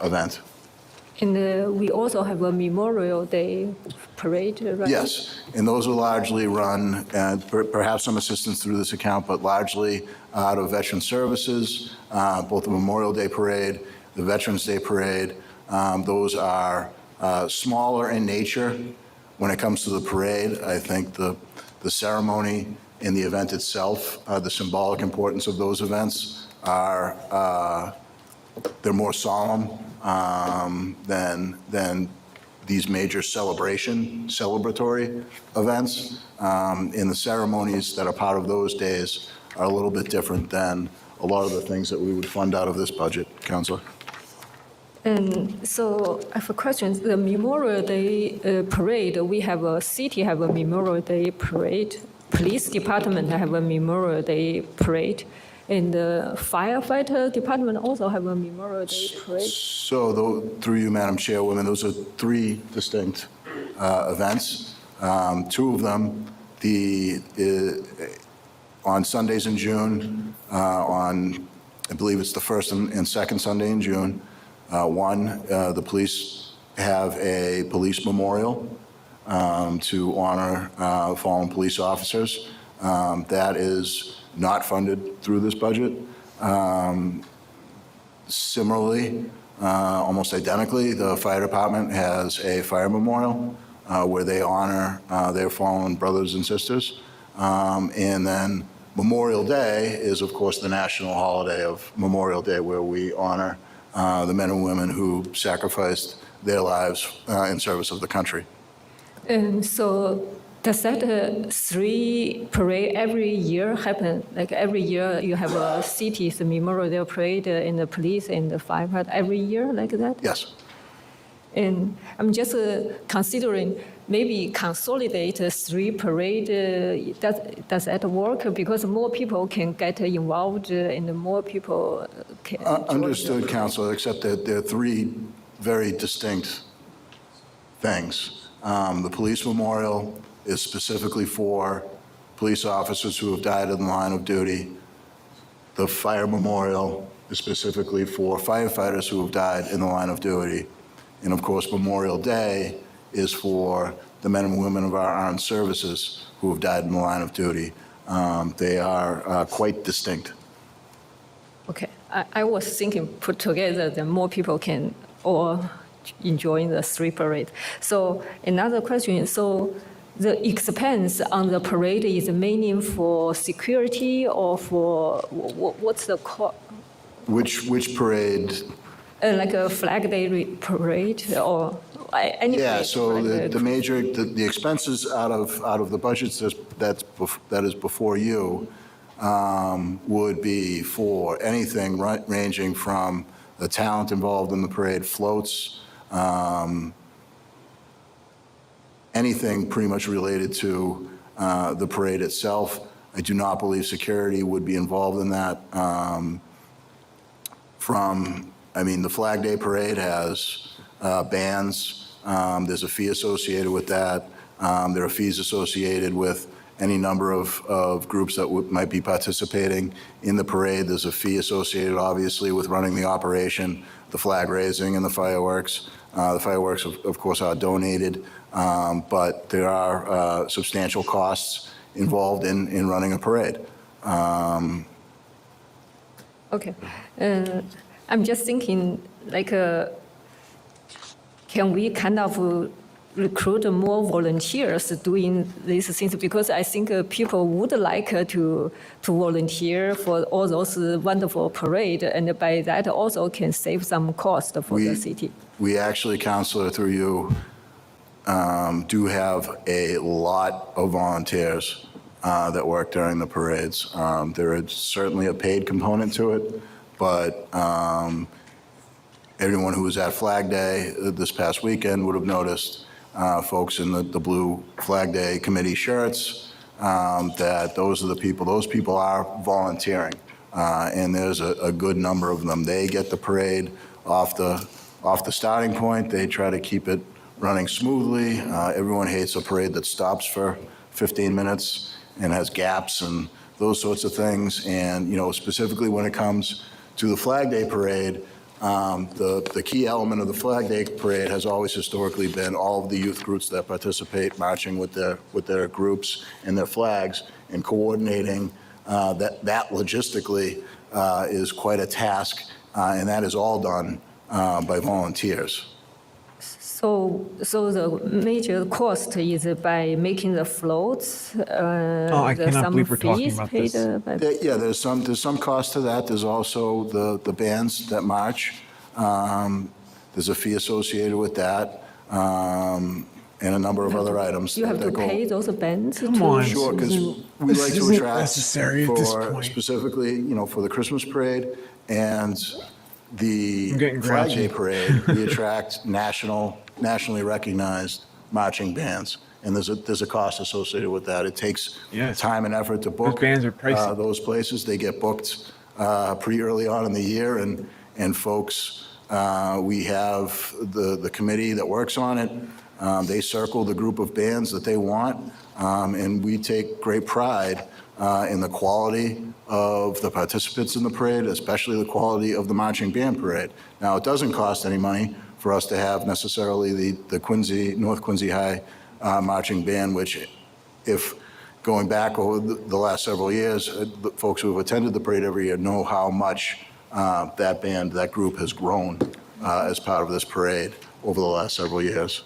event. And we also have a Memorial Day parade, right? Yes, and those are largely run, perhaps some assistance through this account, but largely out of Veteran Services, both the Memorial Day Parade, the Veterans Day Parade. Those are smaller in nature. When it comes to the parade, I think the ceremony and the event itself, the symbolic importance of those events they're more solemn than these major celebratory events. And the ceremonies that are part of those days are a little bit different than a lot of the things that we would fund out of this budget, Councilor. And so I have a question. The Memorial Day parade, we have a city have a Memorial Day parade. Police department have a Memorial Day parade. And the firefighter department also have a Memorial Day parade. So through you, Madam Chairwoman, those are three distinct events. Two of them, on Sundays in June, on, I believe it's the first and second Sunday in June, the police have a police memorial to honor fallen police officers. That is not funded through this budget. Similarly, almost identically, the fire department has a fire memorial where they honor their fallen brothers and sisters. And then Memorial Day is, of course, the national holiday of Memorial Day, where we honor the men and women who sacrificed their lives in service of the country. And so does that three parade every year happen? Like every year you have a city's Memorial Day parade in the police and the firefighter every year like that? Yes. And I'm just considering maybe consolidate three parade. Does that work? Because more people can get involved and more people can. Understood, Councilor, except that there are three very distinct things. The police memorial is specifically for police officers who have died in the line of duty. The fire memorial is specifically for firefighters who have died in the line of duty. And of course, Memorial Day is for the men and women of our armed services who have died in the line of duty. They are quite distinct. Okay, I was thinking put together, then more people can all enjoy the three parade. So another question is, so the expense on the parade is mainly for security or for what's the cost? Which parade? Like a Flag Day parade or any Yeah, parade, so like the expenses out of the budgets that is before you would be for anything ranging from the talent involved in the parade, floats, anything pretty much related to the parade itself. I do not believe security would be involved in that. The Flag Day Parade has bands. There's a fee associated with that. There are fees associated with any number of groups that might be participating in the parade. There's a fee associated, obviously, with running the operation, the flag raising and the fireworks. The fireworks, of course, are donated, but there are substantial costs involved in running a parade. Okay. I'm just thinking, like, can we kind of recruit more volunteers doing these things? Because I think people would like to volunteer for all those wonderful parade, and by that also can save some cost for the city. We actually, Councilor, through you, do have a lot of volunteers that work during the parades. There is certainly a paid component to it, but everyone who was at Flag Day this past weekend would have noticed folks in the blue Flag Day committee shirts, that those people are volunteering. And there's a good number of them. They get the parade off the starting point. They try to keep it running smoothly. Everyone hates a parade that stops for 15 minutes and has gaps and those sorts of things. And, specifically when it comes to the Flag Day Parade, the key element of the Flag Day Parade has always historically been all of the youth groups that participate marching with their groups and their flags, and coordinating that logistically is quite a task, and that is all done by volunteers. So the major cost is by making the floats. I cannot believe we're talking about this. There's some cost to that. There's also the bands that march. There's a fee associated with that. and a number of other items. You have that to go- pay those bands? Come on. Sure, because we This like to isn't attract necessary at this for, point. specifically, for the Christmas parade and the I'm getting Flag grouchy. Day parade, we attract nationally recognized marching bands. And there's a cost associated with that. It takes Yes. time and effort to book. Those bands are pricey. Those places. They get booked pretty early on in the year, and folks, we have the committee that works on it. They circle the group of bands that they want, and we take great pride in the quality of the participants in the parade, especially the quality of the marching band parade. Now, it doesn't cost any money for us to have necessarily the North Quincy High marching band, which, if going back over the last several years, the folks who have attended the parade every year know how much that group has grown as part of this parade over the last several years.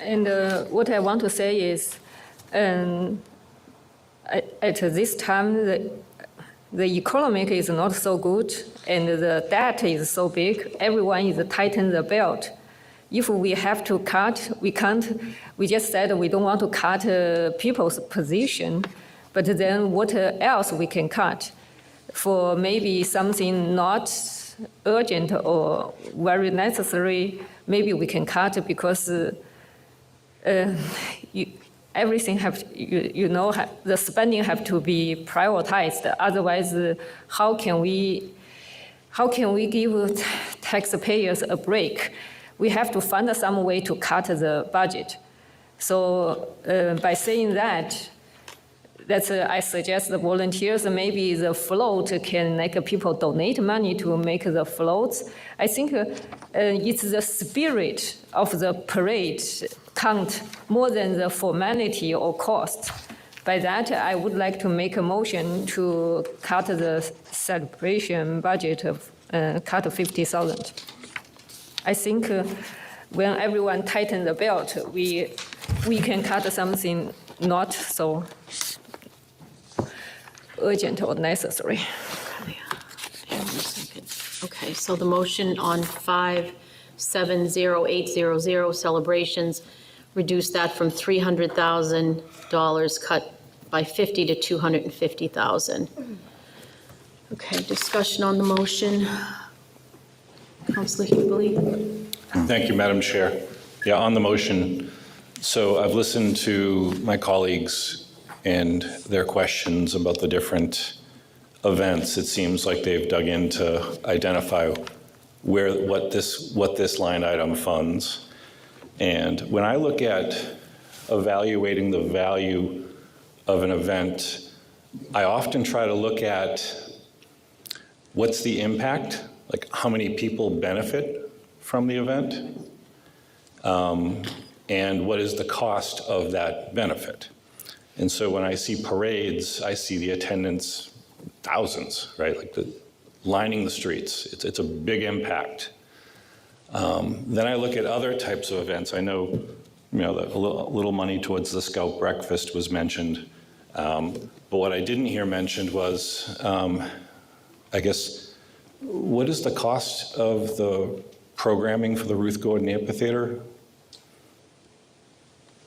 And what I want to say is, at this time, the economy is not so good, and the debt is so big. Everyone is tightening the belt. If we have to cut, we can't. We just said we don't want to cut people's position, but then what else we can cut? For maybe something not urgent or very necessary, maybe we can cut because everything the spending have to be prioritized. Otherwise, how can we give taxpayers a break? We have to find some way to cut the budget. So by saying that, I suggest the volunteers, maybe the float can make people donate money to make the floats. I think it's the spirit of the parade count more than the formality or cost. By that, I would like to make a motion to cut the celebration budget of cut 50,000. I think when everyone tightens the belt, we can cut something not so urgent or necessary. Hang on a second. Okay, so the motion on 570800 celebrations, reduce that from $300,000 cut by 50 to 250,000. Okay, discussion on the motion. Councilor Hubeli. Thank you, Madam Chair. Yeah, on the motion, so I've listened to my colleagues and their questions about the different events. It seems like they've dug in to identify what this line item funds. And when I look at evaluating the value of an event, I often try to look at what's the impact, like how many people benefit from the event, and what is the cost of that benefit. And so when I see parades, I see the attendance, thousands, right? Like lining the streets. It's a big impact. Then I look at other types of events. I know, that a little money towards the Scout Breakfast was mentioned. But what I didn't hear mentioned was, I guess, what is the cost of the programming for the Ruth Gordon Amphitheater?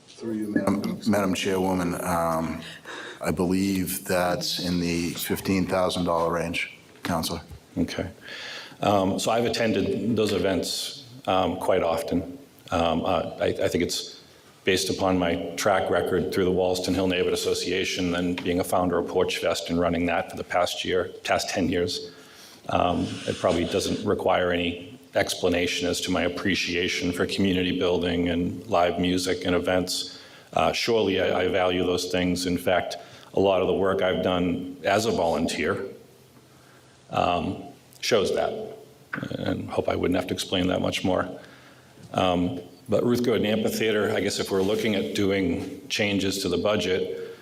Through you, Madam Chairwoman, I believe that's in the $15,000 range, Councilor. Okay. So I've attended those events quite often. I think it's based upon my track record through the Wollaston Hill Neighborhood Association and being a founder of Porch Fest and running that for the past 10 years. It probably doesn't require any explanation as to my appreciation for community building and live music and events. Surely I value those things. In fact, a lot of the work I've done as a volunteer shows that, and hope I wouldn't have to explain that much more. But Ruth Gordon Amphitheater, I guess if we're looking at doing changes to the budget,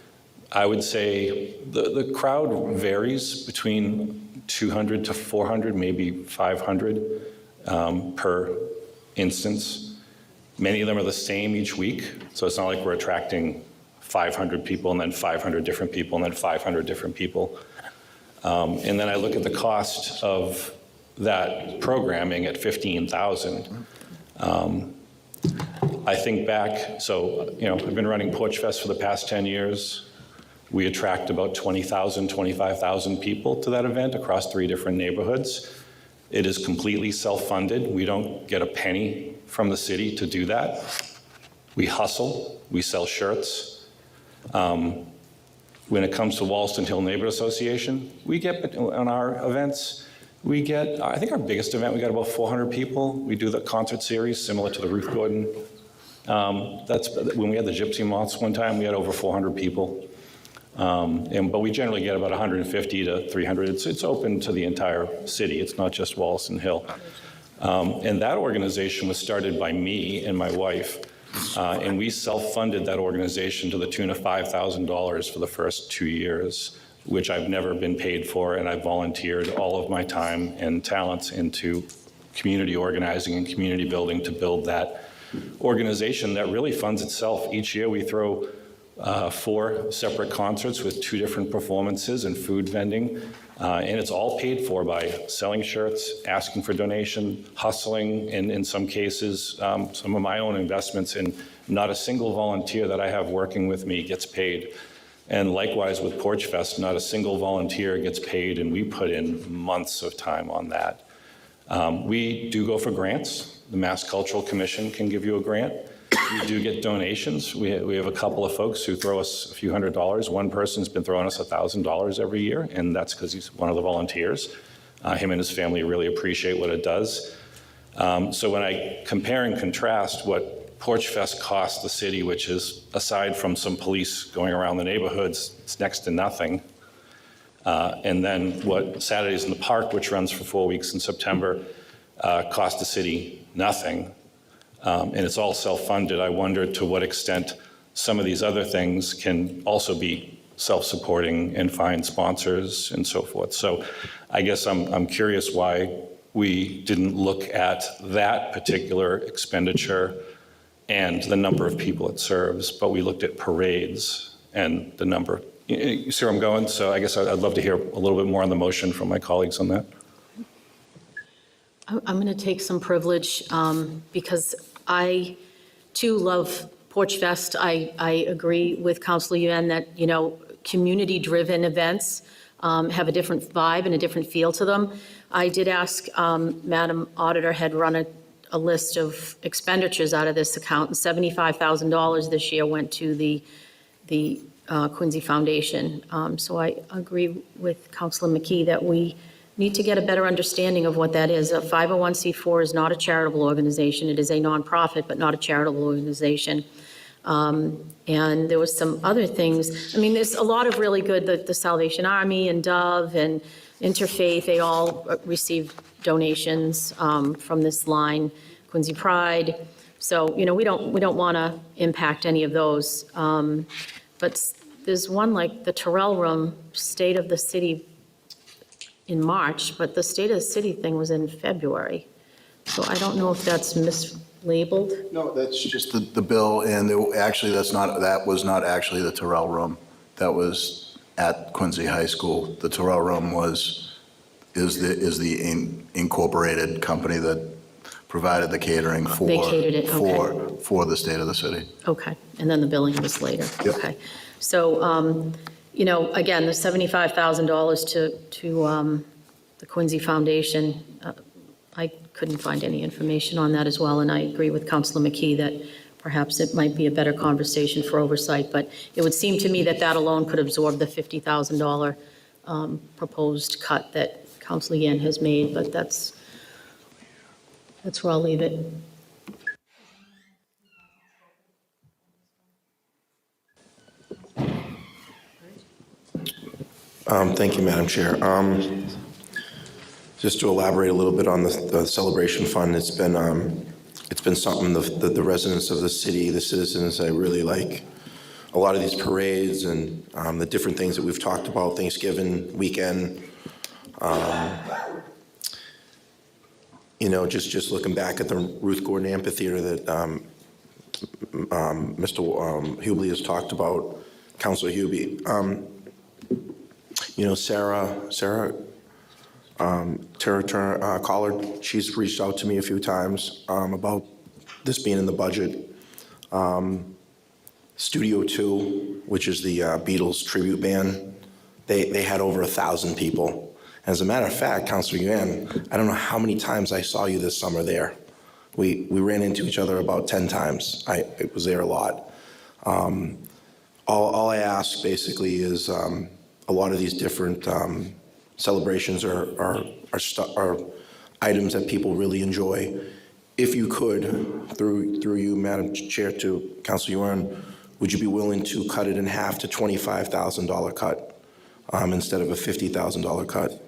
I would say the crowd varies between 200 to 400, maybe 500 per instance. Many of them are the same each week, so it's not like we're attracting 500 people and then 500 different people and then 500 different people. And then I look at the cost of that programming at $15,000. I think back, so, I've been running Porch Fest for the past 10 years. We attract about 20,000, 25,000 people to that event across 3 different neighborhoods. It is completely self-funded. We don't get a penny from the city to do that. We hustle, we sell shirts. When it comes to Wollaston Hill Neighborhood Association, we get, on our events, we get, I think our biggest event, we got about 400 people. We do the concert series similar to the Ruth Gordon. That's when we had the Gypsy Moths one time, we had over 400 people. But we generally get about 150 to 300. It's open to the entire city. It's not just Wollaston Hill. And that organization was started by me and my wife. And we self-funded that organization to the tune of $5,000 for the first 2 years, which I've never been paid for, and I've volunteered all of my time and talents into community organizing and community building to build that organization that really funds itself. Each year we throw 4 separate concerts with 2 different performances and food vending, and it's all paid for by selling shirts, asking for donation, hustling, and in some cases, some of my own investments, and not a single volunteer that I have working with me gets paid. And likewise with Porch Fest, not a single volunteer gets paid, and we put in months of time on that. We do go for grants. The Mass Cultural Commission can give you a grant. We do get donations. We have a couple of folks who throw us a few $100s. One person's been throwing us $1,000 every year, and that's because he's one of the volunteers. Him and his family really appreciate what it does. So when I compare and contrast what Porch Fest costs the city, which is, aside from some police going around the neighborhoods, it's next to nothing. And then what Saturdays in the Park, which runs for 4 weeks in September, cost the city nothing. And it's all self-funded. I wonder to what extent some of these other things can also be self-supporting and find sponsors and so forth. So I guess I'm curious why we didn't look at that particular expenditure and the number of people it serves, but we looked at parades and the number. You see where I'm going? So I guess I'd love to hear a little bit more on the motion from my colleagues on that. I'm going to take some privilege because I, too, love Porch Fest. I agree with Councilor Yuan that, community-driven events have a different vibe and a different feel to them. I did ask Madam Auditor had run a list of expenditures out of this account, and $75,000 this year went to the Quincy Foundation. So I agree with Councilor McKee that we need to get a better understanding of what that is. A 501c4 is not a charitable organization. It is a nonprofit, but not a charitable organization. And there was some other things. I mean, there's a lot of really good, the Salvation Army and Dove and Interfaith, they all received donations from this line, Quincy Pride. So, we don't want to impact any of those. But there's one like the Terrell Room, State of the City in March, but the State of the City thing was in February. So I don't know if that's mislabeled. No, that's just the bill, and actually that was not actually the Terrell Room. That was at Quincy High School. The Terrell Room is the incorporated company that provided the catering for They catered it, okay. for the State of the City. Okay, and then the billing was later. Yep. Okay. So, again, the $75,000 to the Quincy Foundation, I couldn't find any information on that as well, and I agree with Councilor McKee that perhaps it might be a better conversation for oversight, but it would seem to me that that alone could absorb the $50,000 proposed cut that Councilor Yan has made, but that's where I'll leave it. Thank you, Madam Chair. Just to elaborate a little bit on the celebration fund, it's been something the residents of the city, the citizens, I really like. A lot of these parades and the different things that we've talked about, Thanksgiving weekend. Just looking back at the Ruth Gordon Amphitheater that Mr. Hubley has talked about, Councilor Hubie. Sarah Tara Collard, she's reached out to me a few times about this being in the budget. Studio 2, which is the Beatles tribute band, they had over 1,000 people. As a matter of fact, Councilor Yuan, I don't know how many times I saw you this summer there. We ran into each other about 10 times. I was there a lot. All I ask basically is a lot of these different celebrations are items that people really enjoy. If you could, through you, Madam Chair, to Councilor Yuan, would you be willing to cut it in half to $25,000 cut instead of a $50,000 cut?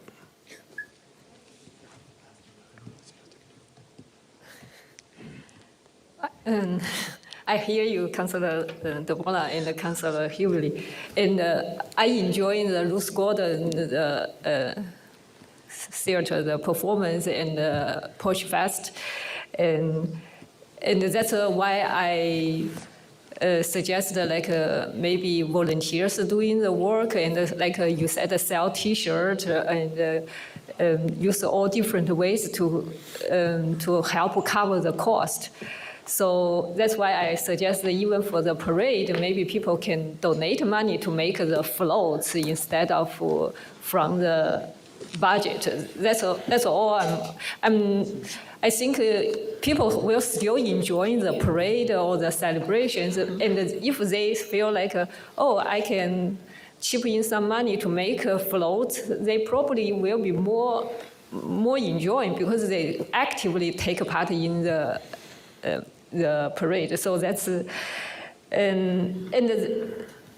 I hear you, Councilor DeBona and Councilor Hughley, and I enjoy the Ruth Gordon theater, the performance and the Porch Fest, and that's why I suggest maybe volunteers doing the work and like you said, sell T-shirt and use all different ways to help cover the cost. So that's why I suggest that even for the parade, maybe people can donate money to make the floats instead of from the budget. That's all. I think people will still enjoy the parade or the celebrations, and if they feel like, oh, I can chip in some money to make a float, they probably will be more enjoying because they actively take part in the parade. So that's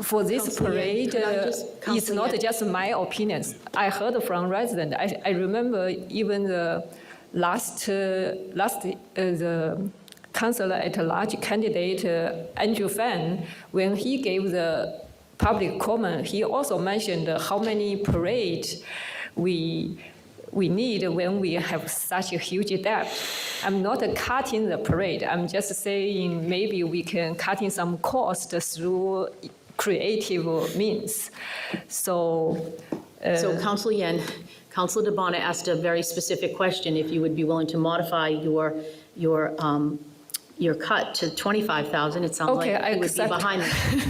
for this parade, it's not just my opinions. I heard from residents. I remember even the last the councilor at large candidate Andrew Fan, when he gave the public comment, he also mentioned how many parades we need when we have such a huge debt. I'm not cutting the parade. I'm just saying maybe we can cut in some cost through creative means. So Councilor Yen, Councilor DeBona asked a very specific question, if you would be willing to modify your cut to 25,000. It sounds okay, like I it would be accept. behind.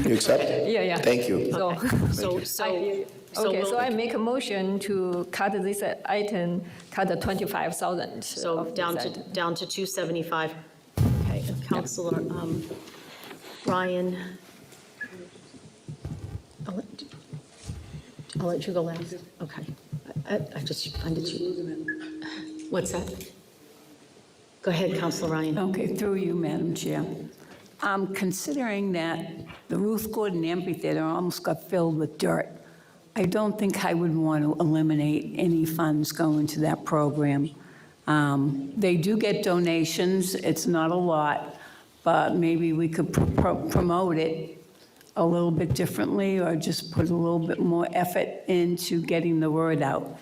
You accept? Yeah. Thank you. So I make a motion to cut this item, cut the 25,000. So down to 275. Okay, Councilor Ryan. I'll let you go last. Okay. I just funded you. What's that? Go ahead, Councilor Ryan. Okay, through you, Madam Chair. Considering that the Ruth Gordon Amphitheater almost got filled with dirt, I don't think I would want to eliminate any funds going to that program. They do get donations. It's not a lot, but maybe we could promote it a little bit differently or just put a little bit more effort into getting the word out.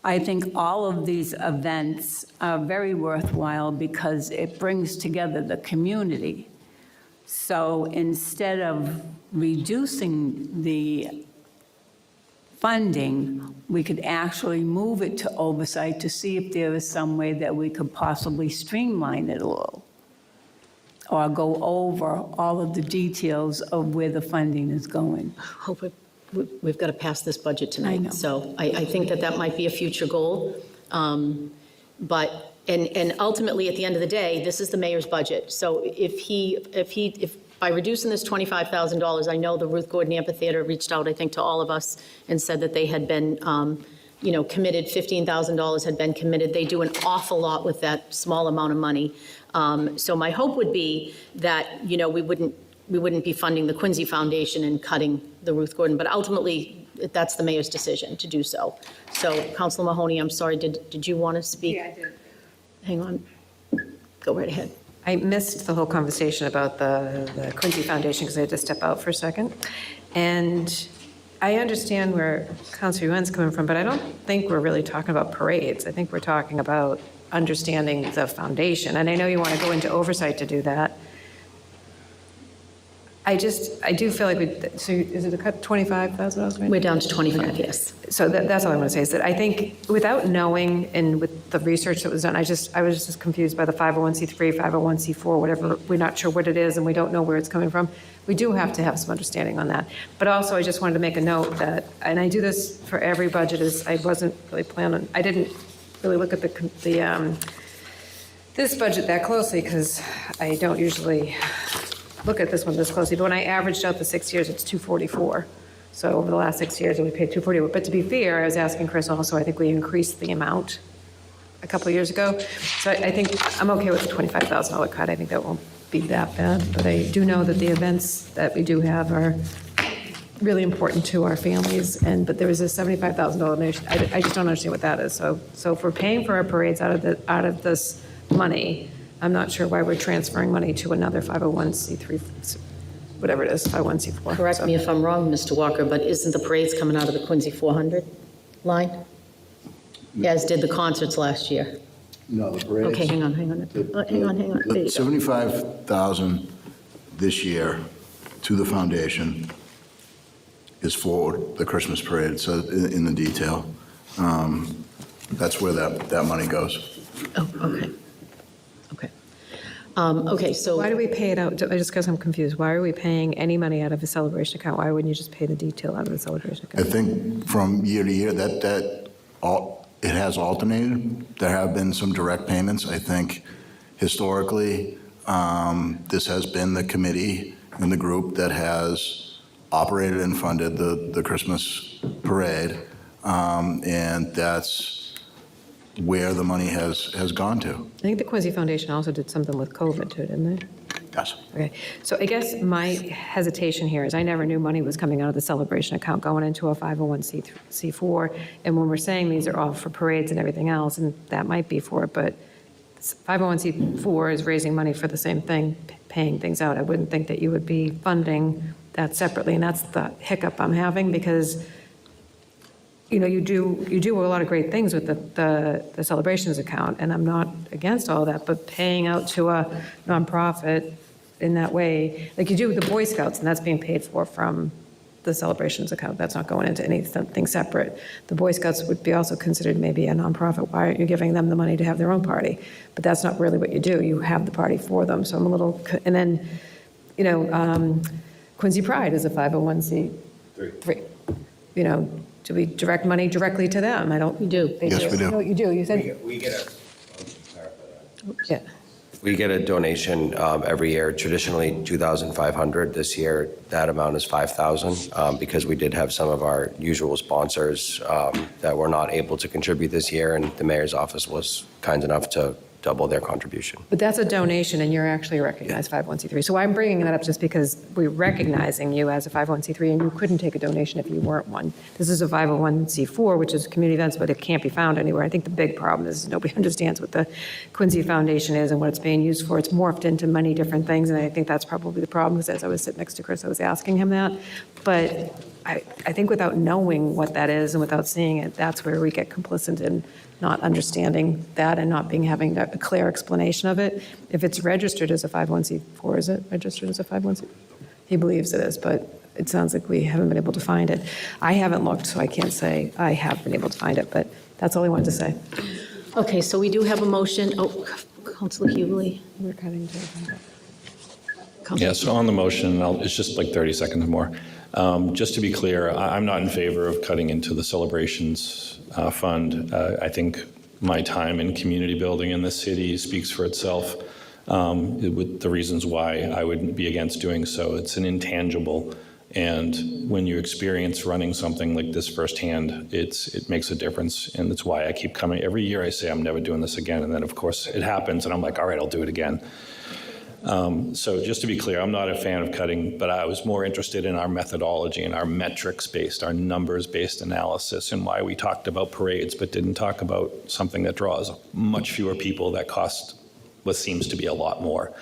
I think all of these events are very worthwhile because it brings together the community. So instead of reducing the funding, we could actually move it to oversight to see if there is some way that we could possibly streamline it a little or go over all of the details of where the funding is going. Hope we've got to pass this budget tonight. I know. So I think that might be a future goal. But ultimately, at the end of the day, this is the mayor's budget. So if by reducing this $25,000, I know the Ruth Gordon Amphitheater reached out, I think, to all of us and said that they had been, committed, $15,000 had been committed. They do an awful lot with that small amount of money. So my hope would be that, we wouldn't be funding the Quincy Foundation and cutting the Ruth Gordon, but ultimately, that's the mayor's decision to do so. So, Councilor Mahoney, I'm sorry, did you want to speak? Yeah, I did. Hang on. Go right ahead. I missed the whole conversation about the Quincy Foundation because I had to step out for a second. And I understand where Councilor Yuen's coming from, but I don't think we're really talking about parades. I think we're talking about understanding the foundation. And I know you want to go into oversight to do that. I do feel like so is it a cut $25,000, right? We're down to 25, yes. So that's all I want to say is that I think without knowing and with the research that was done. I was just confused by the 501c3, 501c4, whatever. We're not sure what it is and we don't know where it's coming from. We do have to have some understanding on that. But also, I just wanted to make a note that, and I do this for every budget, is I wasn't really planning, I didn't really look at this budget that closely because I don't usually look at this one this closely. But when I averaged out the 6 years, it's 244. So over the last 6 years, we paid 240. But to be fair, I was asking Chris also, I think we increased the amount a couple of years ago. So I think I'm okay with the $25,000 cut. I think that won't be that bad. But I do know that the events that we do have are really important to our families. But there was a $75,000 donation. I just don't understand what that is. So if we're paying for our parades out of this money, I'm not sure why we're transferring money to another 501c3, whatever it is, 501c4. Correct me if I'm wrong, Mr. Walker, but isn't the parades coming out of the Quincy 400 line? As did the concerts last year. No, the parades. Okay, hang on. Hang on. There you go. $75,000 this year to the foundation is for the Christmas parade, so in the detail. That's where that money goes. Oh, okay. Okay, so. Why do we pay it out? Just because I'm confused. Why are we paying any money out of a celebration account? Why wouldn't you just pay the detail out of the celebration I account? think from year to year, it has alternated. There have been some direct payments. I think historically, this has been the committee and the group that has operated and funded the Christmas parade, and that's where the money has gone to. I think the Quincy Foundation also did something with COVID too, didn't they? Yes. Okay, so I guess my hesitation here is I never knew money was coming out of the celebration account going into a 501c4. And when we're saying these are all for parades and everything else, and that might be for it, but 501c4 is raising money for the same thing, paying things out. I wouldn't think that you would be funding that separately. And that's the hiccup I'm having because you do a lot of great things with the celebrations account, and I'm not against all that, but paying out to a nonprofit in that way, like you do with the Boy Scouts, and that's being paid for from the celebrations account. That's not going into anything separate. The Boy Scouts would be also considered maybe a nonprofit. Why aren't you giving them the money to have their own party? But that's not really what you do. You have the party for them. So I'm a little, and then, Quincy Pride is a 501c3. Do we direct money directly to them? I don't. We do. Yes, we do. No, you do. You said. We get Yeah. We get a donation every year, traditionally 2,500. This year, that amount is 5,000 because we did have some of our usual sponsors that were not able to contribute this year, and the mayor's office was kind enough to double their contribution. But that's a donation, and you're actually a recognized 501c3. So I'm bringing that up just because we're recognizing you as a 501c3, and you couldn't take a donation if you weren't one. This is a 501c4, which is community events, but it can't be found anywhere. I think the big problem is nobody understands what the Quincy Foundation is and what it's being used for. It's morphed into many different things, and I think that's probably the problem, because as I was sitting next to Chris, I was asking him that. But I think without knowing what that is and without seeing it, that's where we get complicit in not understanding that and not having a clear explanation of it. If it's registered as a 501c4, is it registered as a 501c4? He believes it is, but it sounds like we haven't been able to find it. I haven't looked, so I can't say I have been able to find it, but that's all I wanted to say. Okay, so we do have a motion. Oh, Councilor Hughley. We're cutting to. Yeah, so on the motion, it's just like 30 seconds more. Just to be clear, I'm not in favor of cutting into the celebrations fund. I think my time in community building in this city speaks for itself with the reasons why I would be against doing so. It's an intangible, and when you experience running something like this firsthand, it makes a difference, and that's why I keep coming. Every year I say I'm never doing this again, and then of course it happens, and I'm like, all right, I'll do it again. So just to be clear, I'm not a fan of cutting, but I was more interested in our methodology and our metrics-based, our numbers-based analysis, and why we talked about parades but didn't talk about something that draws much fewer people that cost what seems to be a lot more.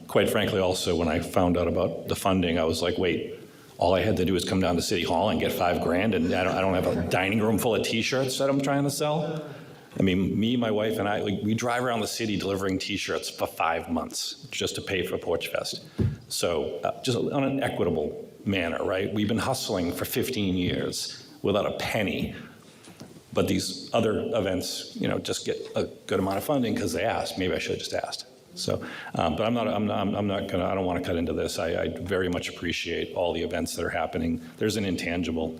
Quite frankly, also, when I found out about the funding, I was like, wait, all I had to do was come down to City Hall and get $5,000, and I don't have a dining room full of T-shirts that I'm trying to sell? I mean, me, my wife, and I, we drive around the city delivering T-shirts for 5 months just to pay for Porch Fest. So just on an equitable manner, right? We've been hustling for 15 years without a penny. But these other events, just get a good amount of funding because they asked. Maybe I should have just asked. So, but I'm not gonna, I don't want to cut into this. I very much appreciate all the events that are happening. There's an intangible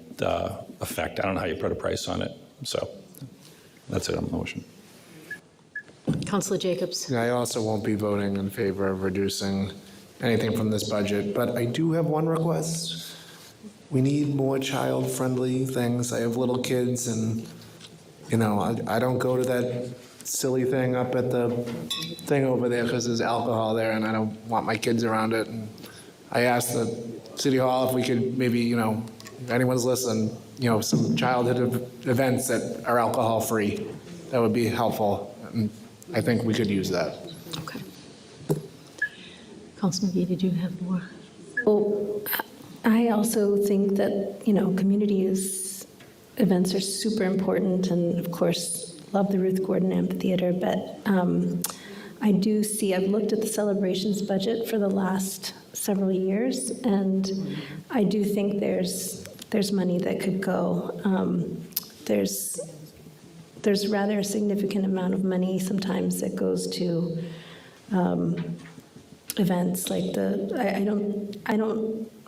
effect. I don't know how you put a price on it. So that's it on the motion. Counselor Jacobs? I also won't be voting in favor of reducing anything from this budget, but I do have one request. We need more child-friendly things. I have little kids, and, I don't go to that silly thing up at the thing over there because there's alcohol there, and I don't want my kids around it. And I asked the City Hall if we could maybe, if anyone's listening, some childhood events that are alcohol-free. That would be helpful, and I think we could use that. Okay. Councilor McGee, did you have more? Well, I also think that, community events are super important, and of course, love the Ruth Gordon Amphitheater, but I do see, I've looked at the celebrations budget for the last several years, and I do think there's money that could go. There's rather a significant amount of money sometimes that goes to events like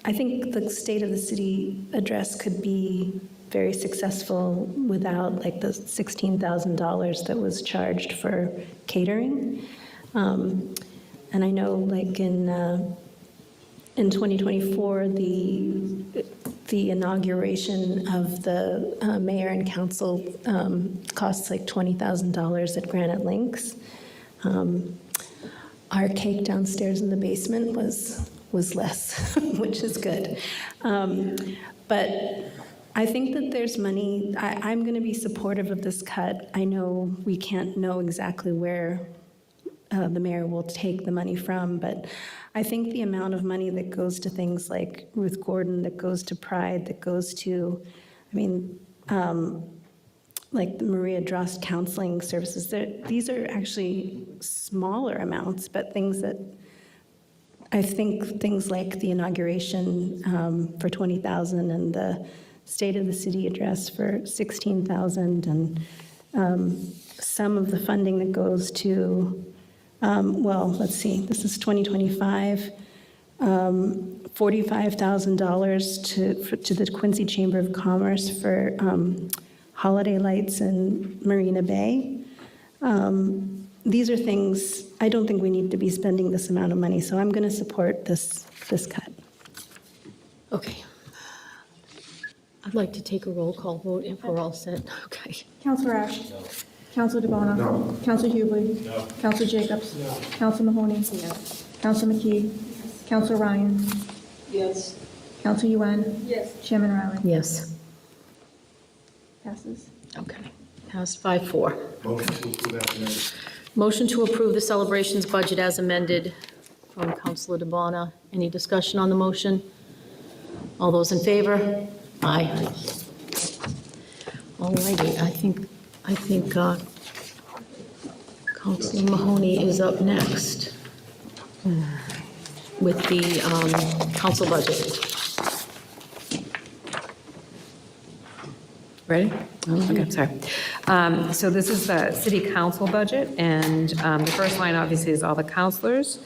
I think the State of the City address could be very successful without like the $16,000 that was charged for catering. And I know like in 2024, the inauguration of the mayor and council costs like $20,000 at Granite Links. Our cake downstairs in the basement was less, which is good. But I think that there's money. I'm going to be supportive of this cut. I know we can't know exactly where the mayor will take the money from, but I think the amount of money that goes to things like Ruth Gordon, that goes to Pride, that goes to, like the Maria Drost counseling services, these are actually smaller amounts, but things that I think things like the inauguration for $20,000 and the State of the City address for $16,000, and some of the funding that goes to, let's see, this is 2025, $45,000 to the Quincy Chamber of Commerce for holiday lights in Marina Bay. These are things, I don't think we need to be spending this amount of money, so I'm going to support this cut. Okay. I'd like to take a roll call vote if we're all set. Okay. Counselor Ash? No. Counselor DeBona? No. Counselor Hughley? No. Counselor Jacobs? No. Counselor Mahoney? Yes. Counselor McKee? Counselor Ryan? Yes. Counselor Yuen? Yes. Chairman Riley? Yes. Passes. Okay. Passed 5-4. Motion to approve as amended. Motion to approve the celebrations budget as amended from Counselor DeBona. Any discussion on the motion? All those in favor? Aye. All righty, I think Counselor Mahoney is up next with the council budget. Ready? Okay, sorry. So this is the city council budget, and the first line obviously is all the councilors.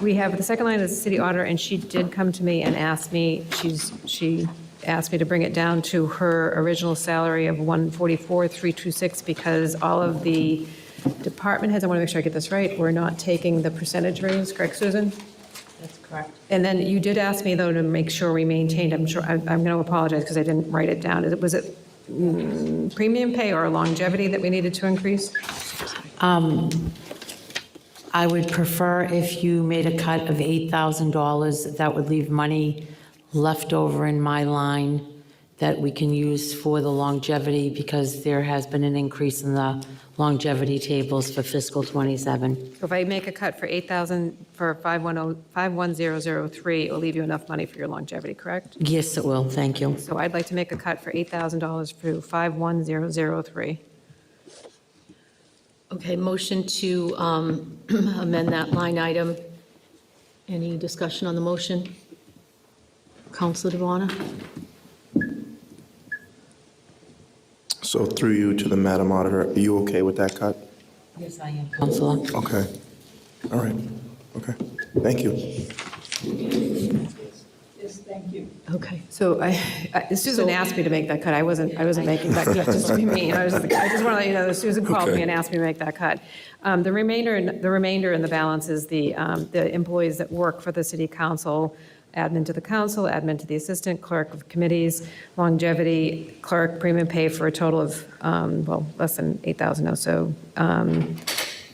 We have, the second line is the city auditor, and she did come to me and asked me, she asked me to bring it down to her original salary of $144,326 because all of the department heads, I want to make sure I get this right, we're not taking the percentage raise, correct, Susan? That's correct. And then you did ask me, though, to make sure we maintained, I'm going to apologize because I didn't write it down. Was it premium pay or longevity that we needed to increase? I would prefer if you made a cut of $8,000, that would leave money left over in my line that we can use for the longevity, because there has been an increase in the longevity tables for fiscal '27. So if I make a cut for 8,000 for 51003, it will leave you enough money for your longevity, correct? Yes, it will, thank you. So I'd like to make a cut for $8,000 for 51003. Okay, motion to amend that line item. Any discussion on the motion? Counselor DeBona? So So through you to the Madam Auditor, are you okay with that cut? Yes, I am, Counselor. Okay. All right. Okay. Thank you. Yes, thank you. Okay, so Susan asked me to make that cut. I wasn't making that cut, just to be mean. I just want to let you know that Susan called me Okay. and asked me to make that cut. The remainder in the balance is the employees that work for the city council, admin to the council, admin to the assistant, clerk of committees, longevity, clerk, premium pay for a total of, less than 8,000 now, so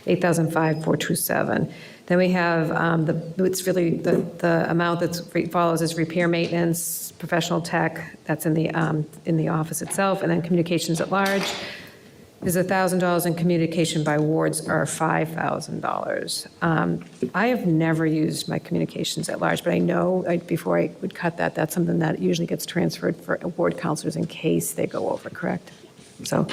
8,527. Then we have it's really the amount that follows is repair, maintenance, professional tech, that's in the office itself, and then communications at large is $1,000, and communication by wards are $5,000. I have never used my communications at large, but I know, before I would cut that, that's something that usually gets transferred for ward counselors in case they go over, correct? So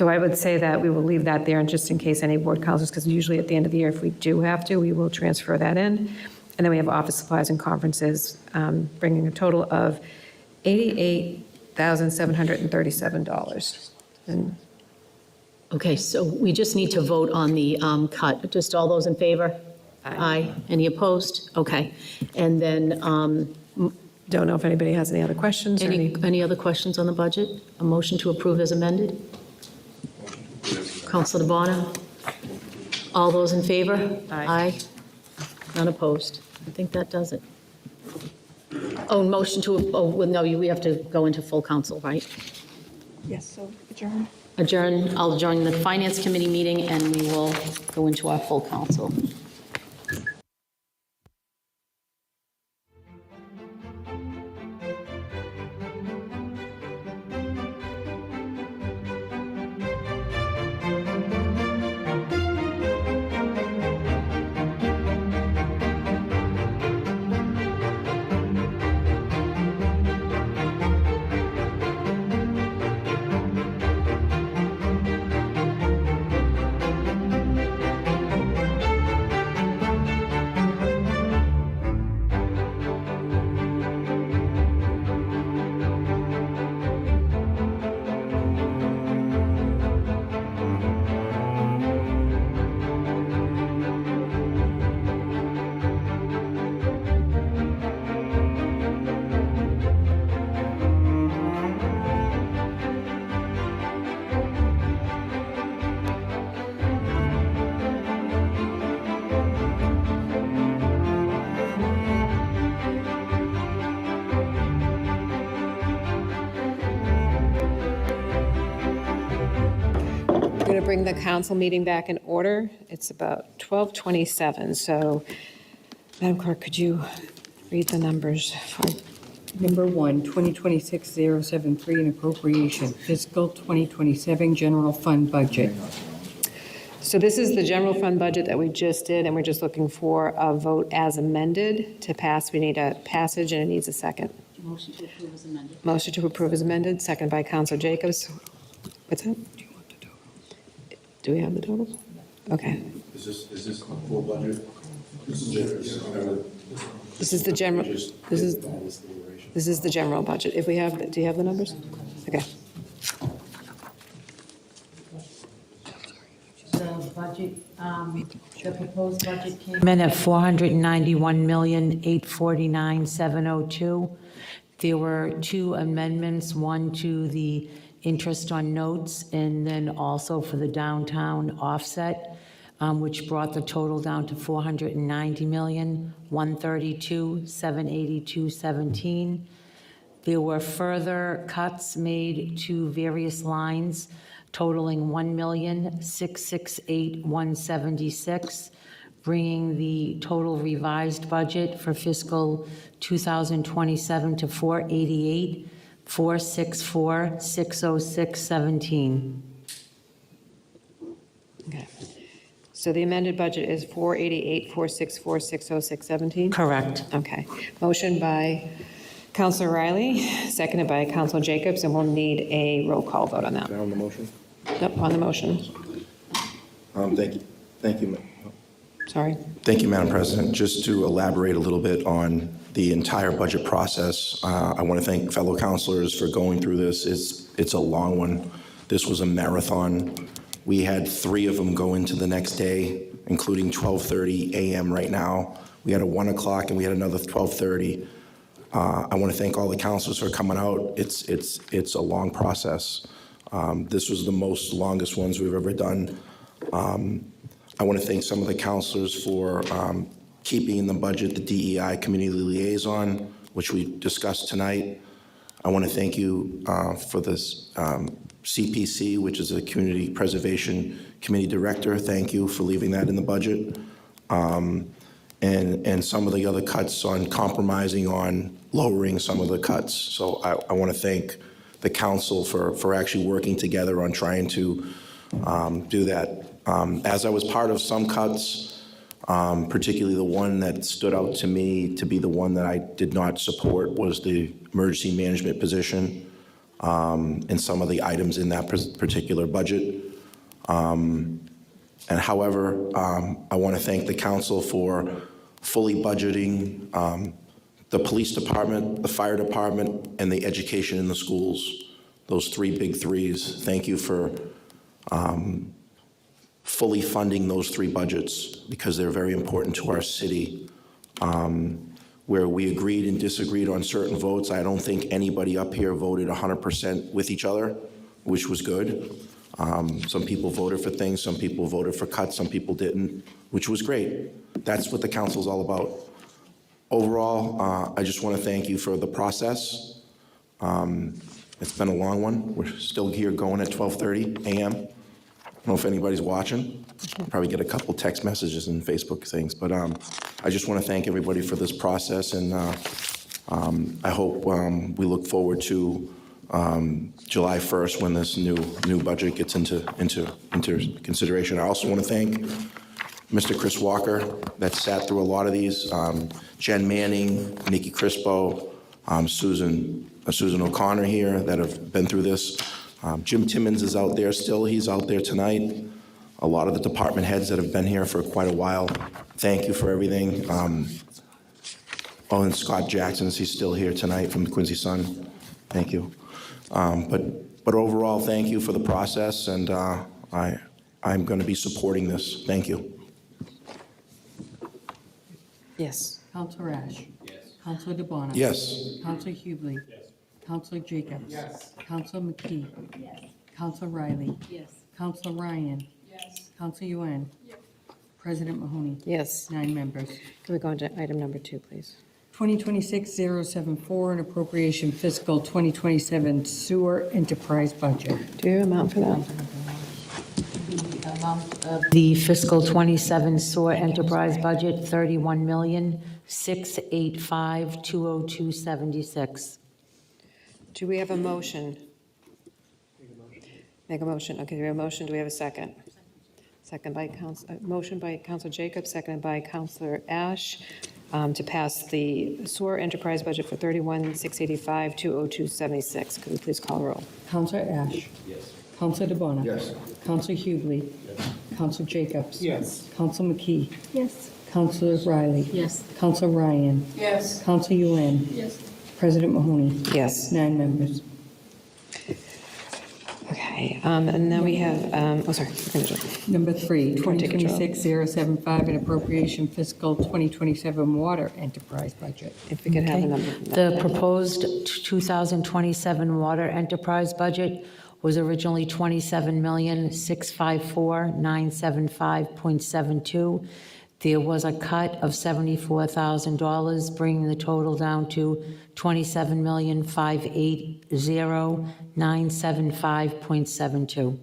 I would say that we will leave that there, and just in case any ward counselors, because usually at the end of the year, if we do have to, we will transfer that in. And then we have office supplies and conferences, bringing a total of $88,737. And Okay, so we just need to vote on the cut. Just all those in favor? Aye. Any opposed? Okay. And then, don't know if anybody has any other questions or any other questions on the budget? A motion to approve as amended? Counselor DeBona? All those in favor? Aye. None opposed. I think that does it. Oh, motion to, no, we have to go into full council, right? Yes, so adjourn. Adjourn, I'll adjourn the Finance Committee meeting, and we will go into our full council. going to bring the council meeting back in order. It's about 12:27, so Madam Clerk, could you read the numbers for Number 1, 2026-073, an appropriation, fiscal 2027 general fund budget. So this is the general fund budget that we just did, and we're just looking for a vote as amended to pass. We need a passage, and it needs a second. Motion to approve as amended. Motion to approve is amended, second by Councilor Jacobs. What's that? Do we have the totals? Okay. Is this a full budget? This is the general, this is the general budget. If we have, do you have the numbers? Okay. The budget, the proposed budget came in at $491,849,702. There were two amendments, one to the interest on notes, and then also for the downtown offset, which brought the total down to $490,132,782.17. There were further cuts made to various lines totaling $1,668,176, bringing the total revised budget for fiscal 2027 to $488,464,606.17. Okay. So the amended budget is $488,464,606.17? Correct. Okay. Motion by Councilor Riley, seconded by Councilor Jacobs, and we'll need a roll call vote on that. On the motion? Nope, on the motion. Thank you. Thank you. Sorry. Thank you, Madam President. Just to elaborate a little bit on the entire budget process, I want to thank fellow councilors for going through this. It's a long one. This was a marathon. We had 3 of them go into the next day, including 12:30 a.m. right now. We had a 1 o'clock and we had another 12:30. I want to thank all the counselors for coming out. It's a long process. This was the longest ones we've ever done. I want to thank some of the counselors for keeping in the budget the DEI Community Liaison, which we discussed tonight. I want to thank you for this CPC, which is a Community Preservation Committee Director. Thank you for leaving that in the budget. And some of the other cuts on compromising on lowering some of the cuts. So I want to thank the council for actually working together on trying to do that. As I was part of some cuts, particularly the one that stood out to me to be the one that I did not support was the emergency management position and some of the items in that particular budget. And however, I want to thank the council for fully budgeting the police department, the fire department, and the education in the schools. Those 3 big threes. Thank you for fully funding those 3 budgets because they're very important to our city. Where we agreed and disagreed on certain votes, I don't think anybody up here voted 100% with each other, which was good. Some people voted for things, some people voted for cuts, some people didn't, which was great. That's what the council's all about. Overall, I just want to thank you for the process. It's been a long one. We're still here going at 12:30 a.m. I don't know if anybody's watching. Probably get a couple text messages and Facebook things, but I just want to thank everybody for this process, and I hope we look forward to July 1st when this new budget gets into consideration. I also want to thank Mr. Chris Walker that sat through a lot of these, Jen Manning, Nikki Crispo, Susan O'Connor here that have been through this. Jim Timmons is out there still. He's out there tonight. A lot of the department heads that have been here for quite a while. Thank you for everything. And Scott Jackson, he's still here tonight from the Quincy Sun. Thank you. But overall, thank you for the process, and I'm going to be supporting this. Thank you. Yes. Counselor Ash. Yes. Counselor DeBona. Yes. Counselor Hughley. Yes. Counselor Jacobs. Yes. Counselor McKee. Yes. Counselor Riley. Yes. Counselor Ryan. Yes. Counselor Yuan. Yes. President Mahoney. Yes. 9 members. Can we go into item number 2, please? 2026-074, an appropriation fiscal 2027 sewer enterprise budget. Do you have an amount for that? The amount of the fiscal 27 sewer enterprise budget, $31,685,202.76. Do we have a motion? Make a motion. Okay, do we have a motion? Do we have a second? Second by motion by Counselor Jacobs, seconded by Counselor Ash, to pass the sewer enterprise budget for $31,685,202.76. Could we please call roll? Counselor Ash. Yes. Counselor DeBona. Yes. Counselor Hughley. Yes. Counselor Jacobs. Yes. Counselor McKee. Yes. Counselor Riley. Yes. Counselor Ryan. Yes. Counselor Yuan. Yes. President Mahoney. Yes. 9 members. Okay, and then we have, sorry. Number 3, Take control. 2026-075, an appropriation fiscal 2027 water enterprise budget. If we could have a number. The proposed 2027 water enterprise budget was originally $27,654,975.72. There was a cut of $74,000, bringing the total down to $27,580,975.72.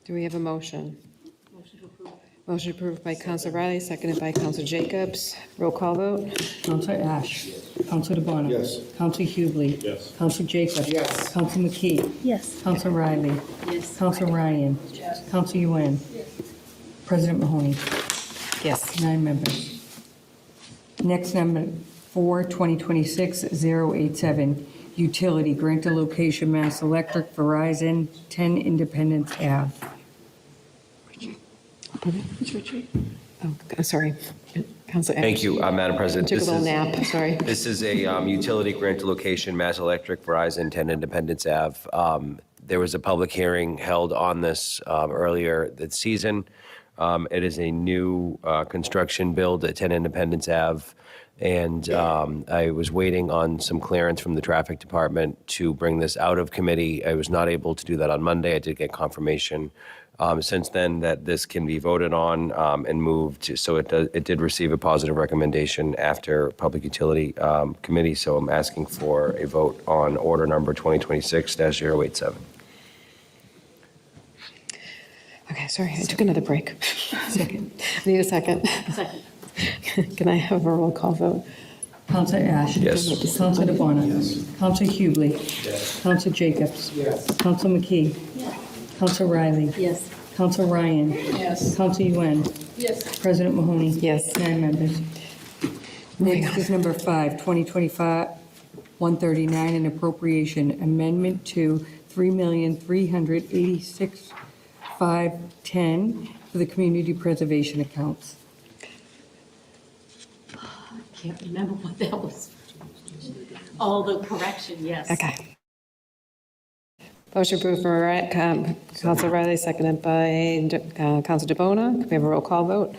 Do we have a motion? Motion approved by Counselor Riley, seconded by Counselor Jacobs. Roll call vote. Counselor Ash. Counselor DeBona. Yes. Counselor Hughley. Yes. Counselor Jacobs. Yes. Counselor McKee. Yes. Counselor Riley. Yes. Counselor Ryan. Yes. Counselor Yuan. President Mahoney. Yes. 9 members. Next, number 4, 2026-087, utility, grant a location, Mass Electric, Verizon, 10 Independence Ave. Oh, sorry. Counselor Ash. Thank you, Madam President. Took a little nap, sorry. This is a utility grant to location, Mass Electric, Verizon, 10 Independence Ave. There was a public hearing held on this earlier this season. It is a new construction build at 10 Independence Ave. And I was waiting on some clearance from the traffic department to bring this out of committee. I was not able to do that on Monday. I did get confirmation since then that this can be voted on and moved. So it did receive a positive recommendation after Public Utility Committee. So I'm asking for a vote on order number 2026-087. Okay, sorry, I took another break. Second. I need a second. Second. Can I have a roll call vote? Counselor Ash. Yes. Counselor DeBona. Yes. Counselor Hughley. Yes. Counselor Jacobs. Yes. Counselor McKee. Yes. Counselor Riley. Yes. Counselor Ryan. Yes. Counselor Yuen. Yes. President Mahoney. Yes. 9 members. Next is number 5, 2025-139, an appropriation amendment to $3,386,510 for the community preservation accounts. Can't remember what that was. Oh, the correction, yes. Okay. Motion approved from Counselor Riley, seconded by Counselor DeBona. Can we have a roll call vote?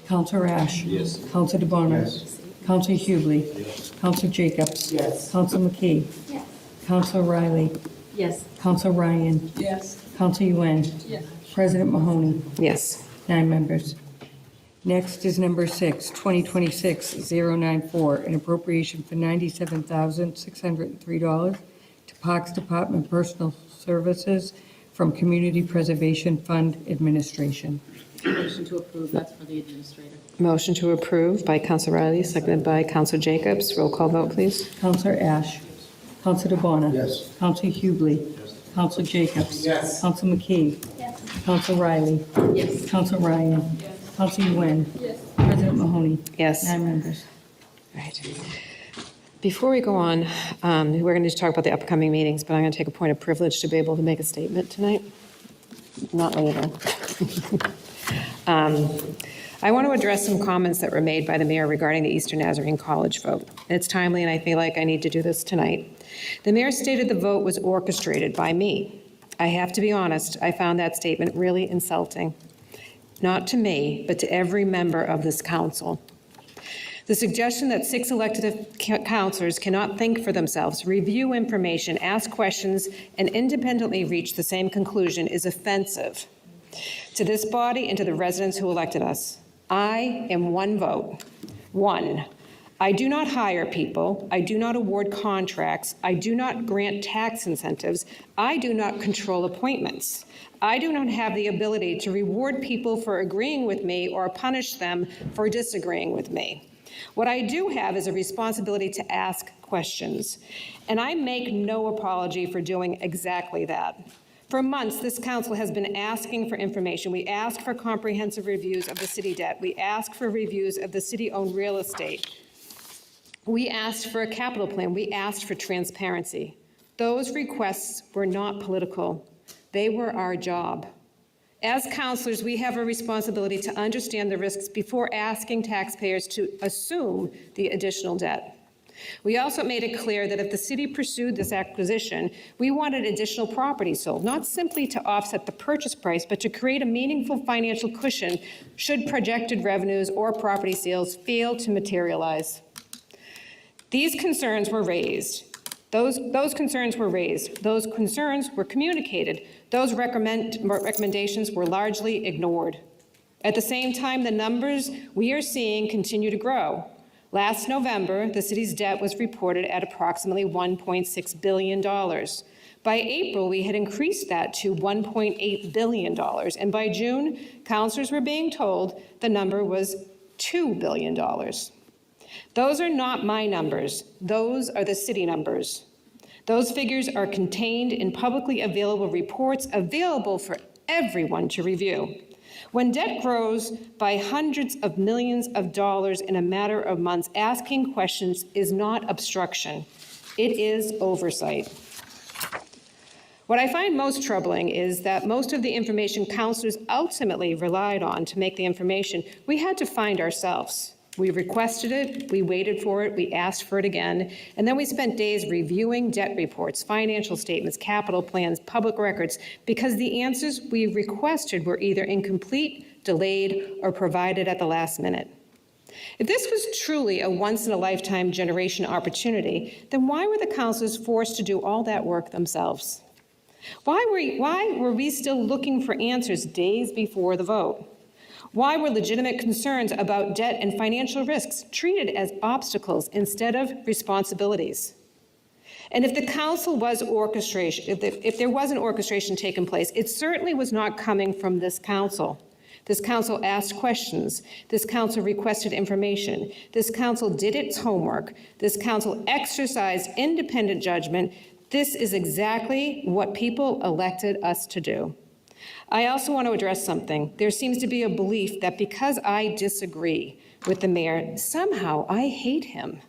Counselor Ash. Yes. Counselor DeBona. Yes. Counselor Hughley. Yes. Counselor Jacobs. Yes. Counselor McKee. Yes. Counselor Riley. Yes. Counselor Ryan. Yes. Counselor Yuen. Yes. President Mahoney. Yes. 9 members. Next is number 6, 2026-094, an appropriation for $97,603 to Parks Department Personal Services from Community Preservation Fund Administration. Motion to approve, that's for the administrator. Motion to approve by Counselor Riley, seconded by Counselor Jacobs. Roll call vote, please. Counselor Ash. Counselor DeBona. Yes. Counselor Hughley. Yes. Counselor Jacobs. Yes. Counselor McKee. Yes. Counselor Riley. Yes. Counselor Ryan. Yes. Counselor Yuen. Yes. President Mahoney. Yes. 9 members. Right. Before we go on, we're going to talk about the upcoming meetings, but I'm going to take a point of privilege to be able to make a statement tonight. Not later. I want to address some comments that were made by the mayor regarding the Eastern Nazarene College vote. It's timely, and I feel like I need to do this tonight. The mayor stated the vote was orchestrated by me. I have to be honest, I found that statement really insulting. Not to me, but to every member of this council. The suggestion that 6 elected councilors cannot think for themselves, review information, ask questions, and independently reach the same conclusion is offensive to this body and to the residents who elected us. I am one vote. One, I do not hire people. I do not award contracts. I do not grant tax incentives. I do not control appointments. I do not have the ability to reward people for agreeing with me or punish them for disagreeing with me. What I do have is a responsibility to ask questions, and I make no apology for doing exactly that. For months, this council has been asking for information. We ask for comprehensive reviews of the city debt. We ask for reviews of the city-owned real estate. We asked for a capital plan. We asked for transparency. Those requests were not political. They were our job. As councilors, we have a responsibility to understand the risks before asking taxpayers to assume the additional debt. We also made it clear that if the city pursued this acquisition, we wanted additional property sold, not simply to offset the purchase price, but to create a meaningful financial cushion should projected revenues or property sales fail to materialize. These concerns were raised. Those concerns were raised. Those concerns were communicated. Those recommendations were largely ignored. At the same time, the numbers we are seeing continue to grow. Last November, the city's debt was reported at approximately $1.6 billion. By April, we had increased that to $1.8 billion. And by June, councilors were being told the number was $2 billion. Those are not my numbers. Those are the city numbers. Those figures are contained in publicly available reports available for everyone to review. When debt grows by hundreds of millions of dollars in a matter of months, asking questions is not obstruction. It is oversight. What I find most troubling is that most of the information councilors ultimately relied on to make the information, we had to find ourselves. We requested it, we waited for it, we asked for it again, and then we spent days reviewing debt reports, financial statements, capital plans, public records, because the answers we requested were either incomplete, delayed, or provided at the last minute. If this was truly a once-in-a-lifetime generation opportunity, then why were the counselors forced to do all that work themselves? Why were we still looking for answers days before the vote? Why were legitimate concerns about debt and financial risks treated as obstacles instead of responsibilities? And if the council was orchestration, if there was an orchestration taking place, it certainly was not coming from this council. This council asked questions. This council requested information. This council did its homework. This council exercised independent judgment. This is exactly what people elected us to do. I also want to address something. There seems to be a belief that because I disagree with the mayor, somehow I hate him.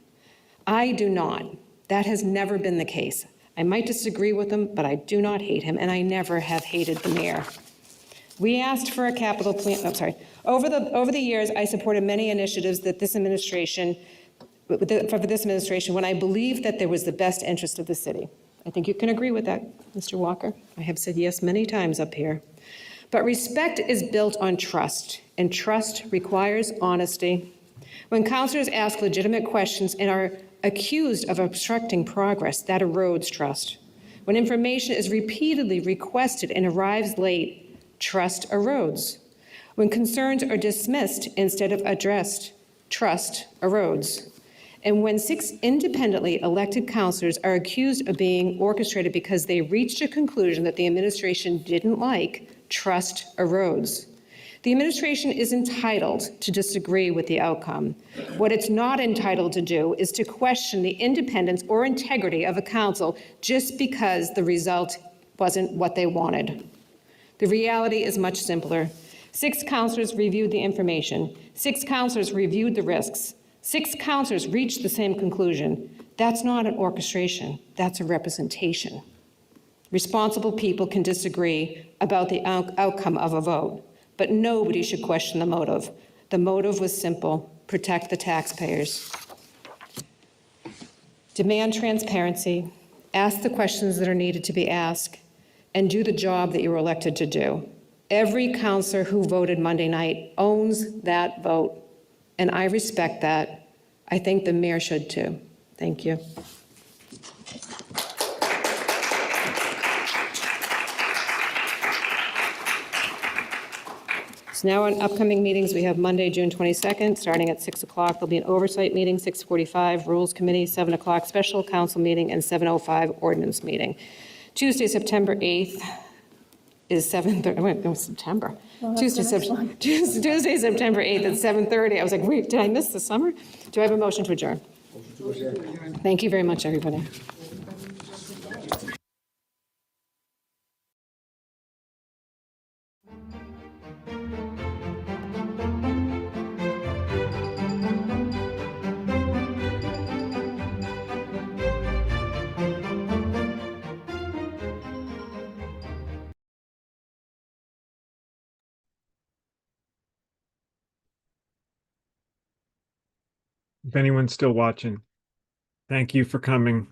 I do not. That has never been the case. I might disagree with him, but I do not hate him, and I never have hated the mayor. We asked for a capital plan, Over the years, I supported many initiatives that this administration, for this administration, when I believed that there was the best interest of the city. I think you can agree with that, Mr. Walker. I have said yes many times up here. But respect is built on trust, and trust requires honesty. When counselors ask legitimate questions and are accused of obstructing progress, that erodes trust. When information is repeatedly requested and arrives late, trust erodes. When concerns are dismissed instead of addressed, trust erodes. And when 6 independently elected counselors are accused of being orchestrated because they reached a conclusion that the administration didn't like, trust erodes. The administration is entitled to disagree with the outcome. What it's not entitled to do is to question the independence or integrity of a council just because the result wasn't what they wanted. The reality is much simpler. 6 counselors reviewed the information. 6 counselors reviewed the risks. 6 counselors reached the same conclusion. That's not an orchestration, that's a representation. Responsible people can disagree about the outcome of a vote, but nobody should question the motive. The motive was simple: protect the taxpayers. Demand transparency, ask the questions that are needed to be asked, and do the job that you were elected to do. Every counselor who voted Monday night owns that vote. And I respect that. I think the mayor should too. Thank you. So now on upcoming meetings, we have Monday, June 22nd, starting at 6 o'clock. There'll be an oversight meeting, 6:45, Rules Committee, 7 o'clock, special council meeting, and 7:05 ordinance meeting. Tuesday, September 8th is 7:30. Wait, no, September. Tuesday, September 8th at 7:30. I was like, wait, did I miss the summer? Do I have a motion to adjourn? Thank you very much, everybody. If anyone's still watching, thank you for coming.